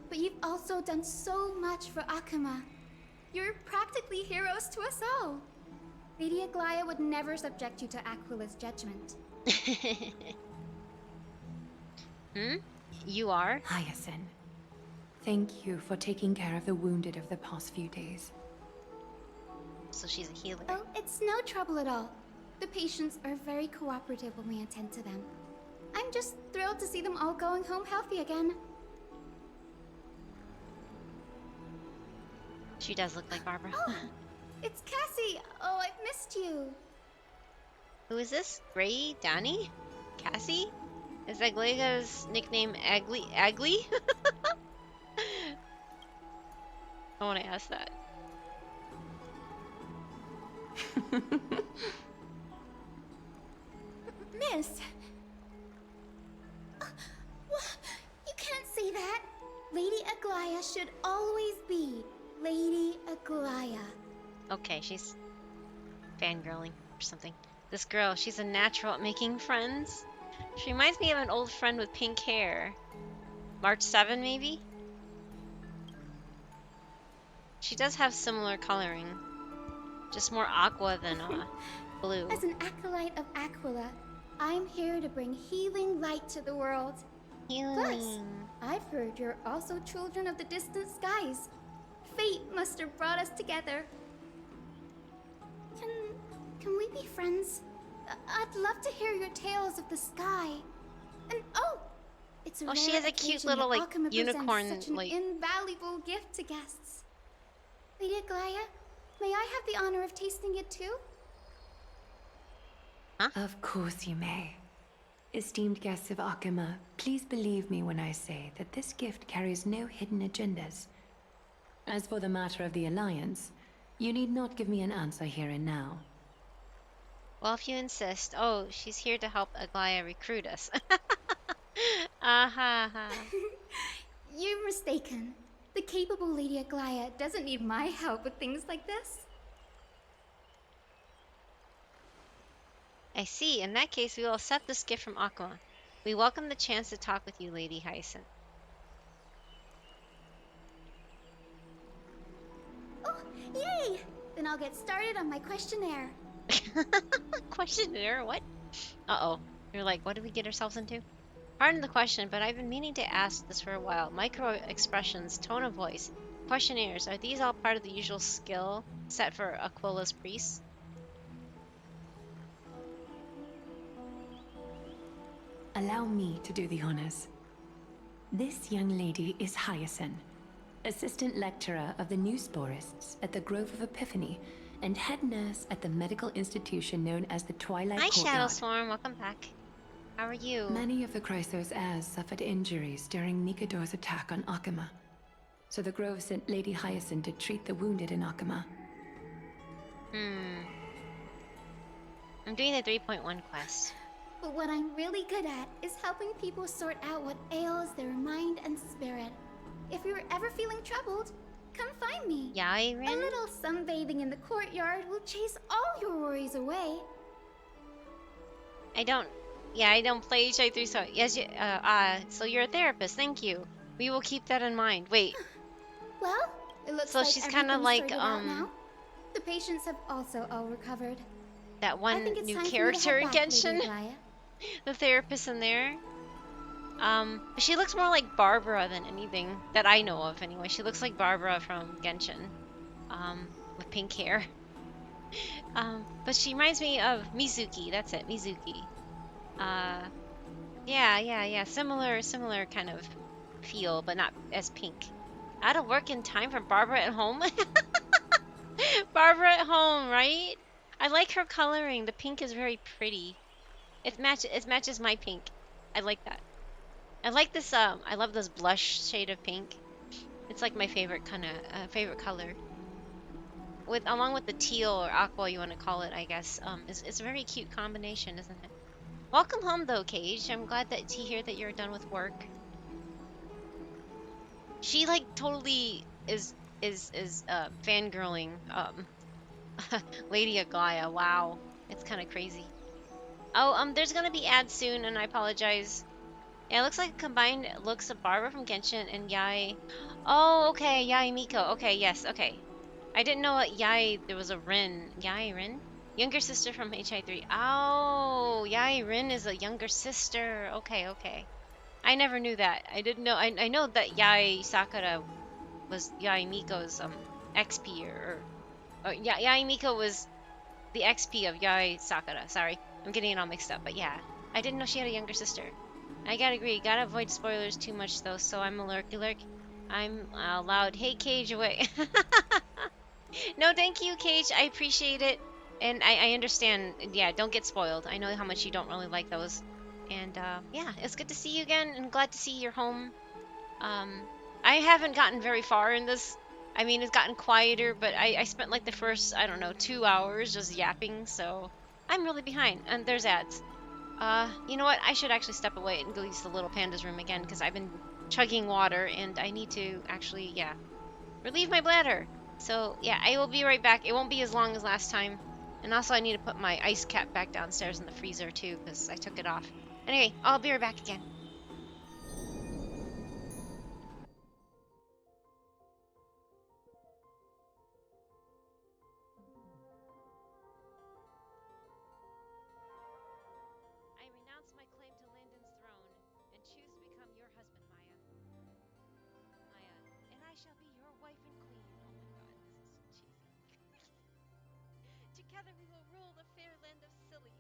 but you've also done so much for Akuma. You're practically heroes to us all. Lady Aglaya would never subject you to Aquila's judgment. Hmm? You are? Hyacinth, thank you for taking care of the wounded of the past few days. So she's a healer. Oh, it's no trouble at all. The patients are very cooperative when we attend to them. I'm just thrilled to see them all going home healthy again. She does look like Barbara. Oh, it's Cassie! Oh, I've missed you. Who is this? Ray? Danny? Cassie? Is Aglega's nickname Agli? Agli? I want to ask that. Miss! You can't say that! Lady Aglaya should always be Lady Aglaya. Okay, she's fangirling or something. This girl, she's a natural at making friends. She reminds me of an old friend with pink hair. March 7, maybe? She does have similar coloring. Just more aqua than blue. As an acolyte of Aquila, I'm here to bring healing light to the world. Healing. Plus, I've heard you're also children of the distant skies. Fate must have brought us together. Can we be friends? I'd love to hear your tales of the sky. And oh, it's a Oh, she rare has a cute occasion little that like Alchema unicorn presents such an like. invaluable gift to guests. Lady Aglaya, may I have the honor of tasting it too? Huh? Of course you may. Esteemed guests of Akima, please believe me when I say that this gift carries no hidden agendas. As for the matter of the Alliance, you need not give me an answer here and now. Well, if you insist. Oh, she's here to help Aglaya recruit us. You're mistaken. The capable Lady Aglaya doesn't need my help with things like this. I see. In that case, we will accept this gift from Aqua. We welcome the chance to talk with you, Lady Hyacinth. Oh, yay! Then I'll get started on my questionnaire. Questionnaire? What? Uh-oh. You're like, what did we get ourselves into? Pardon the question, but I've been meaning to ask this for a while. Micro-expressions, tone of voice, questionnaires, are these all part of the usual skill set for Aquila's priests? Allow me to do the honors. This young lady is Hyacinth, assistant lecturer of the new sporists at the Grove of Epiphany and head nurse at the medical institution known as the Twilight Hi, Courtyard. Shadowstorm. Welcome back. How are you? Many of the Chrysos heirs suffered injuries during Nikador's attack on Akima, so the Grove sent Lady Hyacinth to treat the wounded in Akima. I'm doing the 3.1 quest. But what I'm really good at is helping people sort out what ails their mind and spirit. If you're ever feeling troubled, come find me. Yairin? A little sunbathing in the courtyard will chase all your worries away. I don't play HI3, so yes, so you're a therapist. Thank you. We will keep that in mind. Wait. Well, it looks so like she's kind of like everything's sorted out now. The patients have also all recovered. That one new character in Genshin. The therapist in there. She looks more like Barbara than anything that I know of anyway. She looks like Barbara from Genshin. With pink hair. But she reminds me of Mizuki. That's it, Mizuki. Yeah. Similar kind of feel, but not as pink. Out of work in time for Barbara at home? Barbara at home, right? I like her coloring. The pink is very pretty. It matches my pink. I like that. I like this, I love this blush shade of pink. It's like my favorite favorite color. Along with the teal or aqua, you want to call it, I guess. It's a very cute combination, isn't it? Welcome home, though, Cage. I'm glad to hear that you're done with work. She like totally is fangirling Lady Aglaya. Wow, it's kind of crazy. Oh, there's gonna be ads soon, and I apologize. Yeah, it looks like a combined looks of Barbara from Genshin and Yai. Oh, okay, Yai Miko. Okay, yes, okay. I didn't know what Yai, there was a Rin. Yai Rin? Younger sister from HI3. Oh, Yai Rin is a younger sister. Okay, okay. I never knew that. I didn't know. I know that Yai Sakura was Yai Miko's XP or yeah, Yai Miko was the XP of Yai Sakura. Sorry, I'm getting it all mixed up. But yeah, I didn't know she had a younger sister. I gotta agree. Gotta avoid spoilers too much though. So I'm a lurky lurk. I'm loud. Hey Cage, away. No, thank you, Cage. I appreciate it, and I understand. Yeah, don't get spoiled. I know how much you don't really like those, and yeah, it's good to see you again, and glad to see you're home. I haven't gotten very far in this. I mean, it's gotten quieter, but I spent like the first, I don't know, 2 hours just yapping, so I'm really behind. And there's ads. You know what? I should actually step away and go use the little panda's room again because I've been chugging water and I need to actually, yeah, relieve my bladder. So yeah, I will be right back. It won't be as long as last time. And also I need to put my ice cap back downstairs in the freezer too because I took it off. Anyway, I'll be right back again. I renounce my claim to Landon's throne and choose to become your husband, Maya. Maya, and I shall be your wife and queen. Oh my god, this is cheesy. Together we will rule the fair land of Silly.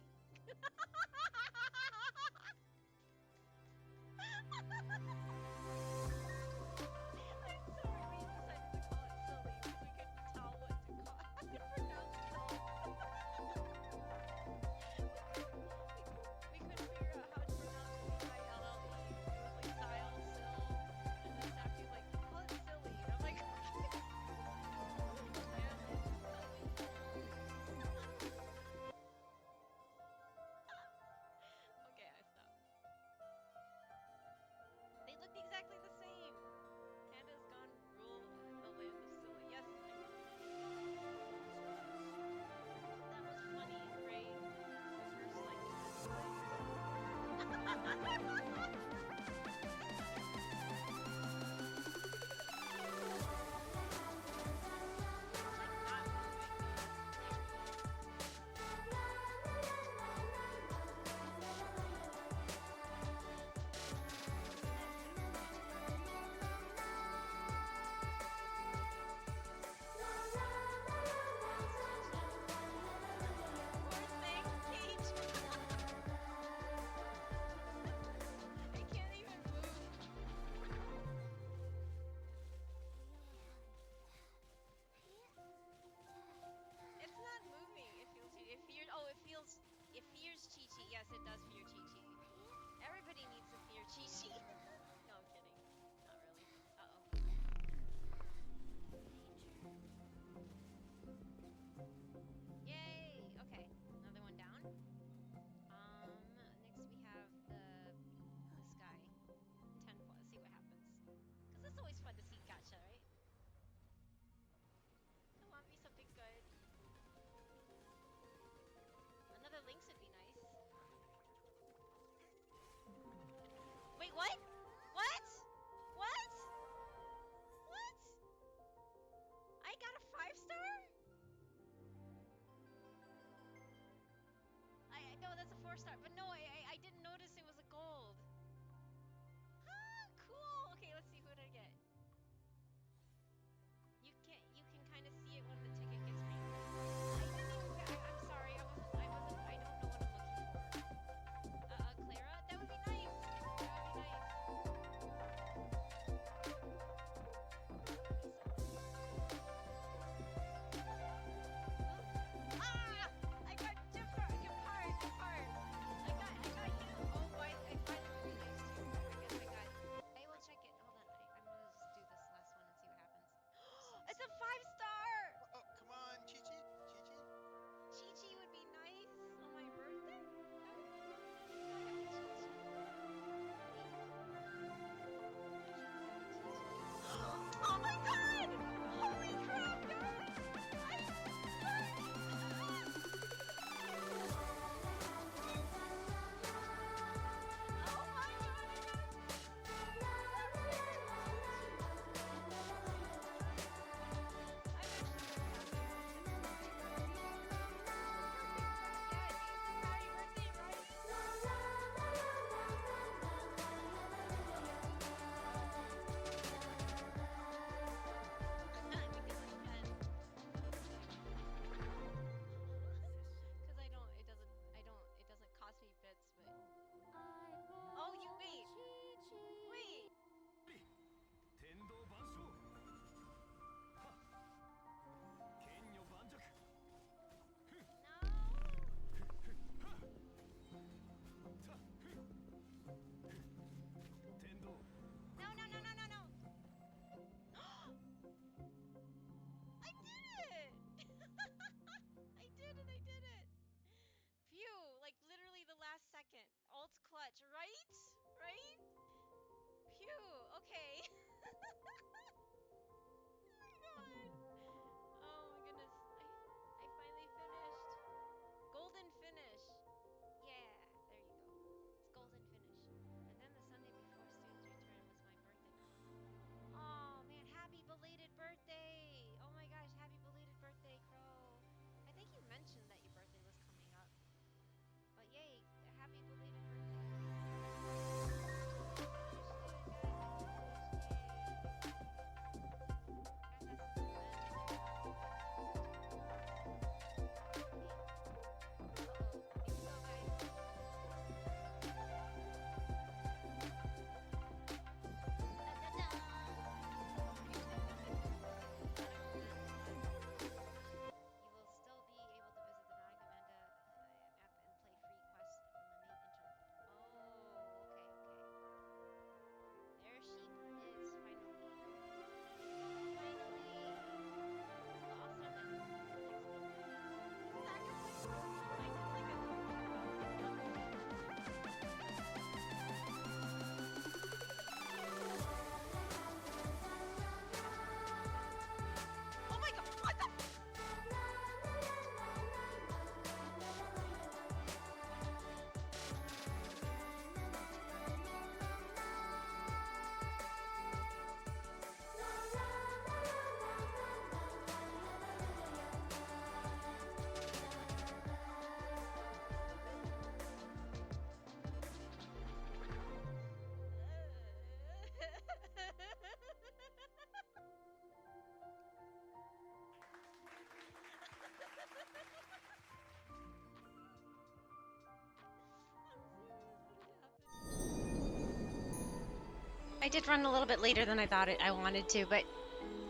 I did run a little bit later than I thought I wanted to, but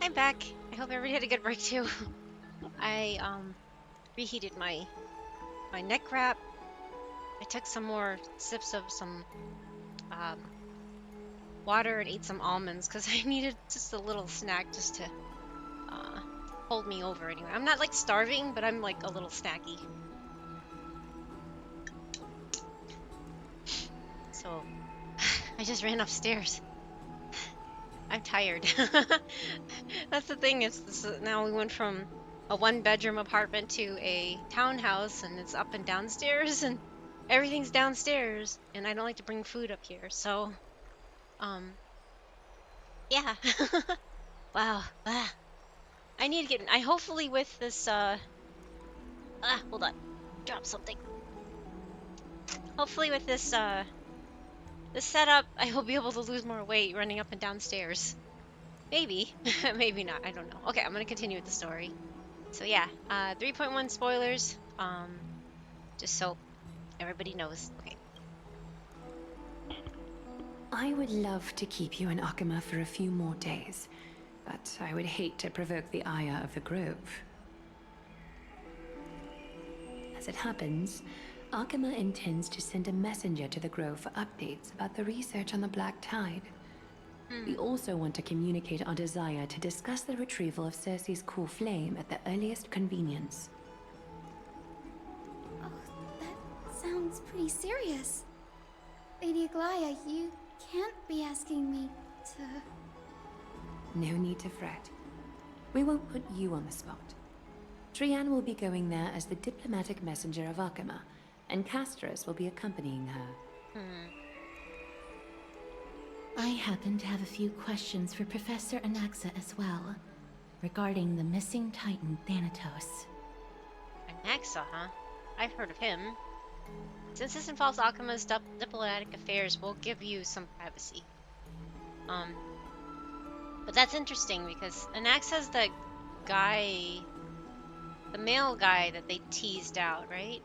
I'm back. I hope everybody had a good break too. I reheated my neck wrap. I took some more sips of some water and ate some almonds because I needed just a little snack just to hold me over anyway. I'm not like starving, but I'm like a little snacky. So I just ran upstairs. I'm tired. That's the thing. Now we went from a one-bedroom apartment to a townhouse, and it's up and downstairs, and everything's downstairs. And I don't like to bring food up here, so yeah. Wow. I need to get. I hopefully with this. Hold on. Drop something. Hopefully with this this setup, I will be able to lose more weight running up and downstairs. Maybe. Maybe not. I don't know. Okay, I'm gonna continue with the story. So yeah, 3.1 spoilers. Just so everybody knows. Okay. I would love to keep you in Akama for a few more days, but I would hate to provoke the ire of the Grove. As it happens, Akama intends to send a messenger to the Grove for updates about the research on the Black Tide. We also want to communicate our desire to discuss the retrieval of Cersei's core flame at the earliest convenience. Oh, that sounds pretty serious. Lady Aglaya, you can't be asking me to... No need to fret. We won't put you on the spot. Trianne will be going there as the diplomatic messenger of Akama, and Castris will be accompanying her. I happen to have a few questions for Professor Anaxa as well, regarding the missing Titan Thanatos. Anaxa, huh? I've heard of him. Since this involves Akama's diplomatic affairs, we'll give you some privacy. But that's interesting because Anaxa's the guy, the male guy that they teased out, right?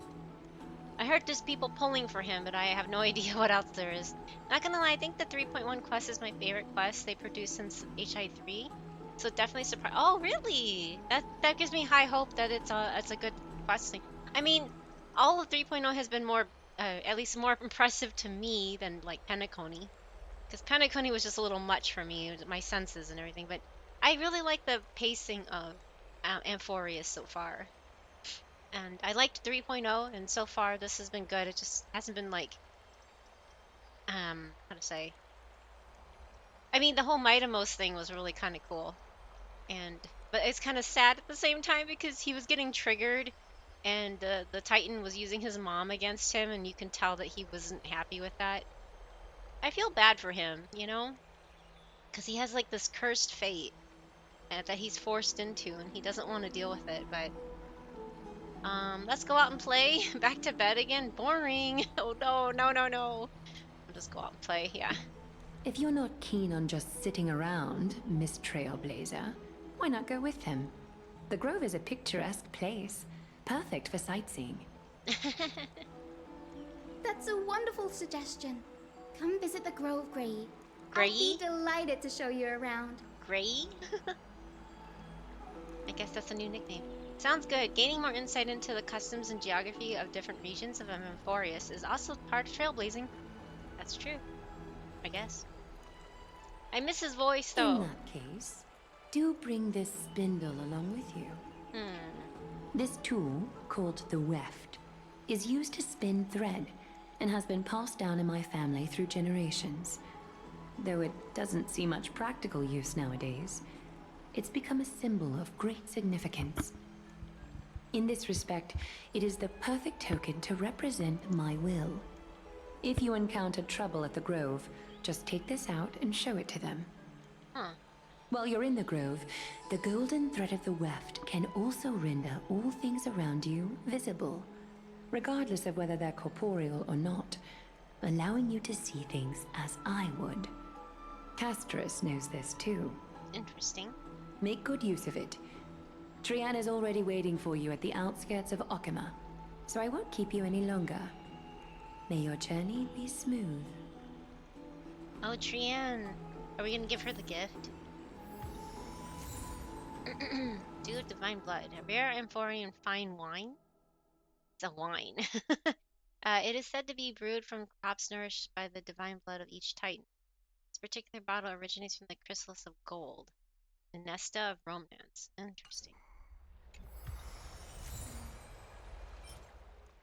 I heard there's people pulling for him, but I have no idea what else there is. Not gonna lie, I think the 3.1 quest is my favorite quest they produced since HI3. So definitely surprised. Oh, really? That gives me high hope that it's a good quest thing. I mean, all of 3.0 has been more, at least more impressive to me than like Penacony. Because Penacony was just a little much for me, my senses and everything. But I really like the pacing of Amphorius so far. And I liked 3.0, and so far this has been good. It just hasn't been like, how to say? I mean, the whole Mightimos thing was really kind of cool, but it's kind of sad at the same time because he was getting triggered, and the Titan was using his mom against him, and you can tell that he wasn't happy with that. I feel bad for him, you know, because he has like this cursed fate that he's forced into, and he doesn't want to deal with it, but. Let's go out and play. Back to bed again? Boring. Oh no. I'll just go out and play, yeah. If you're not keen on just sitting around, Miss Trailblazer, why not go with him? The Grove is a picturesque place, perfect for sightseeing. That's a wonderful suggestion. Come visit the Grove, Grey. Grey? I'd be delighted to show you around. Grey? I guess that's a new nickname. Sounds good. Gaining more insight into the customs and geography of different regions of Amphorius is also part of trailblazing. That's true. I guess. I miss his voice, though. In that case, do bring this spindle along with you. This tool, called the weft, is used to spin thread and has been passed down in my family through generations. Though it doesn't see much practical use nowadays, it's become a symbol of great significance. In this respect, it is the perfect token to represent my will. If you encounter trouble at the Grove, just take this out and show it to them. While you're in the Grove, the golden thread of the weft can also render all things around you visible, regardless of whether they're corporeal or not, allowing you to see things as I would. Castris knows this too. Interesting. Make good use of it. Trianne is already waiting for you at the outskirts of Akama, so I won't keep you any longer. May your journey be smooth. Oh, Trianne. Are we gonna give her the gift? Dew of divine blood. A rare amphorean fine wine? It's a wine. It is said to be brewed from crops nourished by the divine blood of each titan. This particular bottle originates from the chrysalis of gold, the nesta of romance. Interesting.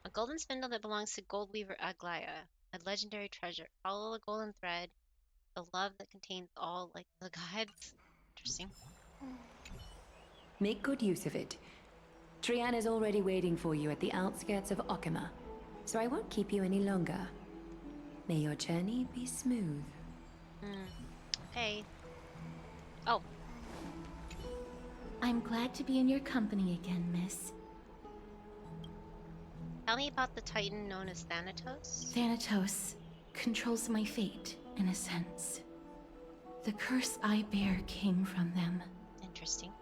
A golden spindle that belongs to gold weaver Aglaya, a legendary treasure. Follow the golden thread, the love that contains all like the gods. Interesting. Make good use of it. Trian is already waiting for you at the outskirts of Okima, so I won't keep you any longer. May your journey be smooth. Okay. Oh. I'm glad to be in your company again, miss. Tell me about the titan known as Thanatos. Thanatos controls my fate, in a sense. The curse I bear came from them. Interesting.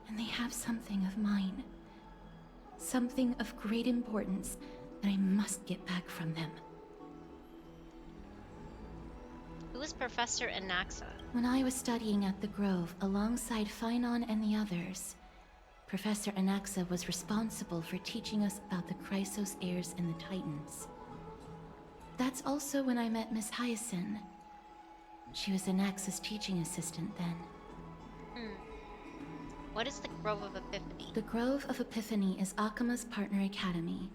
And they have something of mine. Something of great importance that I must get back from them. Who is Professor Anaxa? When I was studying at the Grove alongside Phynon and the others, Professor Anaxa was responsible for teaching us about the Chrysos heirs and the Titans. That's also when I met Miss Hyacinth. She was Anaxa's teaching assistant then. What is the Grove of Epiphany? The Grove of Epiphany is Akima's partner academy.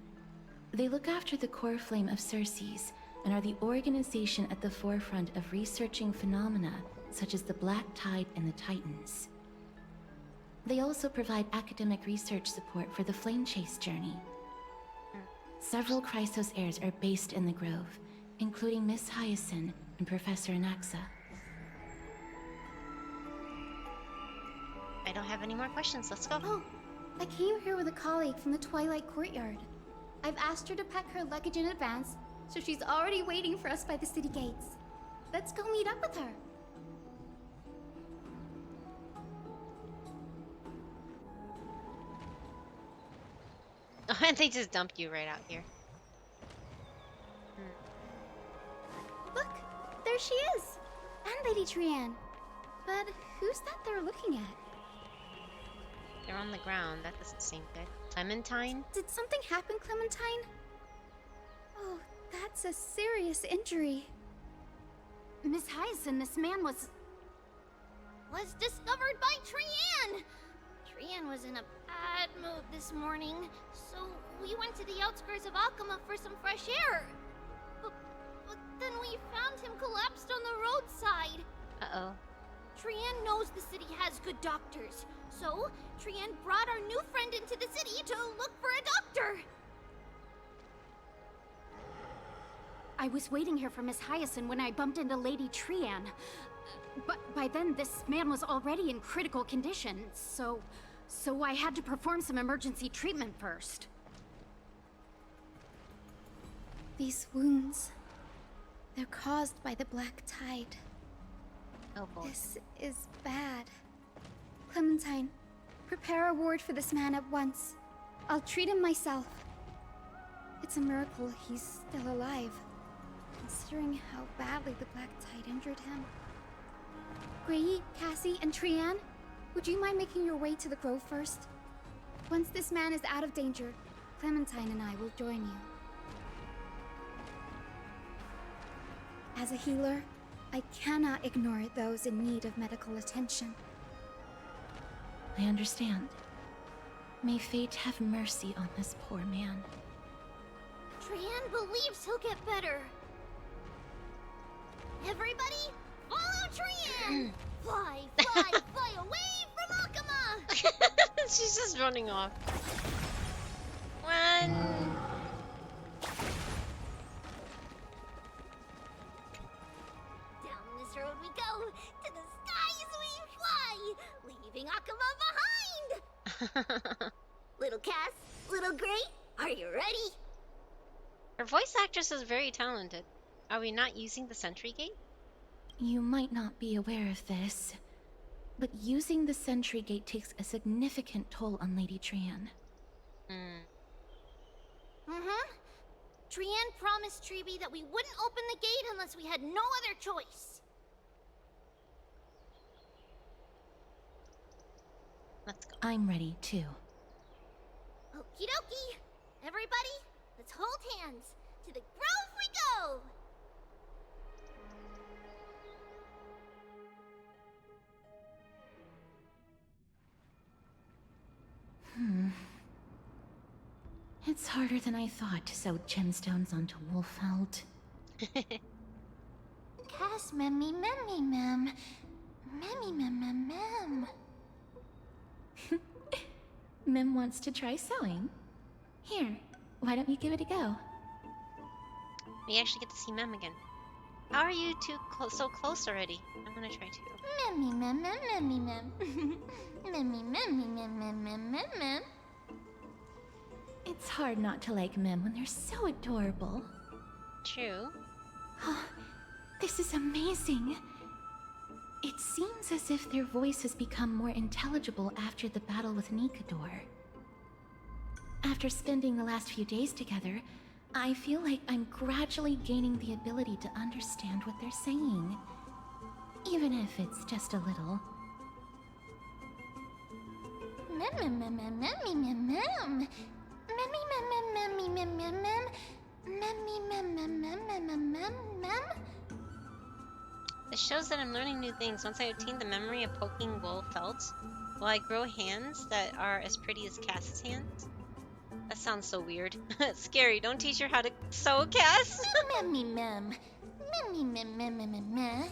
They look after the core flame of Circes and are the organization at the forefront of researching phenomena such as the Black Tide and the Titans. They also provide academic research support for the Flame Chase journey. Several Chrysos heirs are based in the Grove, including Miss Hyacinth and Professor Anaxa. I don't have any more questions. Let's go. Oh, I came here with a colleague from the Twilight Courtyard. I've asked her to pack her luggage in advance, so she's already waiting for us by the city gates. Let's go meet up with her. And they just dumped you right out here. Look, there she is! And Lady Trian. But who's that they're looking at? They're on the ground. That doesn't seem good. Clementine? Did something happen, Clementine? Oh, that's a serious injury. Miss Hyacinth, this man was discovered by Trian! Trian was in a bad mood this morning, so we went to the outskirts of Akama for some fresh air. But then we found him collapsed on the roadside. Uh-oh. Trian knows the city has good doctors, so Trian brought our new friend into the city to look for a doctor. I was waiting here for Miss Hyacinth when I bumped into Lady Trian. But by then, this man was already in critical condition, so I had to perform some emergency treatment first. These wounds, they're caused by the Black Tide. Oh boy. This is bad. Clementine, prepare a ward for this man at once. I'll treat him myself. It's a miracle he's still alive, considering how badly the Black Tide injured him. Grey, Cassie, and Trian, would you mind making your way to the Grove first? Once this man is out of danger, Clementine and I will join you. As a healer, I cannot ignore those in need of medical attention. I understand. May fate have mercy on this poor man. Trian believes he'll get better. Everybody, follow Trian! Fly, fly, fly away from Akama! She's just running off. Run! Down this road we go, to the skies we fly, leaving Akama behind! Little Cass, little Gray, are you ready? Her voice actress is very talented. Are we not using the sentry gate? You might not be aware of this, but using the sentry gate takes a significant toll on Lady Trian. Trian promised Treeby that we wouldn't open the gate unless we had no other choice. Let's go. I'm ready too. Okie dokie. Everybody, let's hold hands. To the grove we go! It's harder than I thought to sew gemstones onto Wolfeld. Cass, memmy, memmy, mem. Memmy, mem, mem, mem. Mem wants to try sewing. Here, why don't you give it a go? We actually get to see Mem again. How are you two so close already? I'm gonna try too. Memmy, mem, mem, memmy, mem. Memmy, memmy, mem, mem, mem, mem, mem. It's hard not to like Mem when they're so adorable. True. Oh, this is amazing. It seems as if their voice has become more intelligible after the battle with Nikador. After spending the last few days together, I feel like I'm gradually gaining the ability to understand what they're saying. Even if it's just a little. Mem, mem, mem, mem, memmy, mem, mem. Memmy, mem, mem, memmy, mem, mem, mem. Memmy, mem, mem, mem, mem, mem, mem, mem. It shows that I'm learning new things. Once I obtain the memory of poking wool felt, will I grow hands that are as pretty as Cass's hands? That sounds so weird. It's scary. Don't teach her how to sew, Cass. Memmy, mem. Memmy, mem, mem, mem, mem, mem.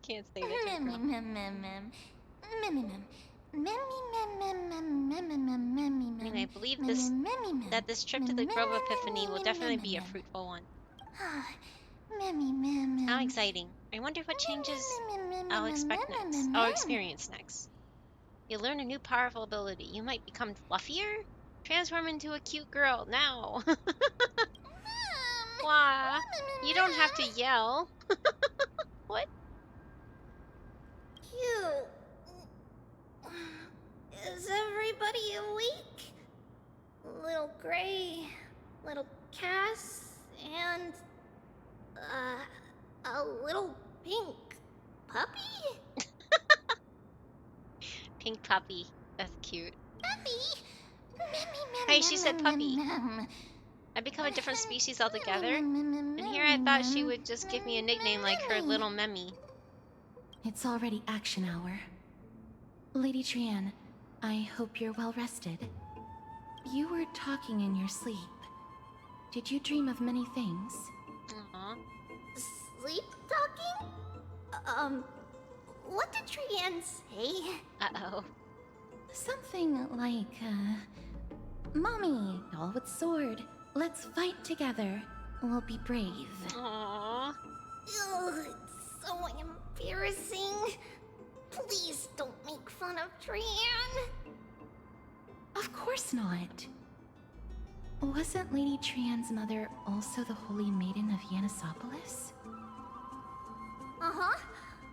Can't say that. Memmy, mem, mem, mem. Memmy, mem. Memmy, mem, mem, mem, mem, mem, memmy, mem. I mean, I believe that this trip to the Grove of Epiphany will definitely be a fruitful one. Memmy, mem, mem. How exciting. I wonder what changes I'll expect next. I'll experience next. You'll learn a new powerful ability. You might become fluffier? Transform into a cute girl now. Why? You don't have to yell. What? Cute. Is everybody awake? Little Gray, little Cass, and a little pink puppy? Pink puppy. That's cute. Puppy? Hey, she said puppy. I become a different species altogether. And here I thought she would just give me a nickname like her little Memmy. It's already action hour. Lady Trianne, I hope you're well rested. You were talking in your sleep. Did you dream of many things? Aww. Sleep talking? What did Trianne say? Uh-oh. Something like, Mommy, doll with sword, let's fight together. We'll be brave. Aww. Ugh, it's so embarrassing. Please don't make fun of Trianne. Of course not. Wasn't Lady Trianne's mother also the Holy Maiden of Yanisopolis? Uh-huh.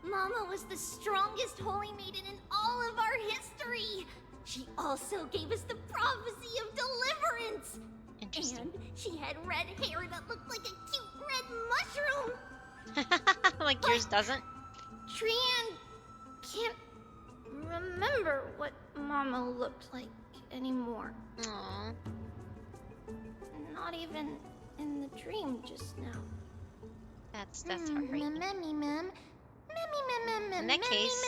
Mama was the strongest holy maiden in all of our history. She also gave us the prophecy of deliverance. Interesting. And she had red hair that looked like a cute red mushroom. Like yours doesn't? Trianne can't remember what Mama looked like anymore. Aww. Not even in the dream just now. That's heartbreaking. In that case,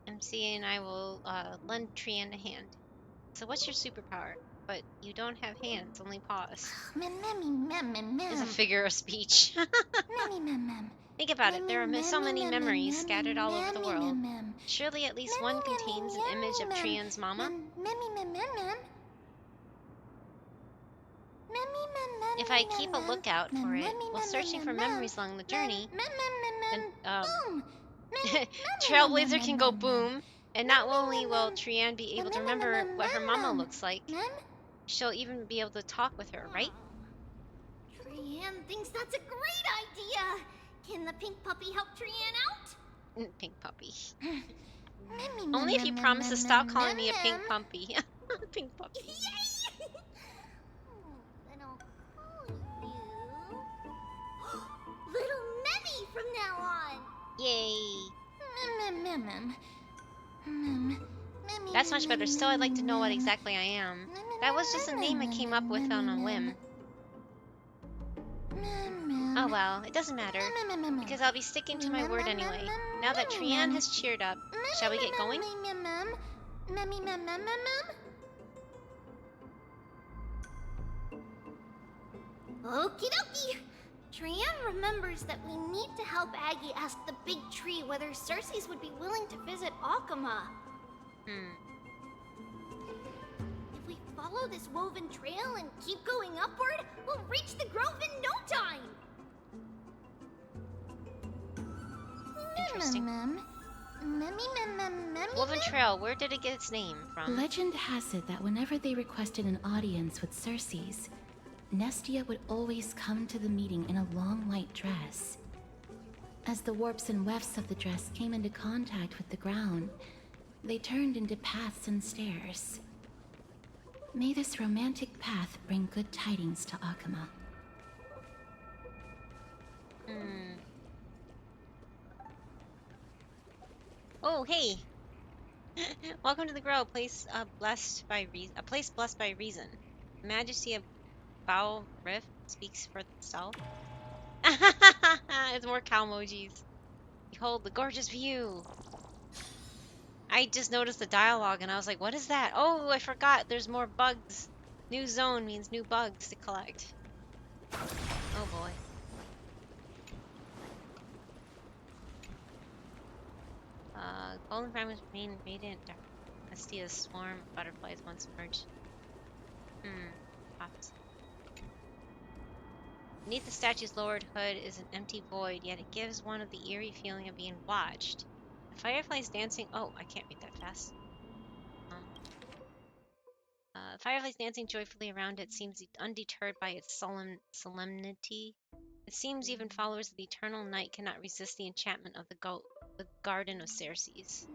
MC and I will lend Trianne a hand. So what's your superpower? But you don't have hands, only paws. Is a figure of speech. Think about it, there are so many memories scattered all over the world. Surely at least one contains an image of Trianne's mama? If I keep a lookout for it, while searching for memories along the journey, then Trailblazer can go boom, and not only will Trianne be able to remember what her mama looks like, she'll even be able to talk with her, right? Trianne thinks that's a great idea. Can the pink puppy help Trianne out? Pink puppy. Only if you promise to stop calling me a pink puppy. Pink puppy. Yay! Then I'll call you Little Memmy from now on. Yay. That's much better. Still, I'd like to know what exactly I am. That was just a name I came up with on a whim. Oh well, it doesn't matter, because I'll be sticking to my word anyway. Now that Trian has cheered up, shall we get going? Okie dokie! Trian remembers that we need to help Aggie ask the big tree whether Cersei's would be willing to visit Akama. If we follow this woven trail and keep going upward, we'll reach the grove in no time! Interesting. Woven Trail, where did it get its name from? Legend has it that whenever they requested an audience with Cersei's, Nestia would always come to the meeting in a long white dress. As the warps and wefts of the dress came into contact with the ground, they turned into paths and stairs. May this romantic path bring good tidings to Akama. Oh, hey! Welcome to the Grove, place blessed by reason. A place blessed by reason. The majesty of Bao Rift speaks for itself. It's more cow emojis. Behold the gorgeous view. I just noticed the dialogue and I was like, what is that? Oh, I forgot. There's more bugs. New zone means new bugs to collect. Oh boy. Golden fragments remain radiant dark. Nestia's swarm of butterflies once emerged. Pops. Beneath the statue's lowered hood is an empty void, yet it gives one of the eerie feeling of being watched. The fireflies dancing. Oh, I can't read that fast. Fireflies dancing joyfully around it seems undeterred by its solemnity. It seems even followers of the eternal night cannot resist the enchantment of the Garden of Cersei's.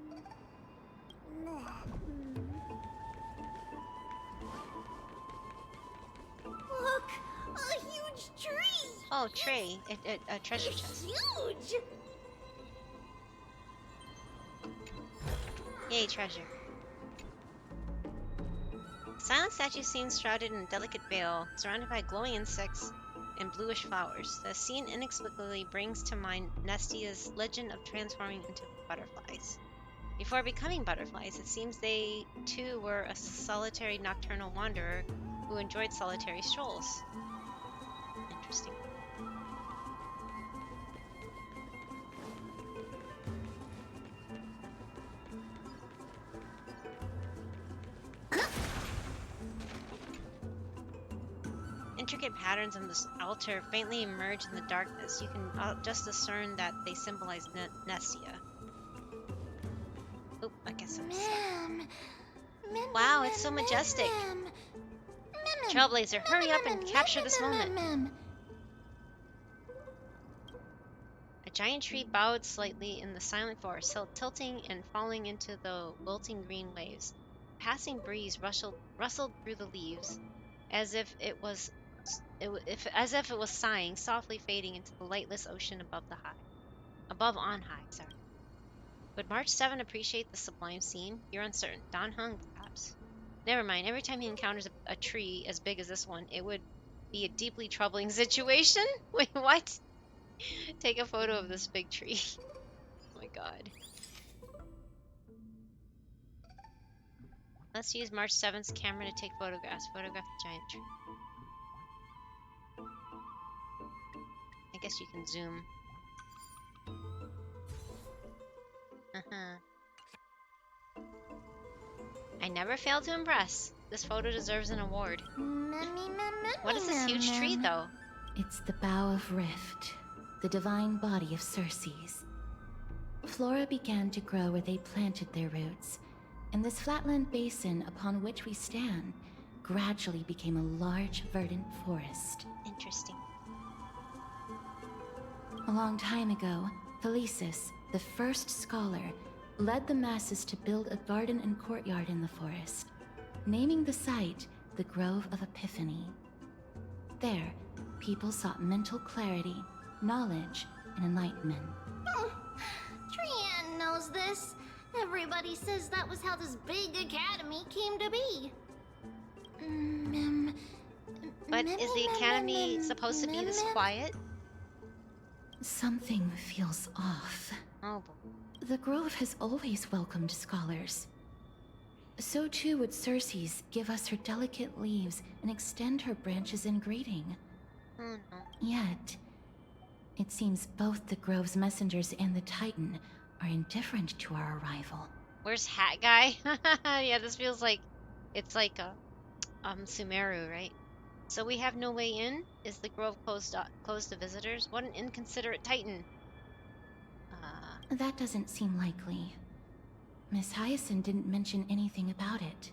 Look! A huge tree! Oh, tray. A treasure chest. Huge! Yay, treasure. The silent statue seems shrouded in a delicate veil, surrounded by glowing insects and bluish flowers. The scene inexplicably brings to mind Nestia's legend of transforming into butterflies. Before becoming butterflies, it seems they, too, were a solitary nocturnal wanderer who enjoyed solitary strolls. Interesting. Intricate patterns on this altar faintly emerge in the darkness. You can just discern that they symbolize Nestia. Oop, I guess I'm stuck. Wow, it's so majestic. Trailblazer, hurry up and capture this moment. A giant tree bowed slightly in the silent forest, tilting and falling into the wilting green waves. A passing breeze rustled through the leaves, as if it was sighing, softly fading into the lightless ocean above on high. Would March 7 appreciate the sublime scene? You're uncertain. Don Hung, perhaps. Never mind. Every time he encounters a tree as big as this one, it would be a deeply troubling situation. Wait, what? Take a photo of this big tree. Oh my god. Let's use March 7th's camera to take photographs. Photograph the giant tree. I guess you can zoom. I never fail to impress. This photo deserves an award. What is this huge tree, though? It's the Bough of Rift, the divine body of Cersei's. Flora began to grow where they planted their roots, and this flatland basin upon which we stand gradually became a large, verdant forest. Interesting. A long time ago, Thelesis, the first scholar, led the masses to build a garden and courtyard in the forest, naming the site the Grove of Epiphany. There, people sought mental clarity, knowledge, and enlightenment. Trian knows this. Everybody says that was how this big academy came to be. But is the academy supposed to be this quiet? Something feels off. Oh. The Grove has always welcomed scholars. So too would Circe's give us her delicate leaves and extend her branches in greeting. Yet, it seems both the Grove's messengers and the Titan are indifferent to our arrival. Where's Hat Guy? Yeah, this feels like it's like a Sumeru, right? So we have no way in? Is the Grove closed to visitors? What an inconsiderate Titan. That doesn't seem likely. Miss Hyacinth didn't mention anything about it.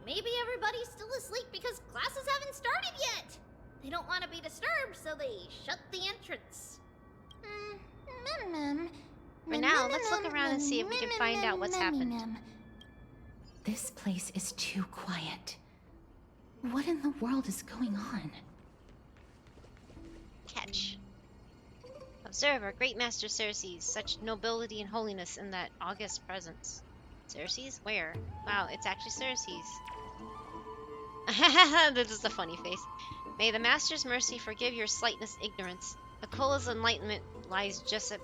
Maybe everybody's still asleep because classes haven't started yet. They don't want to be disturbed, so they shut the entrance. For now, let's look around and see if we can find out what's happened. This place is too quiet. What in the world is going on? Catch. Observe our great master Circe's, such nobility and holiness in that august presence. Circe's? Where? Wow, it's actually Circe's. This is a funny face. May the master's mercy forgive your slightness ignorance. Akola's enlightenment lies just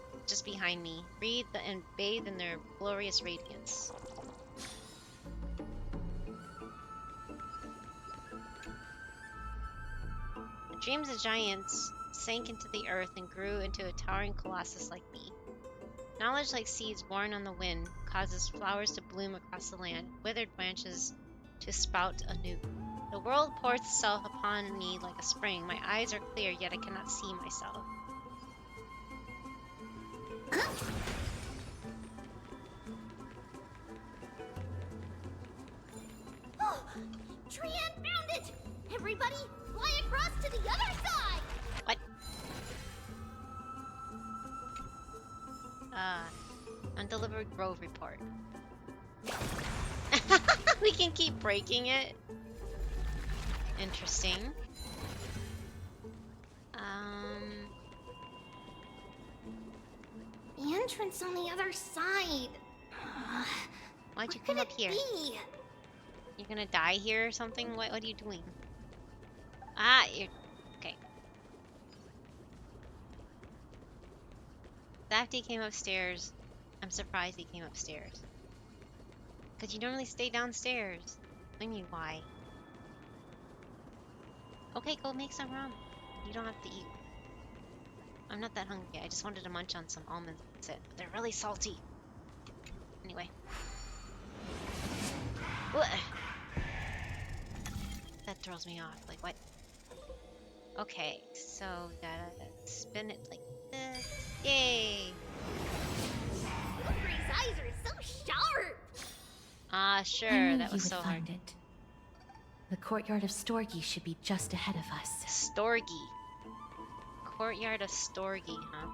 behind me. Read and bathe in their glorious radiance. The dreams of giants sank into the earth and grew into a towering colossus like me. Knowledge, like seeds born on the wind, causes flowers to bloom across the land, withered branches to sprout anew. The world pours itself upon me like a spring. My eyes are clear, yet I cannot see myself. Oh, Trian found it! Everybody, fly across to the other side! What? Undelivered Grove report. We can keep breaking it. Interesting. The entrance on the other side. Why'd you come up here? You're gonna die here or something? What are you doing? You're... Okay. Safety came upstairs. I'm surprised he came upstairs. Because you normally stay downstairs. What do you mean, why? Okay, go make some rum. You don't have to eat. I'm not that hungry. I just wanted to munch on some almonds. That's it. But they're really salty. Anyway. That throws me off. Like, what? Okay, so gotta spin it like this. Yay! Lucre's eyes are so sharp! Sure. I knew That was you so would hard. find it. The courtyard of Storgi should be just ahead of us. Storgi. Courtyard of Storgi, huh?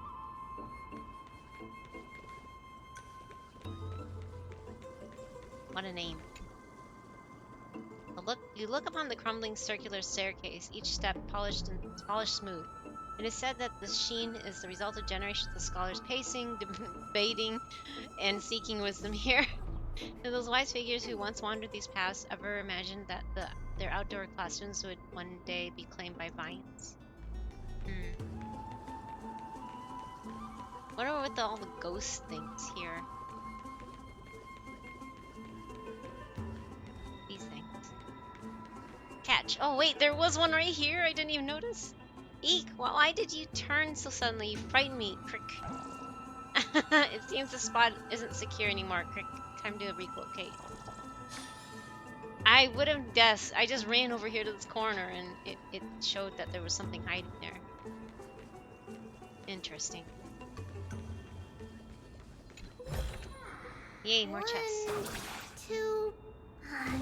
What a name. You look upon the crumbling circular staircase, each step polished smooth. It is said that the sheen is the result of generations of scholars pacing, debating, and seeking wisdom here. Do those wise figures who once wandered these paths ever imagine that their outdoor classrooms would one day be claimed by vines? What are with all the ghost things here? These things. Catch. Oh wait, there was one right here. I didn't even notice. Eek! Why did you turn so suddenly? You frightened me, Crick. It seems the spot isn't secure anymore, Crick. Time to relocate. I would have guessed. I just ran over here to this corner and it showed that there was something hiding there. Interesting. Yay, more chests. 1, 2...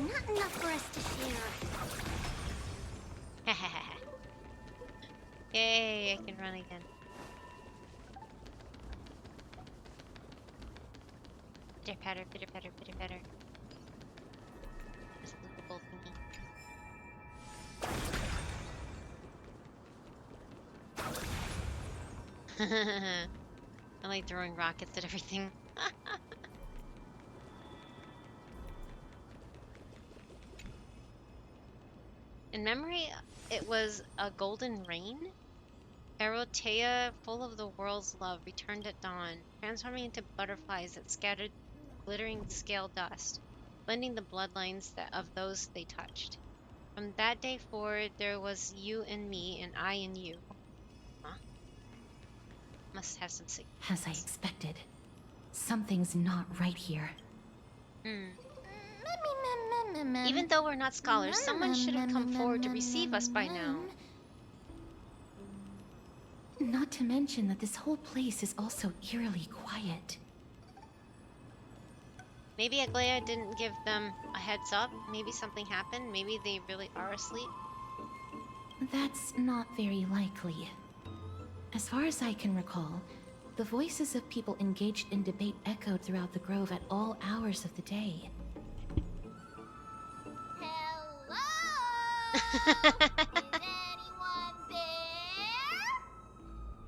not enough for us to share. Yay, I can run again. Pitter patter, pitter patter, pitter patter. This loopable thingy. I like throwing rockets at everything. In memory, it was a golden rain. Aerotea, full of the world's love, returned at dawn, transforming into butterflies that scattered glittering scale dust, blending the bloodlines of those they touched. From that day forward, there was you and me, and I and you. Huh? Must have some significance. As I expected, something's not right here. Even though we're not scholars, someone should have come forward to receive us by now. Not to mention that this whole place is also eerily quiet. Maybe Aglaya didn't give them a heads up. Maybe something happened. Maybe they really are asleep. That's not very likely. As far as I can recall, the voices of people engaged in debate echoed throughout the grove at all hours of the day.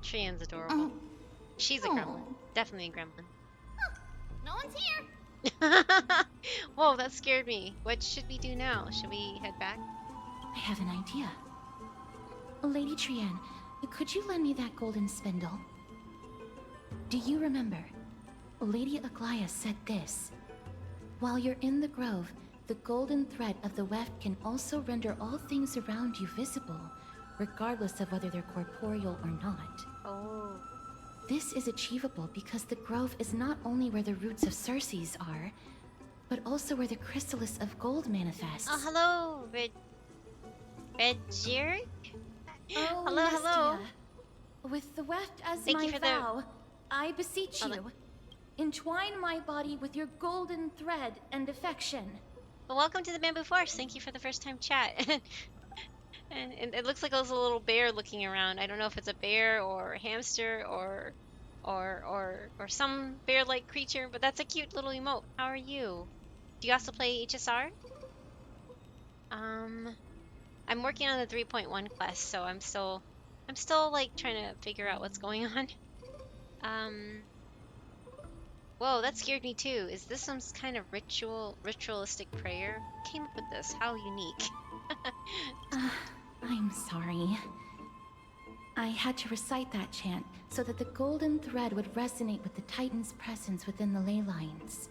Trian's adorable. She's a gremlin. Definitely a gremlin. No one's here. Whoa, that scared me. What should we do now? Should we head back? I have an idea. Lady Trian, could you lend me that golden spindle? Do you remember? Lady Aglaya said this. While you're in the grove, the golden thread of the weft can also render all things around you visible, regardless of whether they're corporeal or not. Oh. This is achievable because the grove is not only where the roots of Circes are, but also where the chrysalis of gold manifests. Oh, hello, Redjir? Oh, hello, hello. Nestia. With the weft as Thank my you for vow, I beseech Hold you, on. entwine my body with your golden thread and affection. Well, welcome to the Bamboo Forest. Thank you for the first time chat. and it looks like there's a little bear looking around. I don't know if it's a bear or a hamster or some bear-like creature, but that's a cute little emote. How are you? Do you also play HSR? I'm working on the 3.1 quest, so I'm still like trying to figure out what's going on. Whoa, that scared me too. Is this some kind of ritualistic prayer? Who came up with this? How unique. I'm sorry. I had to recite that chant so that the golden thread would resonate with the Titan's presence within the ley lines.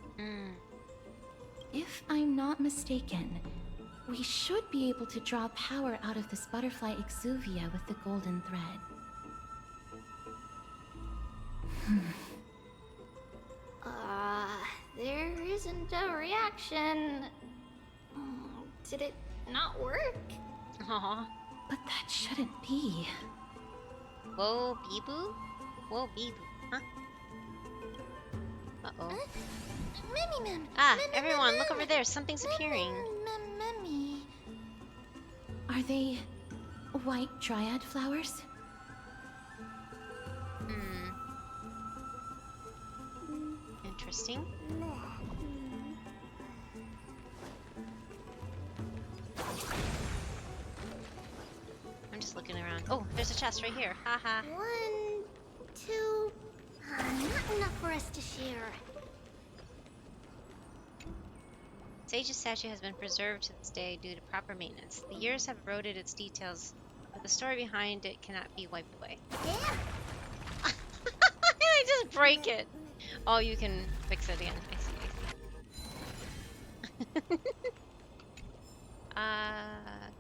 If I'm not mistaken, we should be able to draw power out of this butterfly exuvia with the golden thread. There isn't a reaction. Did it not work? Aww. But that shouldn't be. Whoa, Bibu? Whoa, Bibu, huh? Uh-oh. Everyone, look over there. Something's appearing. Are they white dryad flowers? Interesting. I'm just looking around. Oh, there's a chest right here. Haha. 1, 2. Not enough for us to share. Sage's statue has been preserved to this day due to proper maintenance. The years have eroded its details, but the story behind it cannot be wiped away. Yeah. I just break it. Oh, you can fix it again. I see.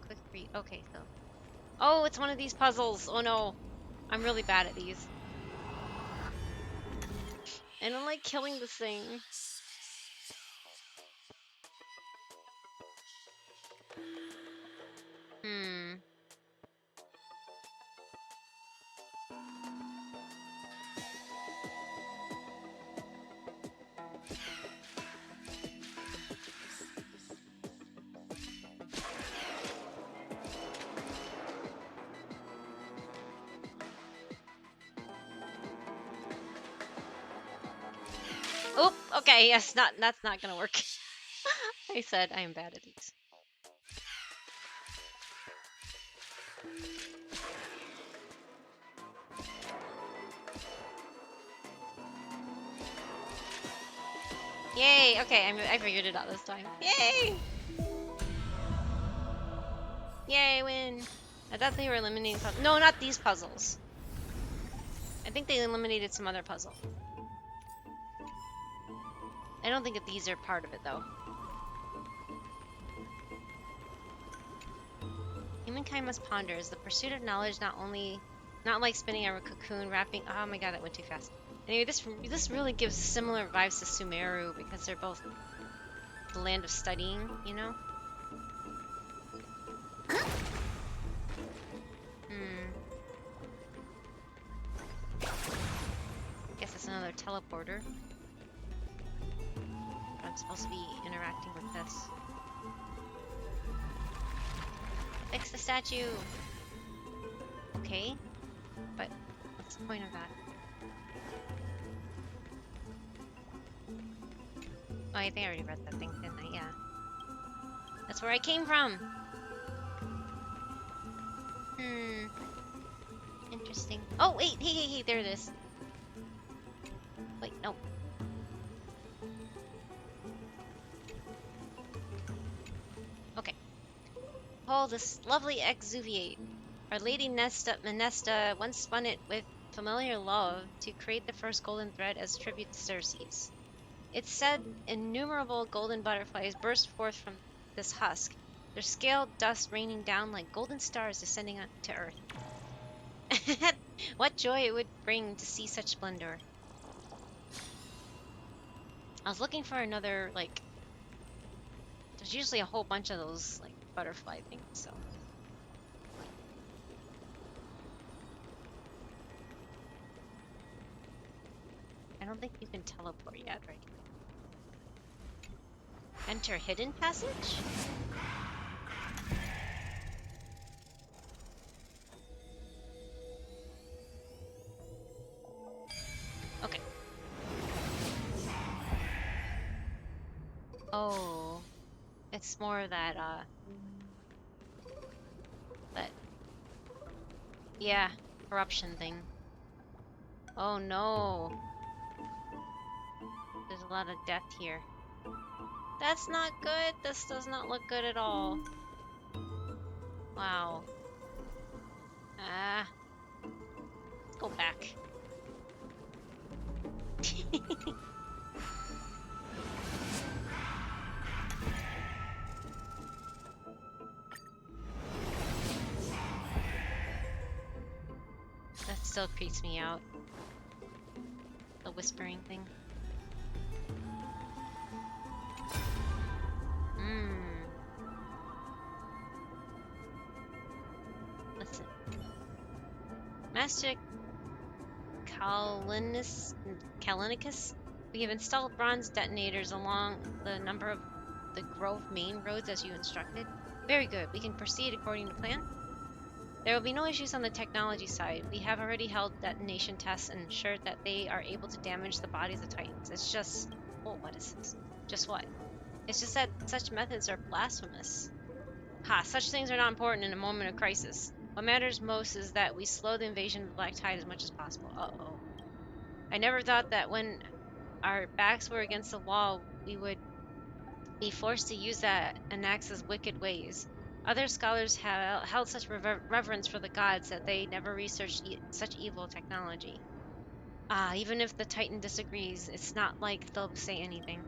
Quick read. Okay, so. Oh, it's one of these puzzles. Oh no. I'm really bad at these. I don't like killing this thing. Oh, okay, yes, that's not gonna work. I said I am bad at these. Yay! Okay, I figured it out this time. Yay! Yay, win! I thought they were eliminating puzzles. No, not these puzzles. I think they eliminated some other puzzle. I don't think that these are part of it, though. Humankind must ponder. Is the pursuit of knowledge not like spinning a cocoon, wrapping... Oh my god, that went too fast. Anyway, this really gives similar vibes to Sumeru because they're both the land of studying, you know? Guess it's another teleporter. I'm supposed to be interacting with this. Fix the statue! Okay, but what's the point of that? Oh, I think I already read that thing, didn't I? Yeah. That's where I came from! Interesting. Oh, wait! Hey, there it is. Wait, no. Okay. Oh, this lovely exuviate. Our Lady Menesta once spun it with familiar love to create the first golden thread as tribute to Circes. It's said innumerable golden butterflies burst forth from this husk, their scaled dust raining down like golden stars descending to earth. What joy it would bring to see such splendor. I was looking for another, like... There's usually a whole bunch of those, like, butterfly things, so... I don't think you can teleport yet, right? Enter hidden passage? Okay. Oh. It's more of that, yeah, corruption thing. Oh no. There's a lot of death here. That's not good. This does not look good at all. Wow. Let's go back. That still creeps me out. The whispering thing. Listen. Master Callinicus, we have installed bronze detonators along the number of the Grove main roads as you instructed. Very good. We can proceed according to plan. There will be no issues on the technology side. We have already held detonation tests and ensured that they are able to damage the bodies of Titans. It's just... Oh, what is this? Just what? It's just that such methods are blasphemous. Ha, such things are not important in a moment of crisis. What matters most is that we slow the invasion of the Black Tide as much as possible. Uh-oh. I never thought that when our backs were against the wall, we would be forced to use that Anax's wicked ways. Other scholars have held such reverence for the gods that they never researched such evil technology. Even if the Titan disagrees, it's not like they'll say anything.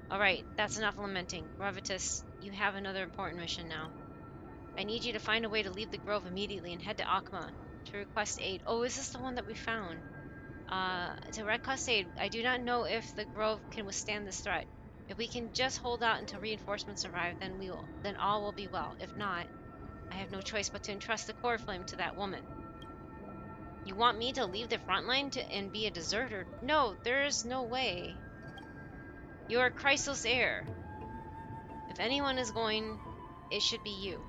Alright, that's enough lamenting. Revitus, you have another important mission now. I need you to find a way to leave the Grove immediately and head to Akma to request aid. Oh, is this the one that we found? To request aid, I do not know if the Grove can withstand this threat. If we can just hold out until reinforcements arrive, then all will be well. If not, I have no choice but to entrust the core flame to that woman. You want me to leave the front line and be a deserter? No, there is no way. You are Chrysos' heir. If anyone is going, it should be you.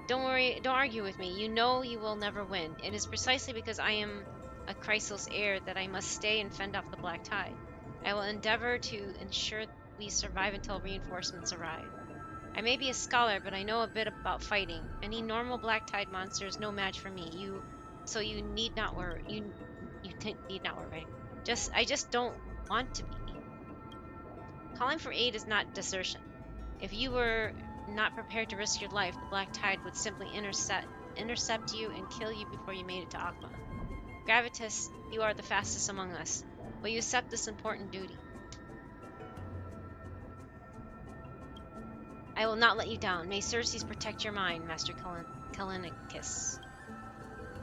Don't worry, don't argue with me. You know you will never win. It is precisely because I am a Chrysos' heir that I must stay and fend off the Black Tide. I will endeavor to ensure we survive until reinforcements arrive. I may be a scholar, but I know a bit about fighting. Any normal Black Tide monster is no match for me. So you need not worry. You need not worry. I just don't want to be. Calling for aid is not desertion. If you were not prepared to risk your life, the Black Tide would simply intercept you and kill you before you made it to Aqua. Gravitas, you are the fastest among us. Will you accept this important duty? I will not let you down. May Circes protect your mind, Master Kalinicus.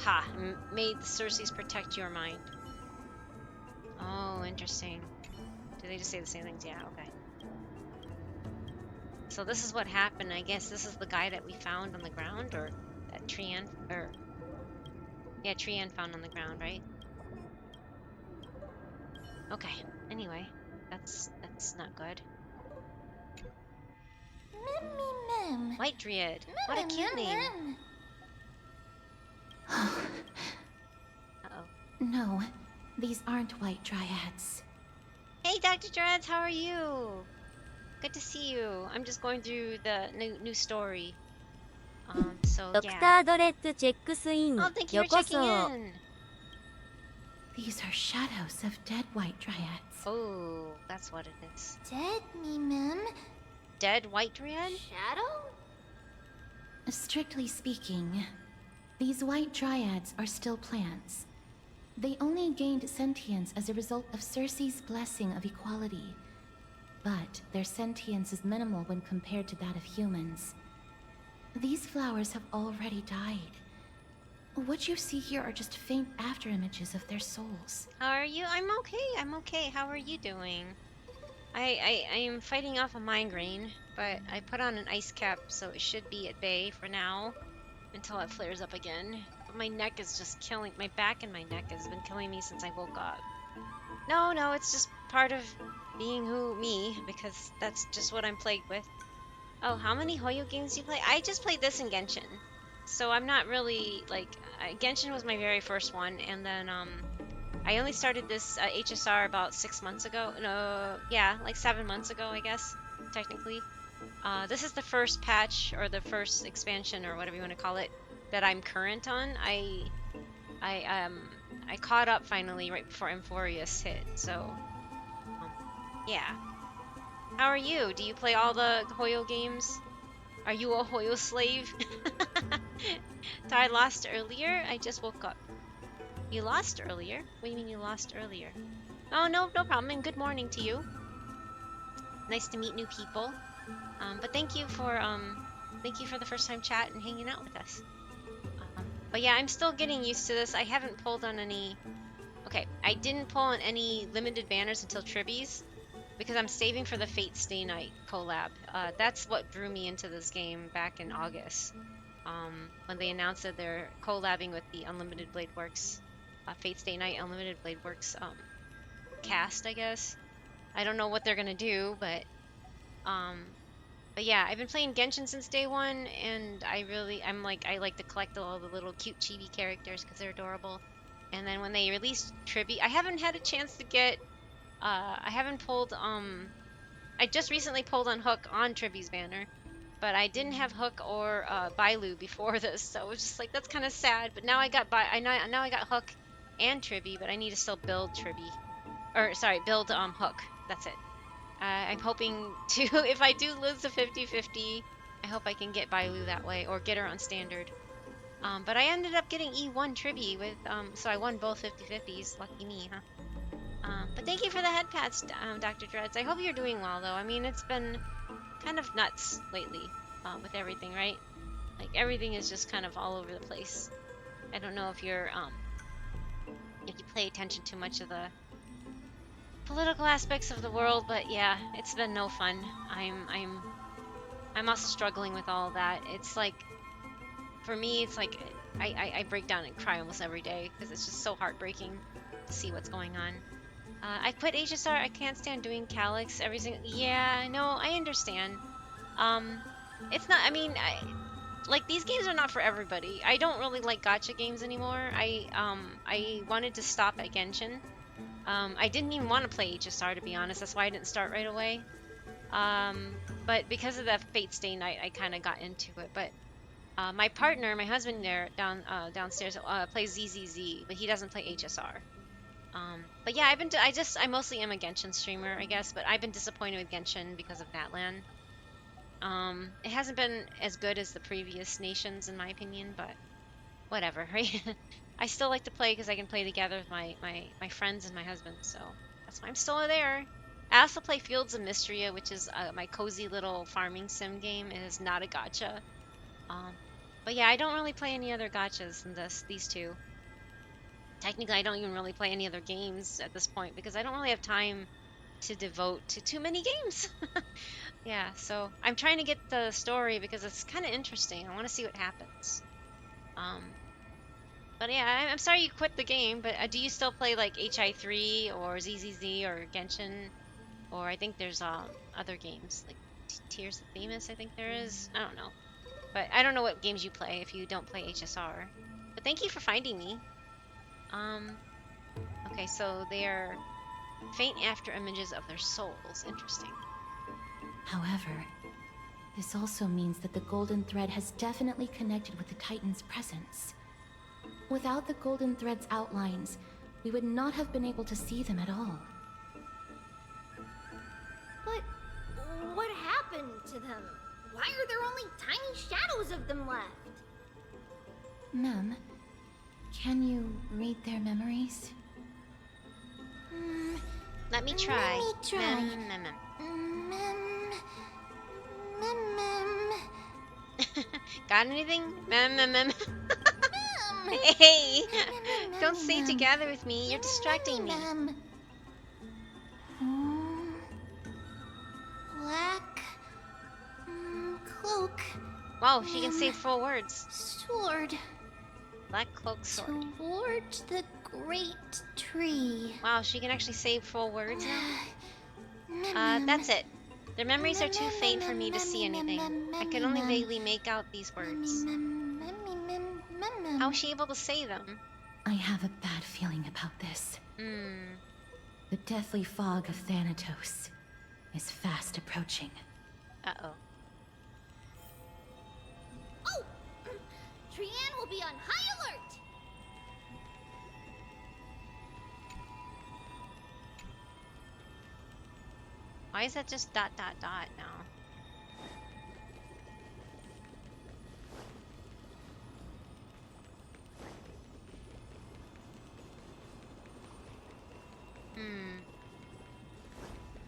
Ha! May Circes protect your mind. Oh, interesting. Do they just say the same things? Yeah, okay. So this is what happened. I guess this is the guy that we found on the ground, or that Trian, or yeah, Trian found on the ground, right? Okay. Anyway, that's not good. White Dryad. What a cute name. Uh-oh. No, these aren't white dryads. Hey, Dr. Dreads, how are you? Good to see you. I'm just going through the new story. So yeah. Oh, thank you for checking in. These are shadows of dead white dryads. Oh, that's what it is. Dead Mimim? Dead white dryad? Shadow? Strictly speaking, these white dryads are still plants. They only gained sentience as a result of Circe's blessing of equality. But their sentience is minimal when compared to that of humans. These flowers have already died. What you see here are just faint afterimages of their souls. How are you? I'm okay. How are you doing? I am fighting off a migraine, but I put on an ice cap, so it should be at bay for now until it flares up again. But my neck is just killing, my back and my neck has been killing me since I woke up. No, it's just part of being me, because that's just what I'm plagued with. Oh, how many Hoyo games do you play? I just played this in Genshin. So I'm not really, like, Genshin was my very first one, and then, I only started this HSR about 6 months ago. No, yeah, like 7 months ago, I guess, technically. This is the first patch, or the first expansion, or whatever you want to call it, that I'm current on. I caught up finally right before Amphorius hit, so, yeah. How are you? Do you play all the Hoyo games? Are you a Hoyo slave? I lost earlier? I just woke up. You lost earlier? What do you mean you lost earlier? Oh, no problem, and good morning to you. Nice to meet new people. But thank you for the first time chat and hanging out with us. But yeah, I'm still getting used to this. I haven't pulled on any... Okay, I didn't pull on any limited banners until Tribbies, because I'm saving for the Fate Stay Night collab. That's what drew me into this game back in August. When they announced that they're collabing with the Unlimited Blade Works, Fate Stay Night Unlimited Blade Works cast, I guess. I don't know what they're gonna do, but yeah, I've been playing Genshin since day one, and I like to collect all the little cute chibi characters because they're adorable. And then when they released Tribby, I haven't had a chance to get, I haven't pulled, I just recently pulled on Hook on Tribby's banner, but I didn't have Hook or Bailu before this, so it was just like, that's kind of sad. But now I got now I got Hook and Tribby, but I need to still build Tribby, or sorry, build Hook. That's it. I'm hoping to, if I do lose the 50-50, I hope I can get Bailu that way, or get her on standard. But I ended up getting E1 Tribby with, so I won both 50-50s. Lucky me, huh? But thank you for the head pats, Dr. Dreads. I hope you're doing well, though. I mean, it's been kind of nuts lately with everything, right? Like, everything is just kind of all over the place. I don't know if you're, if you pay attention to much of the political aspects of the world, but yeah, it's been no fun. I'm also struggling with all that. It's like, for me, it's like I break down and cry almost every day because it's just so heartbreaking to see what's going on. I quit HSR. I can't stand doing Calyx every single. Yeah, no, I understand. It's not. I mean, like, these games are not for everybody. I don't really like gacha games anymore. I wanted to stop at Genshin. I didn't even want to play HSR, to be honest. That's why I didn't start right away. But because of the Fate Stay Night, I kind of got into it. But my partner, my husband there downstairs, plays ZZZ, but he doesn't play HSR. But yeah, I mostly am a Genshin streamer, I guess, but I've been disappointed with Genshin because of Natlan. It hasn't been as good as the previous nations in my opinion, but whatever, right? I still like to play because I can play together with my friends and my husband, so that's why I'm still there. I also play Fields of Mystria, which is my cozy little farming sim game. It is not a gacha. Um, but yeah, I don't really play any other gachas than these two. Technically, I don't even really play any other games at this point because I don't really have time to devote to too many games. Yeah, so I'm trying to get the story because it's kind of interesting. I want to see what happens. Um, but yeah, I'm sorry you quit the game, but do you still play like HI3 or ZZZ or Genshin? Or I think there's other games like Tears of Famous, I think there is. I don't know. But I don't know what games you play if you don't play HSR. But thank you for finding me. Okay, so they are faint after images of their souls. Interesting. However, this also means that the golden thread has definitely connected with the Titan's presence. Without the golden thread's outlines, we would not have been able to see them at all. But what happened to them? Why are there only tiny shadows of them left? Mem, can you read their memories? Let me try. Let me try. Got anything? Hey! Don't stay together with me. You're distracting me. Black cloak. Wow, she can say full words. Sword. Black cloak sword. Towards the great tree. Wow, she can actually say full words now. That's it. Their memories are too faint for me to see anything. I can only vaguely make out these words. How is she able to say them? I have a bad feeling about this. The deathly fog of Thanatos is fast approaching. Uh-oh. Oh! Trianne will be on high alert! Why is that just ... now?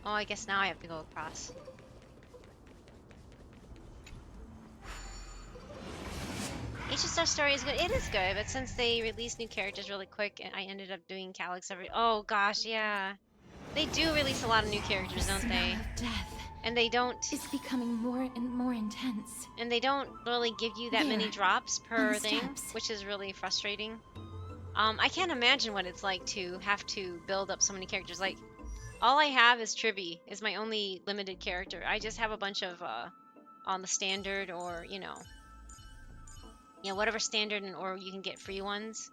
Oh, I guess now I have to go across. HSR story is good. It is good, but since they release new characters really quick, and I ended up doing Calyx every... Oh gosh, yeah. They do release a lot of new characters, don't they? Death and they don't... It's becoming more and more intense. And they don't really give you that many drops per thing, steps. which is really frustrating. I can't imagine what it's like to have to build up so many characters. Like, all I have is Tribby, is my only limited character. I just have a bunch of, on the standard or, you know, whatever standard or you can get free ones.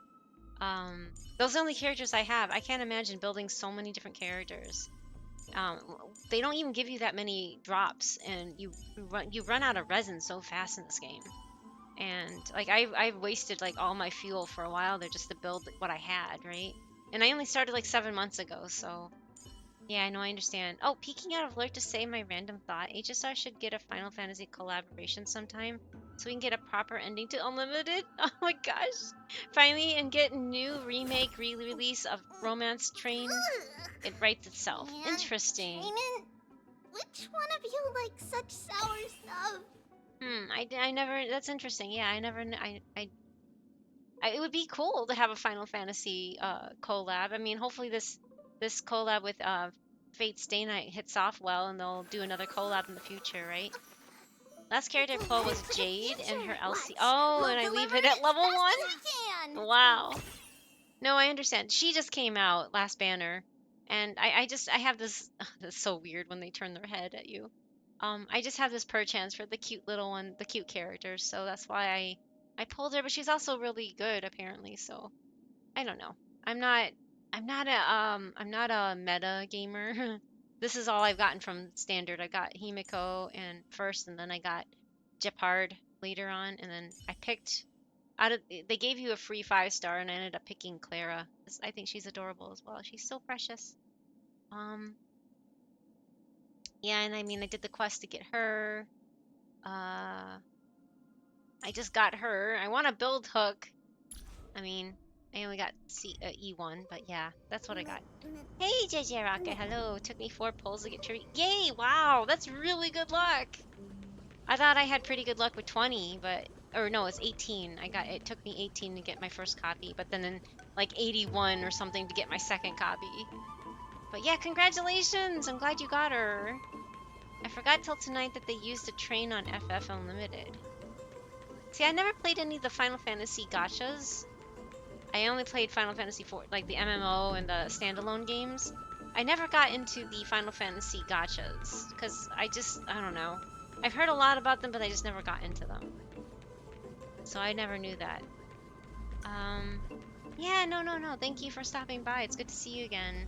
Those are the only characters I have. I can't imagine building so many different characters. They don't even give you that many drops, and you run out of resin so fast in this game. And like I've wasted like all my fuel for a while there just to build what I had, right? And I only started like 7 months ago, so yeah, I know, I understand. Oh, peeking out of alert to say my random thought. HSR should get a Final Fantasy collaboration sometime so we can get a proper ending to Unlimited. Oh my gosh. Finally, and get new remake re-release of Romance Train. It writes itself. Man, Interesting. Raymond, which one of you likes such sour stuff? I never, that's interesting. Yeah, I never, it would be cool to have a Final Fantasy collab. I mean, hopefully this collab with Fate Stay Night hits off well, and they'll do another collab in the future, right? Last character I pulled was Jade and her LC. Oh, and I leave it at level 1? Wow. No, I understand. She just came out, last banner. And I have this, that's so weird when they turn their head at you. I just have this perchance for the cute little one, the cute characters, so that's why I pulled her, but she's also really good apparently, so I don't know. I'm not a meta gamer. This is all I've gotten from standard. I got Himiko and first, and then I got Gepard later on, and then I picked They gave you a free 5-star, and I ended up picking Clara. I think she's adorable as well. She's so precious. Yeah, and I mean, I did the quest to get her. I just got her. I want to build Hook. I mean, I only got E1, but yeah, that's what I got. Hey, JJ Rocket, hello. Took me 4 pulls to get Tree. Yay! Wow, that's really good luck. I thought I had pretty good luck with 20, but or no, it's 18. It took me 18 to get my first copy, but then like 81 or something to get my second copy. But yeah, congratulations! I'm glad you got her. I forgot till tonight that they used a train on FF Unlimited. See, I never played any of the Final Fantasy gachas. I only played Final Fantasy IV, like the MMO and the standalone games. I never got into the Final Fantasy gachas, because I don't know. I've heard a lot about them, but I just never got into them. So I never knew that. Yeah, no. Thank you for stopping by. It's good to see you again.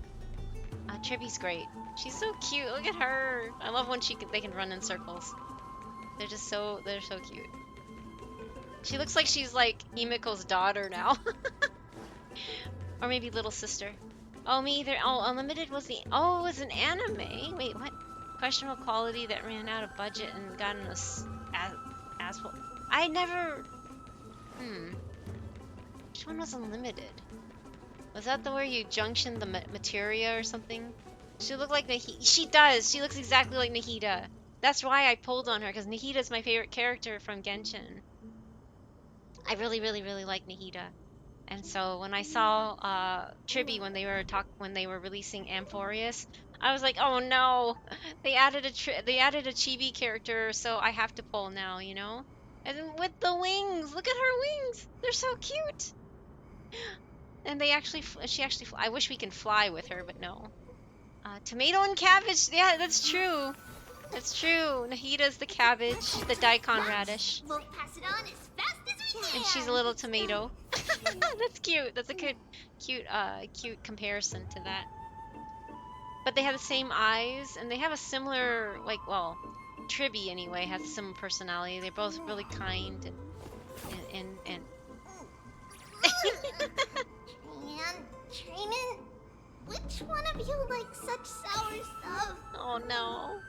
Tribby's great. She's so cute. Look at her. I love when they can run in circles. They're so cute. She looks like she's like Himiko's daughter now. Or maybe little sister. Oh, me either. Oh, Unlimited was it was an anime. Wait, what? Questionable quality that ran out of budget and got an asphalt. I never. Which one was Unlimited? Was that the where you junction the materia or something? She looked like Nahida. She does. She looks exactly like Nahida. That's why I pulled on her, because Nahida's my favorite character from Genshin. I really, really, really like Nahida. And so when I saw Tribby when they were releasing Amphorius, I was like, oh no, they added a chibi character, so I have to pull now, you know. And then with the wings, look at her wings, they're so cute. And she actually, I wish we can fly with her, but no. Tomato and cabbage, yeah, that's true. That's true. Nahida's the cabbage, the daikon radish. We'll pass it on as fast as we can. And she's a little tomato. That's cute. That's a good, cute comparison to that. But they have the same eyes, and they have a similar, Tribby anyway has a similar personality. They're both really kind and. Trayman, which one of you likes such sour stuff? Oh no.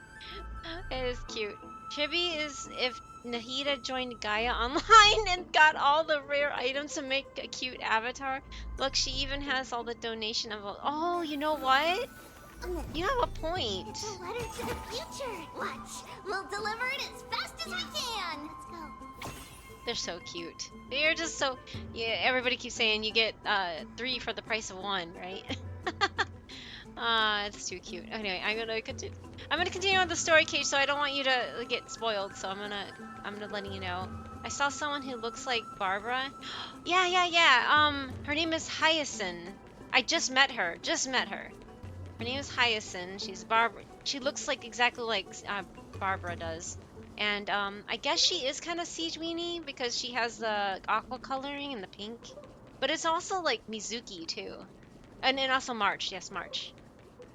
It is cute. Tribby is if Nahida joined Gaia Online and got all the rare items to make a cute avatar. Look, she even has all the donation of. Oh, you know what? You have a point. It's a letter to the future. Watch, we'll deliver it as fast as we can. Let's go. They're so cute. They're just so. Yeah, everybody keeps saying you get 3 for the price of 1, right? It's too cute. Anyway, I'm gonna continue on the story, Kate, so I don't want you to get spoiled. So I'm gonna let you know. I saw someone who looks like Barbara. Yeah. Her name is Hyacinth. I just met her. Her name is Hyacinth. She's Barbara. She looks like exactly like Barbara does. And I guess she is kind of siege weenie because she has the aqua coloring and the pink. But it's also like Mizuki too. And also March. Yes, March.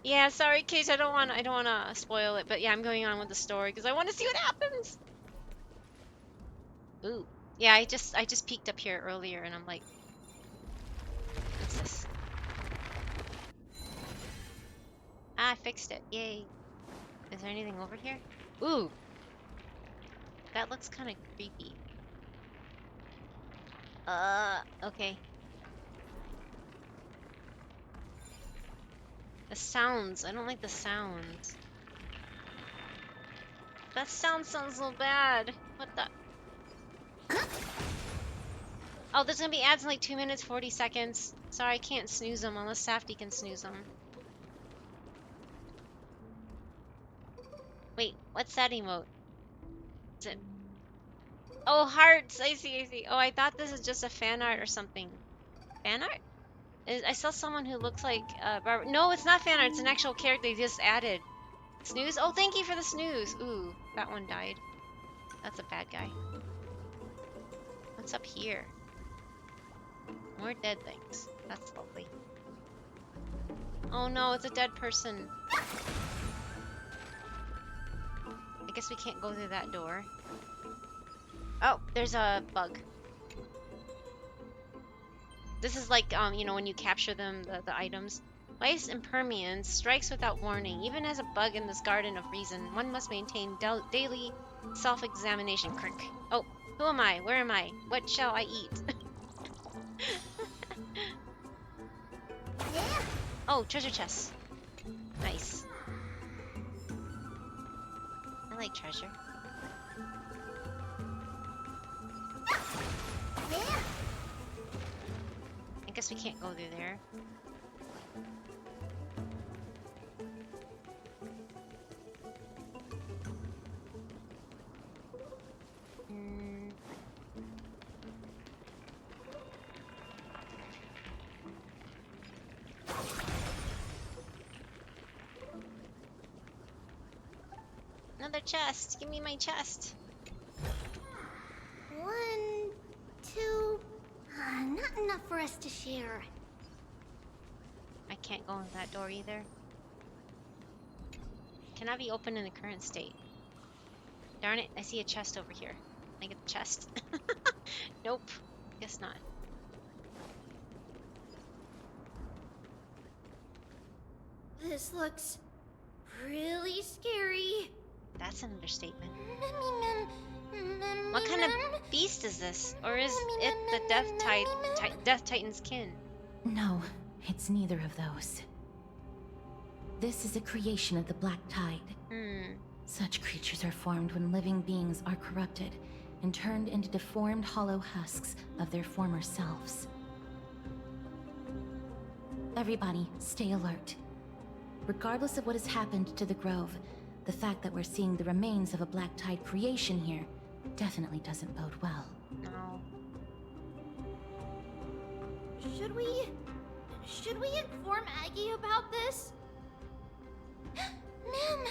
Yeah, sorry, Case. I don't want to spoil it, but yeah, I'm going on with the story because I want to see what happens. Ooh, yeah. I just peeked up here earlier, and I'm like, what's this? I fixed it. Yay! Is there anything over here? Ooh, that looks kind of creepy. Okay. The sounds. I don't like the sounds. That sound sounds so bad. What the? Oh, there's gonna be ads in like 2 minutes, 40 seconds. Sorry, I can't snooze them unless Safety can snooze them. Wait, what's that emote? Is it? Oh, hearts. I see. Oh, I thought this is just a fan art or something. Fan art? I saw someone who looks like Barbara. No, it's not fan art. It's an actual character they just added. Snooze? Oh, thank you for the snooze. Ooh, that one died. That's a bad guy. What's up here? More dead things. That's lovely. Oh no, it's a dead person. I guess we can't go through that door. Oh, there's a bug. This is like, you know, when you capture them, the items. Life's impermanence strikes without warning. Even as a bug in this garden of reason, one must maintain daily self-examination. Crick. Oh, who am I? Where am I? What shall I eat? Oh, treasure chest. Nice. I like treasure. I guess we can't go through there. Another chest. Give me my chest. 1, 2. Not enough for us to share. I can't go in that door either. Cannot be opened in the current state. Darn it, I see a chest over here. Can I get the chest? Nope. Guess not. This looks really scary. That's an understatement. What kind of beast is this? Or is it the Death Titan's kin? No, it's neither of those. This is a creation of the Black Tide. Such creatures are formed when living beings are corrupted and turned into deformed hollow husks of their former selves. Everybody, stay alert. Regardless of what has happened to the Grove, the fact that we're seeing the remains of a Black Tide creation here definitely doesn't bode well. No. Should we inform Aggie about this? Mem.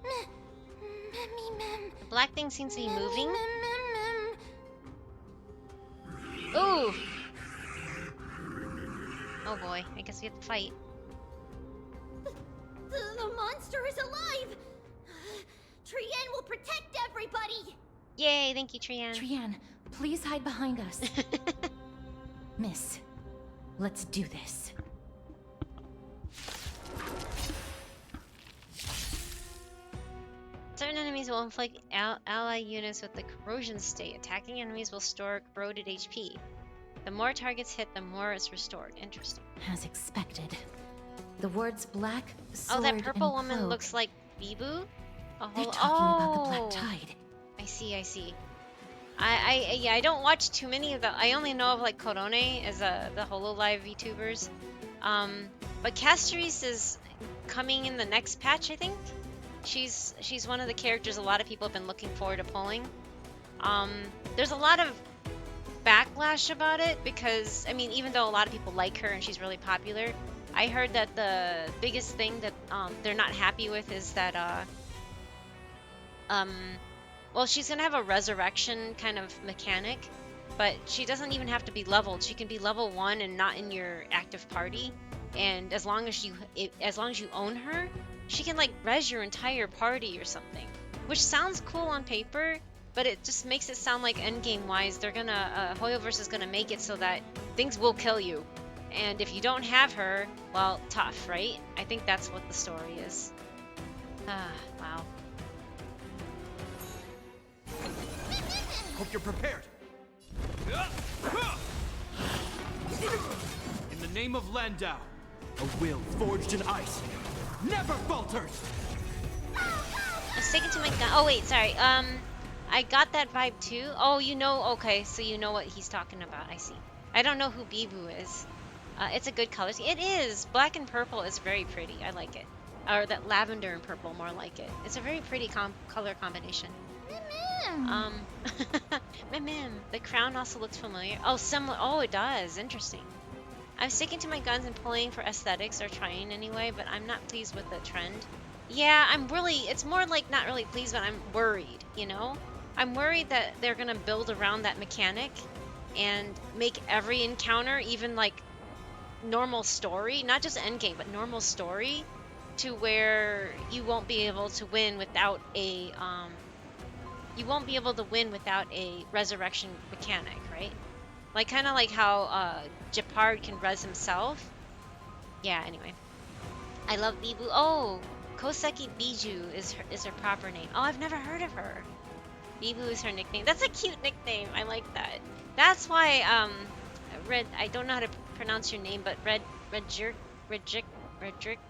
The black thing seems to be moving. Ooh! Oh boy, I guess we have to fight. The monster is alive! Trienne will protect everybody! Yay, thank you, Trienne. Trienne, please hide behind us. Miss, let's do this. Certain enemies will inflict ally units with the corrosion state. Attacking enemies will store corroded HP. The more targets hit, the more it's restored. Interesting. As expected. The words black, sword, oh, that purple and woman cloak. looks like Bibu? They're talking about the Black Tide. I see. Yeah, I don't watch too many of the. I only know of like Korone as the HoloLive VTubers. But Castoris is coming in the next patch, I think. She's one of the characters a lot of people have been looking forward to pulling. There's a lot of backlash about it because, I mean, even though a lot of people like her and she's really popular, I heard that the biggest thing that they're not happy with is that well, she's gonna have a resurrection kind of mechanic, but she doesn't even have to be leveled. She can be level 1 and not in your active party, and as long as you own her, she can like res your entire party or something, which sounds cool on paper, but it just makes it sound like endgame wise they're gonna Hoyoverse is gonna make it so that things will kill you, and if you don't have her, well, tough, right? I think that's what the story is. Wow. Hope you're prepared. In the name of Landau, a will forged in ice never falters. I'm sticking to my gun. Oh wait, sorry. I got that vibe too. Oh, you know, okay, so you know what he's talking about. I see. I don't know who Bibu is. It's a good color. It is. Black and purple is very pretty. I like it. Or that lavender and purple, more like it. It's a very pretty color combination. The crown also looks familiar. Oh, similar. Oh, it does. Interesting. I'm sticking to my guns and pulling for aesthetics, or trying anyway, but I'm not pleased with the trend. Yeah, it's more like not really pleased, but I'm worried, you know? I'm worried that they're gonna build around that mechanic and make every encounter, even like normal story, not just endgame, but normal story, to where you won't be able to win without a resurrection mechanic, right? Like kind of like how Japard can res himself. Yeah. Anyway, I love Bibu. Oh, Koseki Biju is her proper name. Oh, I've never heard of her. Bibu is her nickname. That's a cute nickname. I like that. That's why Red. I don't know how to pronounce your name, but Redrick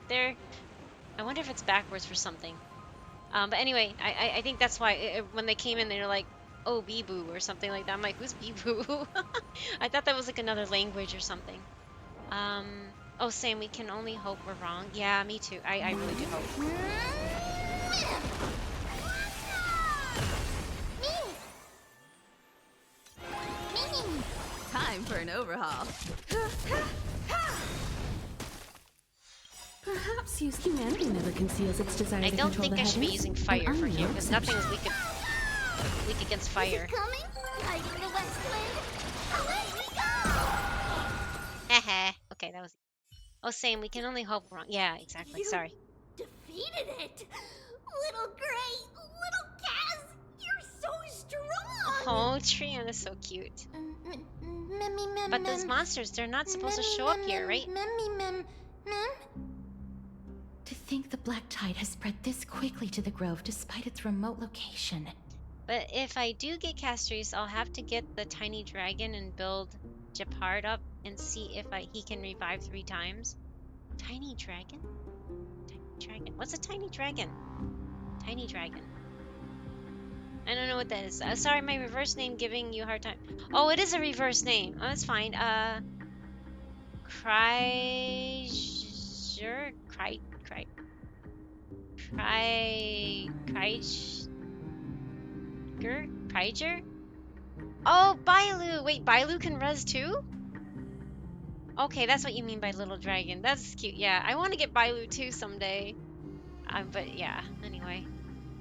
there. I wonder if it's backwards for something. But anyway, I think that's why when they came in, they were like, "Oh, Bibu" or something like that. I'm like, "Who's Bibu?" I thought that was like another language or something. Oh, Sam, we can only hope we're wrong. Yeah, me too. I really do hope. Time for an overhaul. Perhaps humanity never conceals its desire I to don't control think the I should be heavens. using fire An for here unknown because nothing exception. is weak against fire. Coming? Fighting the West Wind. Away we go! Haha. Okay, that was. Oh, Sam, we can only hope we're wrong. Yeah, exactly. Sorry. Defeated it! Little Gray, little Kaz, you're so strong! Oh, Triana is so cute. But those monsters, they're not supposed to show up here, right? To think the black tide has spread this quickly to the grove despite its remote location. But if I do get Castries, I'll have to get the tiny dragon and build Japard up and see if he can revive 3 times. Tiny dragon? Tiny dragon. What's a tiny dragon? Tiny dragon. I don't know what that is. Sorry, my reverse name giving you a hard time. Oh, it is a reverse name. Oh, that's fine. Kryger? Kryger? Oh, Bailu! Wait, Bailu can res too? Okay, that's what you mean by little dragon. That's cute. Yeah, I want to get Bailu too someday. But yeah, anyway.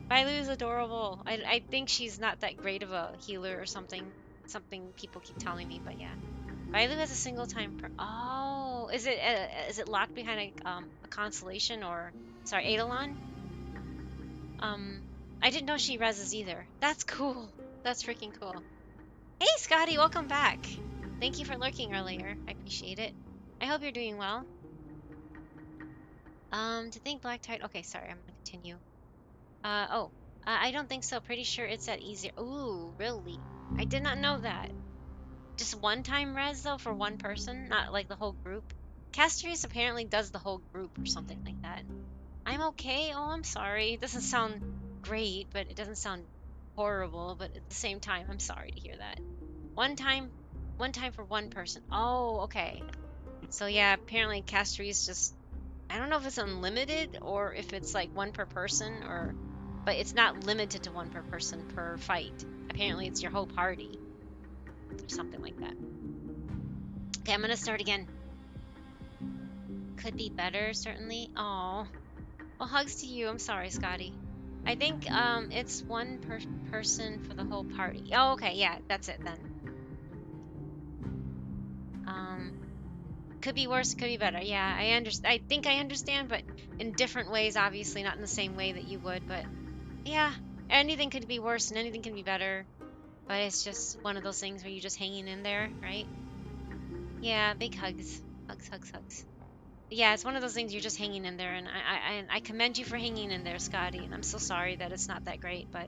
Bailu is adorable. I think she's not that great of a healer or something. Something people keep telling me, but yeah. Bailu has a single time per. Oh, is it locked behind a constellation or sorry, Eidolon? I didn't know she reses either. That's cool. That's freaking cool. Hey, Scotty, welcome back. Thank you for lurking earlier. I appreciate it. I hope you're doing well. To think black tide. Okay, sorry, I'm gonna continue. I don't think so. Pretty sure it's at easier. Ooh, really? I did not know that. Just one time res though for one person, not like the whole group. Castries apparently does the whole group or something like that. I'm okay. Oh, I'm sorry. It doesn't sound great, but it doesn't sound horrible. But at the same time, I'm sorry to hear that. One time for one person. Oh, okay. So yeah, apparently Castries just. I don't know if it's unlimited or if it's like one per person but it's not limited to one per person per fight. Apparently it's your whole party or something like that. Okay, I'm gonna start again. Could be better, certainly. Oh, well, hugs to you. I'm sorry, Scotty. I think it's one per person for the whole party. Oh, okay, yeah, that's it then. Could be worse, could be better. Yeah, I understand. I think I understand, but in different ways, obviously, not in the same way that you would. But yeah, anything could be worse and anything can be better. But it's just one of those things where you're just hanging in there, right? Yeah, big hugs. Hugs. Yeah, it's one of those things you're just hanging in there, and I commend you for hanging in there, Scotty. And I'm so sorry that it's not that great, but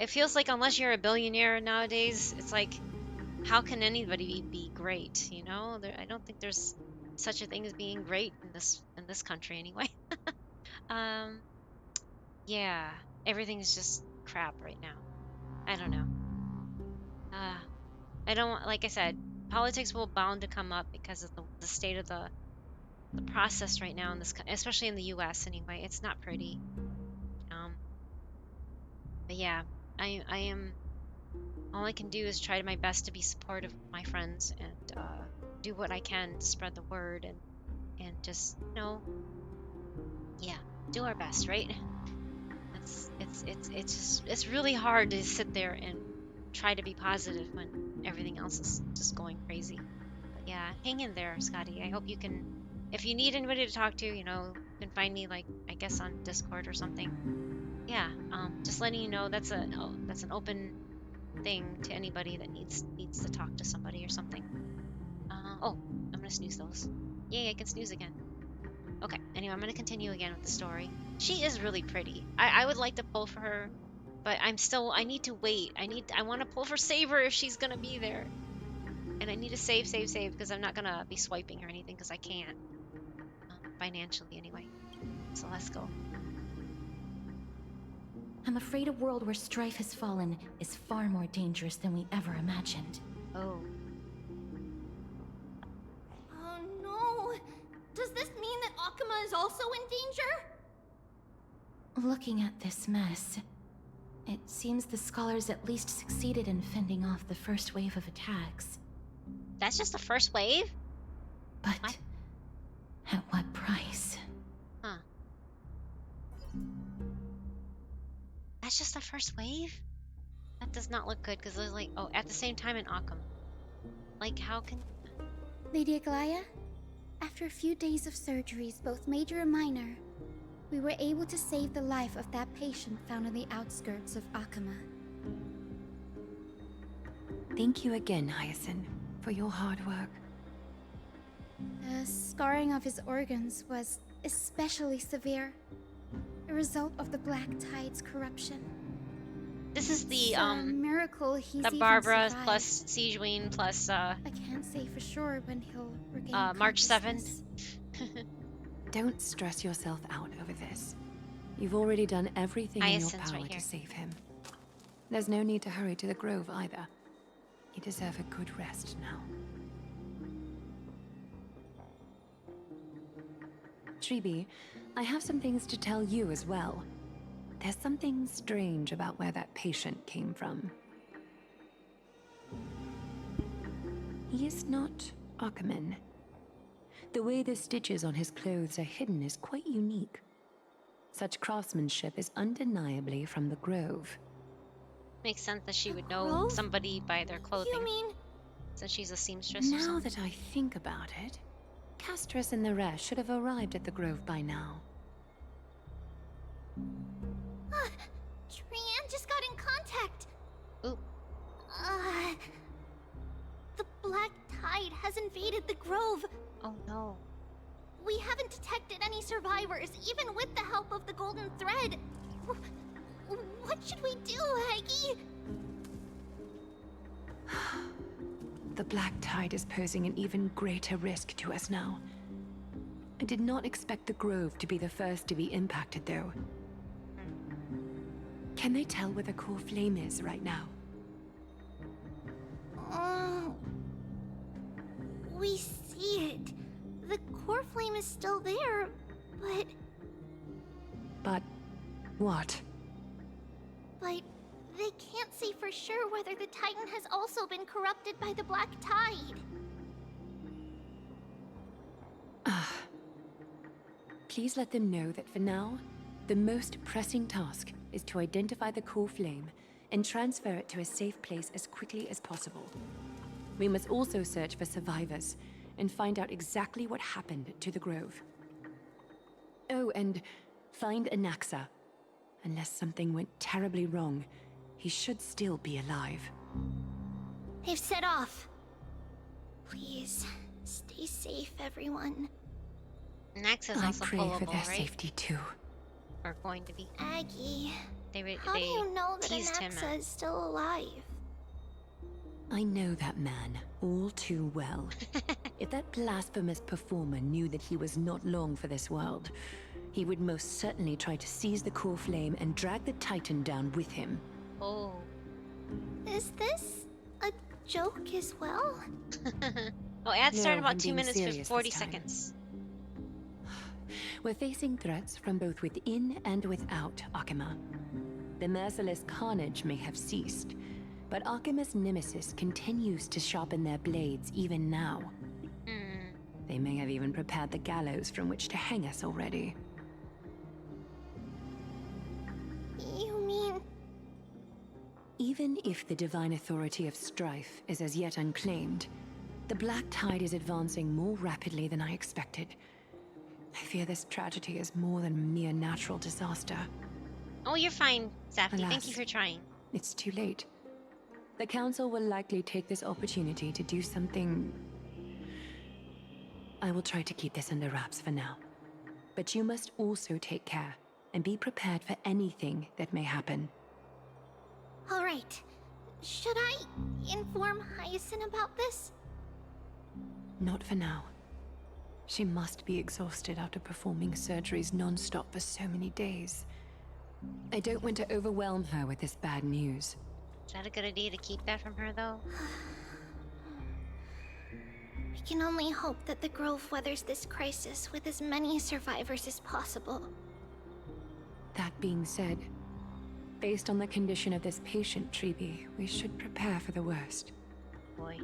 it feels like unless you're a billionaire nowadays, it's like, how can anybody be great? You know, I don't think there's such a thing as being great in this country anyway. Yeah, everything's just crap right now. I don't know. I don't want, like I said, politics will bound to come up because of the state of the process right now in this, especially in the U.S. anyway. It's not pretty. But yeah, I am. All I can do is try my best to be supportive of my friends and do what I can to spread the word and just do our best, right? It's really hard to sit there and try to be positive when everything else is just going crazy. But yeah, hang in there, Scotty. I hope you can. If you need anybody to talk to, you can find me, like, I guess on Discord or something. Yeah, just letting you know that's an open thing to anybody that needs to talk to somebody or something. Oh, I'm gonna snooze those. Yay, I can snooze again. Okay, anyway, I'm gonna continue again with the story. She is really pretty. I would like to pull for her, but I need to wait. I want to pull for Saber if she's gonna be there. And I need to save, because I'm not gonna be swiping or anything, because I can't. Financially, anyway. So let's go. I'm afraid a world where strife has fallen is far more dangerous than we ever imagined. Oh. Oh no! Does this mean that Akuma is also in danger? Looking at this mess, it seems the scholars at least succeeded in fending off the first wave of attacks. That's just the first wave? But at what price? Huh. That's just the first wave? That does not look good, because there's like, oh, at the same time in Akuma. Like, how can... Lady Aglaya, after a few days of surgeries, both major and minor, we were able to save the life of that patient found on the outskirts of Akuma. Thank you again, Hyacinth, for your hard work. The scarring of his organs was especially severe, a result of the Black Tide's corruption. This is the, It's a miracle he's the even Barbara survived. plus Siegeween plus, I can't say for sure when he'll regain March 7th. consciousness. Don't stress yourself out over this. You've already done everything in your Hyacinth's power right here. to save him. There's no need to hurry to the Grove either. You deserve a good rest now. Tribi, I have some things to tell you as well. There's something strange about where that patient came from. He is not Akuman. The way the stitches on his clothes are hidden is quite unique. Such craftsmanship is undeniably from the Grove. Makes sense that she would know somebody by their clothing. You mean... Since she's a seamstress or Now something. that I think about it, Castris and the rest should have arrived at the Grove by now. Trianne just got in contact! Ooh. The Black Tide has invaded the Grove! Oh no. We haven't detected any survivors, even with the help of the Golden Thread! What should we do, Aggie? The Black Tide is posing an even greater risk to us now. I did not expect the Grove to be the first to be impacted, though. Can they tell where the core flame is right now? We see it. The core flame is still there, but... But what? But they can't say for sure whether the Titan has also been corrupted by the Black Tide. Please let them know that for now, the most pressing task is to identify the core flame and transfer it to a safe place as quickly as possible. We must also search for survivors and find out exactly what happened to the Grove. Oh, and find Anaxa. Unless something went terribly wrong, he should still be alive. They've set off. Please, stay safe, everyone. Naxa's I also pray pullable, for their right? safety too. Or going to be. Aggie, They how do you know that teased him Anaxa is still alive? I know that man all too well. If that blasphemous performer knew that he was not long for this world, he would most certainly try to seize the core flame and drag the Titan down with him. Oh. Is this a joke as well? Oh, ad No, started I'm about 2 being minutes and serious 40 this time. seconds. We're facing threats from both within and without Akuma. The merciless carnage may have ceased, but Akuma's nemesis continues to sharpen their blades even now. They may have even prepared the gallows from which to hang us already. You mean... Even if the divine authority of strife is as yet unclaimed, the Black Tide is advancing more rapidly than I expected. I fear this tragedy is more than a mere natural disaster. Oh, you're fine, Safty. Thank Alas. you for trying. It's too late. The Council will likely take this opportunity to do something... I will try to keep this under wraps for now. But you must also take care and be prepared for anything that may happen. All right. Should I inform Hyacinth about this? Not for now. She must be exhausted after performing surgeries non-stop for so many days. I don't want to overwhelm her with this bad news. Is that a good idea to keep that from her, though? We can only hope that the Grove weathers this crisis with as many survivors as possible. That being said, based on the condition of this patient, Treeby, we should prepare for the worst. Boy.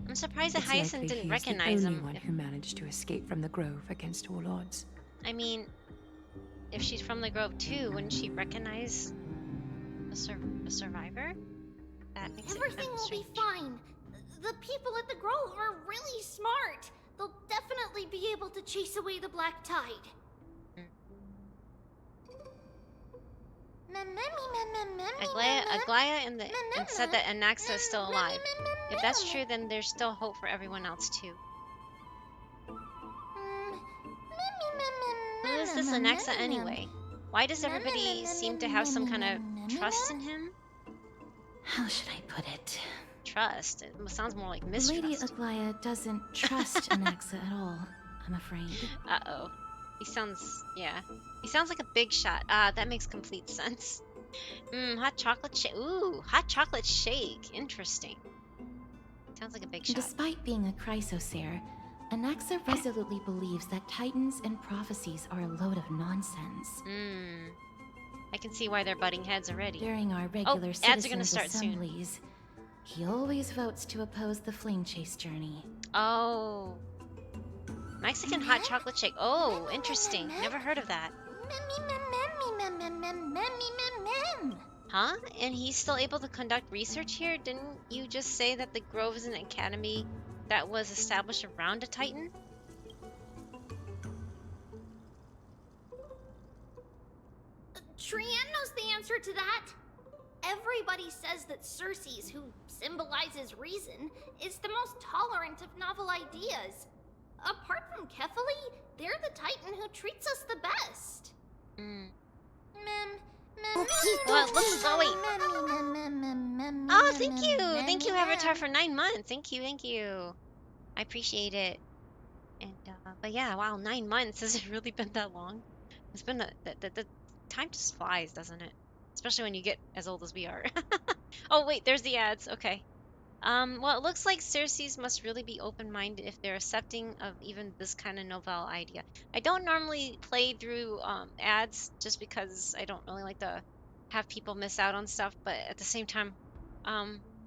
I'm surprised that It's Hyacinth likely didn't he is recognize the only him. one who managed to escape from the Grove against all odds. I mean, if she's from the Grove too, wouldn't she recognize a survivor? That makes Everything will be fine. The people at the Grove are really smart. They'll definitely be able to chase away the Black Tide. Aglaya and said that Anaxa is still alive. If that's true, then there's still hope for everyone else too. Who is this Anaxa anyway? Why does everybody seem to have some kind of trust in him? How should I put it? Trust? It sounds more like mistrust. Lady Aglaya doesn't trust Anaxa at all, I'm afraid. Uh-oh. He sounds like a big shot. That makes complete sense. Hot chocolate shake. Ooh, hot chocolate shake. Interesting. Sounds like a big shot. Despite being a chrysosaur, Anaxa resolutely believes that titans and prophecies are a load of nonsense. I can see why they're butting heads already. During our regular ads are gonna citizens' start assemblies, he always votes to oppose the flame chase journey. Oh. Mexican hot chocolate shake. Oh, interesting. Never heard of that. Huh? And he's still able to conduct research here? Didn't you just say that the Grove is an academy that was established around a Titan? Trienne knows the answer to that. Everybody says that Circes, who symbolizes reason, is the most tolerant of novel ideas. Apart from Kefali, they're the Titan who treats us the best. Well, Oh, thank you! Thank you, Avatar, for 9 months. Thank you. I appreciate it. And, but yeah, wow, 9 months. Has it really been that long? It's been the time just flies, doesn't it? Especially when you get as old as we are. Oh, wait, there's the ads. Okay. Well, it looks like Circes must really be open-minded if they're accepting of even this kind of novel idea. I don't normally play through ads just because I don't really like to have people miss out on stuff, but at the same time,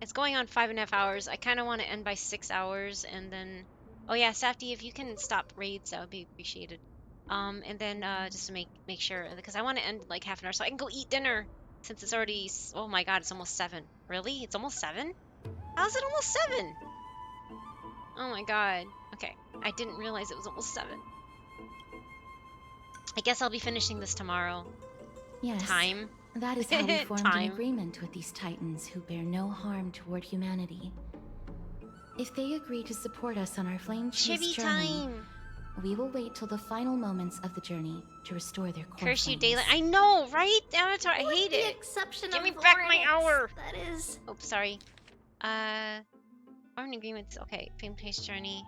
it's going on 5.5 hours. I kind of want to end by 6 hours, and then, oh yeah, Safty, if you can stop raids, that would be appreciated. And then just to make sure, because I want to end like half an hour so I can go eat dinner since it's already, oh my god, it's almost 7. Really? It's almost 7? How's it almost 7? Oh my god. Okay, I didn't realize it was almost 7. I guess I'll be finishing this tomorrow. Yes. Time. That is how we formed an agreement with these titans who bear no harm toward humanity. If they agree to support us on our flame chase journey, we will wait till the final moments of the journey to restore their core Curse you, flames. daylight. I know, right? Avatar, I hate it. Exception Give me of back my Oryx, hour. That is. Oops, sorry. Formed agreements. Okay, flame chase journey.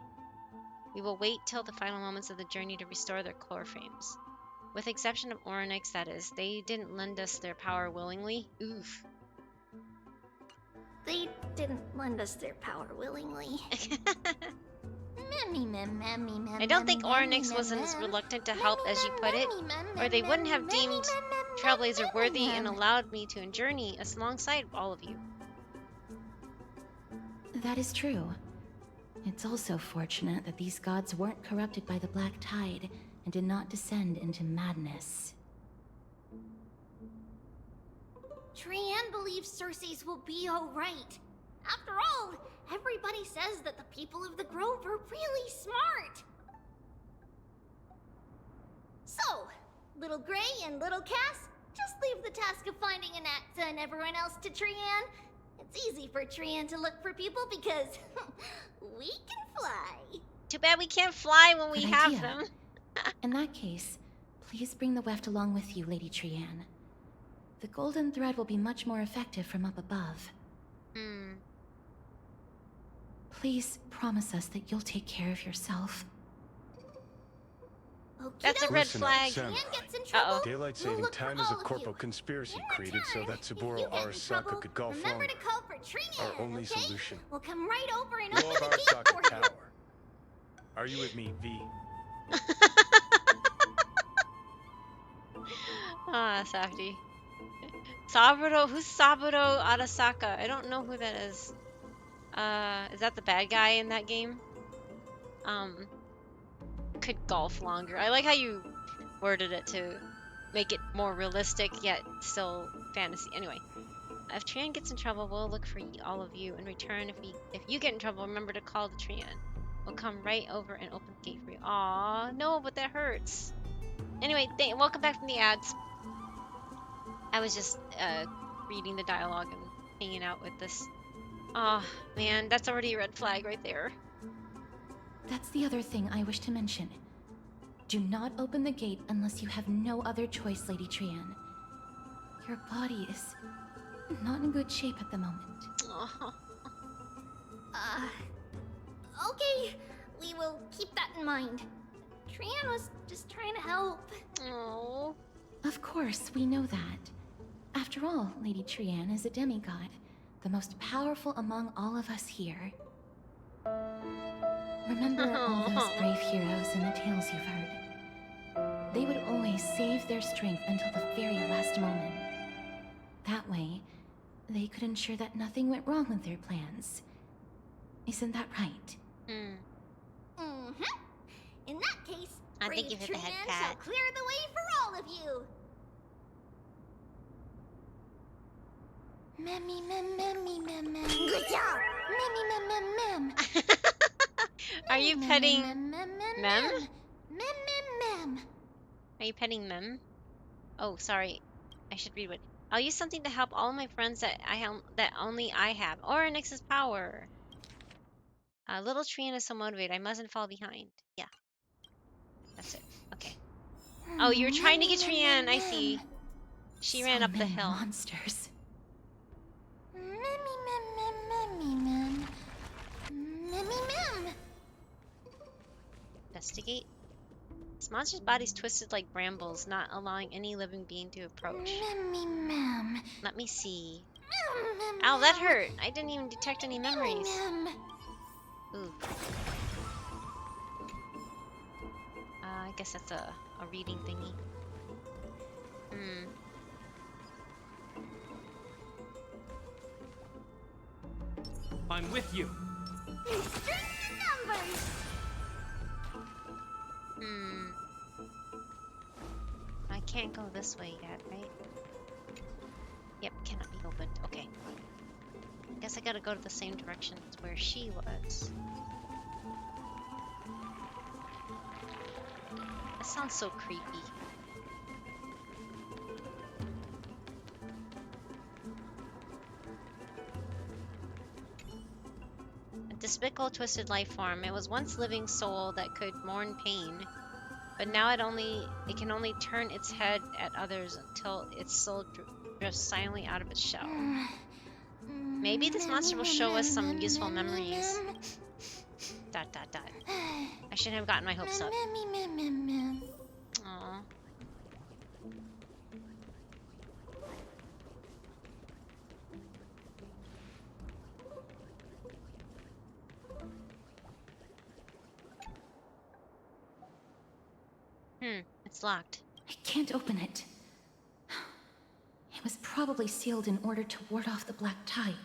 We will wait till the final moments of the journey to restore their core frames. With the exception of Oryx, that is. They didn't lend us their power willingly. Oof. They didn't lend us their power willingly. I don't think Oryx wasn't as reluctant to help as you put it, or they wouldn't have deemed Trailblazer worthy and allowed me to journey alongside all of you. That is true. It's also fortunate that these gods weren't corrupted by the Black Tide and did not descend into madness. Trienne believes Circes will be alright. After all, everybody says that the people of the Grove are really smart. So, Little Gray and Little Cass, Just leave the task of finding Anaxa and everyone else to Trian. It's easy for Trian to look for people because we can fly. Too bad we can't fly when we Good have idea. them. In that case, please bring the weft along with you, Lady Trian. The golden thread will be much more effective from up above. Please promise us that you'll take care of yourself. That's a red Listen up, flag. Samurai. Uh-oh. Daylight saving time is a corporal conspiracy created so that Saburo Arasaka could golf Remember longer. to call for Trian, Our only okay? solution. We'll come right over and Blow open up the gate Arasaka for you. Tower. Are you with me, V? Ah, Safety. Saburo, who's Saburo Arasaka? I don't know who that is. Is that the bad guy in that game? Could golf longer. I like how you worded it to make it more realistic, yet still fantasy. Anyway, if Trian gets in trouble, we'll look for all of you. In return, if you get in trouble, remember to call the Trian. We'll come right over and open the gate for you. Aw, no, but that hurts. Anyway, welcome back from the ads. I was just reading the dialogue and hanging out with this. Oh man, that's already a red flag right there. That's the other thing I wish to mention. Do not open the gate unless you have no other choice, Lady Trian. Your body is not in good shape at the moment. Okay, we will keep that in mind. Trian was just trying to help. Oh. Of course, we know that. After all, Lady Trian is a demigod, the most powerful among all of us here. Remember all those brave heroes and the tales you've heard? They would always save their strength until the very last moment. That way, they could ensure that nothing went wrong with their plans. Isn't that right? Mm-hmm. In that case, Thank brave you for the head Trian pat. shall clear the way for all of you. Memmy mem memmy mem mem. Good job. Memmy mem mem mem. Are you petting Mem mem mem Mem? mem. Mem mem mem. Are you petting Mem? Oh, sorry. I should read what. I'll use something to help all my friends that only I have, or Nix's power. Little Trian is so motivated. I mustn't fall behind. Yeah, that's it. Okay. Oh, you're trying to get Trian. I see. She ran up the hill. Monsters. Memmy mem mem memmy mem. Memmy mem. Investigate. This monster's body's twisted like brambles, not allowing any living being to approach. Memmy mem. Let me see. Ow, that hurt. I didn't even detect any memories. Ooh. I guess that's a reading thingy. I'm with you. Numbers. I can't go this way yet, right? Yep, cannot be opened. Okay. Guess I gotta go to the same direction as where she was. That sounds so creepy. A despicable, twisted life form. It was once living soul that could mourn pain, but now it can only turn its head at others until its soul drifts silently out of its shell. Maybe this monster will show us some useful memories. ... I shouldn't have gotten my hopes up. Aww. It's locked. I can't open it. It was probably sealed in order to ward off the black tide.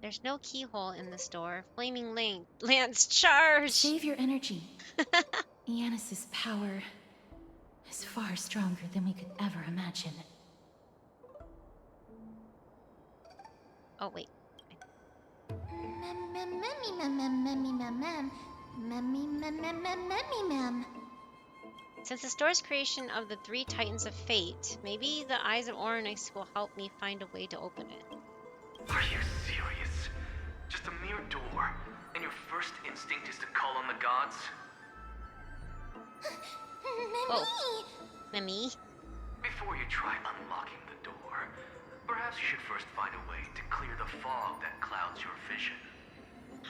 There's no keyhole in this door. Flaming lance charge! Save your energy. Yanis's power is far stronger than we could ever imagine. Oh, wait. Since the store's creation of the 3 Titans of Fate, maybe the Eyes of Oryx will help me find a way to open it. Are you serious? Just a mere door, and your first instinct is to call on the gods? Oh. Mimi? Before you try unlocking the door, perhaps you should first find a way to clear the fog that clouds your vision.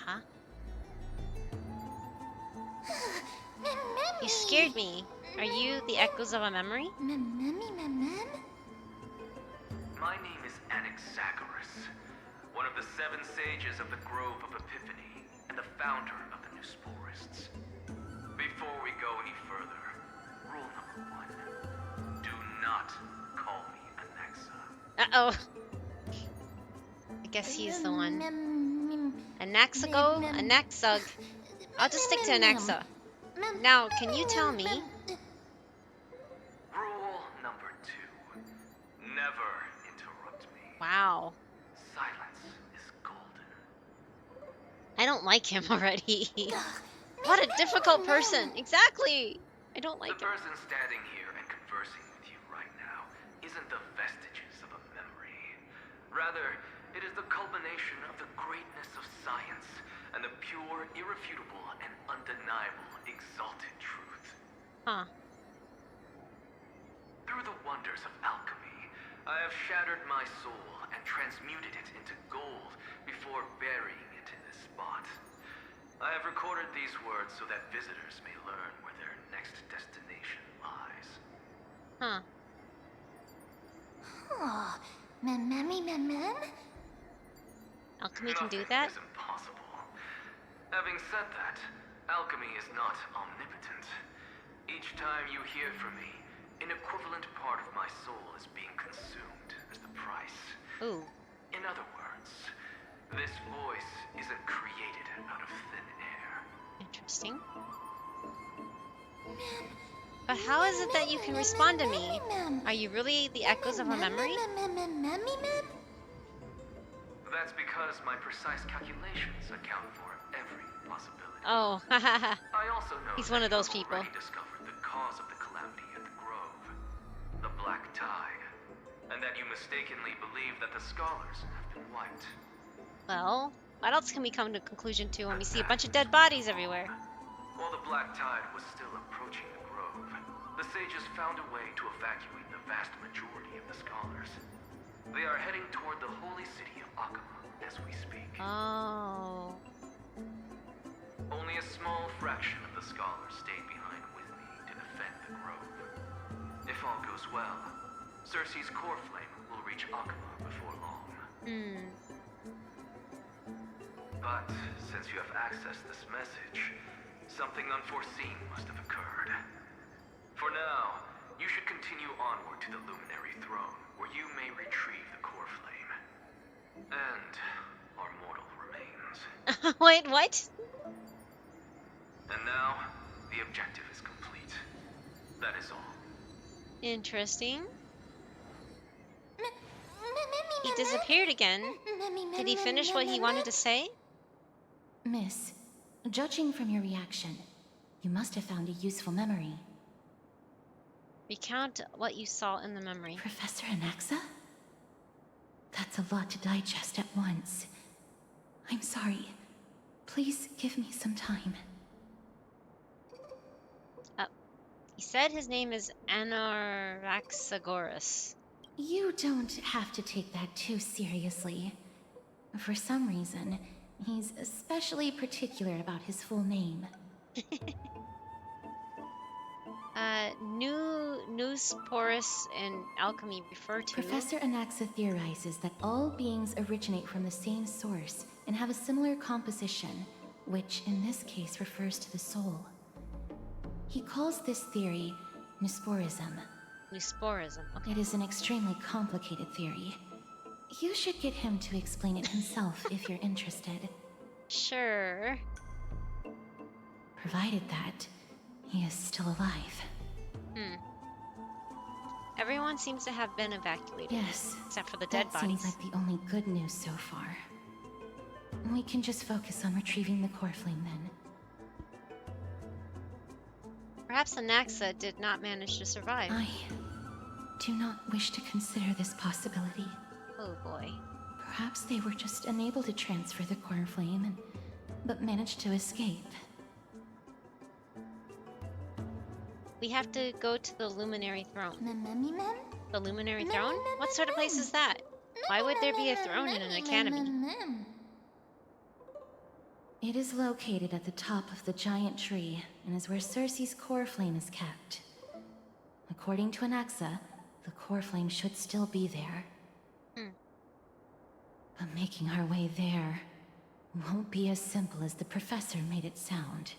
Huh? You scared me. Are you the echoes of a memory? My name is Anaxagoras, one of the 7 sages of the Grove of Epiphany, and the founder of the Newsporists. Before we go any further, rule number 1. Do not call me Anaxa. Uh-oh. I guess he's the one. Anaxago? Anaxug. I'll just stick to Anaxa. Now, can you tell me? Rule number 2. Never interrupt me. Wow. Silence is golden. I don't like him already. What a difficult person. Exactly. I don't like The him. person standing here and conversing with you right now isn't the vestiges of a memory. Rather, it is the culmination of the greatness of science and the pure, irrefutable, and undeniable exalted truth. Huh. Through the wonders of alchemy, I have shattered my soul and transmuted it into gold before burying it in this spot. I have recorded these words so that visitors may learn where their next destination lies. Huh. Oh, Alchemy can do that? Nothing is impossible. Having said that, alchemy is not omnipotent. Each time you hear from me, an equivalent part of my soul is being consumed as the price. Ooh. In other words, this voice isn't created out of thin air. Interesting. But how is it that you can respond to me? Are you really the echoes of a memory? That's because my precise calculations account for every possibility. Oh, I also know he's one of those you people. already discovered the cause of the calamity at the Grove, the Black Tide, and that you mistakenly believe that the scholars have been wiped. Well, what else can we come to a conclusion to when we see a bunch of dead bodies everywhere? While the Black Tide was still approaching the Grove, the sages found a way to evacuate the vast majority of the scholars. They are heading toward the holy city of Akama as we speak. Oh. Only a small fraction of the scholars stayed behind with me to defend the Grove. If all goes well, Cersei's core flame will reach Akama before long. But since you have accessed this message, something unforeseen must have occurred. For now, you should continue onward to the Luminary Throne, where you may retrieve the core flame. And our mortal remains. Wait, what? And now, the objective is complete. That is all. Interesting. He disappeared again. Did he finish what he wanted to say? Miss, judging from your reaction, you must have found a useful memory. Recount what you saw in the memory. Professor Anaxa? That's a lot to digest at once. I'm sorry. Please give me some time. He said his name is Anaxagoras. You don't have to take that too seriously. For some reason, he's especially particular about his full name. Newsporus and alchemy refer to... Professor Anaxa theorizes that all beings originate from the same source and have a similar composition, which in this case refers to the soul. He calls this theory Newsporism. Newsporism, okay. It is an extremely complicated theory. You should get him to explain it himself if you're interested. Sure. Provided that he is still alive. Everyone seems to have been evacuated. Yes. Except for the dead that bodies. Seems like the only good news so far. We can just focus on retrieving the core flame then. Perhaps the Naxa did not manage to survive. I do not wish to consider this possibility. Oh boy. Perhaps they were just unable to transfer the core flame, but managed to escape. We have to go to the Luminary Throne. The Luminary Throne? What sort of place is that? Why would there be a throne in an academy? It is located at the top of the giant tree, and is where Cersei's core flame is kept. According to Anaxa, the core flame should still be there. But making our way there won't be as simple as the professor made it sound.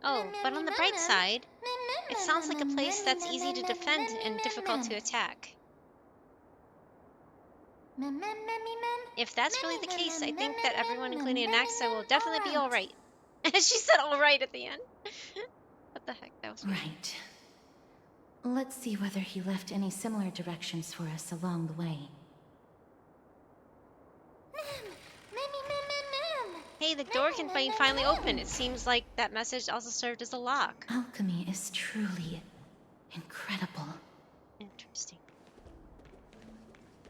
Oh, but on the bright side, it sounds like a place that's easy to defend and difficult to attack. If that's really the case, I think that everyone, including Anaxa, will definitely be alright. She said alright at the end. What the heck, that was weird. Right. Let's see whether he left any similar directions for us along the way. Hey, the door can finally open. It seems like that message also served as a lock. Alchemy is truly incredible. Interesting.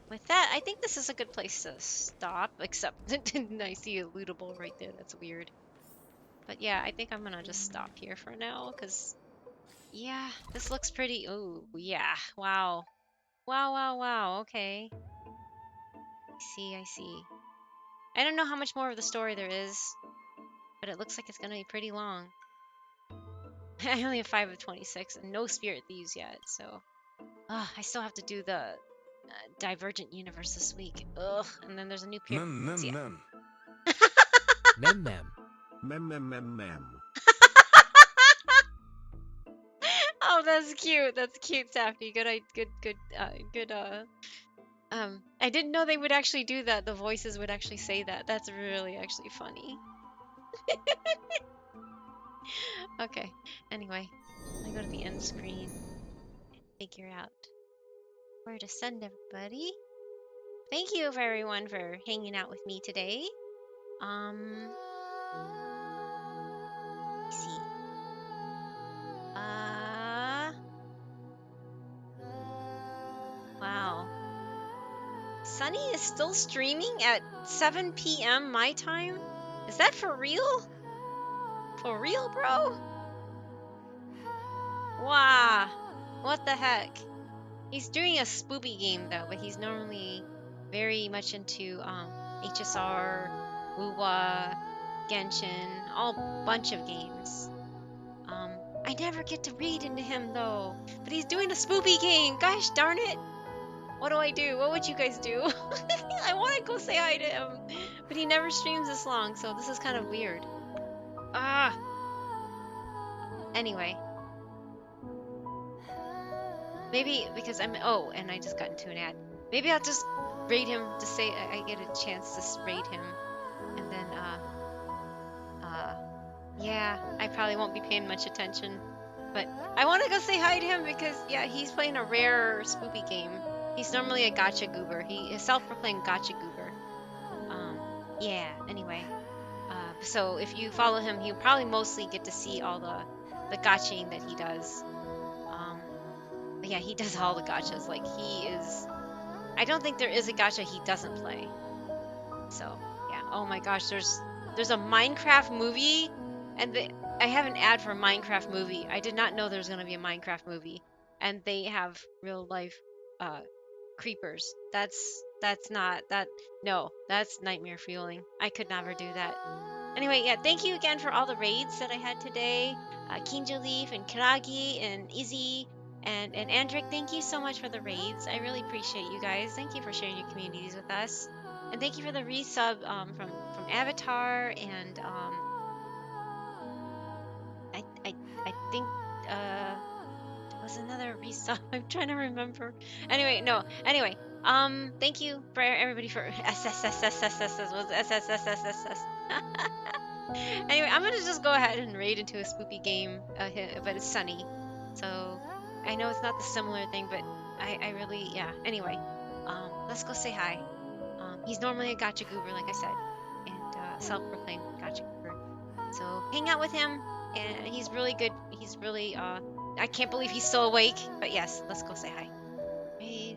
With that, I think this is a good place to stop, except I see a lootable right there. That's weird. But yeah, I think I'm gonna just stop here for now, because, yeah, this looks pretty... Oh, yeah. Wow. Wow. Okay. I see. I don't know how much more of the story there is, but it looks like it's gonna be pretty long. I only have 5 of 26, and no Spirit Thieves yet, so... I still have to do the Divergent Universe this week. Ugh, and then there's a new period. Mem. Oh, that's cute. That's cute, Safety. I didn't know they would actually do that. The voices would actually say that. That's really actually funny. Okay. Anyway, I go to the end screen and figure out where to send everybody. Thank you everyone for hanging out with me today. Let's see. Wow. Sunny is still streaming at 7 p.m. my time? Is that for real? For real, bro? Wow. What the heck? He's doing a spoopy game though, but he's normally very much into HSR, Wuwa, Genshin, all bunch of games. I never get to read into him though, but he's doing a spoopy game. Gosh darn it! What do I do? What would you guys do? I want to go say hi to him, but he never streams this long, so this is kind of weird. Anyway. Maybe because I'm... Oh, and I just got into an ad. Maybe I'll just raid him to say I get a chance to raid him. And then, yeah, I probably won't be paying much attention. But I want to go say hi to him because, yeah, he's playing a rare spoopy game. He's normally a gacha goober. He is self-proclaimed gacha goober. Yeah, anyway. So if you follow him, you'll probably mostly get to see all the gachaing that he does. But yeah, he does all the gachas. Like, he is... I don't think there is a gacha he doesn't play. So, yeah. Oh my gosh, there's a Minecraft movie, and I have an ad for a Minecraft movie. I did not know there was going to be a Minecraft movie. And they have real life creepers. That's nightmare fueling. I could never do that. Anyway, yeah, thank you again for all the raids that I had today. Kinja Leaf and Kiragi and Izzy and Andric, thank you so much for the raids. I really appreciate you guys. Thank you for sharing your communities with us. And thank you for the resub from Avatar and I think there was another resub. I'm trying to remember. Anyway, thank you for everybody for Anyway, I'm gonna just go ahead and raid into a spoopy game, but it's Sunny. So I know it's not the similar thing, but I really, yeah. Anyway, let's go say hi. He's normally a gacha goober, like I said, and self-proclaimed gacha goober. So hang out with him, and he's really good. He's really I can't believe he's still awake. But yes, let's go say hi. Hey,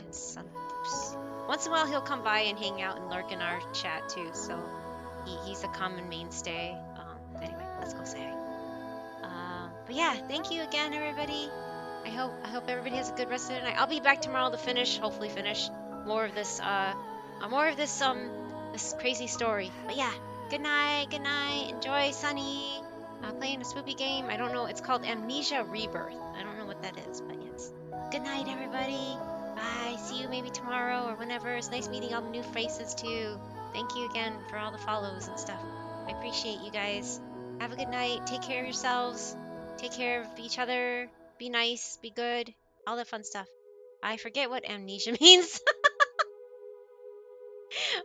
once in a while he'll come by and hang out and lurk in our chat too. So he's a common mainstay. Anyway, let's go say hi. But yeah, thank you again, everybody. I hope everybody has a good rest of the night. I'll be back tomorrow to hopefully finish more of this this crazy story. But yeah, good night, enjoy Sunny playing a spoopy game. I don't know, it's called Amnesia Rebirth. I don't know what that is, but yes. Good night, everybody. Bye. See you maybe tomorrow or whenever. It's nice meeting all the new faces too. Thank you again for all the follows and stuff. I appreciate you guys. Have a good night. Take care of yourselves. Take care of each other. Be nice. Be good. All that fun stuff. I forget what amnesia means.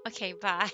Okay, bye.